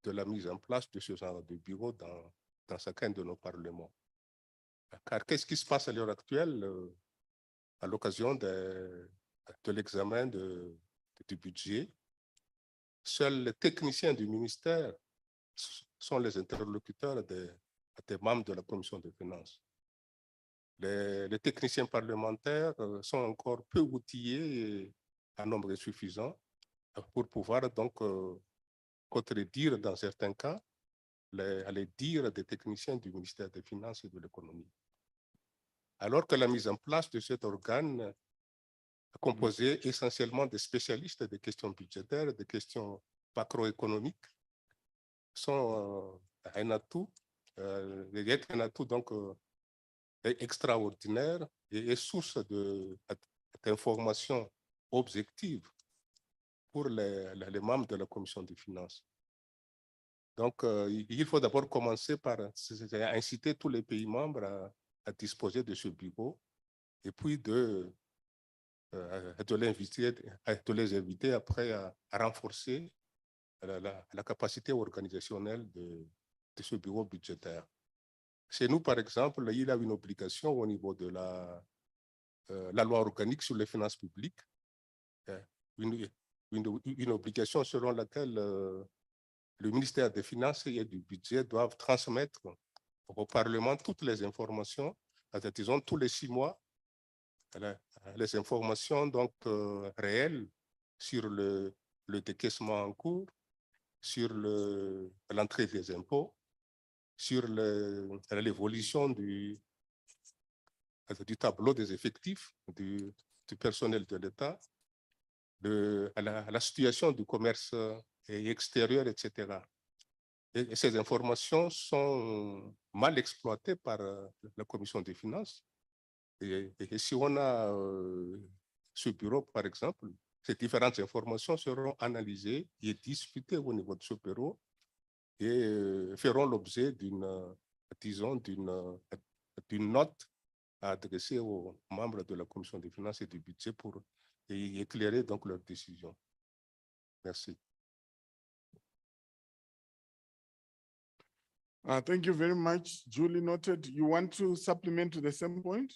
de la mise en place de ce genre de bureau dans chacun de nos parlements. Car qu'est-ce qui se passe à l'heure actuelle à l'occasion de l'examen du budget? Seuls les techniciens du ministère sont les interlocuteurs des membres de la commission des finances. Les techniciens parlementaires sont encore peu outillés et en nombre suffisant pour pouvoir donc contredire dans certains cas les dires des techniciens du ministère des Finances et de l'économie. Alors que la mise en place de cet organe composé essentiellement de spécialistes des questions budgétaires, des questions macroéconomiques, sont un atout, un atout donc extraordinaire et source d'informations objectives pour les membres de la commission des finances. Donc, il faut d'abord commencer par inciter tous les pays membres à disposer de ce bureau et puis de les inviter après à renforcer la capacité organisationnelle de ce bureau budgétaire. Chez nous, par exemple, il y a une obligation au niveau de la loi organique sur les finances publiques, une obligation selon laquelle le ministère des Finances et du Budget doivent transmettre au Parlement toutes les informations, disons tous les 6 mois, les informations donc réelles sur le décaissement en cours, sur l'entrée des impôts, sur l'évolution du tableau des effectifs du personnel de l'État, la situation du commerce extérieur, etc. Et ces informations sont mal exploitées par la Commission des finances. Et si on a ce bureau, par exemple, ces différentes informations seront analysées et discutées au niveau de ce bureau et feront l'objet disons, d'une note adressée aux membres de la Commission des finances et du budget pour éclairer donc leurs décisions. Merci. Thank you very much. Duly noted. You want to supplement to the same point?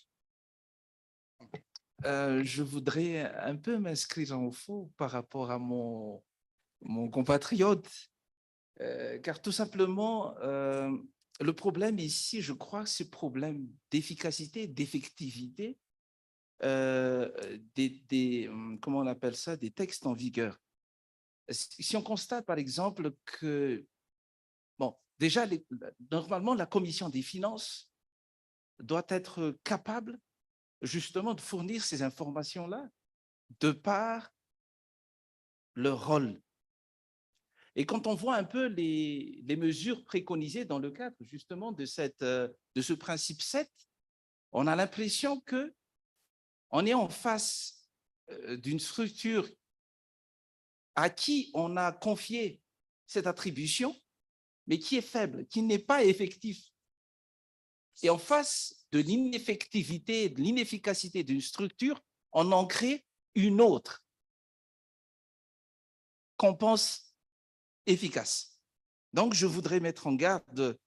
Je voudrais un peu m'inscrire en faux par rapport à mon compatriote, car tout simplement, le problème ici, je crois, c'est le problème d'efficacité, d'effectivité comment on appelle ça, des textes en vigueur. Si on constate, par exemple, que, bon, déjà, normalement, la Commission des finances doit être capable justement de fournir ces informations-là de par leur rôle. Et quand on voit un peu les mesures préconisées dans le cadre justement de ce principe 7, on a l'impression qu'on est en face d'une structure à qui on a confié cette attribution, mais qui est faible, qui n'est pas effectif. Et en face de l'ineffectivité, de l'inefficacité d'une structure, on en crée une autre qu'on pense efficace. Donc, je voudrais mettre en garde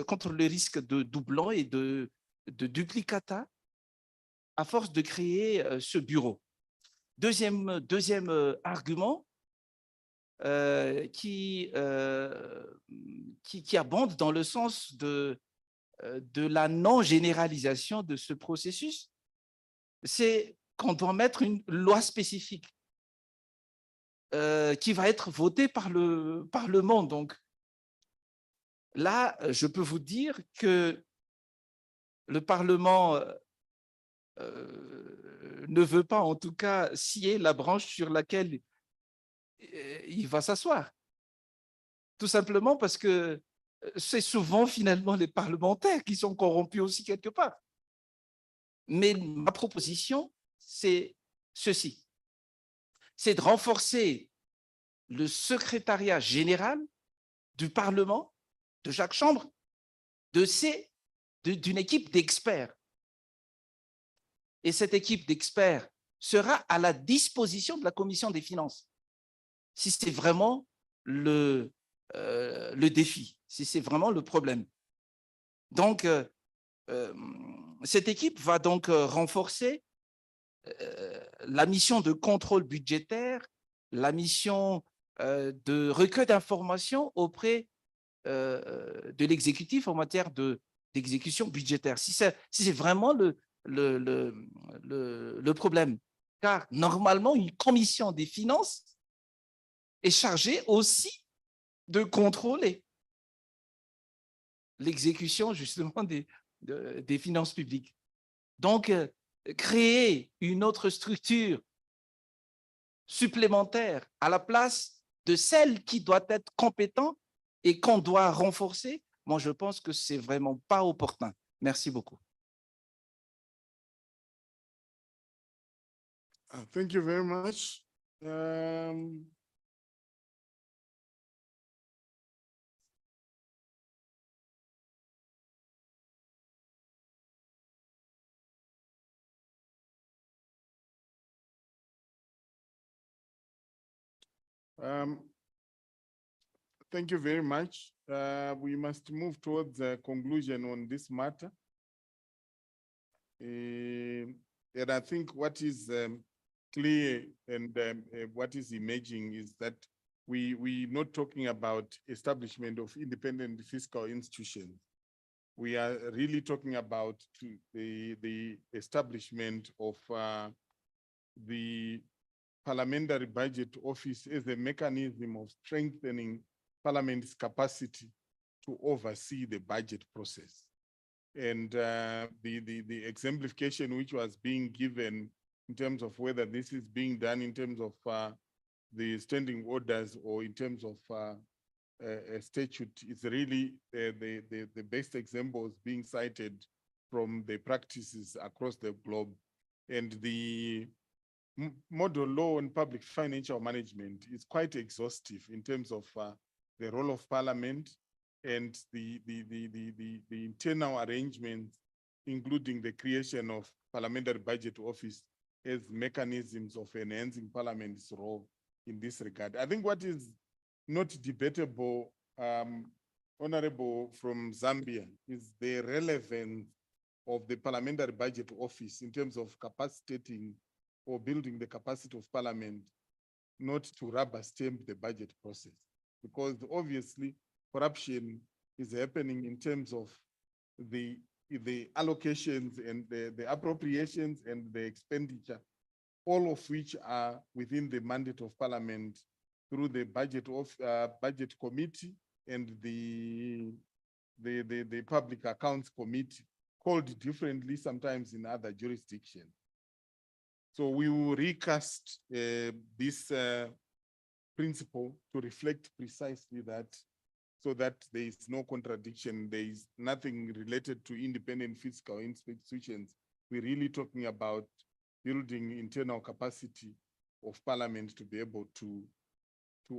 contre le risque de doublon et de duplicata à force de créer ce bureau. Deuxième argument qui abonde dans le sens de la non-généralisation de ce processus, c'est qu'on doit mettre une loi spécifique qui va être votée par le Parlement. Donc là, je peux vous dire que le Parlement ne veut pas, en tout cas, scier la branche sur laquelle il va s'asseoir. Tout simplement parce que c'est souvent finalement les parlementaires qui sont corrompus aussi quelque part. Mais ma proposition, c'est ceci. C'est de renforcer le secrétariat général du Parlement, de chaque chambre, d'une équipe d'experts. Et cette équipe d'experts sera à la disposition de la Commission des finances. Si c'est vraiment le défi, si c'est vraiment le problème. Donc, cette équipe va donc renforcer la mission de contrôle budgétaire, la mission de recueil d'informations auprès de l'exécutif en matière d'exécution budgétaire. Si c'est vraiment le problème. Car normalement, une commission des finances est chargée aussi de contrôler l'exécution justement des finances publiques. Donc, créer une autre structure supplémentaire à la place de celle qui doit être compétente et qu'on doit renforcer, moi je pense que c'est vraiment pas opportun. Merci beaucoup. Thank you very much. Um, Thank you very much. We must move towards a conclusion on this matter. And I think what is clear and what is emerging is that we're not talking about establishment of independent fiscal institutions. We are really talking about the establishment of the Parliamentary Budget Office as a mechanism of strengthening Parliament's capacity to oversee the budget process. And the exemplification which was being given in terms of whether this is being done in terms of the standing orders or in terms of a statute is really the best examples being cited from the practices across the globe. And the model law on public financial management is quite exhaustive in terms of the role of Parliament and the internal arrangements, including the creation of Parliamentary Budget Office as mechanisms of enhancing Parliament's role in this regard. I think what is not debatable, Honorable from Zambia, is the relevance of the Parliamentary Budget Office in terms of capacitating or building the capacity of Parliament not to rubber stamp the budget process. Because obviously corruption is happening in terms of the allocations and the appropriations and the expenditure, all of which are within the mandate of Parliament through the budget committee and the public accounts committee, called differently sometimes in other jurisdictions. So we will recast this principle to reflect precisely that, so that there is no contradiction. There is nothing related to independent fiscal institutions. We're really talking about building internal capacity of Parliament to be able to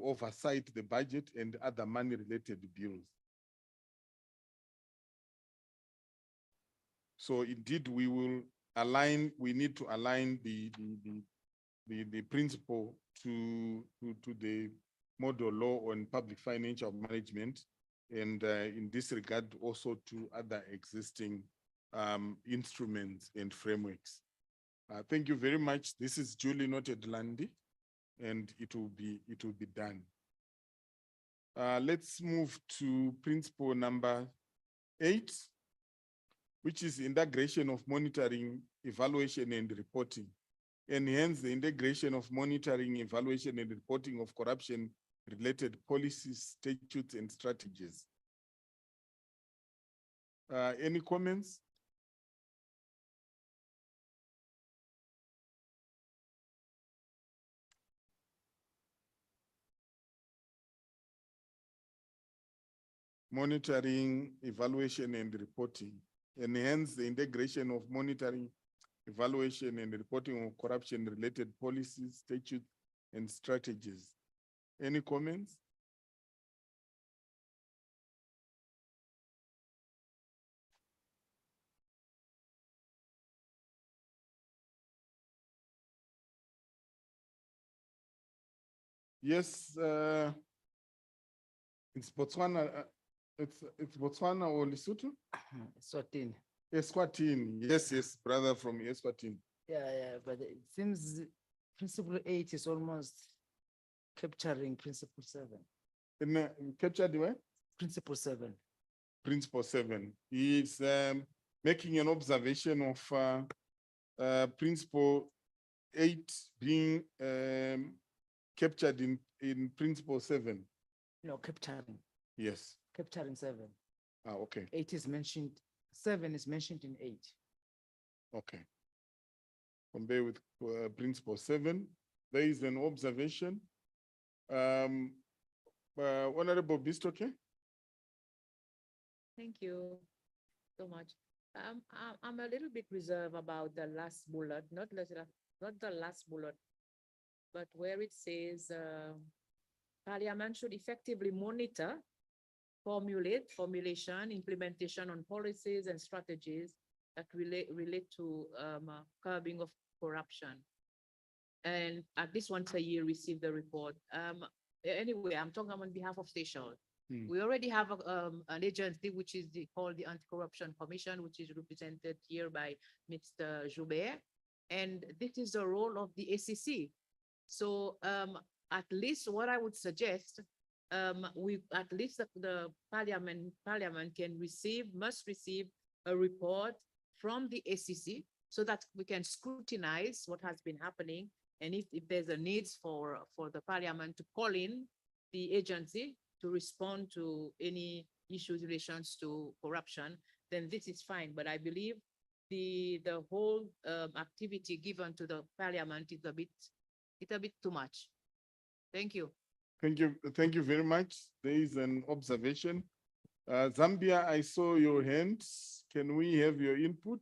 oversight the budget and other money-related bills. So indeed, we need to align the principle to the model law on public financial management, and in this regard also to other existing instruments and frameworks. Thank you very much. This is duly noted, Landy, and it will be done. Let's move to principle number 8, which is integration of monitoring, evaluation, and reporting. And hence the integration of monitoring, evaluation, and reporting of corruption-related policies, statutes, and strategies. Any comments? Monitoring, evaluation, and reporting. And hence the integration of monitoring, evaluation, and reporting of corruption-related policies, statutes, and strategies. Any comments? Yes, it's Botswana. It's Botswana or Lesotho? Eswatini. Eswatini. Yes, brother from Eswatini. Yeah, but it seems principle 8 is almost capturing principle 7. Captured where? Principle 7. Principle 7. He's making an observation of principle 8 being captured in principle 7. No, capturing. Yes. Capturing 7. Okay. 8 is mentioned, 7 is mentioned in 8. Okay. Compare with principle 7. There is an observation. Honorable Bistoke. Thank you so much. I'm a little bit reserved about the last bullet, not the last bullet, but where it says, Parliament should effectively monitor, formulation, implementation on policies and strategies that relate to curbing of corruption. And at least once a year receive the report. Anyway, I'm talking on behalf of Seychelles. We already have an agency which is called the Anti-Corruption Commission, which is represented here by Mr. Joubert. And this is the role of the ACC. So at least what I would suggest, at least the parliament must receive a report from the ACC so that we can scrutinize what has been happening. And if there's a need for the parliament to call in the agency to respond to any issues in relations to corruption, then this is fine. But I believe the whole activity given to the parliament is a bit too much. Thank you. Thank you very much. There is an observation. Zambia, I saw your hands. Can we have your input?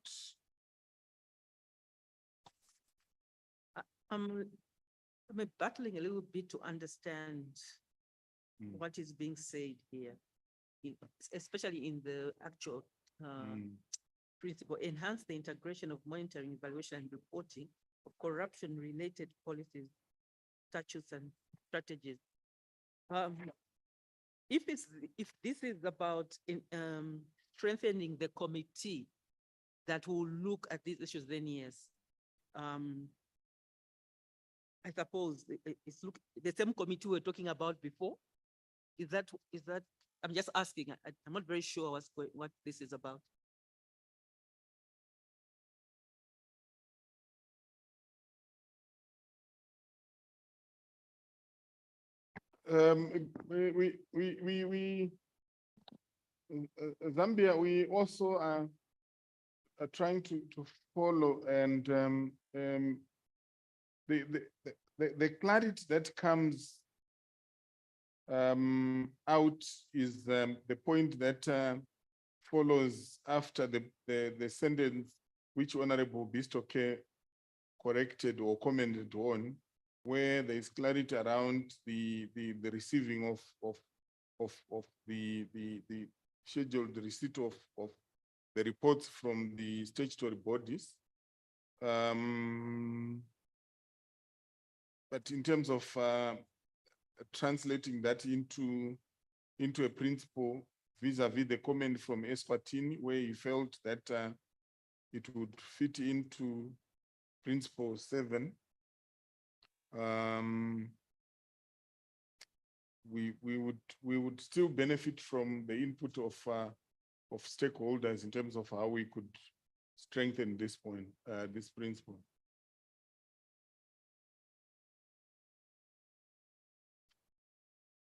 I'm battling a little bit to understand what is being said here, especially in the actual principle, enhance the integration of monitoring, evaluation, and reporting of corruption-related policies, statutes, and strategies. If this is about strengthening the committee that will look at these issues, then yes. I suppose it's the same committee we were talking about before. Is that, I'm just asking, I'm not very sure what this is about. Zambia, we also are trying to follow, and the clarity that comes out is the point that follows after the sentence which Honorable Bistoke corrected or commented on, where there is clarity around the receiving of the scheduled receipt of the reports from the statutory bodies. But in terms of translating that into a principle vis-a-vis the comment from Eswatini, where he felt that it would fit into principle 7. We would still benefit from the input of stakeholders in terms of how we could strengthen this point, this principle.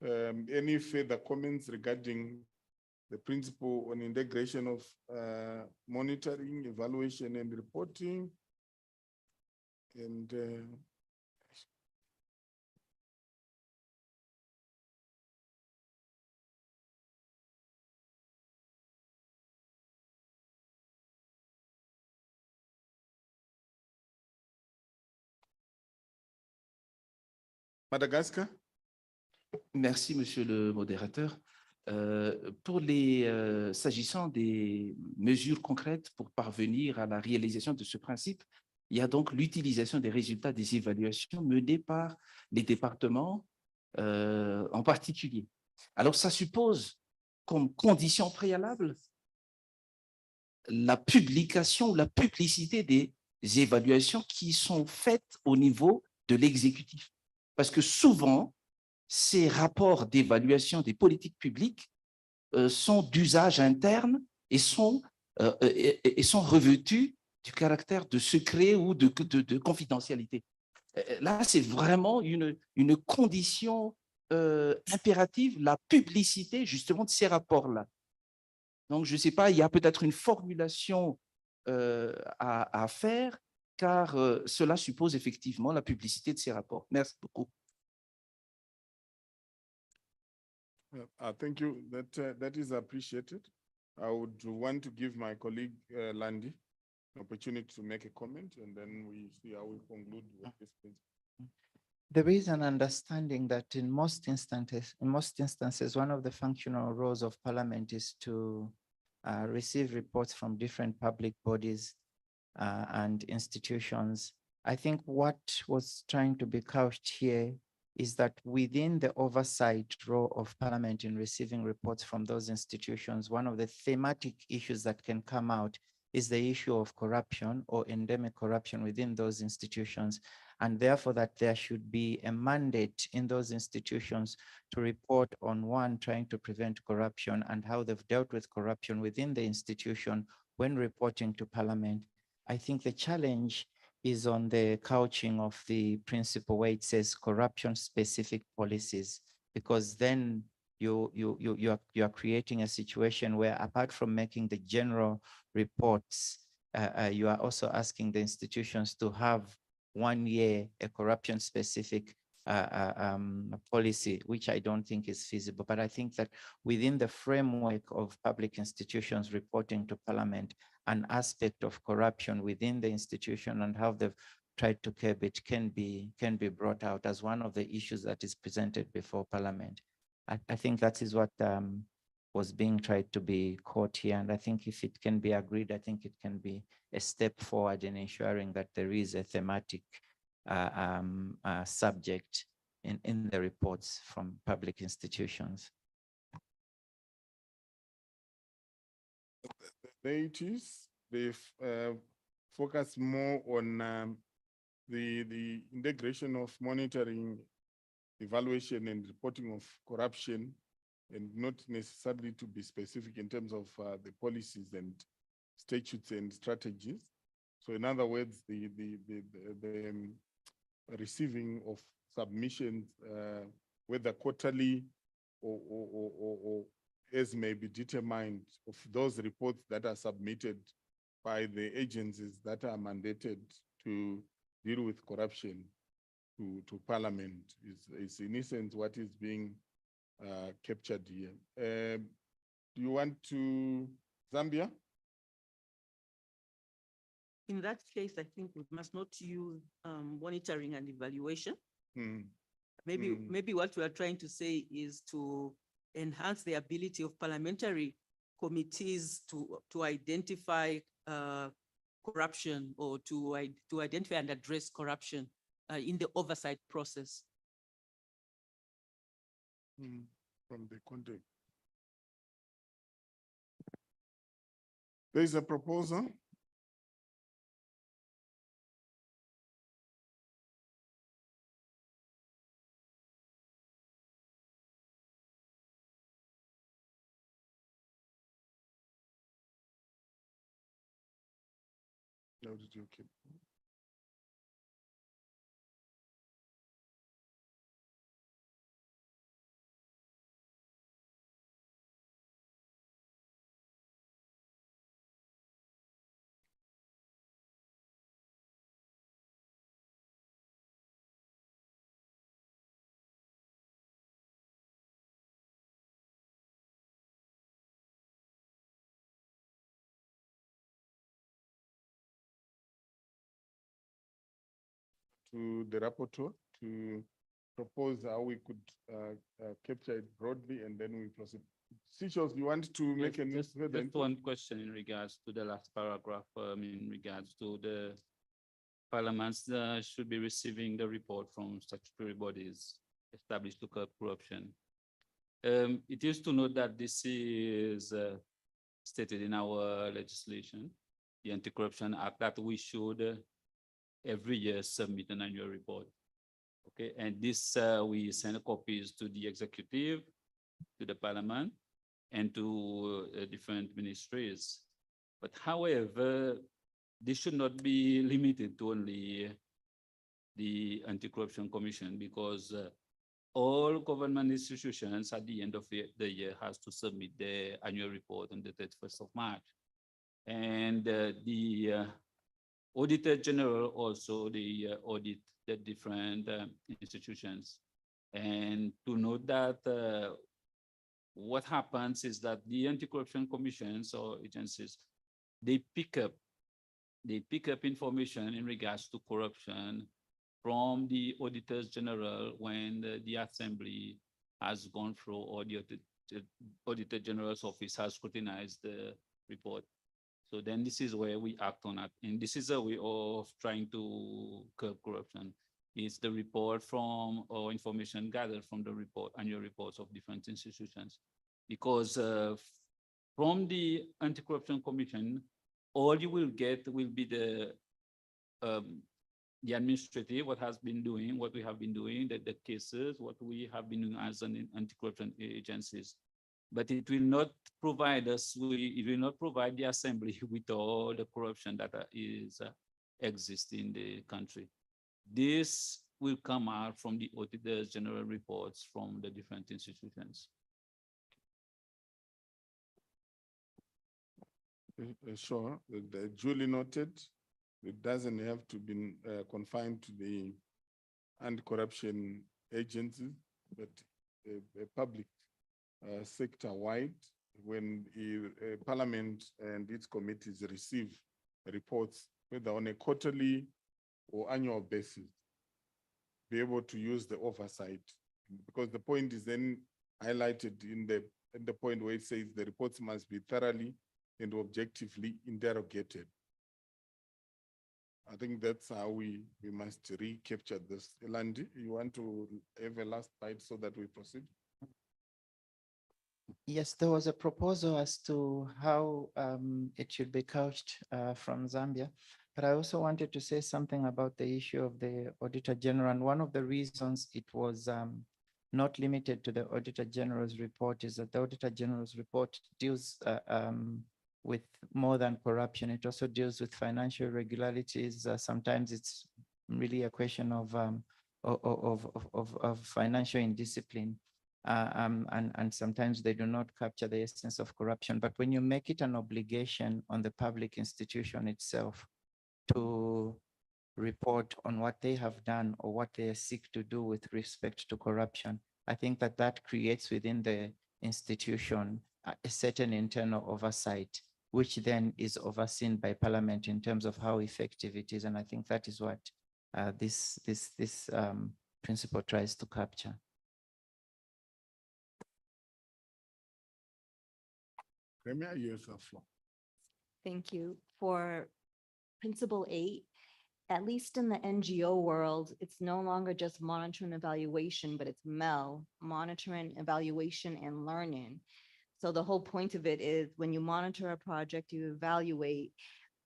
Any further comments regarding the principle on integration of monitoring, evaluation, and reporting? And Madagascar? Merci, monsieur le modérateur. S'agissant des mesures concrètes pour parvenir à la réalisation de ce principe, il y a donc l'utilisation des résultats des évaluations menées par les départements en particulier. Alors, ça suppose comme condition préalable la publication, la publicité des évaluations qui sont faites au niveau de l'exécutif. Parce que souvent, ces rapports d'évaluation des politiques publiques sont d'usage interne et sont revêtus du caractère de secret ou de confidentialité. Là, c'est vraiment une condition impérative, la publicité justement de ces rapports-là. Donc, je ne sais pas, il y a peut-être une formulation à faire, car cela suppose effectivement la publicité de ces rapports. Merci beaucoup. Thank you. That is appreciated. I would want to give my colleague Landy an opportunity to make a comment, and then we see how we conclude with this principle. There is an understanding that in most instances, one of the functional roles of Parliament is to receive reports from different public bodies and institutions. I think what was trying to be couched here is that within the oversight role of Parliament in receiving reports from those institutions, one of the thematic issues that can come out is the issue of corruption or endemic corruption within those institutions, and therefore that there should be a mandate in those institutions to report on, one, trying to prevent corruption and how they've dealt with corruption within the institution when reporting to Parliament. I think the challenge is on the couching of the principle where it says corruption-specific policies, because then you are creating a situation where, apart from making the general reports, you are also asking the institutions to have 1 year a corruption-specific policy, which I don't think is feasible. But I think that within the framework of public institutions reporting to Parliament, an aspect of corruption within the institution and how they've tried to curb it can be brought out as one of the issues that is presented before Parliament. I think that is what was being tried to be caught here. And I think if it can be agreed, I think it can be a step forward in ensuring that there is a thematic subject in the reports from public institutions. They've focused more on the integration of monitoring, evaluation and reporting of corruption, and not necessarily to be specific in terms of the policies and statutes and strategies. So in other words, the receiving of submissions, whether quarterly or as may be determined, of those reports that are submitted by the agencies that are mandated to deal with corruption to Parliament is in essence what is being captured here. Do you want to Zambia? In that case, I think we must not use monitoring and evaluation. Maybe what we are trying to say is to enhance the ability of parliamentary committees to identify corruption or to identify and address corruption in the oversight process. From the context. There is a proposal. How did you keep? To the rapporteur to propose how we could capture it broadly, and then we proceed. Seychelles, you want to make a just one question in regards to the last paragraph, in regards to the parliaments should be receiving the report from statutory bodies established to curb corruption. It is to note that this is stated in our legislation, the Anti-Corruption Act, that we should every year submit an annual report. Okay, and this we send copies to the executive, to the parliament, and to different ministries. But however, this should not be limited to only the Anti-Corruption Commission, because all government institutions at the end of the year has to submit their annual report on the 31st of March. And the Auditor General also audit the different institutions. And to note that what happens is that the anti-corruption commissions or agencies, they pick up information in regards to corruption from the auditors general when the assembly has gone through or the auditor general's office has scrutinized the report. So then this is where we act on it. And this is a way of trying to curb corruption. It's the report from or information gathered from the report, annual reports of different institutions. Because from the Anti-Corruption Commission, all you will get will be the administrative, what has been doing, what we have been doing, the cases, what we have been doing as an anti-corruption agencies. But it will not provide us, it will not provide the assembly with all the corruption that exists in the country. This will come out from the auditors general reports from the different institutions. Sure, duly noted. It doesn't have to be confined to the anti-corruption agencies, but a public sector wide. When Parliament and its committees receive reports, whether on a quarterly or annual basis, be able to use the oversight, because the point is then highlighted in the point where it says the reports must be thoroughly and objectively interrogated. I think that's how we must recapture this. Elandi, you want to have a last bite so that we proceed? Yes, there was a proposal as to how it should be couched from Zambia, but I also wanted to say something about the issue of the Auditor General. And one of the reasons it was not limited to the Auditor General's report is that the Auditor General's report deals with more than corruption. It also deals with financial irregularities. Sometimes it's really a question of financial indiscipline. And sometimes they do not capture the essence of corruption. But when you make it an obligation on the public institution itself to report on what they have done or what they seek to do with respect to corruption, I think that that creates within the institution a certain internal oversight, which then is overseen by Parliament in terms of how effective it is. And I think that is what this principle tries to capture. Premier, you have the floor. Thank you. For Principle 8, at least in the NGO world, it's no longer just monitoring evaluation, but it's MEL, monitoring, evaluation, and learning. So the whole point of it is when you monitor a project, you evaluate,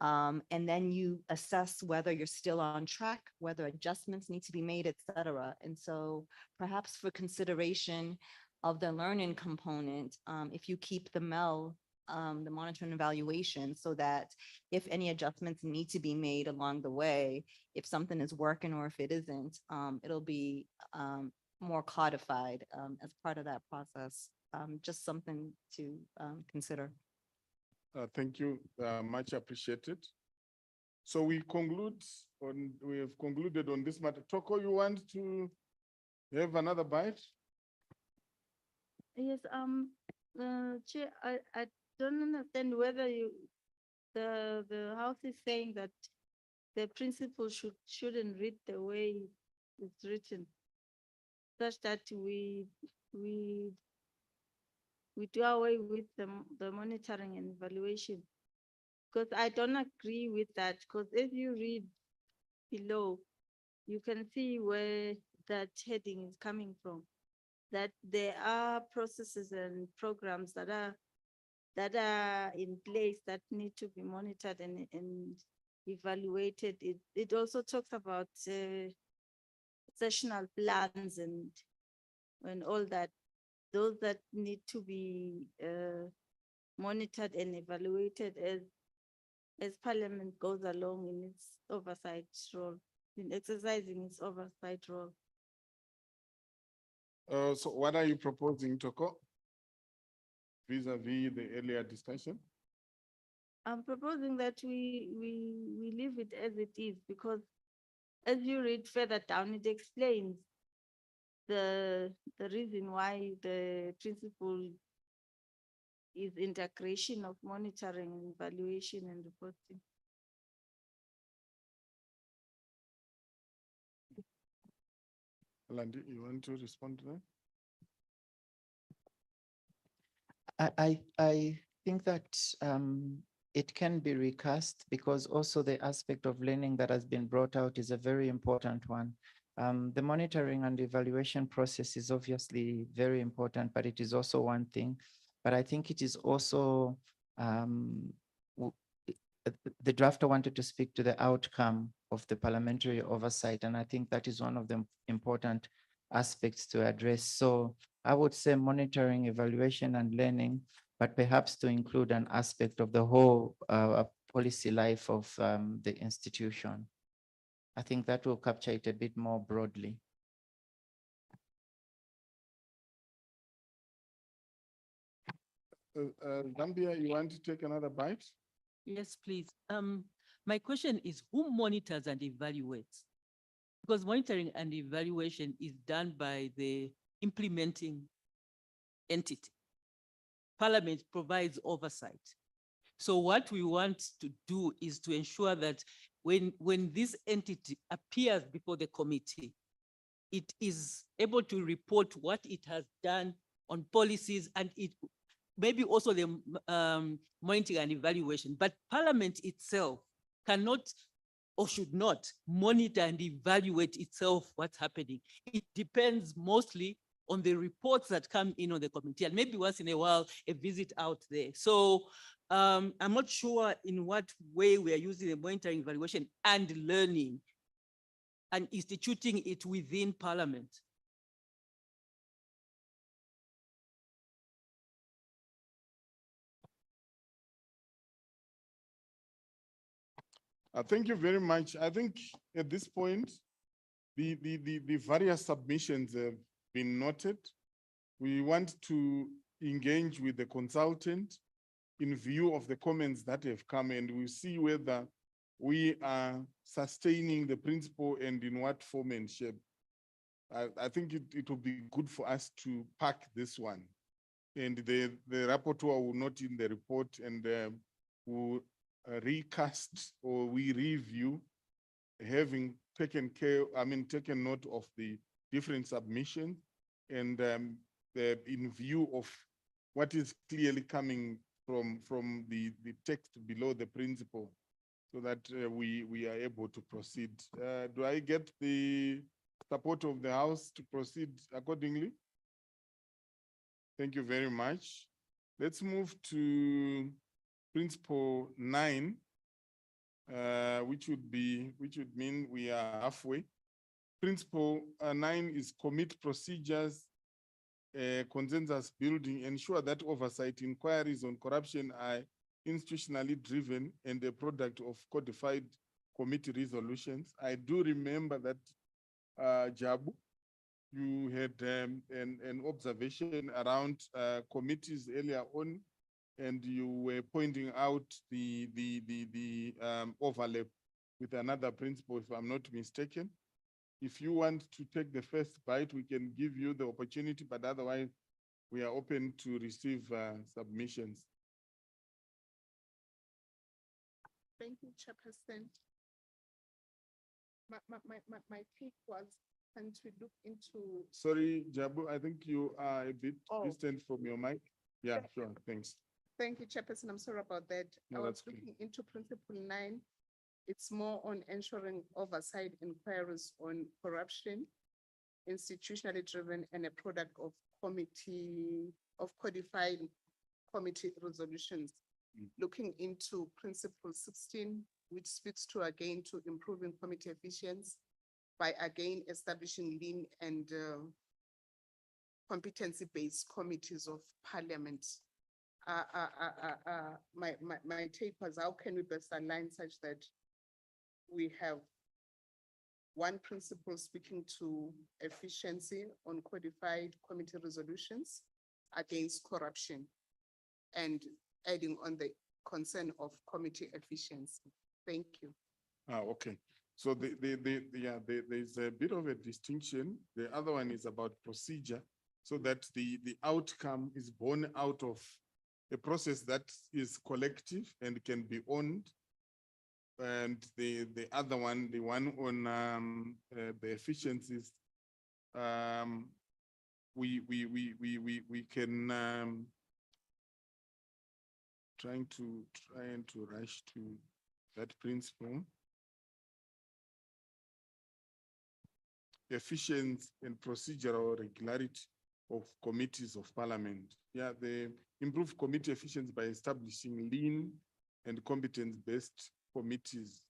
and then you assess whether you're still on track, whether adjustments need to be made, et cetera. And so perhaps for consideration of the learning component, if you keep the MEL, the monitoring evaluation, so that if any adjustments need to be made along the way, if something is working or if it isn't, it'll be more codified as part of that process. Just something to consider. Thank you, much appreciated. So we have concluded on this matter. Toko, you want to have another bite? Yes, Chair, I don't understand whether the House is saying that the principle shouldn't read the way it's written, such that we do away with the monitoring and evaluation. Because I don't agree with that, because if you read below, you can see where that heading is coming from, that there are processes and programs that are in place that need to be monitored and evaluated. It also talks about sessional plans and all that, those that need to be monitored and evaluated as Parliament goes along in its oversight role, in exercising its oversight role. So what are you proposing, Toko? Vis-a-vis the earlier discussion? I'm proposing that we leave it as it is, because as you read further down, it explains the reason why the principle is integration of monitoring and evaluation and reporting. Landi, you want to respond to that? I think that it can be recast because also the aspect of learning that has been brought out is a very important one. The monitoring and evaluation process is obviously very important, but it is also one thing. But I think it is also the drafter wanted to speak to the outcome of the parliamentary oversight, and I think that is one of the important aspects to address. So I would say monitoring, evaluation, and learning, but perhaps to include an aspect of the whole policy life of the institution. I think that will capture it a bit more broadly. Zambia, you want to take another bite? Yes, please. My question is, who monitors and evaluates? Because monitoring and evaluation is done by the implementing entity. Parliament provides oversight. So what we want to do is to ensure that when this entity appears before the committee, it is able to report what it has done on policies, and it maybe also the monitoring and evaluation. But Parliament itself cannot or should not monitor and evaluate itself what's happening. It depends mostly on the reports that come in on the committee, and maybe once in a while a visit out there. So I'm not sure in what way we are using the monitoring, evaluation, and learning and instituting it within Parliament. Thank you very much. I think at this point, the various submissions have been noted. We want to engage with the consultant in view of the comments that have come, and we see whether we are sustaining the principle and in what form and shape. I think it will be good for us to pack this one. And the rapporteur will note in the report, and will recast or we review, having taken note of the different submissions, and in view of what is clearly coming from the text below the principle, so that we are able to proceed. Do I get the support of the House to proceed accordingly? Thank you very much. Let's move to principle 9, which would mean we are halfway. Principle 9 is commit procedures, consensus building, ensure that oversight inquiries on corruption are institutionally driven and a product of codified committee resolutions. I do remember that, Jabu, you had an observation around committees earlier on, and you were pointing out the overlap with another principle, if I'm not mistaken. If you want to take the first bite, we can give you the opportunity, but otherwise we are open to receive submissions. Thank you, Chairperson. My take was, and to look into. Sorry, Jabu, I think you are a bit Oh. distant from your mic. Yeah, sure, thanks. Thank you, Chairperson. I'm sorry about that. No, I was that's okay. looking into principle 9. It's more on ensuring oversight inquiries on corruption, institutionally driven, and a product of codified committee resolutions. Looking into principle 16, which speaks to again to improving committee efficiency by again establishing lean and competency-based committees of Parliament. My take was, how can we best align such that we have one principle speaking to efficiency on codified committee resolutions against corruption, and adding on the concern of committee efficiency. Thank you. Okay. So there's a bit of a distinction. The other one is about procedure, so that the outcome is born out of a process that is collective and can be owned. And the other one, the one on the efficiencies, we can trying to rush to that principle. Efficiency and procedural regularity of committees of parliament. Yeah, they improve committee efficiency by establishing lean and competence-based committees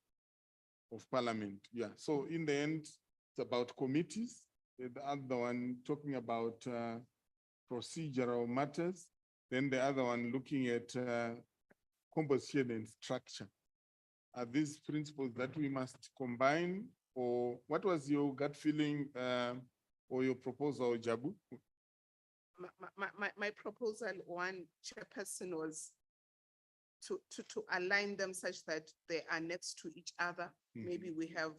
of parliament. Yeah, so in the end, it's about committees. The other one talking about procedural matters. Then the other one looking at composition and structure. Are these principles that we must combine, or what was your gut feeling or your proposal, Jabu? My proposal, one chairperson, was to align them such that they are next to each other. Maybe we have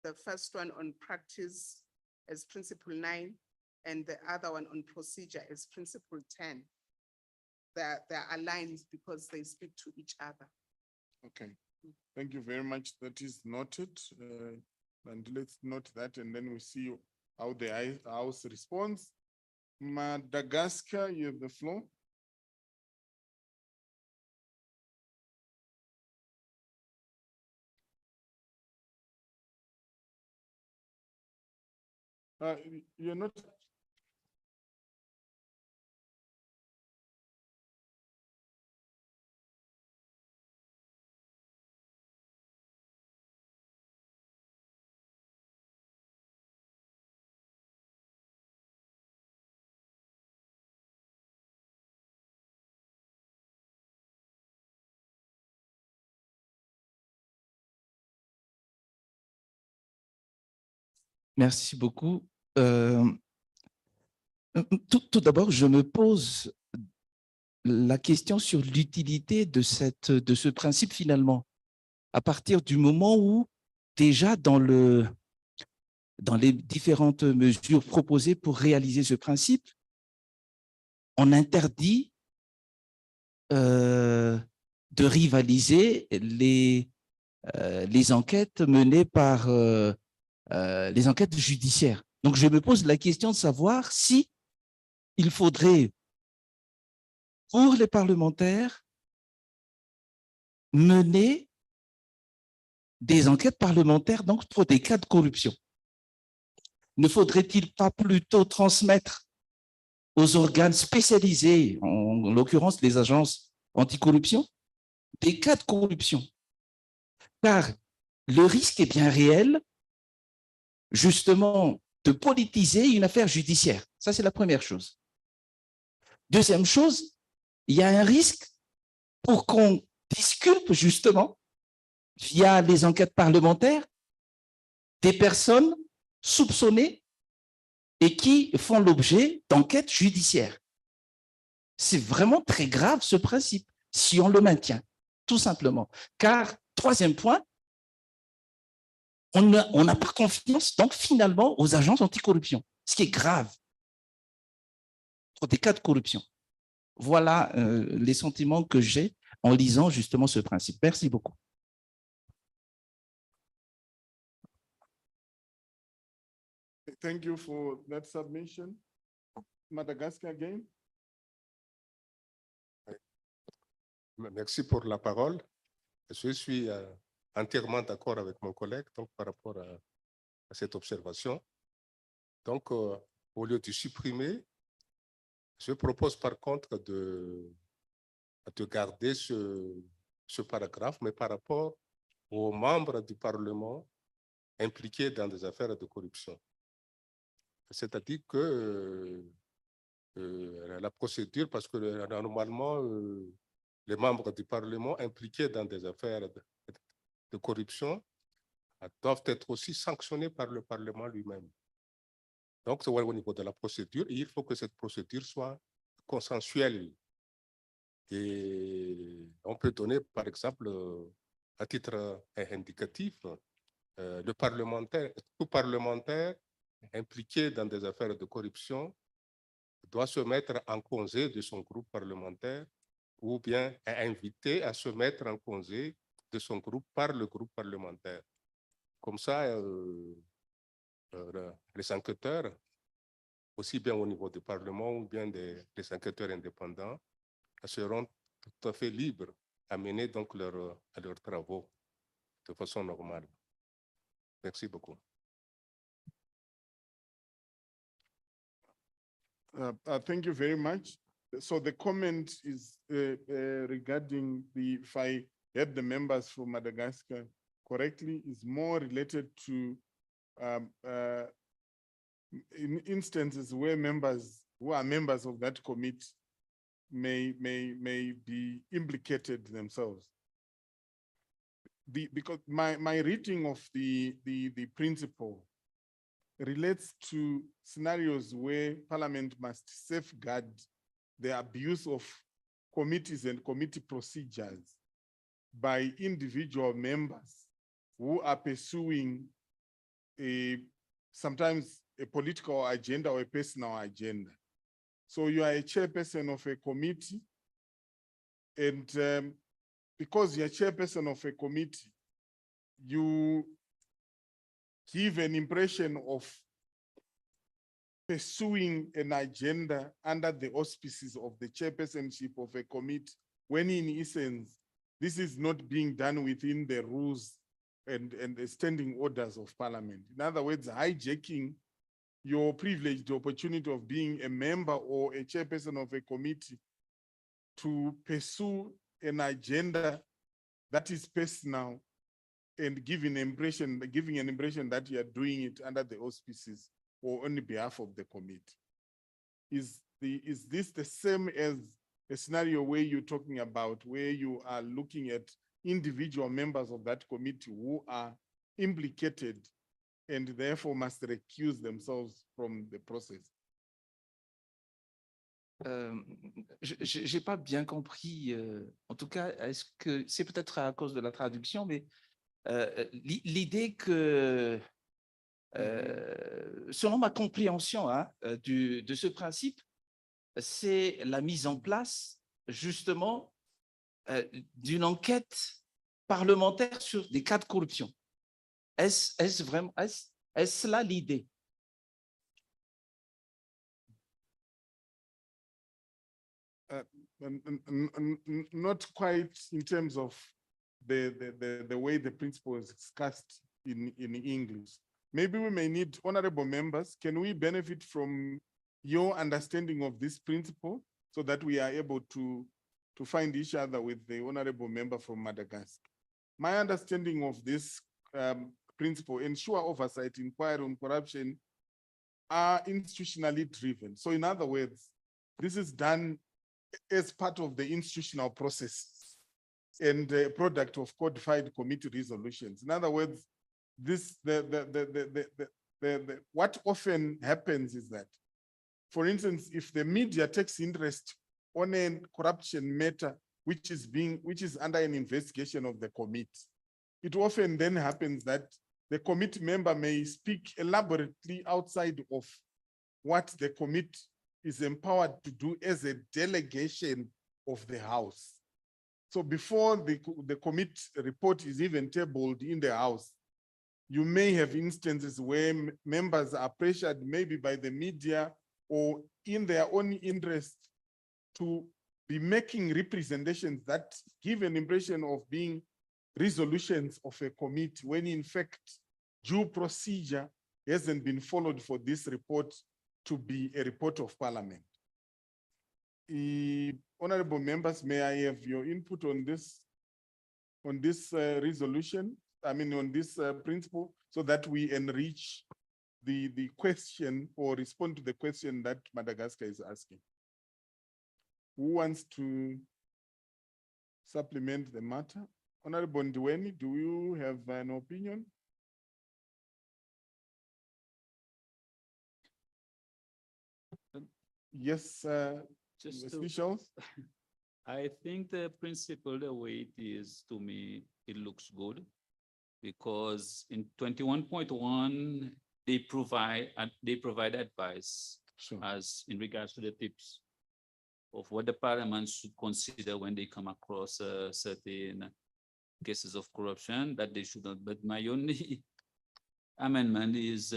the first one on practice as principle 9 and the other one on procedure as principle 10. They're aligned because they speak to each other. Okay, thank you very much. That is noted. And let's note that, and then we see how the House responds. Madagascar, you have the floor. You're not. Merci beaucoup. Tout d'abord, je me pose la question sur l'utilité de ce principe finalement, à partir du moment où déjà dans les différentes mesures proposées pour réaliser ce principe, on interdit de rivaliser les enquêtes menées par les enquêtes judiciaires. Donc, je me pose la question de savoir si il faudrait, pour les parlementaires, mener des enquêtes parlementaires donc pour des cas de corruption. Ne faudrait-il pas plutôt transmettre aux organes spécialisés, en l'occurrence les agences anticorruption, des cas de corruption? Car le risque est bien réel, justement, de politiser une affaire judiciaire. Ça, c'est la première chose. Deuxième chose, il y a un risque pour qu'on disculpe, justement, via les enquêtes parlementaires, des personnes soupçonnées et qui font l'objet d'enquêtes judiciaires. C'est vraiment très grave ce principe, si on le maintient, tout simplement. Car, troisième point, on n'a pas confiance, donc finalement, aux agences anticorruption, ce qui est grave pour des cas de corruption. Voilà les sentiments que j'ai en lisant justement ce principe. Merci beaucoup. Thank you for that submission. Madagascar again. Merci pour la parole. Je suis entièrement d'accord avec mon collègue donc, par rapport à cette observation. Donc, au lieu de supprimer, je propose par contre de garder ce paragraphe, mais par rapport aux membres du Parlement impliqués dans des affaires de corruption. C'est-à-dire que la procédure, parce que normalement, les membres du Parlement impliqués dans des affaires de corruption doivent être aussi sanctionnés par le Parlement lui-même. Donc, c'est au niveau de la procédure, et il faut que cette procédure soit consensuelle. Et on peut donner, par exemple, à titre indicatif, le parlementaire, tout parlementaire impliqué dans des affaires de corruption doit se mettre en congé de son groupe parlementaire ou bien est invité à se mettre en congé de son groupe par le groupe parlementaire. Comme ça, les enquêteurs aussi bien au niveau du Parlement ou bien des enquêteurs indépendants, seront tout à fait libres à mener donc leurs travaux de façon normale. Merci beaucoup. Thank you very much. So the comment is regarding if I heard the members from Madagascar correctly, is more related to in instances where members who are members of that committee may be implicated themselves. Because my reading of the principle relates to scenarios where Parliament must safeguard the abuse of committees and committee procedures by individual members who are pursuing sometimes a political agenda or a personal agenda. So you are a chairperson of a committee, and because you're chairperson of a committee, you give an impression of pursuing an agenda under the auspices of the chairpersonship of a committee, when in essence, this is not being done within the rules and the standing orders of Parliament. In other words, hijacking your privileged opportunity of being a member or a chairperson of a committee to pursue an agenda that is personal and giving an impression that you are doing it under the auspices or on behalf of the committee. Is this the same as a scenario where you're talking about, where you are looking at individual members of that committee who are implicated and therefore must recuse themselves from the process? J'ai pas bien compris. En tout cas, est-ce que c'est peut-être à cause de la traduction, mais l'idée que, selon ma compréhension de ce principe, c'est la mise en place justement d'une enquête parlementaire sur des cas de corruption. Est-ce vraiment, est-ce là l'idée? Not quite in terms of the way the principle is discussed in English. Maybe we may need, honorable members, can we benefit from your understanding of this principle so that we are able to find each other with the honorable member from Madagascar? My understanding of this principle, ensure oversight, inquiry on corruption, are institutionally driven. So in other words, this is done as part of the institutional process and a product of codified committee resolutions. In other words, this what often happens is that, for instance, if the media takes interest on a corruption matter which is under an investigation of the committee, it often then happens that the committee member may speak elaborately outside of what the committee is empowered to do as a delegation of the House. So before the committee report is even tabled in the House, you may have instances where members are pressured maybe by the media or in their own interest to be making representations that give an impression of being resolutions of a committee, when in fact due procedure hasn't been followed for this report to be a report of Parliament. Honorable members, may I have your input on this resolution? I mean, on this principle, so that we enrich the question or respond to the question that Madagascar is asking. Who wants to supplement the matter? Honorable Ndweni, do you have an opinion? Yes, Just Ms. to- Michels? I think the principle, the way it is, to me, it looks good. Because in 21.1, they provide advice as in regards to the tips of what the parliament should consider when they come across certain cases of corruption that they should not. But my only amendment is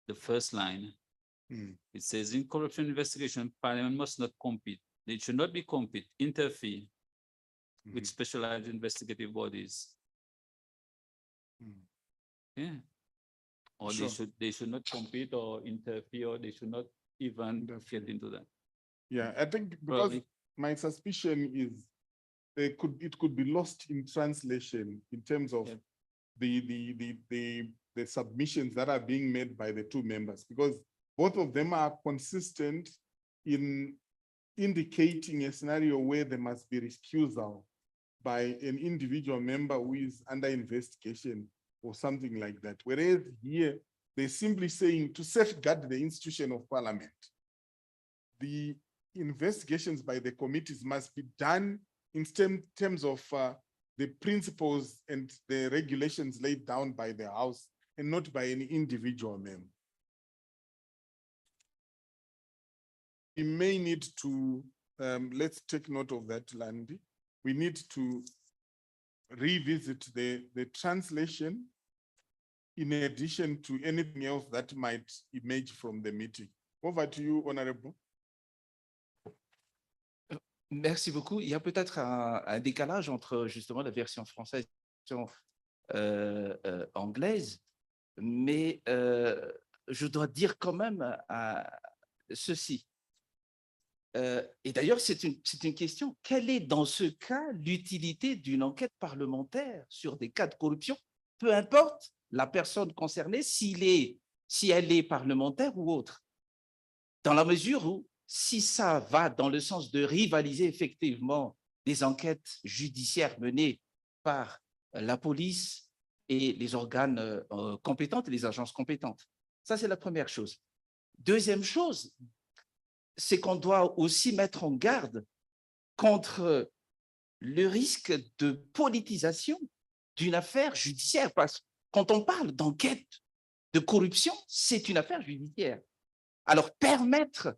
the first line, It says in corruption investigation, Parliament must not compete. They should not be compete, interfere with specialized investigative bodies. Yeah. Or Sure. they should not compete or interfere, or they should not even get into that. Yeah, I think because Probably. my suspicion is it could be lost in translation in terms of the submissions that are being made by the two members, because both of them are consistent in indicating a scenario where there must be recusal by an individual member who is under investigation or something like that. Whereas here, they're simply saying to safeguard the institution of Parliament, the investigations by the committees must be done in terms of the principles and the regulations laid down by the House and not by any individual member. We may need to, let's take note of that, Landy. We need to revisit the translation in addition to anything else that might emerge from the meeting. Over to you, Honorable. Merci beaucoup. Il y a peut-être un décalage entre justement la version française et la version anglaise, mais je dois dire quand même ceci. Et d'ailleurs, c'est une question. Quelle est dans ce cas l'utilité d'une enquête parlementaire sur des cas de corruption, peu importe la personne concernée, si elle est parlementaire ou autre, dans la mesure où si ça va dans le sens de rivaliser effectivement des enquêtes judiciaires menées par la police et les organes compétents et les agences compétentes. Ça, c'est la première chose. Deuxième chose, c'est qu'on doit aussi mettre en garde contre le risque de politisation d'une affaire judiciaire. Parce que quand on parle d'enquête de corruption, c'est une affaire judiciaire. Alors, permettre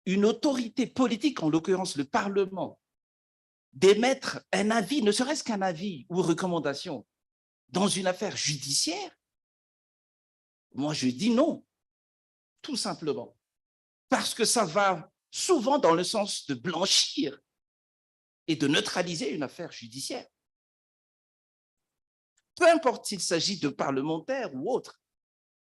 une autorité politique, en l'occurrence le Parlement, d'émettre un avis, ne serait-ce qu'un avis ou recommandation dans une affaire judiciaire, moi je dis non, tout simplement. Parce que ça va souvent dans le sens de blanchir et de neutraliser une affaire judiciaire. Peu importe s'il s'agit de parlementaires ou autres,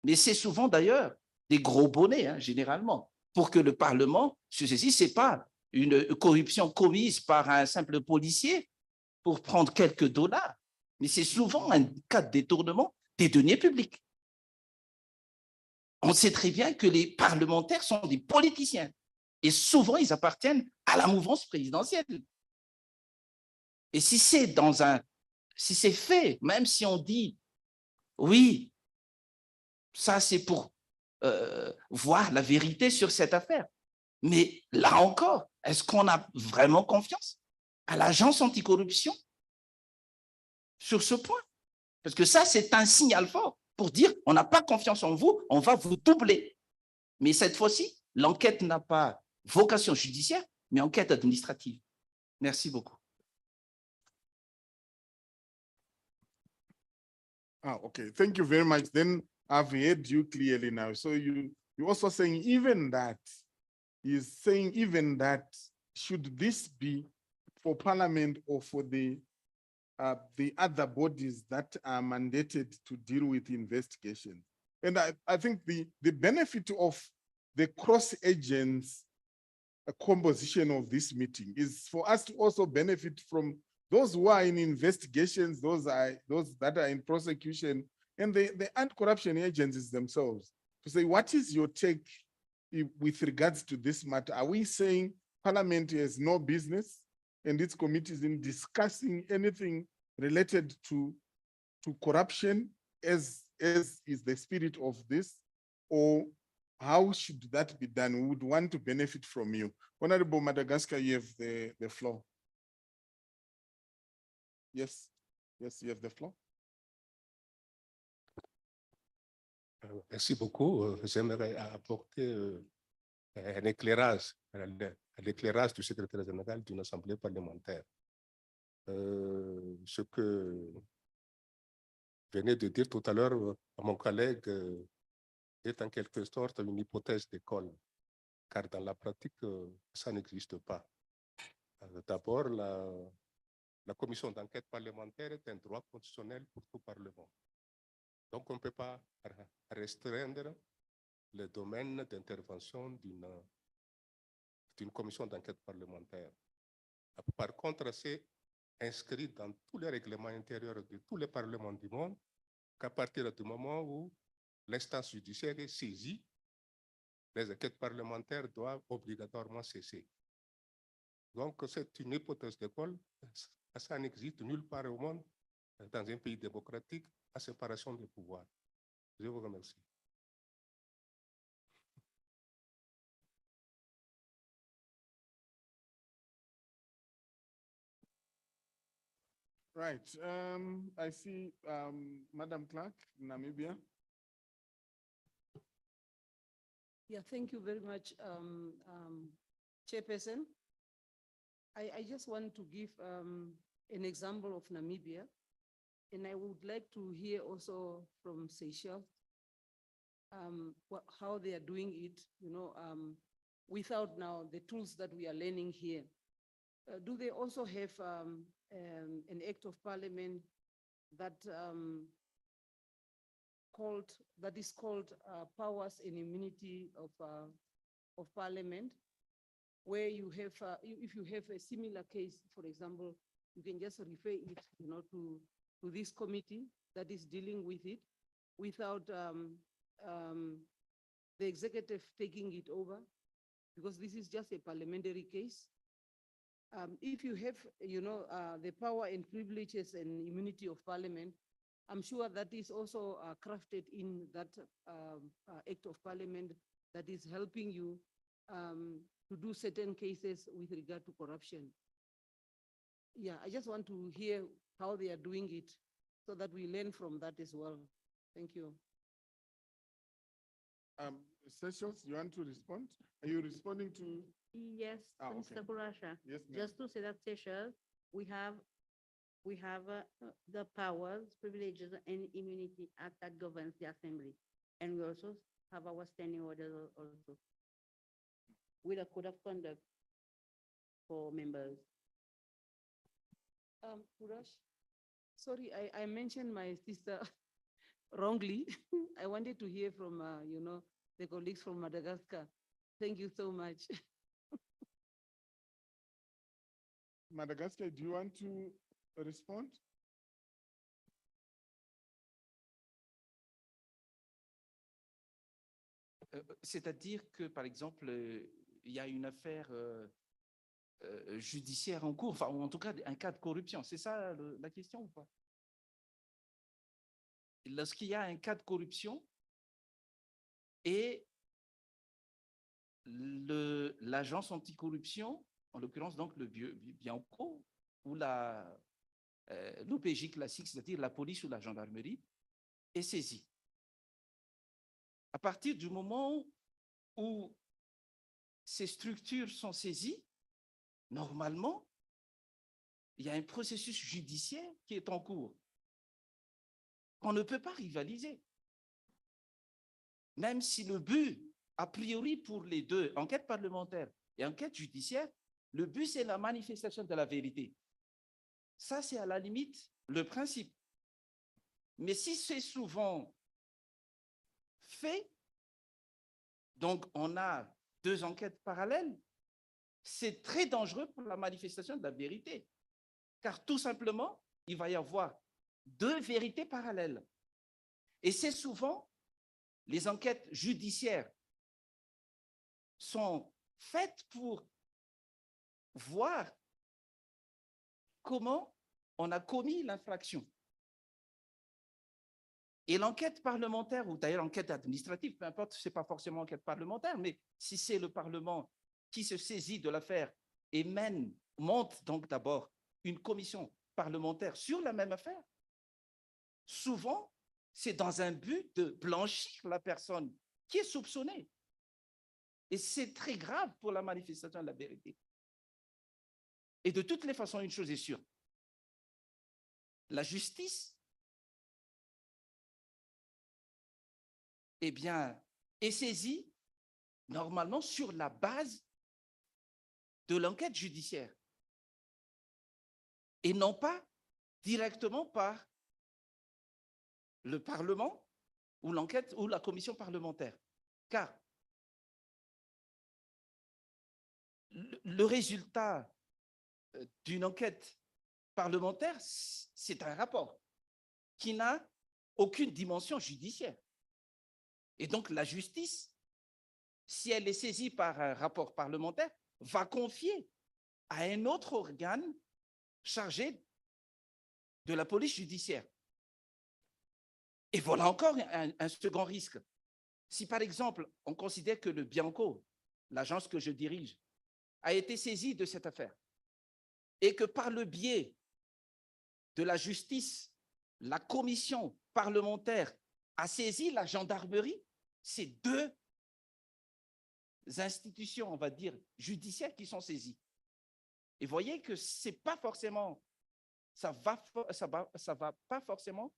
mais c'est souvent d'ailleurs des gros bonnets, hein, généralement, pour que le Parlement se saisisse. Ce n'est pas une corruption commise par un simple policier pour prendre quelques dollars, mais c'est souvent un cas de détournement des deniers publics. On sait très bien que les parlementaires sont des politiciens et souvent ils appartiennent à la mouvance présidentielle. Et si c'est fait, même si on dit oui, ça c'est pour voir la vérité sur cette affaire. Mais là encore, est-ce qu'on a vraiment confiance à l'agence anticorruption sur ce point? Parce que ça, c'est un signal fort pour dire on n'a pas confiance en vous, on va vous doubler. Mais cette fois-ci, l'enquête n'a pas vocation judiciaire, mais enquête administrative. Merci beaucoup. Okay, thank you very much. Then I've heard you clearly now. So you're also saying even that, should this be for Parliament or for the other bodies that are mandated to deal with investigation? And I think the benefit of the cross-agents composition of this meeting is for us to also benefit from those who are in investigations, those that are in prosecution, and the anti-corruption agencies themselves, to say, what is your take with regards to this matter? Are we saying Parliament has no business and its committees in discussing anything related to corruption as is the spirit of this? Or how should that be done? We would want to benefit from you. Honorable Madagascar, you have the floor. Yes, you have the floor. Merci beaucoup. J'aimerais apporter un éclairage à l'éclairage du secrétaire général d'une assemblée parlementaire. Ce que venait de dire tout à l'heure à mon collègue est en quelque sorte une hypothèse d'école, car dans la pratique, ça n'existe pas. D'abord, la commission d'enquête parlementaire est un droit constitutionnel pour tout Parlement. Donc, on ne peut pas restreindre le domaine d'intervention d'une commission d'enquête parlementaire. Par contre, c'est inscrit dans tous les règlements intérieurs de tous les parlements du monde qu'à partir du moment où l'instance judiciaire est saisie, les enquêtes parlementaires doivent obligatoirement cesser. Donc, c'est une hypothèse d'école. Ça n'existe nulle part au monde, dans un pays démocratique, à séparation des pouvoirs. Je vous remercie. Right. I see Madam Clerk, Namibia. Yeah, thank you very much, Chairperson. I just want to give an example of Namibia, and I would like to hear also from Seychelles how they are doing it, without now the tools that we are learning here. Do they also have an act of parliament that is called powers and immunity of parliament, where you have, if you have a similar case, for example, you can just refer it, to this committee that is dealing with it without the executive taking it over, because this is just a parliamentary case. If you have, the power and privileges and immunity of parliament, I'm sure that is also crafted in that act of parliament that is helping you to do certain cases with regard to corruption. Yeah, I just want to hear how they are doing it so that we learn from that as well. Thank you. Sessions, you want to respond? Are you responding to? Yes, Ah, Mr. okay. Kurasha. Yes, ma'am. Just to say that Seychelles, we have the powers, privileges, and immunity act that governs the assembly. And we also have our standing orders also with a code of conduct for members. Kurash, sorry, I mentioned my sister wrongly. I wanted to hear from, the colleagues from Madagascar. Thank you so much. Madagascar, do you want to respond? C'est-à-dire que, par exemple, il y a une affaire judiciaire en cours, enfin, ou en tout cas un cas de corruption. C'est ça la question ou pas? Lorsqu'il y a un cas de corruption et l'agence anticorruption, en l'occurrence donc le Bianco ou l'OPJ classique, c'est-à-dire la police ou la gendarmerie, est saisie. À partir du moment où ces structures sont saisies, normalement, il y a un processus judiciaire qui est en cours. On ne peut pas rivaliser. Même si le but, a priori pour les deux, enquête parlementaire et enquête judiciaire, le but c'est la manifestation de la vérité. Ça, c'est à la limite le principe. Mais si c'est souvent fait, donc on a deux enquêtes parallèles, c'est très dangereux pour la manifestation de la vérité. Car tout simplement, il va y avoir deux vérités parallèles. Et c'est souvent, les enquêtes judiciaires sont faites pour voir comment on a commis l'infraction. Et l'enquête parlementaire, ou d'ailleurs l'enquête administrative, peu importe, ce n'est pas forcément enquête parlementaire, mais si c'est le Parlement qui se saisit de l'affaire et monte donc d'abord une commission parlementaire sur la même affaire, souvent, c'est dans un but de blanchir la personne qui est soupçonnée. Et c'est très grave pour la manifestation de la vérité. Et de toutes les façons, une chose est sûre. La justice, eh bien, est saisi normalement sur la base de l'enquête judiciaire et non pas directement par le Parlement ou l'enquête ou la commission parlementaire. Car le résultat d'une enquête parlementaire, c'est un rapport qui n'a aucune dimension judiciaire. Et donc la justice, si elle est saisie par un rapport parlementaire, va confier à un autre organe chargé de la police judiciaire. Et voilà encore un second risque. Si par exemple, on considère que le Bianco, l'agence que je dirige, a été saisi de cette affaire et que par le biais de la justice, la commission parlementaire a saisi la gendarmerie, c'est deux institutions, on va dire, judiciaires qui sont saisies. Et voyez que c'est pas forcément, ça va pas forcément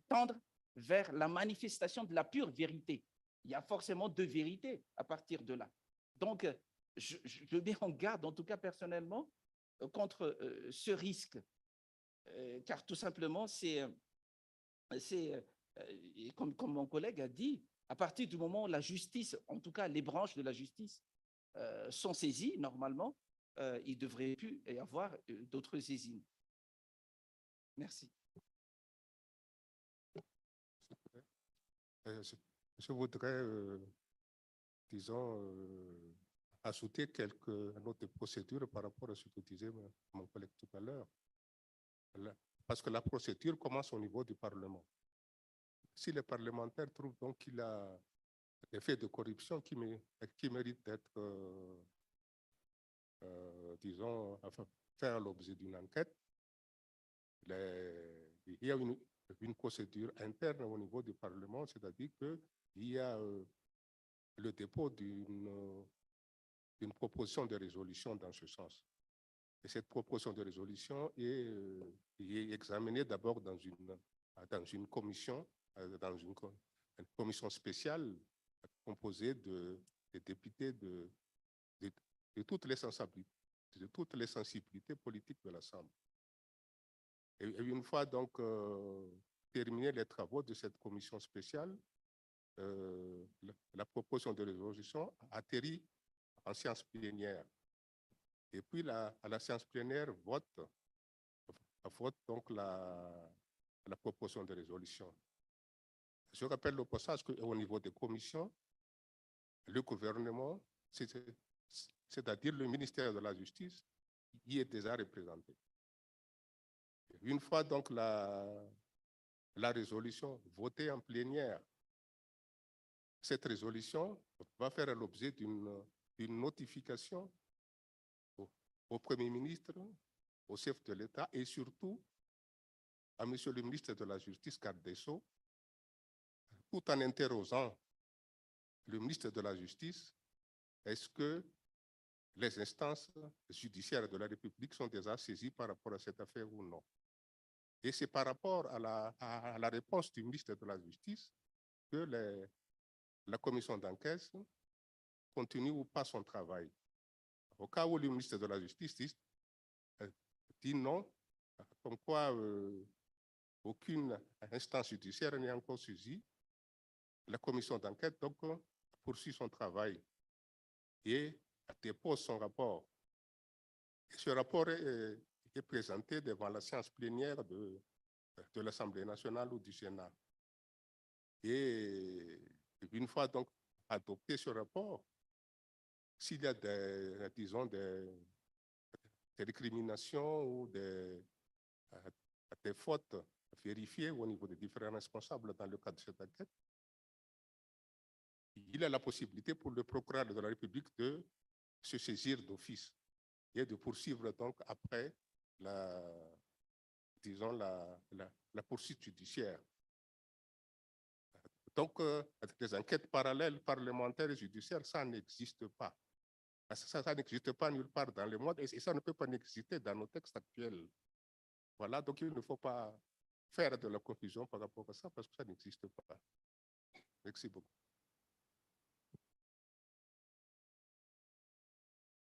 tendre vers la manifestation de la pure vérité. Il y a forcément deux vérités à partir de là. Donc, je mets en garde, en tout cas personnellement, contre ce risque, car tout simplement, comme mon collègue a dit, à partir du moment où la justice, en tout cas les branches de la justice, sont saisies, normalement, il ne devrait plus y avoir d'autres saisines. Merci. Je voudrais, disons, ajouter quelques notes de procédure par rapport à ce que disait mon collègue tout à l'heure. Parce que la procédure commence au niveau du Parlement. Si le parlementaire trouve donc qu'il a des faits de corruption qui méritent d'être, disons, enfin, faire l'objet d'une enquête, il y a une procédure interne au niveau du Parlement, c'est-à-dire qu'il y a le dépôt d'une proposition de résolution dans ce sens. Et cette proposition de résolution est examinée d'abord dans une commission, dans une commission spéciale composée de députés de toutes les sensibilités politiques de l'Assemblée. Et une fois donc terminés les travaux de cette commission spéciale, la proposition de résolution atterrit en séance plénière. Et puis à la séance plénière vote donc la proposition de résolution. Je rappelle au passage qu'au niveau des commissions, le gouvernement, c'est-à-dire le ministère de la Justice, y est déjà représenté. Une fois donc la résolution votée en plénière, cette résolution va faire l'objet d'une notification au Premier ministre, au chef de l'État et surtout à Monsieur le ministre de la Justice, garde des Sceaux, tout en interrogeant le ministre de la Justice, est-ce que les instances judiciaires de la République sont déjà saisies par rapport à cette affaire ou non? Et c'est par rapport à la réponse du ministre de la Justice que la commission d'enquête continue ou pas son travail. Au cas où le ministre de la Justice dit non, comme quoi aucune instance judiciaire n'est encore saisie, la commission d'enquête donc poursuit son travail et dépose son rapport. Et ce rapport est présenté devant la séance plénière de l'Assemblée nationale ou du Sénat. Et une fois donc adopté ce rapport, s'il y a disons des récriminations ou des fautes vérifiées au niveau des différents responsables dans le cadre de cette enquête, il a la possibilité pour le procureur de la République de se saisir d'office et de poursuivre donc après disons la poursuite judiciaire. Donc, des enquêtes parallèles parlementaires et judiciaires, ça n'existe pas. Ça n'existe pas nulle part dans le monde et ça ne peut pas exister dans nos textes actuels. Voilà, donc il ne faut pas faire de la confusion par rapport à ça parce que ça n'existe pas. Merci beaucoup.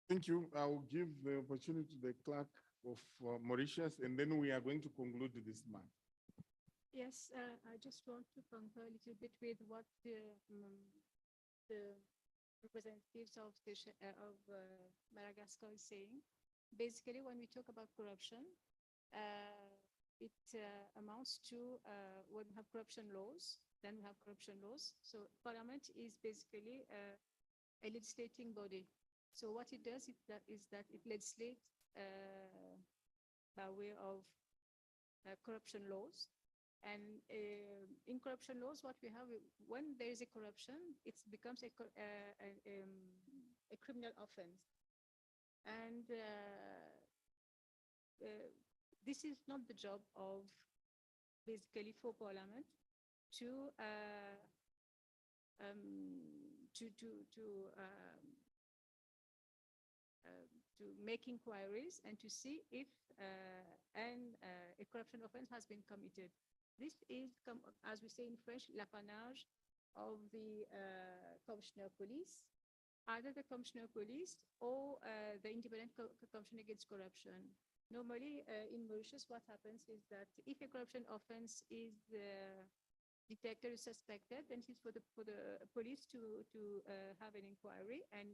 Thank you. I will give the opportunity to the clerk of Mauritius, and then we are going to conclude this month. Yes, I just want to concur a little bit with what the representatives of Madagascar is saying. Basically, when we talk about corruption, it amounts to when we have corruption laws, then we have corruption laws. So Parliament is basically a legislating body. So what it does is that it legislates by way of corruption laws. And in corruption laws, what we have, when there is a corruption, it becomes a criminal offense. And this is not the job of basically for Parliament to make inquiries and to see if a corruption offense has been committed. This is, as we say in French, l'apanage of the Commissioner of Police, either the Commissioner of Police or the Independent Commission Against Corruption. Normally, in Mauritius, what happens is that if a corruption offense is detected or suspected, then it's for the police to have an inquiry. And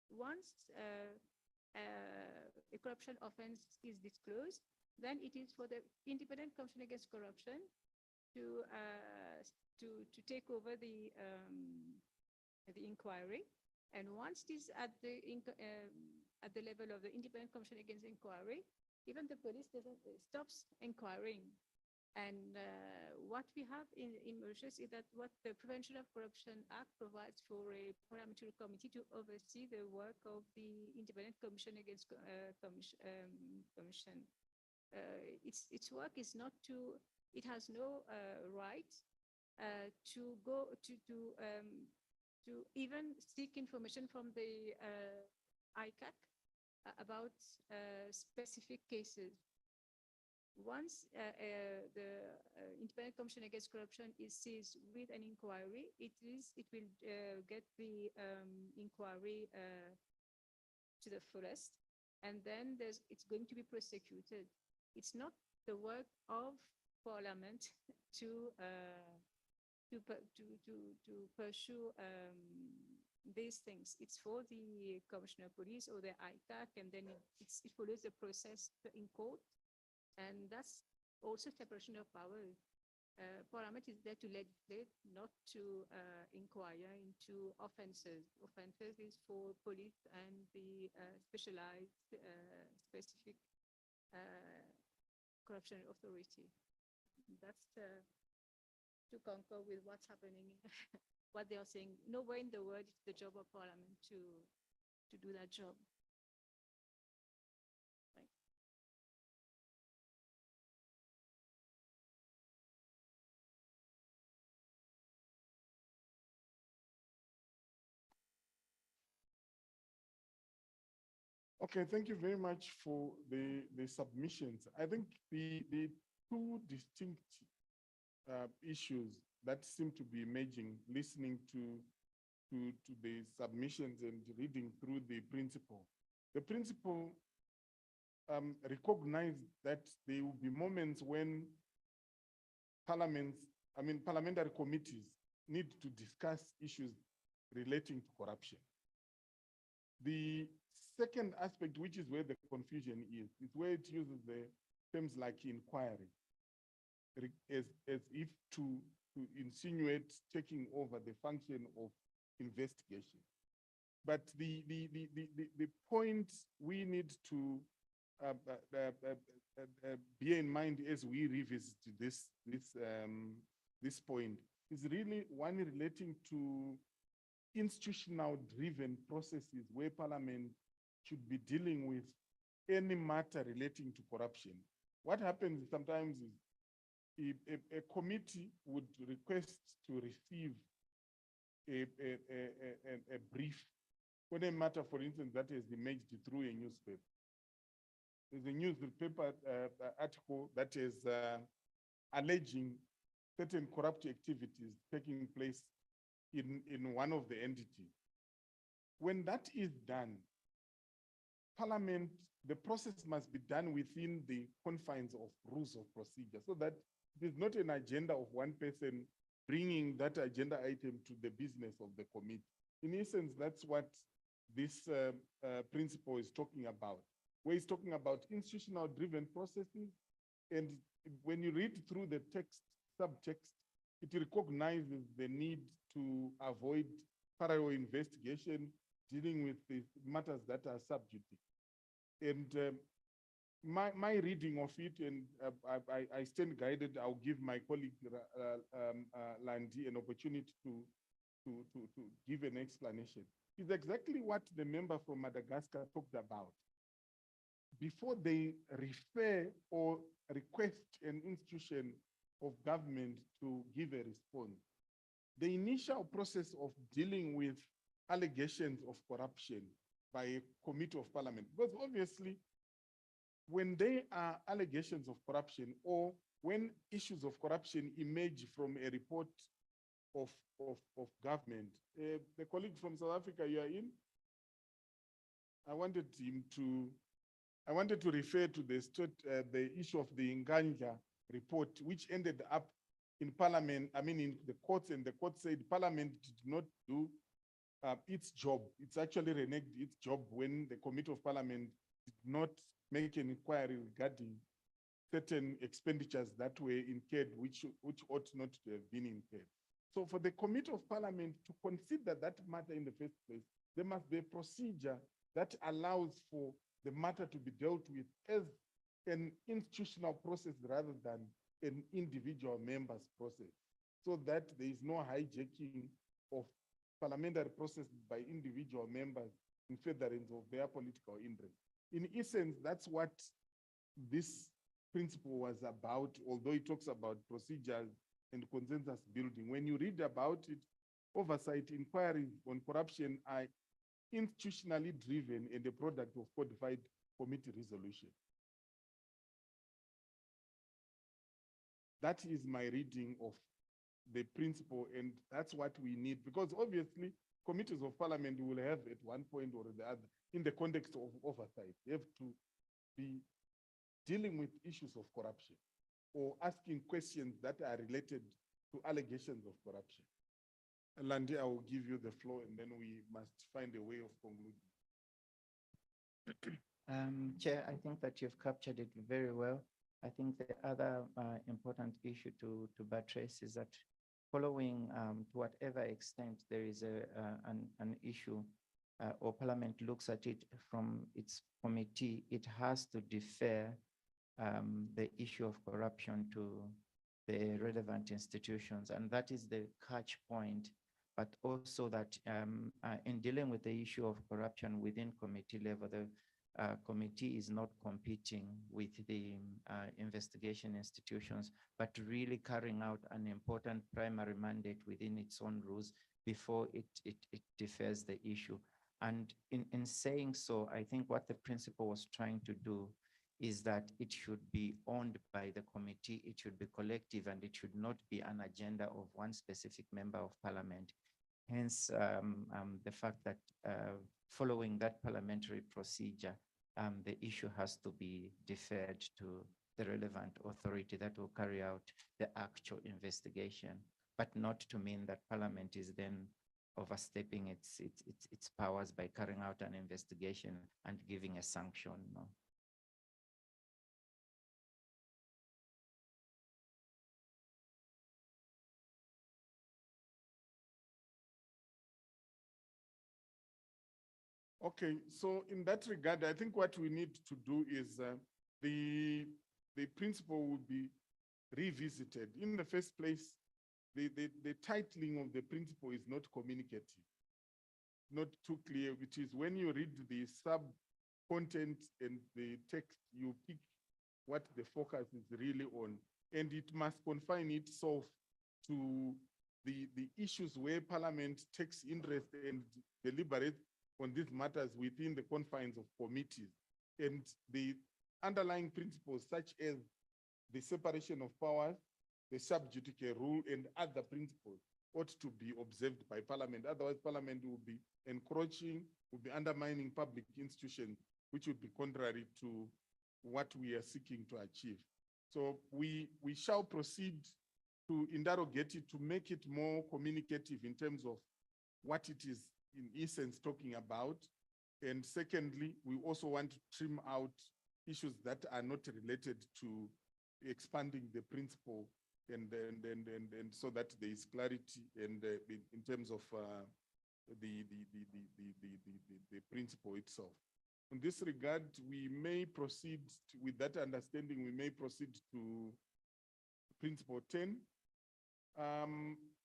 once a corruption offense is disclosed, then it is for the Independent Commission Against Corruption to take over the inquiry. And once it is at the level of the Independent Commission Against Inquiry, even the police stops inquiring. And what we have in Mauritius is that what the Prevention of Corruption Act provides for a parliamentary committee to oversee the work of the Independent Commission Against Commission. Its work is not to, it has no right to go to even seek information from the ICAC about specific cases. Once the Independent Commission Against Corruption is seized with an inquiry, it will get the inquiry to the fullest, and then it's going to be prosecuted. It's not the work of Parliament to pursue these things. It's for the Commissioner of Police or the ICAC, and then it follows the process in court. And that's also separation of power. Parliament is there to legislate, not to inquire into offenses. Offenses is for police and the specialized, specific corruption authority. That's to concur with what's happening, what they are saying. Nowhere in the world it's the job of Parliament to do that job. Okay, thank you very much for the submissions. I think the two distinct issues that seem to be emerging, listening to the submissions and reading through the principle. The principle recognized that there will be moments when parliamentary committees need to discuss issues relating to corruption. The second aspect, which is where the confusion is where it uses the terms like inquiry, as if to insinuate taking over the function of investigation. But the point we need to bear in mind as we revisit this point is really one relating to institutional driven processes where Parliament should be dealing with any matter relating to corruption. What happens sometimes is a committee would request to receive a brief on a matter, for instance, that has emerged through a newspaper. There's a newspaper article that is alleging certain corrupt activities taking place in one of the entities. When that is done, Parliament, the process must be done within the confines of rules of procedure so that it is not an agenda of one person bringing that agenda item to the business of the committee. In essence, that's what this principle is talking about, where it's talking about institutional driven processes. And when you read through the text, subtext, it recognizes the need to avoid parallel investigation dealing with the matters that are sub judice. And my reading of it, and I stand guided, I'll give my colleague Landy an opportunity to give an explanation. Is exactly what the member from Madagascar talked about. Before they refer or request an institution of government to give a response, the initial process of dealing with allegations of corruption by a committee of parliament, because obviously when there are allegations of corruption or when issues of corruption emerge from a report of government, the colleague from South Africa you are in, I wanted to refer to the issue of the Nganja report, which ended up in parliament, in the courts, and the court said parliament did not do its job. It's actually reneged its job when the committee of parliament did not make an inquiry regarding certain expenditures that were incurred, which ought not to have been incurred. So for the committee of parliament to consider that matter in the first place, there must be a procedure that allows for the matter to be dealt with as an institutional process rather than an individual member's process, so that there is no hijacking of parliamentary process by individual members in furtherance of their political interest. In essence, that's what this principle was about, although it talks about procedures and consensus building. When you read about it, oversight inquiries on corruption are institutionally driven and a product of codified committee resolution. That is my reading of the principle, and that's what we need, because obviously committees of parliament will have at one point or the other, in the context of oversight, they have to be dealing with issues of corruption or asking questions that are related to allegations of corruption. Landy, I will give you the floor, and then we must find a way of concluding. Chair, I think that you've captured it very well. I think the other important issue to buttress is that following to whatever extent there is an issue or Parliament looks at it from its committee, it has to defer the issue of corruption to the relevant institutions. And that is the catch point, but also that in dealing with the issue of corruption within committee level, the committee is not competing with the investigation institutions, but really carrying out an important primary mandate within its own rules before it defers the issue. And in saying so, I think what the principal was trying to do is that it should be owned by the committee, it should be collective, and it should not be an agenda of one specific member of parliament. Hence, the fact that following that parliamentary procedure, the issue has to be deferred to the relevant authority that will carry out the actual investigation, but not to mean that parliament is then overstepping its powers by carrying out an investigation and giving a sanction. No. Okay, so in that regard, I think what we need to do is the principle will be revisited. In the first place, the titling of the principle is not communicative, not too clear, which is when you read the sub-content and the text, you pick what the focus is really on, and it must confine itself to the issues where Parliament takes interest and deliberates on these matters within the confines of committees, and the underlying principles such as the separation of powers, the sub judice rule, and other principles ought to be observed by Parliament. Otherwise, Parliament will be encroaching, will be undermining public institutions, which would be contrary to what we are seeking to achieve. So we shall proceed to interrogate it, to make it more communicative in terms of what it is in essence talking about. And secondly, we also want to trim out issues that are not related to expanding the principle and so that there is clarity and in terms of the principle itself. In this regard, we may proceed with that understanding. We may proceed to principle 10.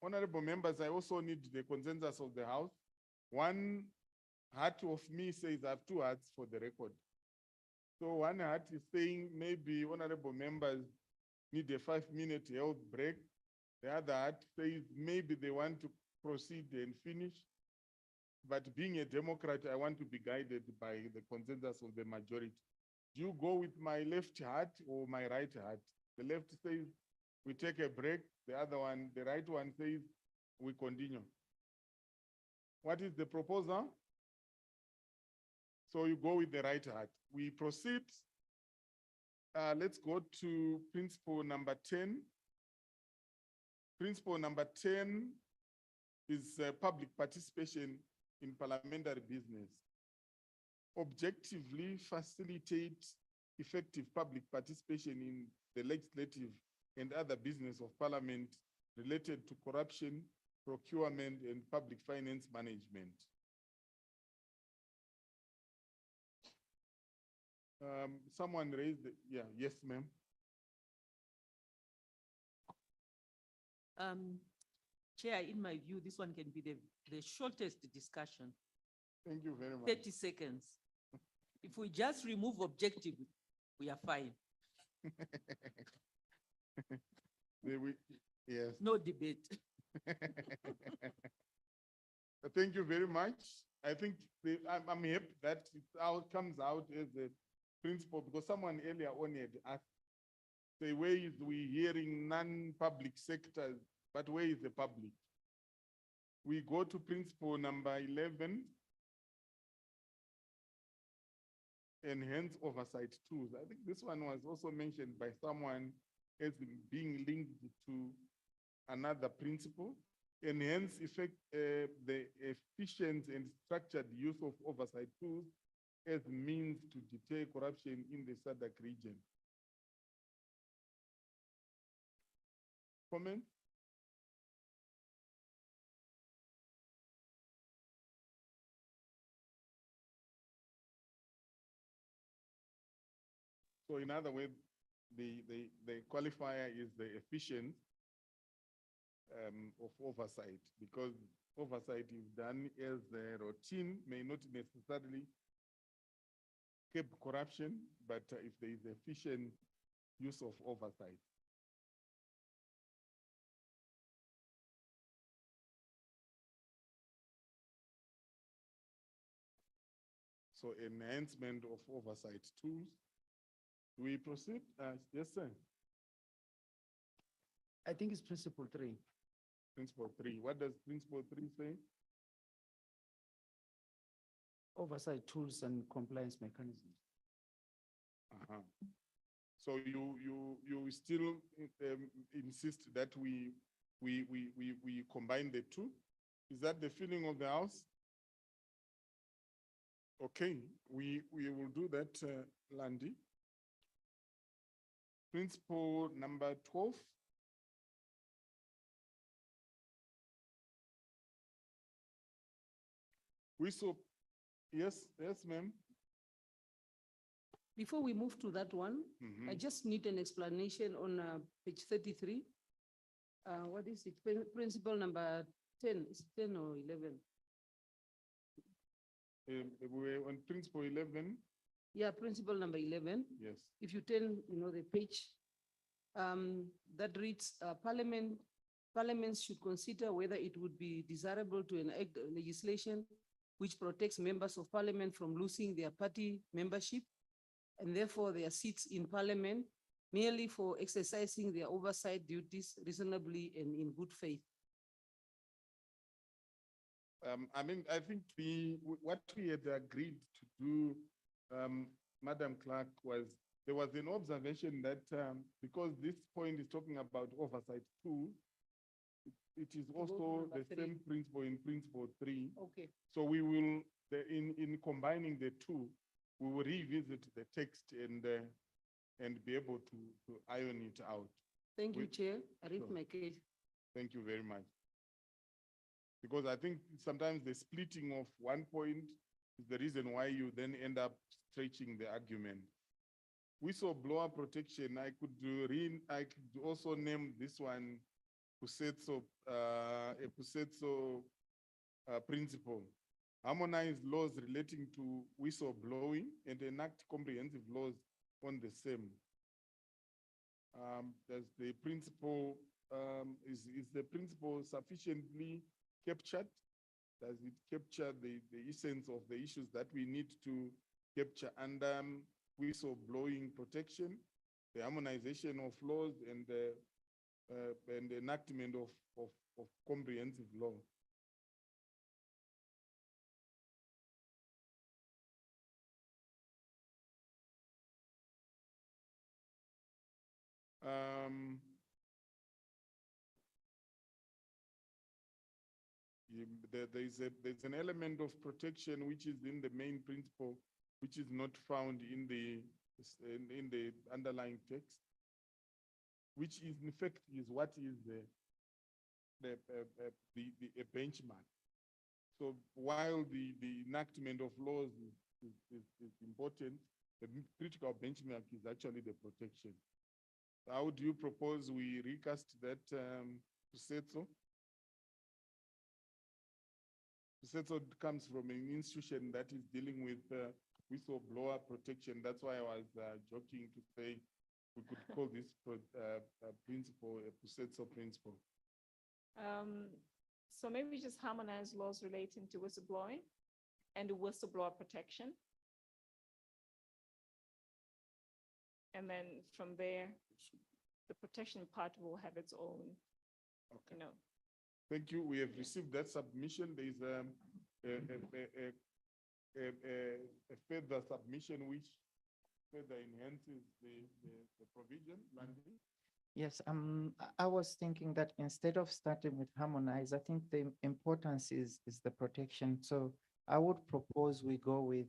Honorable members, I also need the consensus of the House. One heart of me says I have two hearts for the record. So one heart is saying maybe honorable members need a 5-minute health break. The other heart says maybe they want to proceed and finish. But being a Democrat, I want to be guided by the consensus of the majority. Do you go with my left heart or my right heart? The left says we take a break. The other one, the right one says we continue. What is the proposal? So you go with the right heart. We proceed. Let's go to principle number 10. Principle number 10 is public participation in parliamentary business. Objectively facilitate effective public participation in the legislative and other business of parliament related to corruption, procurement, and public finance management. Someone raised, yes, ma'am. Chair, in my view, this one can be the shortest discussion. Thank you very much. 30 seconds. If we just remove objective, we are fine. Yes. No debate. Thank you very much. I think I'm happy that it comes out as a principle because someone earlier on had asked, say, where is we hearing non-public sectors, but where is the public? We go to principle number 11, enhance oversight tools. I think this one was also mentioned by someone as being linked to another principle. Enhance the efficient and structured use of oversight tools as means to deter corruption in the SADC region. Comment? So in other words, the qualifier is the efficient of oversight, because oversight is done as a routine, may not necessarily keep corruption, but if there is efficient use of oversight. So enhancement of oversight tools. Do we proceed? Yes, sir. I think it's principle 3. Principle 3. What does principle 3 say? Oversight tools and compliance mechanisms. So you still insist that we combine the two? Is that the feeling of the House? Okay, we will do that, Landy. Principle number 12. We saw, yes, ma'am. Before we move to that one, I just need an explanation on page 33. What is it? Principle number 10, is it 10 or 11? We're on principle 11. Yeah, principle number 11. Yes. If you turn, the page, that reads, Parliaments should consider whether it would be desirable to enact legislation which protects members of parliament from losing their party membership and therefore their seats in parliament merely for exercising their oversight duties reasonably and in good faith. I mean, I think what we had agreed to do, Madam Clerk, was there was an observation that because this point is talking about oversight two, it is also number the three. same principle in principle three. Okay. So we will, in combining the two, we will revisit the text and be able to iron it out. Thank you, We- Chair. I read Sure. my case. Thank you very much. Because I think sometimes the splitting of one point is the reason why you then end up stretching the argument. Whistleblower protection, I could also name this one Pusetso, a Pusetso principle. Harmonize laws relating to whistleblowing and enact comprehensive laws on the same. Does the principle, is the principle sufficiently captured? Does it capture the essence of the issues that we need to capture under whistleblowing protection, the harmonization of laws and the enactment of comprehensive law? There's an element of protection which is in the main principle, which is not found in the underlying text, which is in fact is what is a benchmark. So while the enactment of laws is important, the critical benchmark is actually the protection. How do you propose we recast that Pusetso? Pusetso comes from an institution that is dealing with whistleblower protection. That's why I was joking to say we could call this principle a Pusetso principle. So maybe just harmonize laws relating to whistleblowing and whistleblower protection. And then from there, the protection part will have its own, you know. Thank you. We have received that submission. There is a further submission which further enhances the provision. Landry? Yes, I was thinking that instead of starting with harmonize, I think the importance is the protection. So I would propose we go with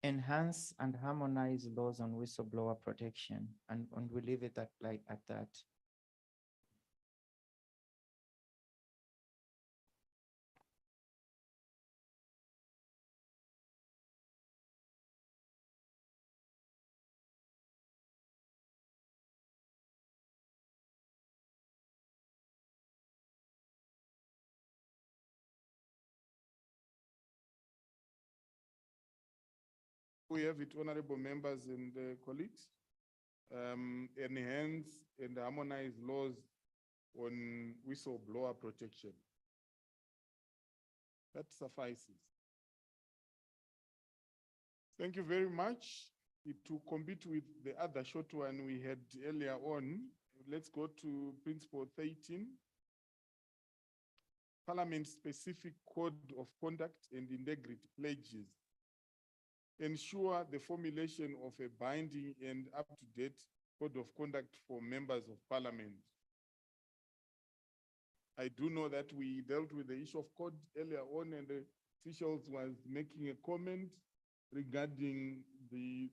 enhance and harmonize laws on whistleblower protection, and we leave it at that. We have it, honorable members and colleagues. Enhance and harmonize laws on whistleblower protection. That suffices. Thank you very much. To compete with the other short one we had earlier on, let's go to principle 13. Parliament-specific code of conduct and integrity pledges. Ensure the formulation of a binding and up-to-date code of conduct for members of parliament. I do know that we dealt with the issue of code earlier on, and the officials was making a comment regarding the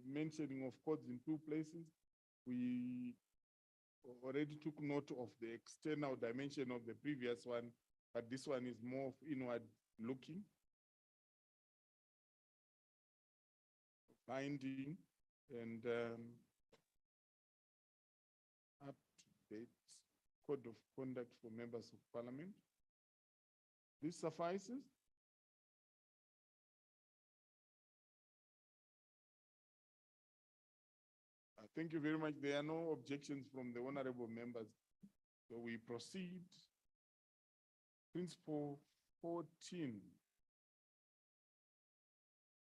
mentioning of codes in two places. We already took note of the external dimension of the previous one, but this one is more inward looking. Binding and up-to-date code of conduct for members of parliament. This suffices. Thank you very much. There are no objections from the honorable members. So we proceed. Principle 14.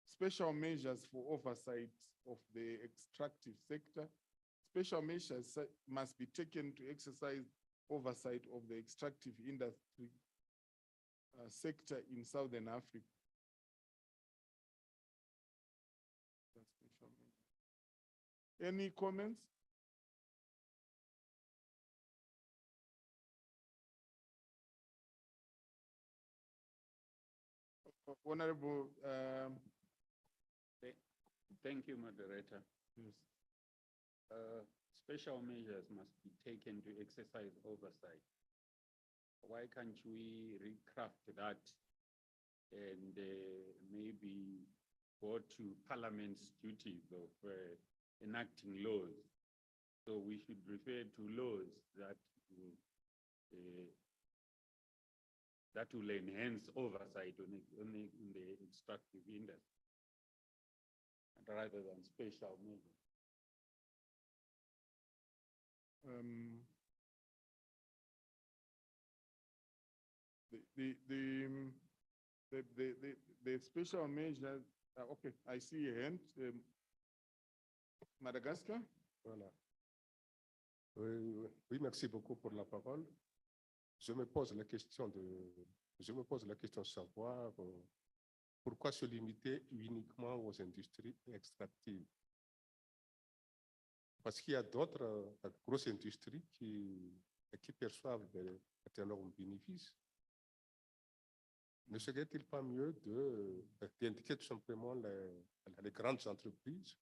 Special measures for oversight of the extractive sector. Special measures must be taken to exercise oversight of the extractive industry. sector in Southern Africa. Any comments? Honorable, Thank you, moderator. Special measures must be taken to exercise oversight. Why can't we recraft that and maybe go to Parliament's duties of enacting laws? So we should refer to laws that will enhance oversight in the extractive industry rather than special measures. The special measures, okay, I see a hand. Madagascar? Voilà. Oui, merci beaucoup pour la parole. Je me pose la question de savoir pourquoi se limiter uniquement aux industries extractives. Parce qu'il y a d'autres grosses industries qui perçoivent d'énormes bénéfices. Ne serait-il pas mieux d'indiquer tout simplement les grandes entreprises,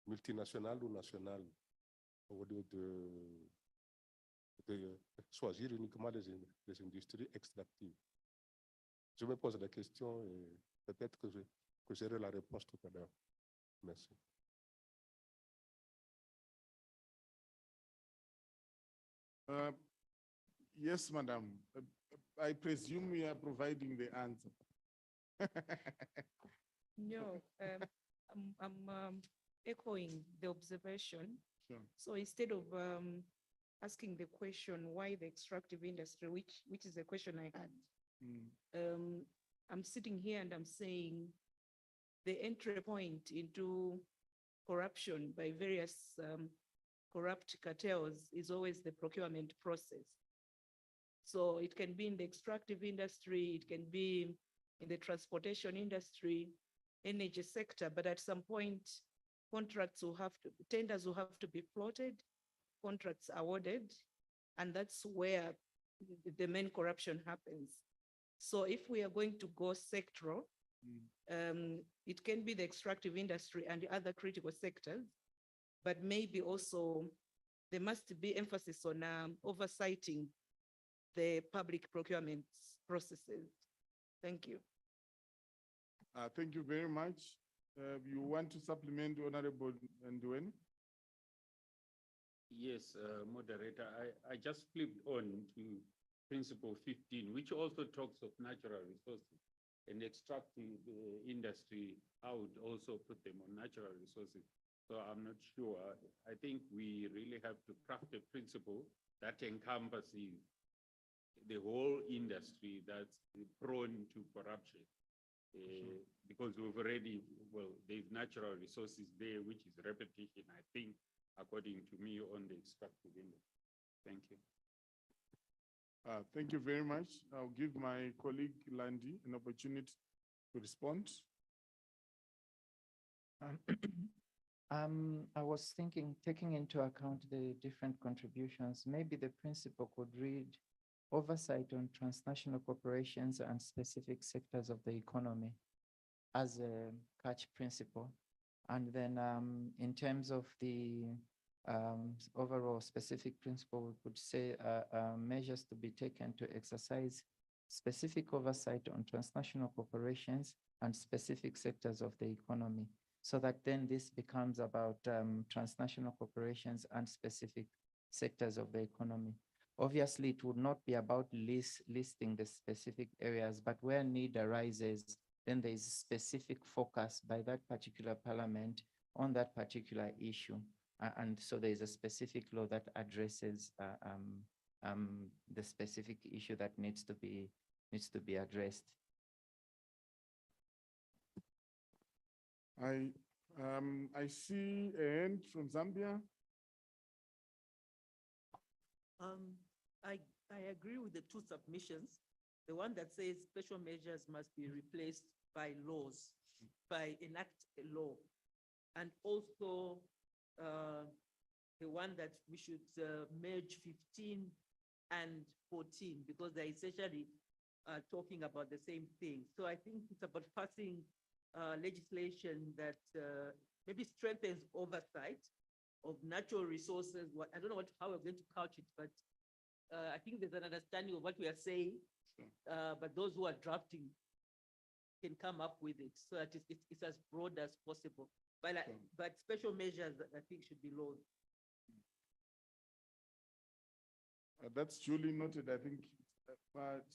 multinationales ou nationales, au lieu de choisir uniquement les industries extractives? Je me pose la question et peut-être que j'aurai la réponse tout à l'heure. Merci. Yes, madam. I presume we are providing the answer. No, I'm echoing the observation. Sure. So instead of asking the question, why the extractive industry, which is the question I had, I'm sitting here and I'm saying the entry point into corruption by various corrupt cartels is always the procurement process. So it can be in the extractive industry, it can be in the transportation industry, energy sector, but at some point, tenders will have to be floated, contracts awarded, and that's where the main corruption happens. So if we are going to go sectoral, it can be the extractive industry and the other critical sectors, but maybe also there must be emphasis on oversighting the public procurement processes. Thank you. Thank you very much. You want to supplement, Honorable Ndweni? Yes, moderator, I just flipped on to principle 15, which also talks of natural resources and extractive industry. I would also put them on natural resources. So I'm not sure. I think we really have to craft a principle that encompasses the whole industry that's prone to corruption. Because we've already, well, there's natural resources there, which is repetition, I think, according to me, on the extractive industry. Thank you. Thank you very much. I'll give my colleague Landy an opportunity to respond. I was thinking, taking into account the different contributions, maybe the principal could read oversight on transnational corporations and specific sectors of the economy as a catch principle. And then in terms of the overall specific principle, we could say measures to be taken to exercise specific oversight on transnational corporations and specific sectors of the economy, so that then this becomes about transnational corporations and specific sectors of the economy. Obviously, it would not be about listing the specific areas, but where need arises, then there is specific focus by that particular parliament on that particular issue. And so there is a specific law that addresses the specific issue that needs to be addressed. I see a hand from Zambia. I agree with the two submissions. the one that says special measures must be replaced by laws, by enact a law. And also the one that we should merge 15 and 14 because they're essentially talking about the same thing. So I think it's about passing legislation that maybe strengthens oversight of natural resources. I don't know how we're going to couch it, but I think there's an understanding of what we are saying, but those who are drafting can come up with it so that it's as broad as possible. But special measures, I think, should be laws. That's duly noted, I think.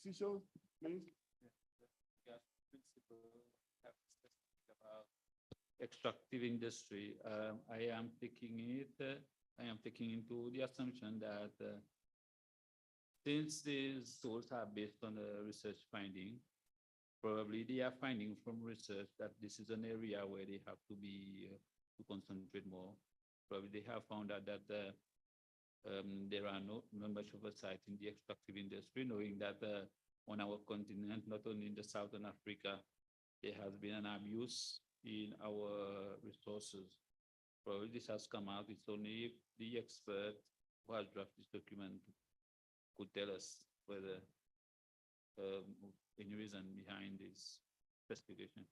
Cecil, please. Extractive industry. I am taking into the assumption that since these tools are based on a research finding, probably they are finding from research that this is an area where they have to be to concentrate more. Probably they have found out that there are not much oversight in the extractive industry, knowing that on our continent, not only in the Southern Africa, there has been an abuse in our resources. Probably this has come out. It's only if the expert who has drafted this document could tell us whether any reason behind this specification.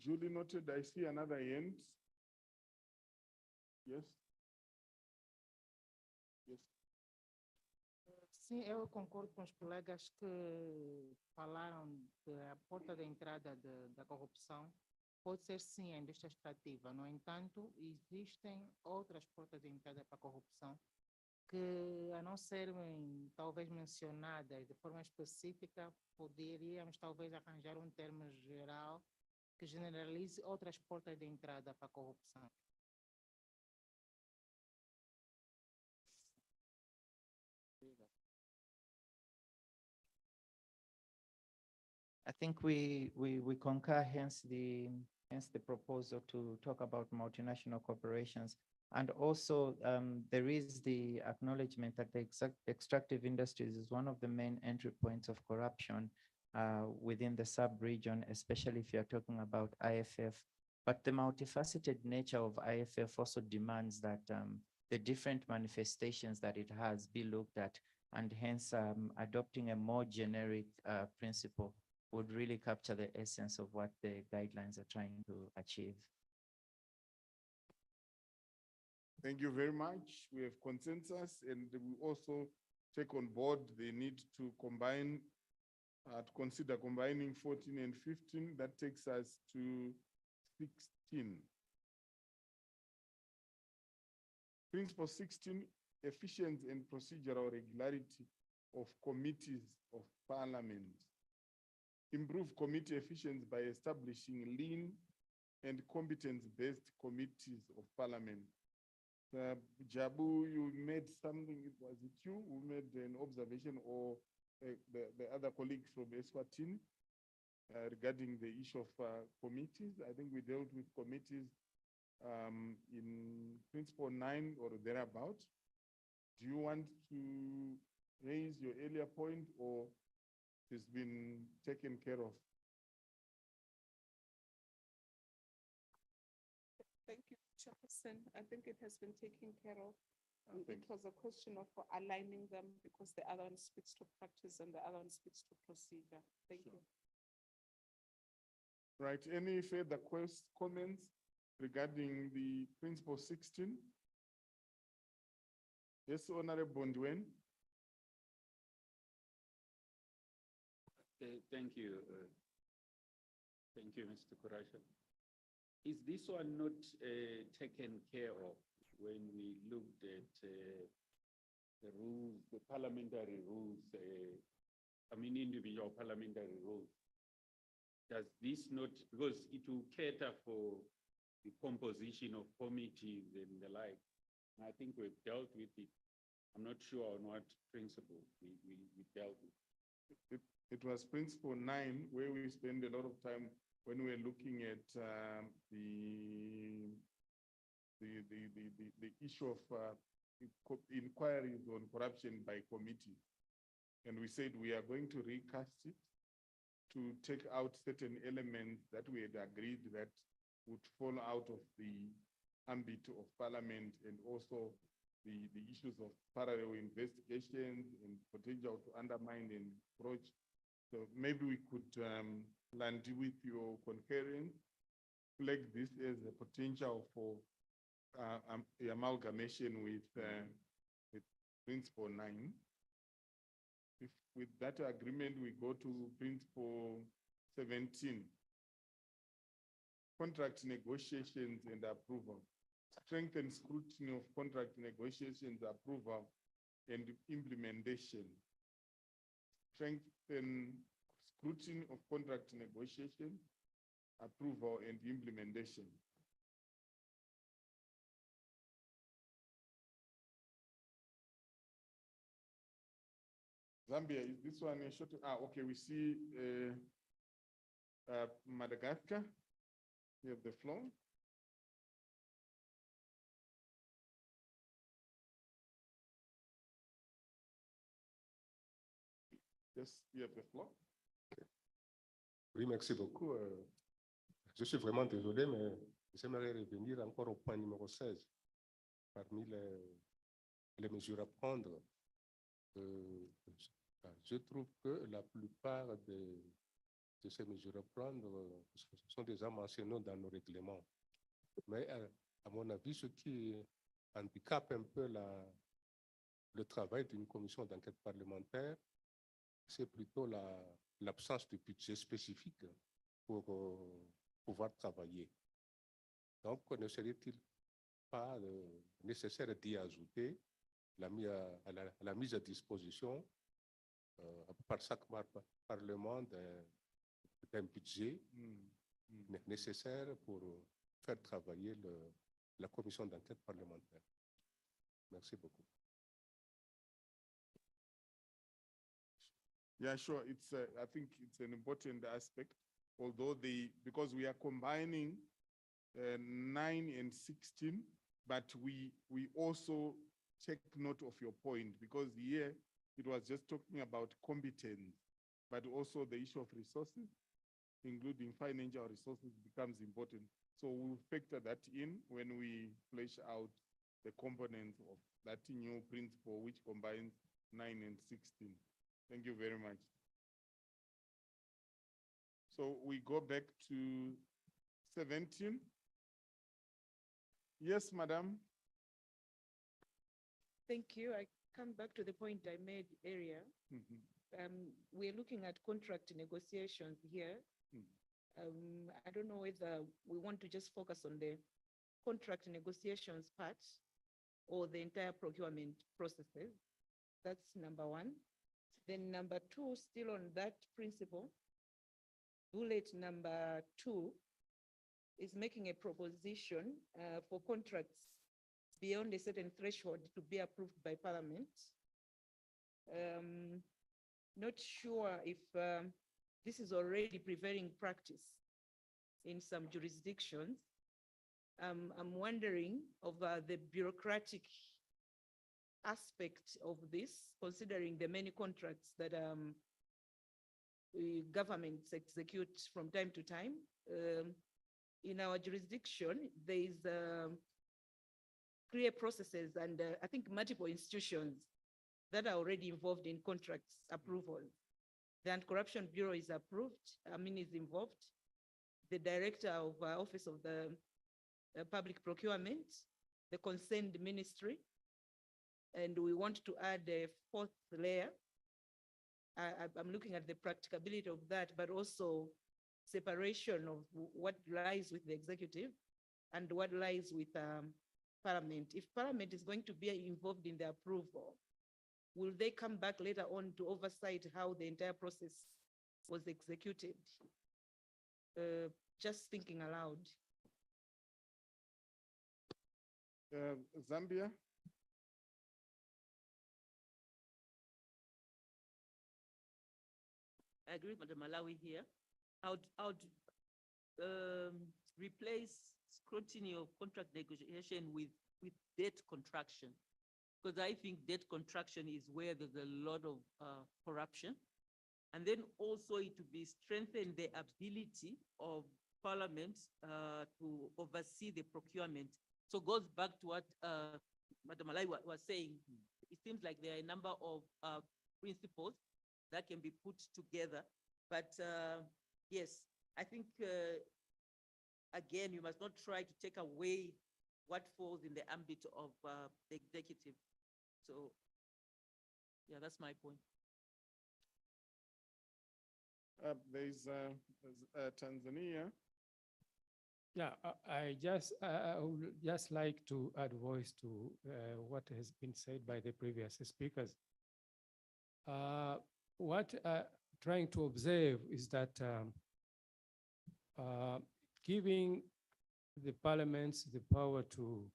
Duly noted. I see another hand. Yes. Yes. Sim, eu concordo com os colegas que falaram da porta de entrada da corrupção. Pode ser sim a indústria extrativa. No entanto, existem outras portas de entrada para a corrupção que, a não serem talvez mencionadas de forma específica, poderíamos talvez arranjar um termo geral que generalize outras portas de entrada para a corrupção. I think we concur, hence the proposal to talk about multinational corporations. And also there is the acknowledgement that the extractive industries is one of the main entry points of corruption within the sub-region, especially if you're talking about IFF. But the multifaceted nature of IFF also demands that the different manifestations that it has be looked at, and hence adopting a more generic principle would really capture the essence of what the guidelines are trying to achieve. Thank you very much. We have consensus, and we also take on board the need to combine, to consider combining 14 and 15. That takes us to 16. Principle 16, efficiency and procedural regularity of committees of parliament. Improve committee efficiency by establishing lean and competence-based committees of parliament. Jabu, you made something, was it you who made an observation, or the other colleague from Eswatini regarding the issue of committees? I think we dealt with committees in principle 9 or thereabout. Do you want to raise your earlier point, or it's been taken care of? Thank you, Chairperson. I think it has been taken care of. It was a question of aligning them because the other one speaks to practice and the other one speaks to procedure. Thank you. Right, any further comments regarding the principle 16? Yes, Honorable Ndwen. Thank you. Thank you, Mr. Kurasha. Is this one not taken care of when we looked at the rules, the parliamentary rules, individual parliamentary rules? Does this not, because it will cater for the composition of committees and the like. I think we've dealt with it. I'm not sure on what principle we dealt with. It was principle 9, where we spend a lot of time when we're looking at the the issue of inquiries on corruption by committee. And we said we are going to recast it to take out certain elements that we had agreed that would fall out of the ambit of parliament, and also the issues of parallel investigations and potential to undermine and approach. So maybe we could land with your concurrence, flag this as a potential for amalgamation with principle 9. If with that agreement, we go to principle 17. Contract negotiations and approval. Strengthen scrutiny of contract negotiations, approval, and implementation. Strengthen scrutiny of contract negotiation, approval, and implementation. Zambia, is this one a short? Okay, we see Madagascar. You have the floor. Yes, you have the floor. Oui, merci beaucoup. Je suis vraiment désolé, mais j'aimerais revenir encore au point numéro 16. Parmi les mesures à prendre, je trouve que la plupart de ces mesures à prendre sont déjà mentionnées dans nos règlements. Mais à mon avis, ce qui handicape un peu le travail d'une commission d'enquête parlementaire, c'est plutôt l'absence de budget spécifique pour pouvoir travailler. Donc, ne serait-il pas nécessaire d'y ajouter la mise à disposition par chaque parlement d'un budget nécessaire pour faire travailler la commission d'enquête parlementaire. Merci beaucoup. Yeah, sure. It's I think it's an important aspect, although because we are combining 9 and 16, but we also take note of your point, because here it was just talking about competence, but also the issue of resources, including financial resources, becomes important. So we'll factor that in when we flesh out the components of that new principle, which combines 9 and 16. Thank you very much. So we go back to 17. Yes, madam. Thank you. I come back to the point I made earlier. We're looking at contract negotiations here. I don't know whether we want to just focus on the contract negotiations part or the entire procurement processes. That's number one. Then number two, still on that principle, bullet number 2 is making a proposition for contracts beyond a certain threshold to be approved by Parliament. Not sure if this is already prevailing practice in some jurisdictions. I'm wondering of the bureaucratic aspect of this, considering the many contracts that governments execute from time to time. In our jurisdiction, there is clear processes and I think multiple institutions that are already involved in contracts approval. The Anti-Corruption Bureau is is involved. The director of Office of the Public Procurement, the concerned ministry, and we want to add a 4th layer. I'm looking at the practicability of that, but also separation of what lies with the executive and what lies with Parliament. If Parliament is going to be involved in the approval, will they come back later on to oversight how the entire process was executed? Just thinking aloud. Zambia. I agree with Madam Malawi here. I would replace scrutiny of contract negotiation with debt contraction. Because I think debt contraction is where there's a lot of corruption. And then also it will be strengthen the ability of Parliament to oversee the procurement. So it goes back to what Madam Alai was saying. It seems like there are a number of principles that can be put together. But yes, I think, again, you must not try to take away what falls in the ambit of the executive. So, yeah, that's my point. There's Tanzania. Yeah, I would just like to add voice to what has been said by the previous speakers. What trying to observe is that giving the parliaments the power to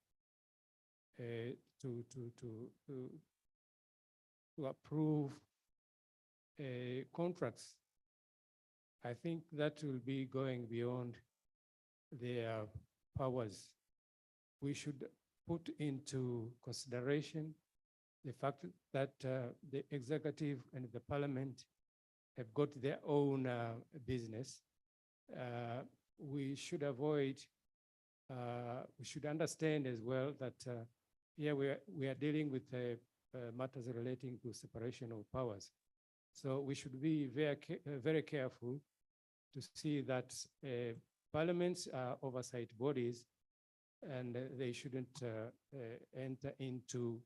approve contracts, I think that will be going beyond their powers. We should put into consideration the fact that the executive and the parliament have got their own business. We should avoid, we should understand as well that here we are dealing with matters relating to separation of powers. So we should be very careful to see that parliaments are oversight bodies and they shouldn't enter into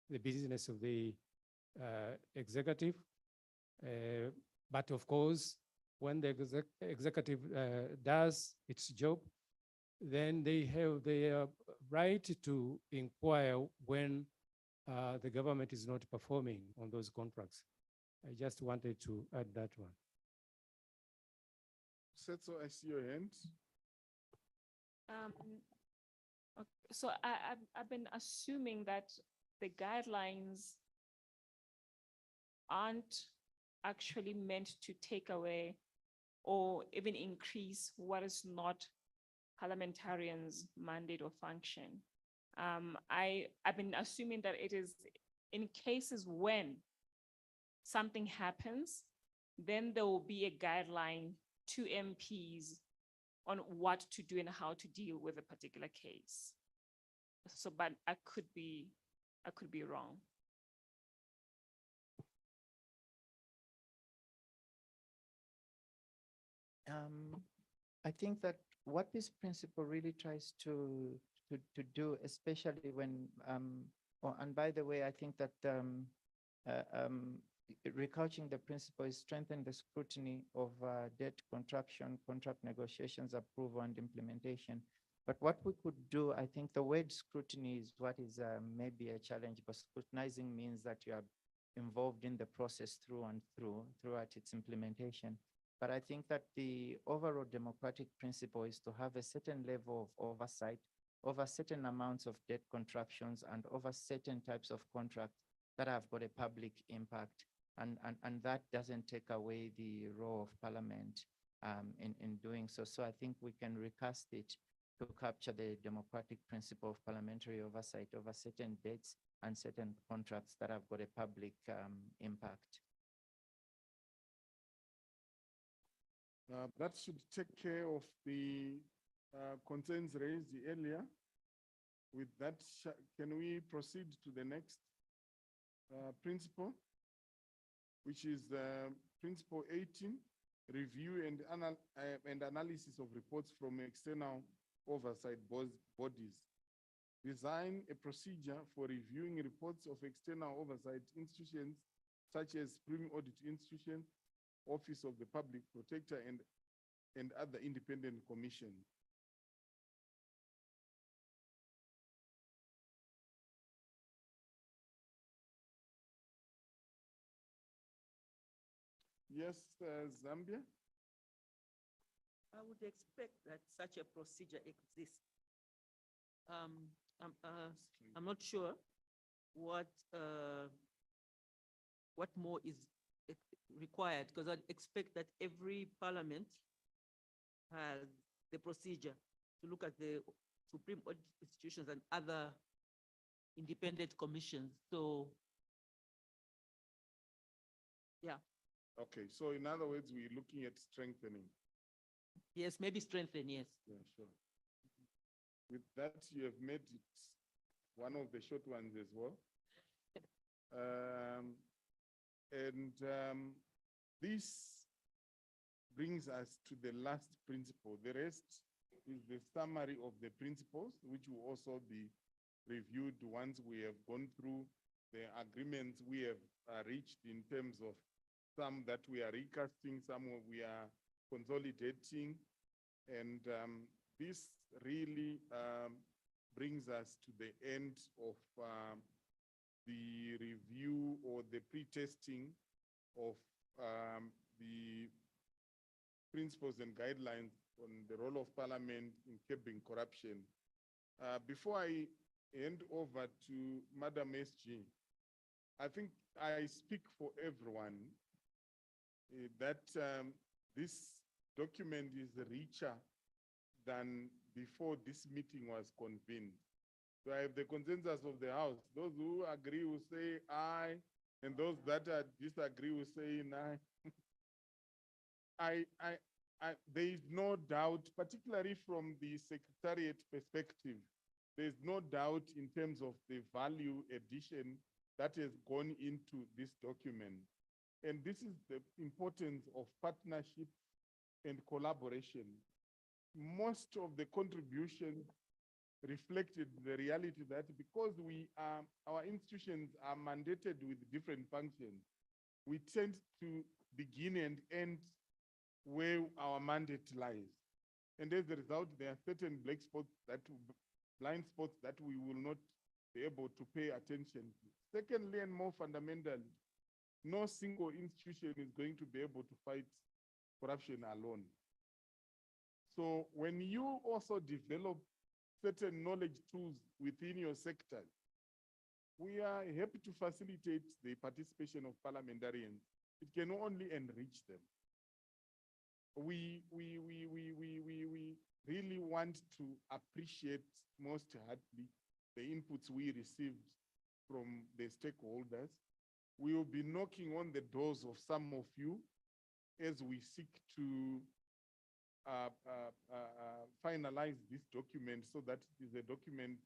the business of the executive. But of course, when the executive does its job, then they have the right to inquire when the government is not performing on those contracts. I just wanted to add that one. Setso, I see your hand. Okay, so I've been assuming that the guidelines aren't actually meant to take away or even increase what is not parliamentarians' mandate or function. I've been assuming that it is in cases when something happens, then there will be a guideline to MPs on what to do and how to deal with a particular case. So, but I could be wrong. I think that what this principle really tries to do, especially when, and by the way, I think that recouching the principle is strengthen the scrutiny of debt contraction, contract negotiations, approval, and implementation. But what we could do, I think the word scrutiny is what is maybe a challenge, but scrutinizing means that you are involved in the process through and throughout its implementation. But I think that the overall democratic principle is to have a certain level of oversight over certain amounts of debt contractions and over certain types of contracts that have got a public impact. And that doesn't take away the role of Parliament in doing so. So I think we can recast it to capture the democratic principle of parliamentary oversight over certain debts and certain contracts that have got a public impact. That should take care of the concerns raised earlier. With that, can we proceed to the next principle, which is principle 18, review and analysis of reports from external oversight bodies. Design a procedure for reviewing reports of external oversight institutions, such as Supreme Audit Institution, Office of the Public Protector, and other independent commissions. Yes, Zambia. I would expect that such a procedure exists. I'm not sure what more is required, because I'd expect that every parliament has the procedure to look at the Supreme Audit Institutions and other independent commissions. So, yeah, Okay, so in other words, we're looking at strengthening. yes, maybe strengthen, yes. Yeah, sure. With that, you have made it one of the short ones as well. This brings us to the last principle. The rest is the summary of the principles, which will also be reviewed once we have gone through the agreements we have reached in terms of some that we are recasting, some we are consolidating. And this really brings us to the end of the review or the pre-testing of the principles and guidelines on the role of Parliament in curbing corruption. Before I hand over to Madam SG, I think I speak for everyone that this document is richer than before this meeting was convened. So I have the consensus of the House. Those who agree will say aye, and those that disagree will say nay. There is no doubt, particularly from the Secretariat perspective, there's no doubt in terms of the value addition that has gone into this document. And this is the importance of partnership and collaboration. Most of the contributions reflected the reality that because our institutions are mandated with different functions, we tend to begin and end where our mandate lies. And as a result, there are certain blind spots that we will not be able to pay attention to. Secondly, and more fundamentally, no single institution is going to be able to fight corruption alone. So when you also develop certain knowledge tools within your sector, we are happy to facilitate the participation of parliamentarians. It can only enrich them. We really want to appreciate most heartily the inputs we received from the stakeholders. We will be knocking on the doors of some of you as we seek to finalize this document so that it is a document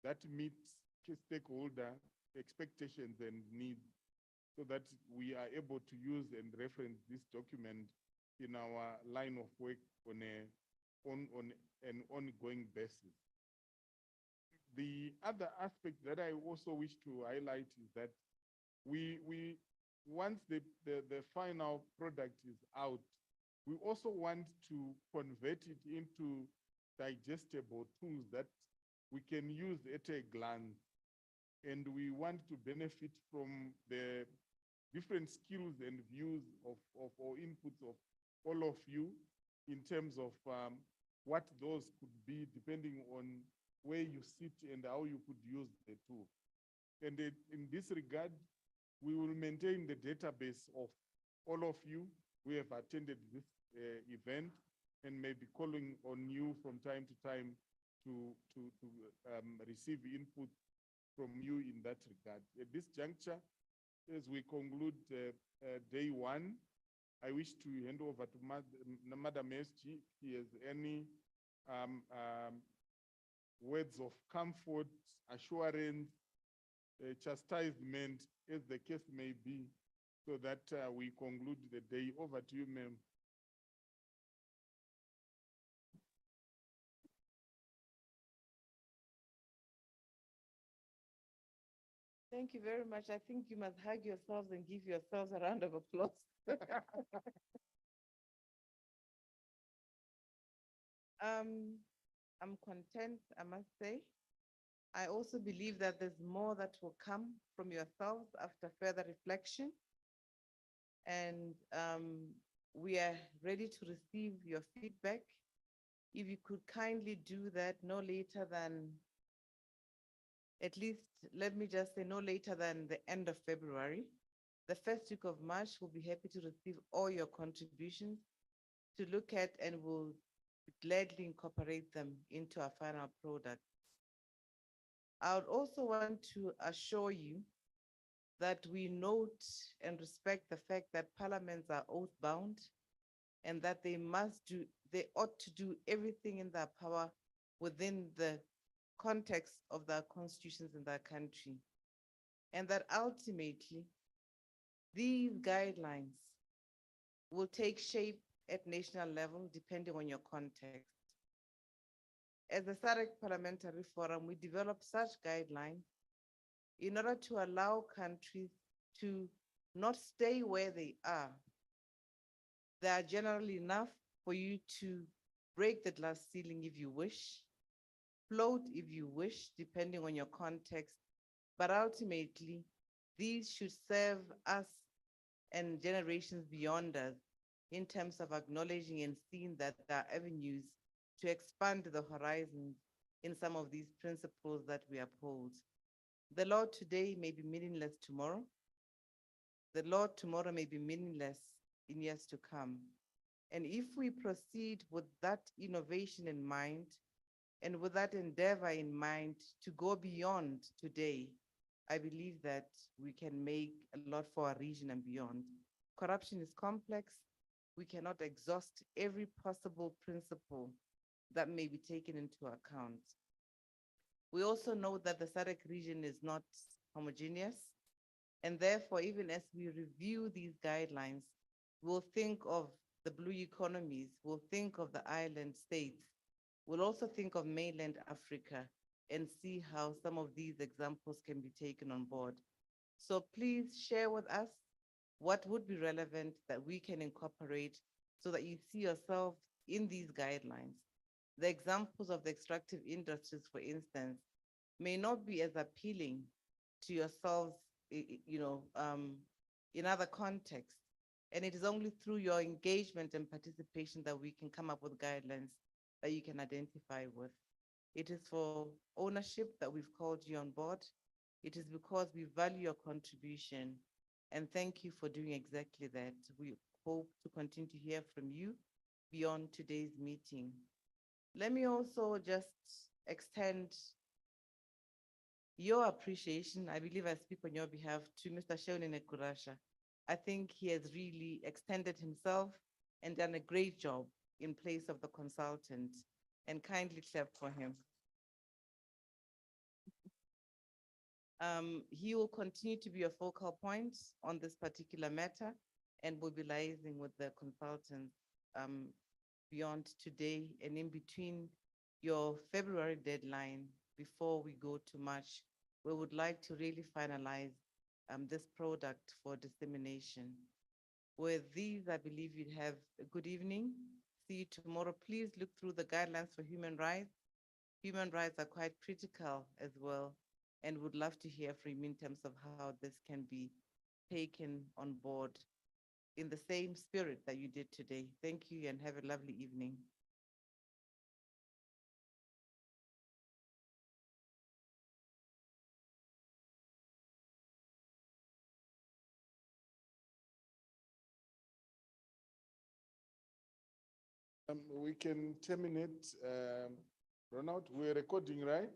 that meets stakeholder expectations and needs, so that we are able to use and reference this document in our line of work on an ongoing basis. The other aspect that I also wish to highlight is that once the final product is out, we also want to convert it into digestible tools that we can use at a glance. And we want to benefit from the different skills and views of or inputs of all of you in terms of what those could be, depending on where you sit and how you could use the tool. And in this regard, we will maintain the database of all of you who have attended this event and may be calling on you from time to time to receive input from you in that regard. At this juncture, as we conclude day one, I wish to hand over to Madam SG. If he has any words of comfort, assurance, chastisement, as the case may be, so that we conclude the day. Over to you, ma'am. Thank you very much. I think you must hug yourselves and give yourselves a round of applause. I'm content, I must say. I also believe that there's more that will come from yourselves after further reflection. And we are ready to receive your feedback. If you could kindly do that no later than, at least, let me just say no later than the end of February. The first week of March, we'll be happy to receive all your contributions to look at, and we'll gladly incorporate them into our final product. I would also want to assure you that we note and respect the fact that parliaments are oath bound and that they ought to do everything in their power within the context of their constitutions in their country. And that ultimately, these guidelines will take shape at national level depending on your context. As the SADC Parliamentary Forum, we develop such guidelines in order to allow countries to not stay where they are. They are generally enough for you to break the glass ceiling if you wish, float if you wish, depending on your context. But ultimately, these should serve us and generations beyond us in terms of acknowledging and seeing that there are avenues to expand the horizons in some of these principles that we uphold. The law today may be meaningless tomorrow. The law tomorrow may be meaningless in years to come. And if we proceed with that innovation in mind and with that endeavor in mind to go beyond today, I believe that we can make a lot for our region and beyond. Corruption is complex. We cannot exhaust every possible principle that may be taken into account. We also know that the SADC region is not homogeneous, and therefore, even as we review these guidelines, we'll think of the blue economies, we'll think of the island states, we'll also think of mainland Africa and see how some of these examples can be taken on board. So please share with us what would be relevant that we can incorporate so that you see yourself in these guidelines. The examples of the extractive industries, for instance, may not be as appealing to yourselves, in other contexts. And it is only through your engagement and participation that we can come up with guidelines that you can identify with. It is for ownership that we've called you on board. It is because we value your contribution. And thank you for doing exactly that. We hope to continue to hear from you beyond today's meeting. Let me also just extend your appreciation. I believe I speak on your behalf to Mr. Sheldon Kurasha. I think he has really extended himself and done a great job in place of the consultant, and kindly clap for him. He will continue to be a focal point on this particular matter and will be liaising with the consultants beyond today and in between your February deadline before we go to March. We would like to really finalize this product for dissemination. With these, I believe you'd have a good evening. See you tomorrow. Please look through the guidelines for human rights. Human rights are quite critical as well, and would love to hear from you in terms of how this can be taken on board in the same spirit that you did today. Thank you and have a lovely evening. We can terminate. Ronald, we're recording, right?